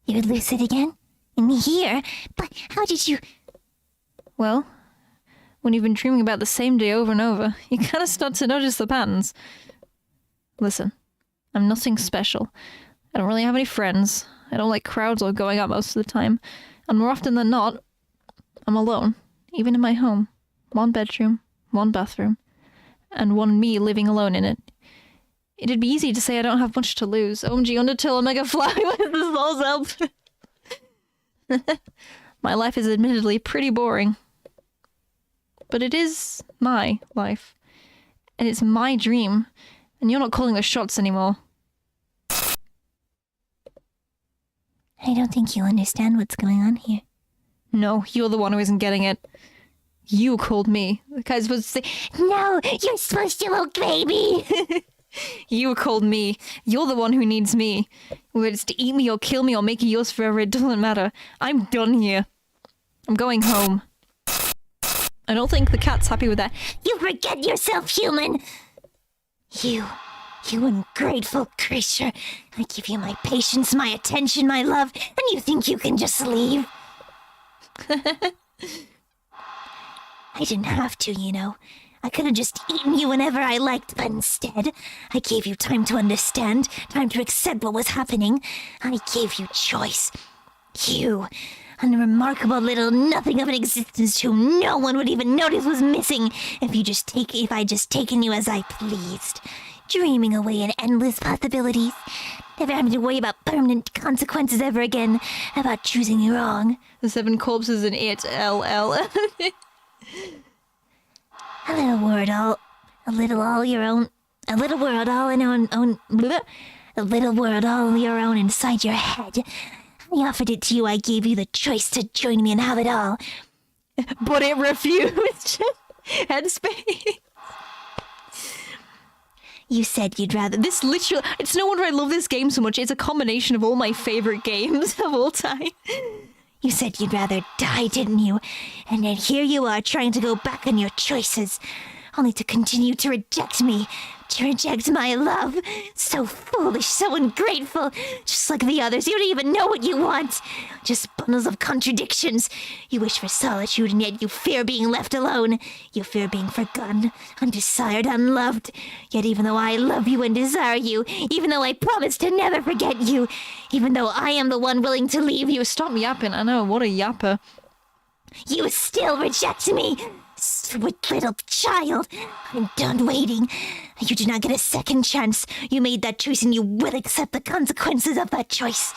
You're lucid again? In here? But how did you... Well, when you've been dreaming about the same day over and over, you kind of start to notice the patterns. Listen, I'm nothing special. I don't really have any friends. I don't like crowds or going out most of the time. And more often than not, I'm alone, even in my home. One bedroom, one bathroom, and one me living alone in it. It'd be easy to say I don't have much to lose. OMG, Undertale, Omega Fly, what is this all help? My life is admittedly pretty boring. But it is my life. And it's my dream. And you're not calling the shots anymore. I don't think you understand what's going on here. No, you're the one who isn't getting it. You called me. The guy's supposed to say, No, you're supposed to obey me. you called me. You're the one who needs me. Whether it's to eat me or kill me or make you yours forever, it doesn't matter. I'm done here. I'm going home. I don't think the cat's happy with that. You forget yourself, human! You ungrateful creature. I give you my patience, my attention, my love, and you think you can just leave? I didn't have to, you know. I could have just eaten you whenever I liked, but instead, I gave you time to understand, time to accept what was happening. I gave you choice. You, unremarkable little nothing of an existence whom no one would even notice was missing if I just taken you as I pleased. Dreaming away in endless possibilities. Never having to worry about permanent consequences ever again. About choosing wrong. The 7 corpses and 8 LL. A little word all your own. A little word all in own. Bleh. A little word all your own inside your head. I offered it to you. I gave you the choice to join me and have it all. But it refused. Headspace. You said you'd rather. This literally. It's no wonder I love this game so much. It's a combination of all my favorite games of all time. You said you'd rather die, didn't you? And then here you are trying to go back on your choices. Only to continue to reject me. To reject my love. So foolish, so ungrateful. Just like the others, you don't even know what you want. Just bundles of contradictions. You wish for solitude and yet you fear being left alone. You fear being forgotten, undesired, unloved. Yet even though I love you and desire you, even though I promise to never forget you, even though I am the one willing to leave you, Stop yapping. I know, what a yapper. you still reject me. Sweet little child, I'm done waiting. You do not get a second chance. You made that choice and you will accept the consequences of that choice.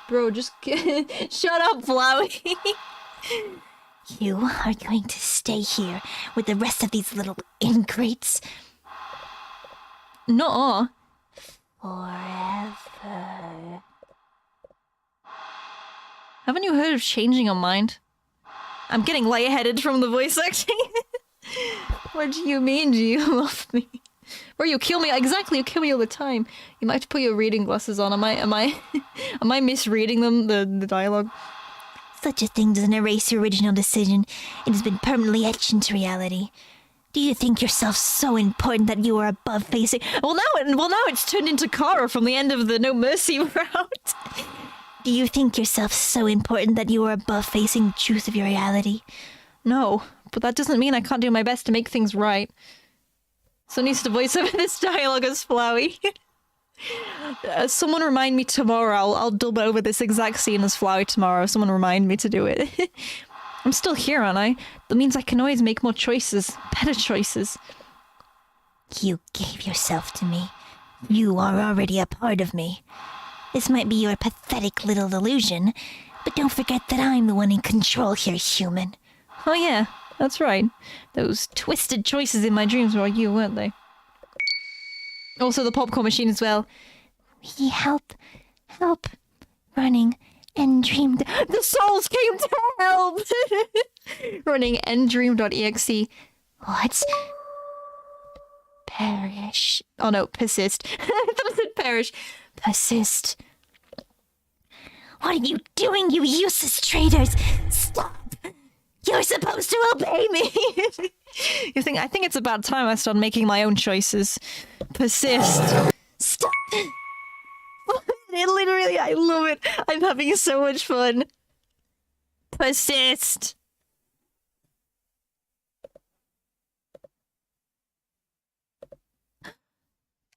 Bro, just shut up, Flowey. You are going to stay here with the rest of these little ingrates No. forever. Haven't you heard of changing your mind? I'm getting lightheaded from the voice acting. What do you mean? Do you love me? Or you kill me? Exactly, you kill me all the time. You might have to put your reading glasses on. Am I misreading them? The dialogue. Such a thing doesn't erase your original decision. It has been permanently etched into reality. Do you think yourself so important that you are above facing? Well, now it's turned into Kara from the end of the No Mercy route. Do you think yourself so important that you are above facing the truth of your reality? No, but that doesn't mean I can't do my best to make things right. So needs to voice over this dialogue as Flowey. Someone remind me tomorrow. I'll dub over this exact scene as Flowey tomorrow. Someone remind me to do it. I'm still here, aren't I? That means I can always make more choices. Better choices. You gave yourself to me. You are already a part of me. This might be your pathetic little illusion, but don't forget that I'm the one in control here, human. Oh yeah, that's right. Those twisted choices in my dreams were you, weren't they? Also the popcorn machine as well. We help, running and dreamed. The souls came to help! Running enddream.exe. What? Perish. Oh no, persist. I thought it said perish. Persist. What are you doing, you useless traitors? Stop! You're supposed to obey me! I think it's about time I start making my own choices. Persist. Stop! Literally, I love it. I'm having so much fun. Persist.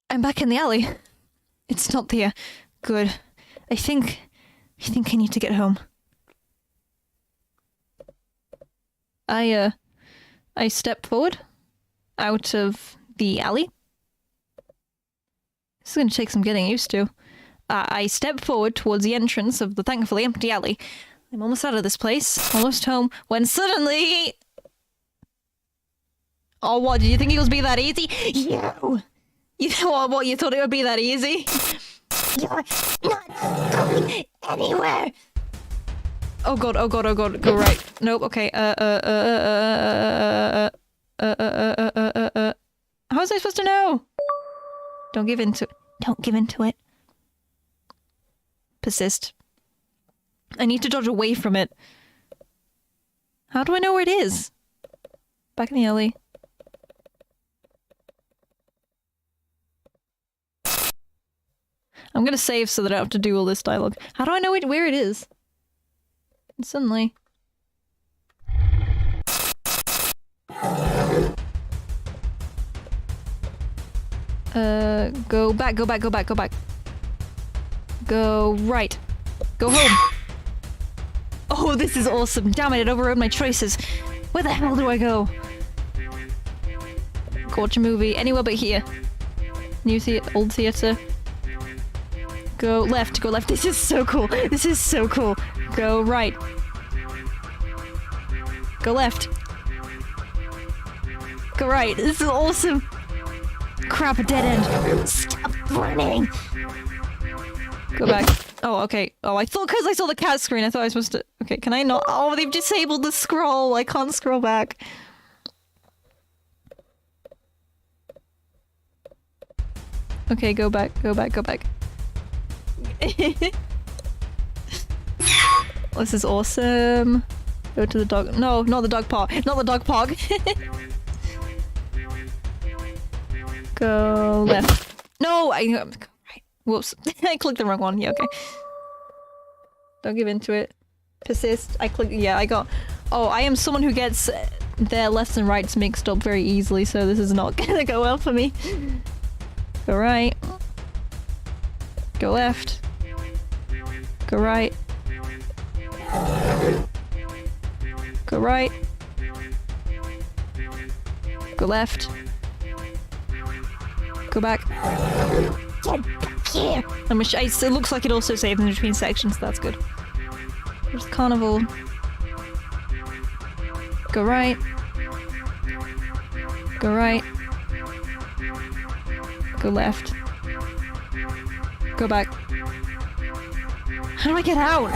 I'm back in the alley. It's not there. Good. I think I need to get home. I step forward out of the alley. This is going to take some getting used to. I step forward towards the entrance of the thankfully empty alley. I'm almost out of this place, almost home, when suddenly... Oh, what? Did you think it was be that easy? You know what? You thought it would be that easy? You're not going anywhere! Oh god, oh god, oh god, go right. Nope, okay, how was I supposed to know? Don't give in to it. Don't give in to it. Persist. I need to dodge away from it. How do I know where it is? Back in the alley. I'm gonna save so that I don't have to do all this dialogue. How do I know where it is? And suddenly... go back, go back, go back, go back. Go right. Go home. Oh, this is awesome. Damn it, it overrode my choices. Where the hell do I go? Go watch a movie. Anywhere but here. New theater, old theater. Go left, go left. This is so cool. This is so cool. Go right. Go left. Go right. This is awesome. Crap, a dead end. Stop running. Go back. Oh, okay. Oh, I thought because I saw the cat screen, I thought I was supposed to... Okay, can I not? Oh, they've disabled the scroll. I can't scroll back. Okay, go back, go back, go back. This is awesome. Go to the dog... No, not the dog park. Not the dog park. Go left. No, right. Whoops. I clicked the wrong one. Yeah, okay. Don't give into it. Persist. I clicked... Yeah, I got... Oh, I am someone who gets their lefts and rights mixed up very easily, so this is not gonna go well for me. Go right. Go left. Go right. Go right. Go left. Go back. Get back here. It looks like it also saves in between sections, so that's good. There's carnival. Go right. Go right. Go left. Go back. How do I get out?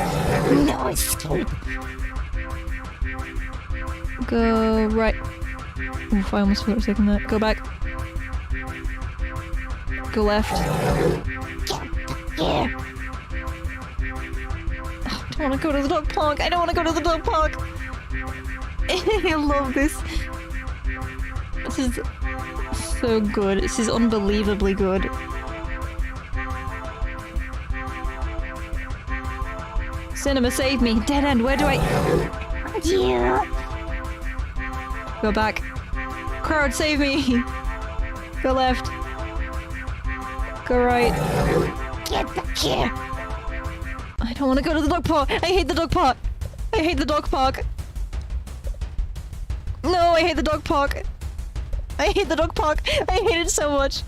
No escape. Go right. Oof, I almost forgot to take that. Go back. Go left. Here. Oh, I don't want to go to the dog park. I don't want to go to the dog park. I love this. This is so good. This is unbelievably good. Cinema, save me. Dead end. Where do I... You. Go back. Crowd, save me. Go left. Go right. Get back here. I don't want to go to the dog park. I hate the dog park. I hate the dog park. No, I hate the dog park. I hate the dog park. I hate it so much.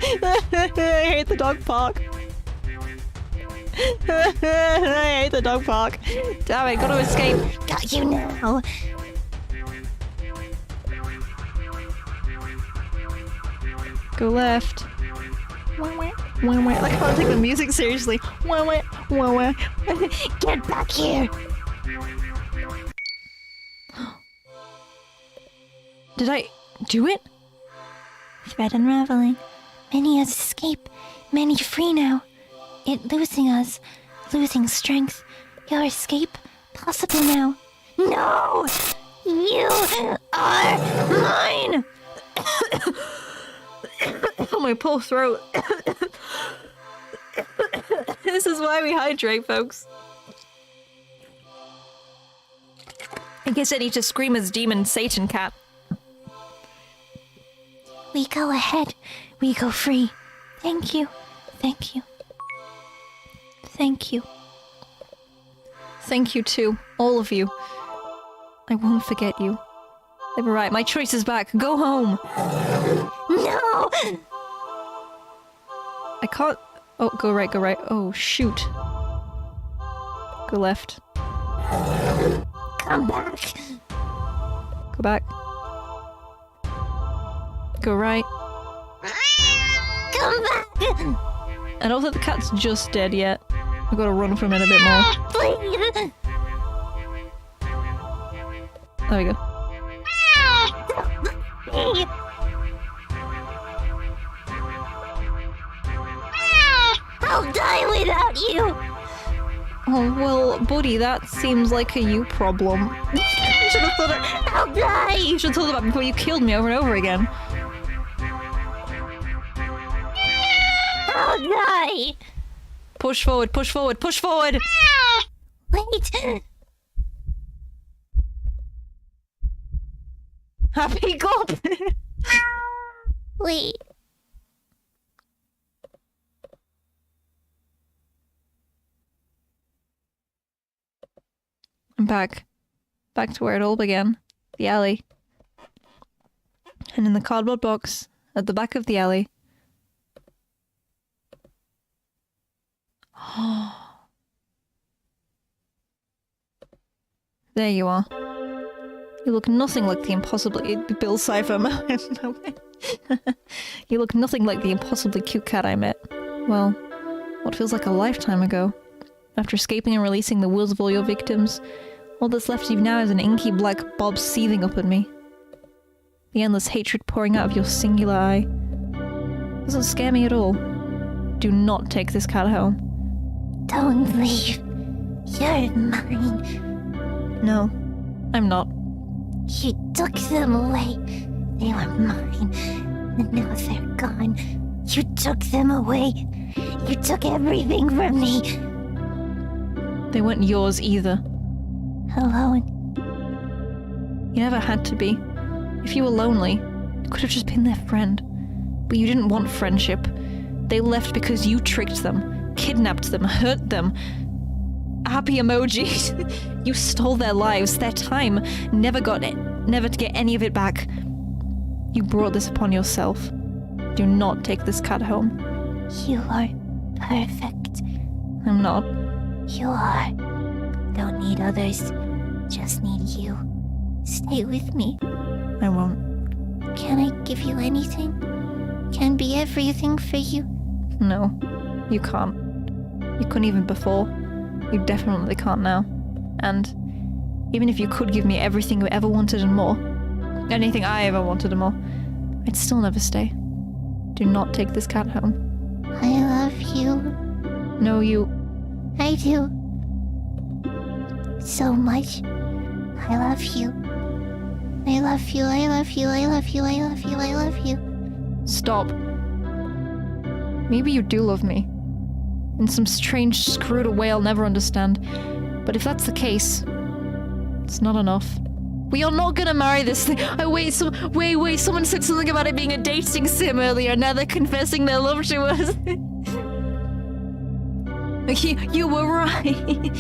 I hate the dog park. I hate the dog park. Damn it, gotta escape. Got you now. Go left. I can't take the music seriously. Get back here. Did I do it? Thread unraveling. Many us escape. Many free now. It losing us. Losing strength. Your escape possible now. No! You are mine! Oh, my poor throat. This is why we hydrate, folks. I guess I need to scream as Demon Satan Cat. We go ahead. We go free. Thank you. Thank you. Thank you. Thank you too, all of you. I won't forget you. They were right, my choice is back. Go home. No! I can't... Oh, go right, go right. Oh, shoot. Go left. Come back. Go back. Go right. Come back. I don't think the cat's just dead yet. I've got to run from it a bit more. Please. There we go. I'll die without you! Oh, well, buddy, that seems like a you problem. You should have thought it. I'll die! You should have thought about it before you killed me over and over again. I'll die! Push forward, push forward, push forward! Wait! Happy God! Wait. I'm back. Back to where it all began. The alley. And in the cardboard box, at the back of the alley... There you are. You look nothing like the impossibly... Bill Cipher moment. You look nothing like the impossibly cute cat I met. Well, what feels like a lifetime ago. After escaping and releasing the wills of all your victims, all that's left of you now is an inky black blob seething up at me. The endless hatred pouring out of your singular eye. Doesn't scare me at all. Do not take this cat home. Don't leave. You're mine. No, I'm not. You took them away. They were mine. And now they're gone. You took them away. You took everything from me. They weren't yours either. Alone. You never had to be. If you were lonely, you could have just been their friend. But you didn't want friendship. They left because you tricked them, kidnapped them, hurt them. Happy emojis. You stole their lives, their time, never to get any of it back. You brought this upon yourself. Do not take this cat home. You are perfect. I'm not. You are. Don't need others. Just need you. Stay with me. I won't. Can I give you anything? Can be everything for you? No, you can't. You couldn't even before. You definitely can't now. And even if you could give me everything you ever wanted and more, anything I ever wanted and more, I'd still never stay. Do not take this cat home. I love you. No, you... I do. So much. I love you. I love you, I love you, I love you, I love you, I love you. Stop. Maybe you do love me. In some strange, screwed way I'll never understand. But if that's the case, it's not enough. We are not gonna marry this thing. Oh, wait, someone said something about it being a dating sim earlier. Now they're confessing their love to us. You were right.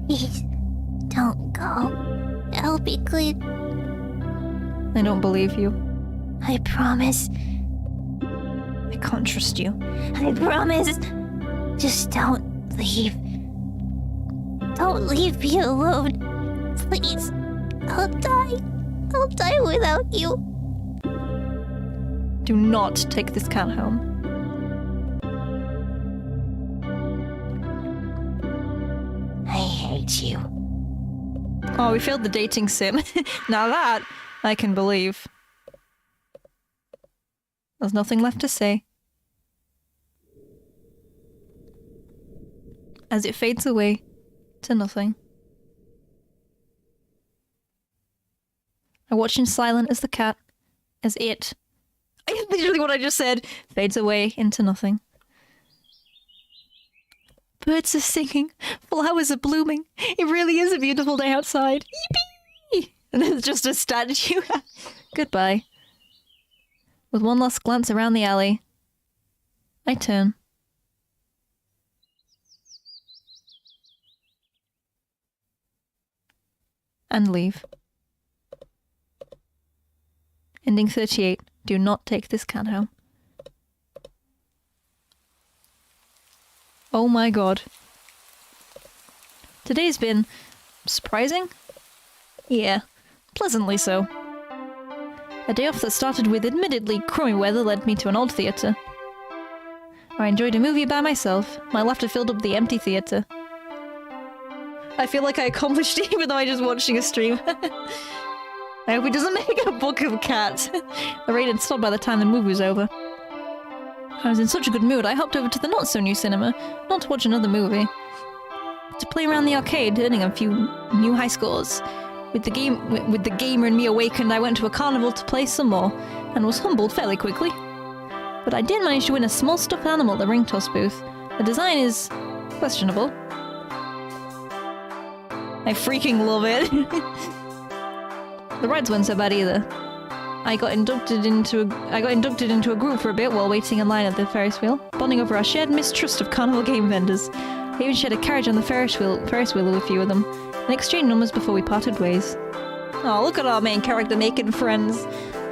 Please, don't go. I'll be good. I don't believe you. I promise. I can't trust you. I promise. Just don't leave. Don't leave me alone. Please. I'll die. I'll die without you. Do not take this cat home. I hate you. Oh, we failed the dating sim. Now that I can believe. There's nothing left to say. As it fades away to nothing. I watch in silence as the cat, as it, literally what I just said, fades away into nothing. Birds are singing, flowers are blooming. It really is a beautiful day outside. Yippee! And there's just a statue. Goodbye. With one last glance around the alley, I turn. And leave. Ending 38. Do not take this cat home. Oh my god. Today's been surprising? Yeah, pleasantly so. A day off that started with admittedly crummy weather led me to an old theatre. I enjoyed a movie by myself. My laughter filled up the empty theatre. I feel like I accomplished it even though I just watching a stream. I hope he doesn't make a book of cats. The rating stopped by the time the movie was over. I was in such a good mood, I hopped over to the not-so-new cinema, not to watch another movie, but to play around the arcade, earning a few new high scores. With the gamer in me awakened, I went to a carnival to play some more, and was humbled fairly quickly. But I did manage to win a small stuffed animal at the ring toss booth. The design is questionable. I freaking love it. The rides weren't so bad either. I got inducted into a group for a bit while waiting in line at the Ferris wheel, bonding over our shared mistrust of carnival game vendors. I even shared a carriage on the Ferris wheel with a few of them, and exchanged numbers before we parted ways. Oh, look at our main character making friends.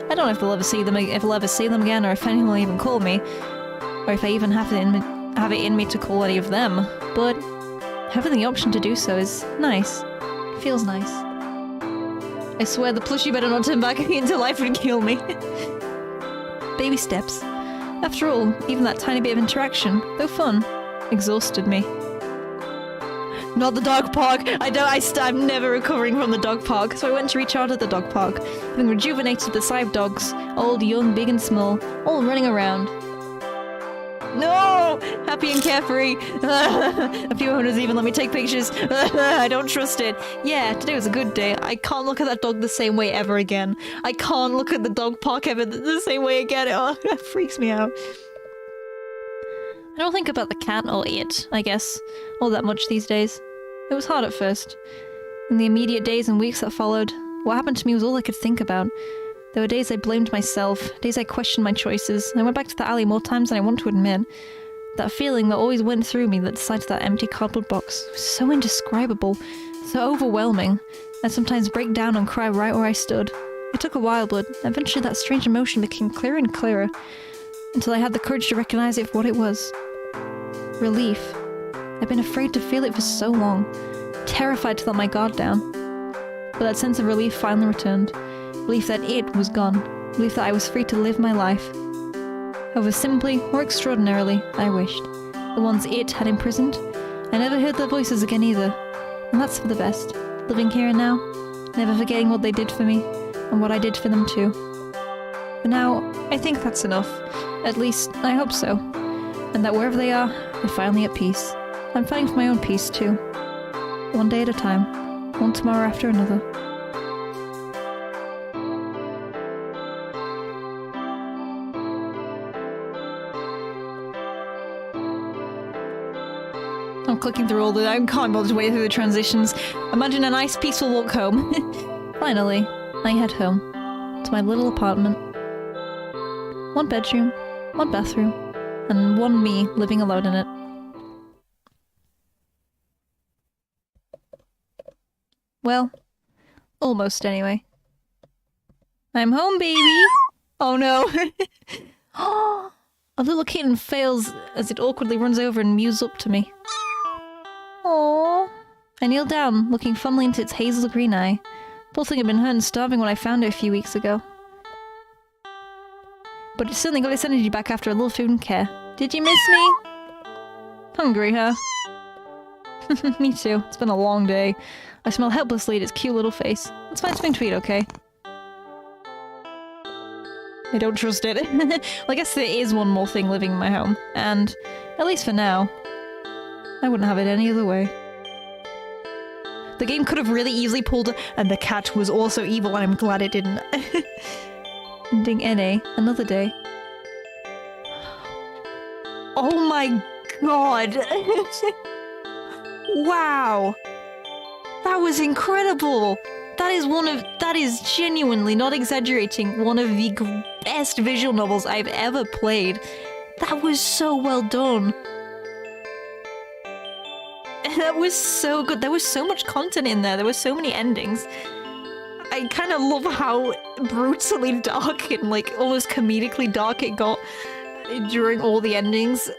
I don't know if I'll ever see them again, or if anyone will even call me, or if I even have it in me to call any of them. But having the option to do so is nice. It feels nice. I swear the plushie better not turn back into life and kill me. Baby steps. After all, even that tiny bit of interaction, though fun, exhausted me. Not the dog park! I'm never recovering from the dog park, so I went to recharge at the dog park, having rejuvenated the 5 dogs, old, young, big and small, all running around. No! Happy and carefree! A few owners even let me take pictures. I don't trust it. Yeah, today was a good day. I can't look at that dog the same way ever again. I can't look at the dog park ever the same way again. Oh, it freaks me out. I don't think about the cat or it, I guess, all that much these days. It was hard at first. In the immediate days and weeks that followed, what happened to me was all I could think about. There were days I blamed myself, days I questioned my choices. I went back to the alley more times than I want to admit. That feeling that always went through me that decided that empty cardboard box was so indescribable, so overwhelming. I'd sometimes break down and cry right where I stood. It took a while, but eventually that strange emotion became clearer and clearer, until I had the courage to recognize it for what it was. Relief. I'd been afraid to feel it for so long, terrified to let my guard down. But that sense of relief finally returned. Relief that it was gone. Relief that I was free to live my life. However simply or extraordinarily I wished. The ones it had imprisoned, I never heard their voices again either. And that's for the best. Living here and now, never forgetting what they did for me, and what I did for them too. For now, I think that's enough. At least, I hope so. And that wherever they are, they're finally at peace. I'm fighting for my own peace too. One day at a time. One tomorrow after another. I'm clicking through all the... I can't bother to wait through the transitions. Imagine a nice peaceful walk home. Finally, I head home. To my little apartment. 1 bedroom, 1 bathroom, and 1 me living alone in it. Well, almost anyway. I'm home, baby! Oh no! A little kitten fails as it awkwardly runs over and mews up to me. Aww. I kneel down, looking fondly into its hazel green eye. Poor thing had been hurt and starving when I found it a few weeks ago. But it certainly got its energy back after a little food and care. Did you miss me? Hungry, huh? Me too. It's been a long day. I smell helplessly at its cute little face. Let's find something to eat, okay? I don't trust it. Well, I guess there is one more thing living in my home. And, at least for now, I wouldn't have it any other way. The game could have really easily pulled a, and the cat was also evil, and I'm glad it didn't. Ending NA, another day. Oh my god! Wow! That was incredible! That is genuinely, not exaggerating, one of the best visual novels I've ever played. That was so well done. That was so good. There was so much content in there. There were so many endings. I kind of love how brutally dark and like almost comedically dark it got during all the endings.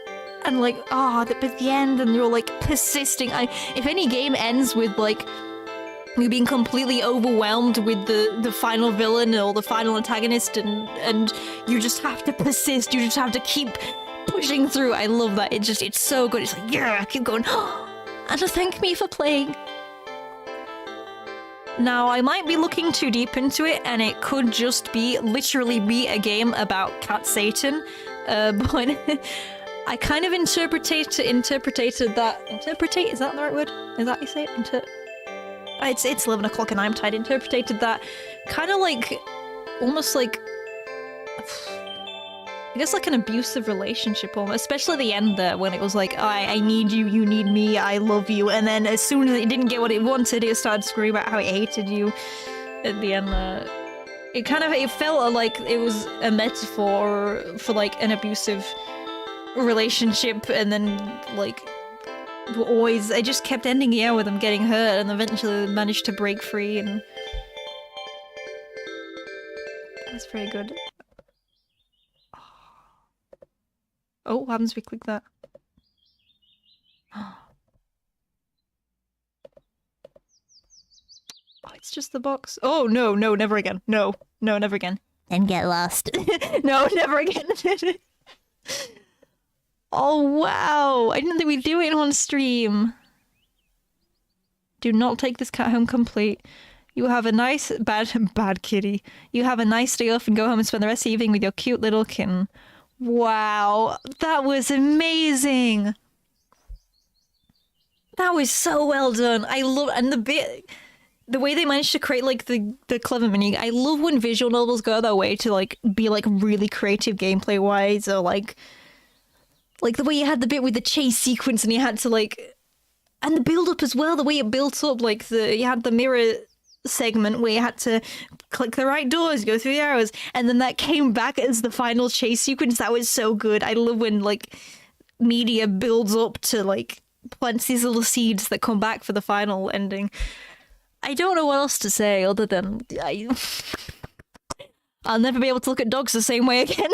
And like, but the end, and you're like persisting. If any game ends with like you being completely overwhelmed with the final villain or the final antagonist, and you just have to persist, you just have to keep pushing through. I love that. It's so good. It's like, yeah, keep going. And to thank me for playing. Now, I might be looking too deep into it, and it could just be literally be a game about Cat Satan, but I kind of interpreted that. Interpretate, is that the right word? Is that how you say it? It's 11 o'clock and I'm tired. Interpreted that kind of like, almost like, I guess like an abusive relationship almost, especially the end there when it was like, I need you, you need me, I love you, and then as soon as it didn't get what it wanted, it started screaming about how it hated you at the end there. It felt like it was a metaphor for like an abusive relationship, and then like I just kept ending with them getting hurt and eventually managed to break free, and that's very good. Oh, what happens if we click that? Oh, it's just the box. Oh, no, never again. No, never again. And get lost. No, never again. Oh, wow. I didn't think we'd do it on stream. Do not take this cat home complete. You have a nice... Bad kitty. You have a nice day off and go home and spend the rest of the evening with your cute little kitten. Wow, that was amazing. That was so well done. I love, and the way they managed to create like the clever mini. I love when visual novels go their way to like be like really creative gameplay wise, or like the way you had the bit with the chase sequence and you had to like, and the build up as well. The way it built up, like you had the mirror segment where you had to click the right doors, go through the arrows, and then that came back as the final chase sequence. That was so good. I love when like media builds up to like plants these little seeds that come back for the final ending. I don't know what else to say other than I'll never be able to look at dogs the same way again.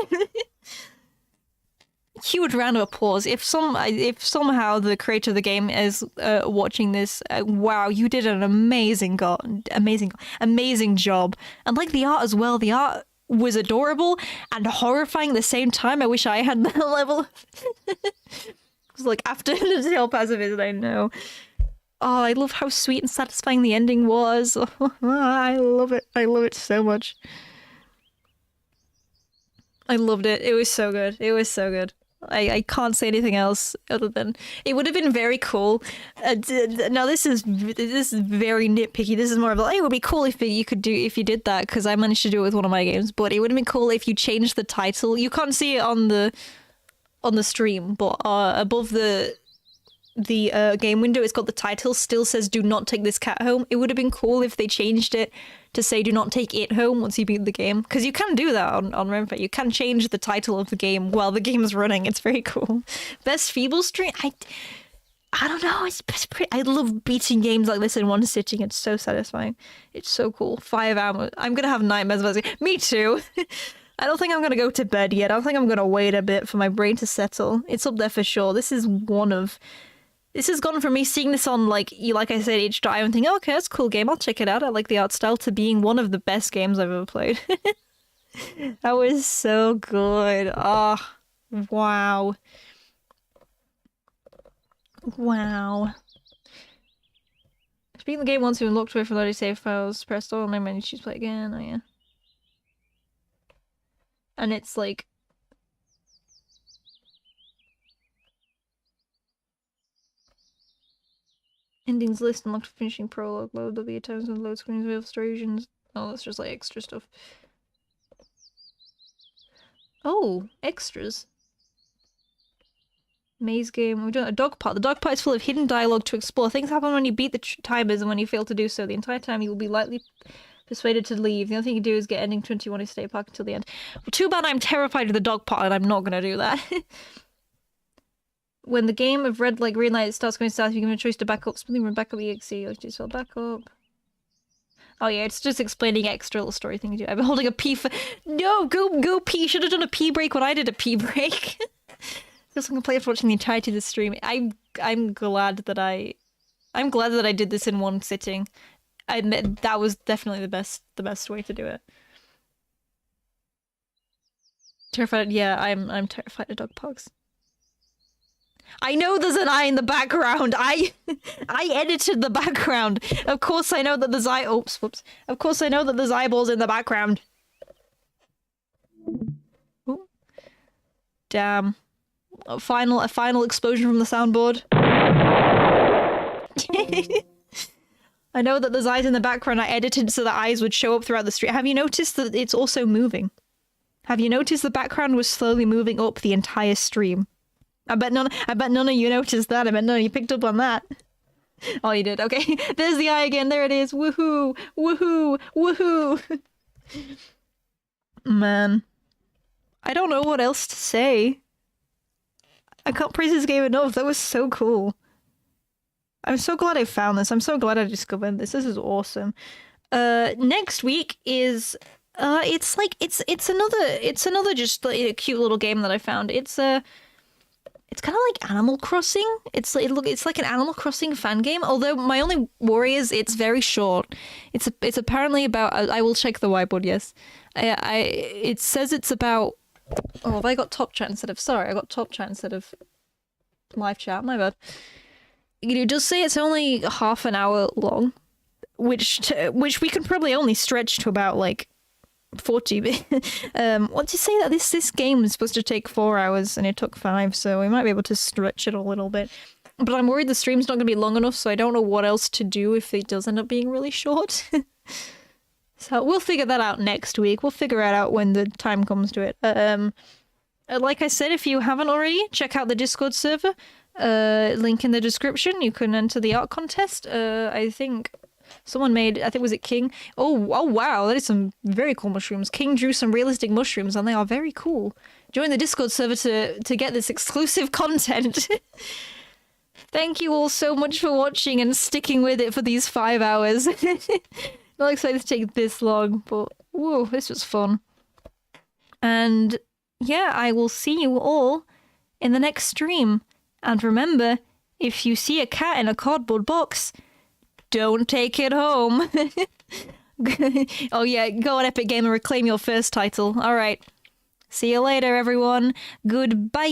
Huge round of applause. If somehow the creator of the game is watching this, wow, you did an amazing job. And like the art as well. The art was adorable and horrifying at the same time. I wish I had that level. It was like after the tail pacifist, I know. Oh, I love how sweet and satisfying the ending was. I love it. I love it so much. I loved it. It was so good. It was so good. I can't say anything else other than it would have been very cool. Now this is very nitpicky. This is more of like, it would be cool if you did that, because I managed to do it with one of my games. But it would have been cool if you changed the title. You can't see it on the stream, but above the game window, it's got the title. Still says "Do not take this cat home." It would have been cool if they changed it to say "Do not take it home" once you beat the game, because you can do that on Renfrew. You can change the title of the game while the game is running. It's very cool. Best Pheebles stream? I don't know. It's pretty. I love beating games like this in one sitting. It's so satisfying. It's so cool. 5 hours. I'm gonna have nightmares about it. Me too. I don't think I'm gonna go to bed yet. I don't think I'm gonna wait a bit for my brain to settle. It's up there for sure. This has gone from me seeing this on, like I said, each time and thinking, okay, that's a cool game, I'll check it out, I like the art style, to being one of the best games I've ever played. That was so good. Oh, wow. Wow. Beating the game once, you've looked away from loading save files, pressed on, and then you choose play again. Oh, yeah. And it's like, endings list, unlocked finishing prologue, load the items and load screens with story regions. Oh, that's just like extra stuff. Oh, extras. Maze game. We've done a dog part. The dog part is full of hidden dialogue to explore. Things happen when you beat the timers and when you fail to do so. The entire time you will be lightly persuaded to leave. The only thing you do is get ending 21 and stay parked until the end. Well, too bad I'm terrified of the dog part and I'm not going to do that. When the game of red light, green light starts going south, you give a choice to back up. Something from back up EXE. Or just spell back up. Oh yeah, it's just explaining extra little story thing you do. I'm holding a pee for— No, go pee. Should have done a pee break when I did a pee break. Feels like I'm playing for watching the entirety of the stream. I'm glad that I did this in one sitting. I admit that was definitely the best way to do it. Terrified? Yeah, I'm terrified of dog pogs. I know there's an eye in the background. I edited the background. Of course I know that there's whoops. Of course I know that there's eyeballs in the background. Ooh. Damn. A final explosion from the soundboard. I know that there's eyes in the background. I edited so the eyes would show up throughout the street. Have you noticed that it's also moving? Have you noticed the background was slowly moving up the entire stream? I bet none of you noticed that. I bet none of you picked up on that. Oh, you did. Okay. There's the eye again. There it is. Woohoo! Woohoo! Woohoo! Man. I don't know what else to say. I can't praise this game enough. That was so cool. I'm so glad I found this. I'm so glad I discovered this. This is awesome. Next week is it's another just like, a cute little game that I found. It's kind of like Animal Crossing. It's like an Animal Crossing fan game. Although my only worry is it's very short. It's apparently about. I will check the whiteboard. Yes, it says it's about. Oh, have I got top chat instead of? Sorry, I got top chat instead of live chat. My bad. You does say it's only half an hour long, which we can probably only stretch to about like 40. What did you say that this game is supposed to take 4 hours and it took 5, so we might be able to stretch it a little bit. But I'm worried the stream's not going to be long enough, so I don't know what else to do if it does end up being really short. So we'll figure that out next week. We'll figure it out when the time comes to it. Like I said, if you haven't already, check out the Discord server. Link in the description. You can enter the art contest. I think someone made, I think was it King? Oh wow, that is some very cool mushrooms. King drew some realistic mushrooms and they are very cool. Join the Discord server to get this exclusive content. Thank you all so much for watching and sticking with it for these 5 hours. Not excited to take this long, but whoa, this was fun. And yeah, I will see you all in the next stream. And remember, if you see a cat in a cardboard box, don't take it home. Oh yeah, go on Epic Game and reclaim your first title. Alright. See you later, everyone. Goodbye!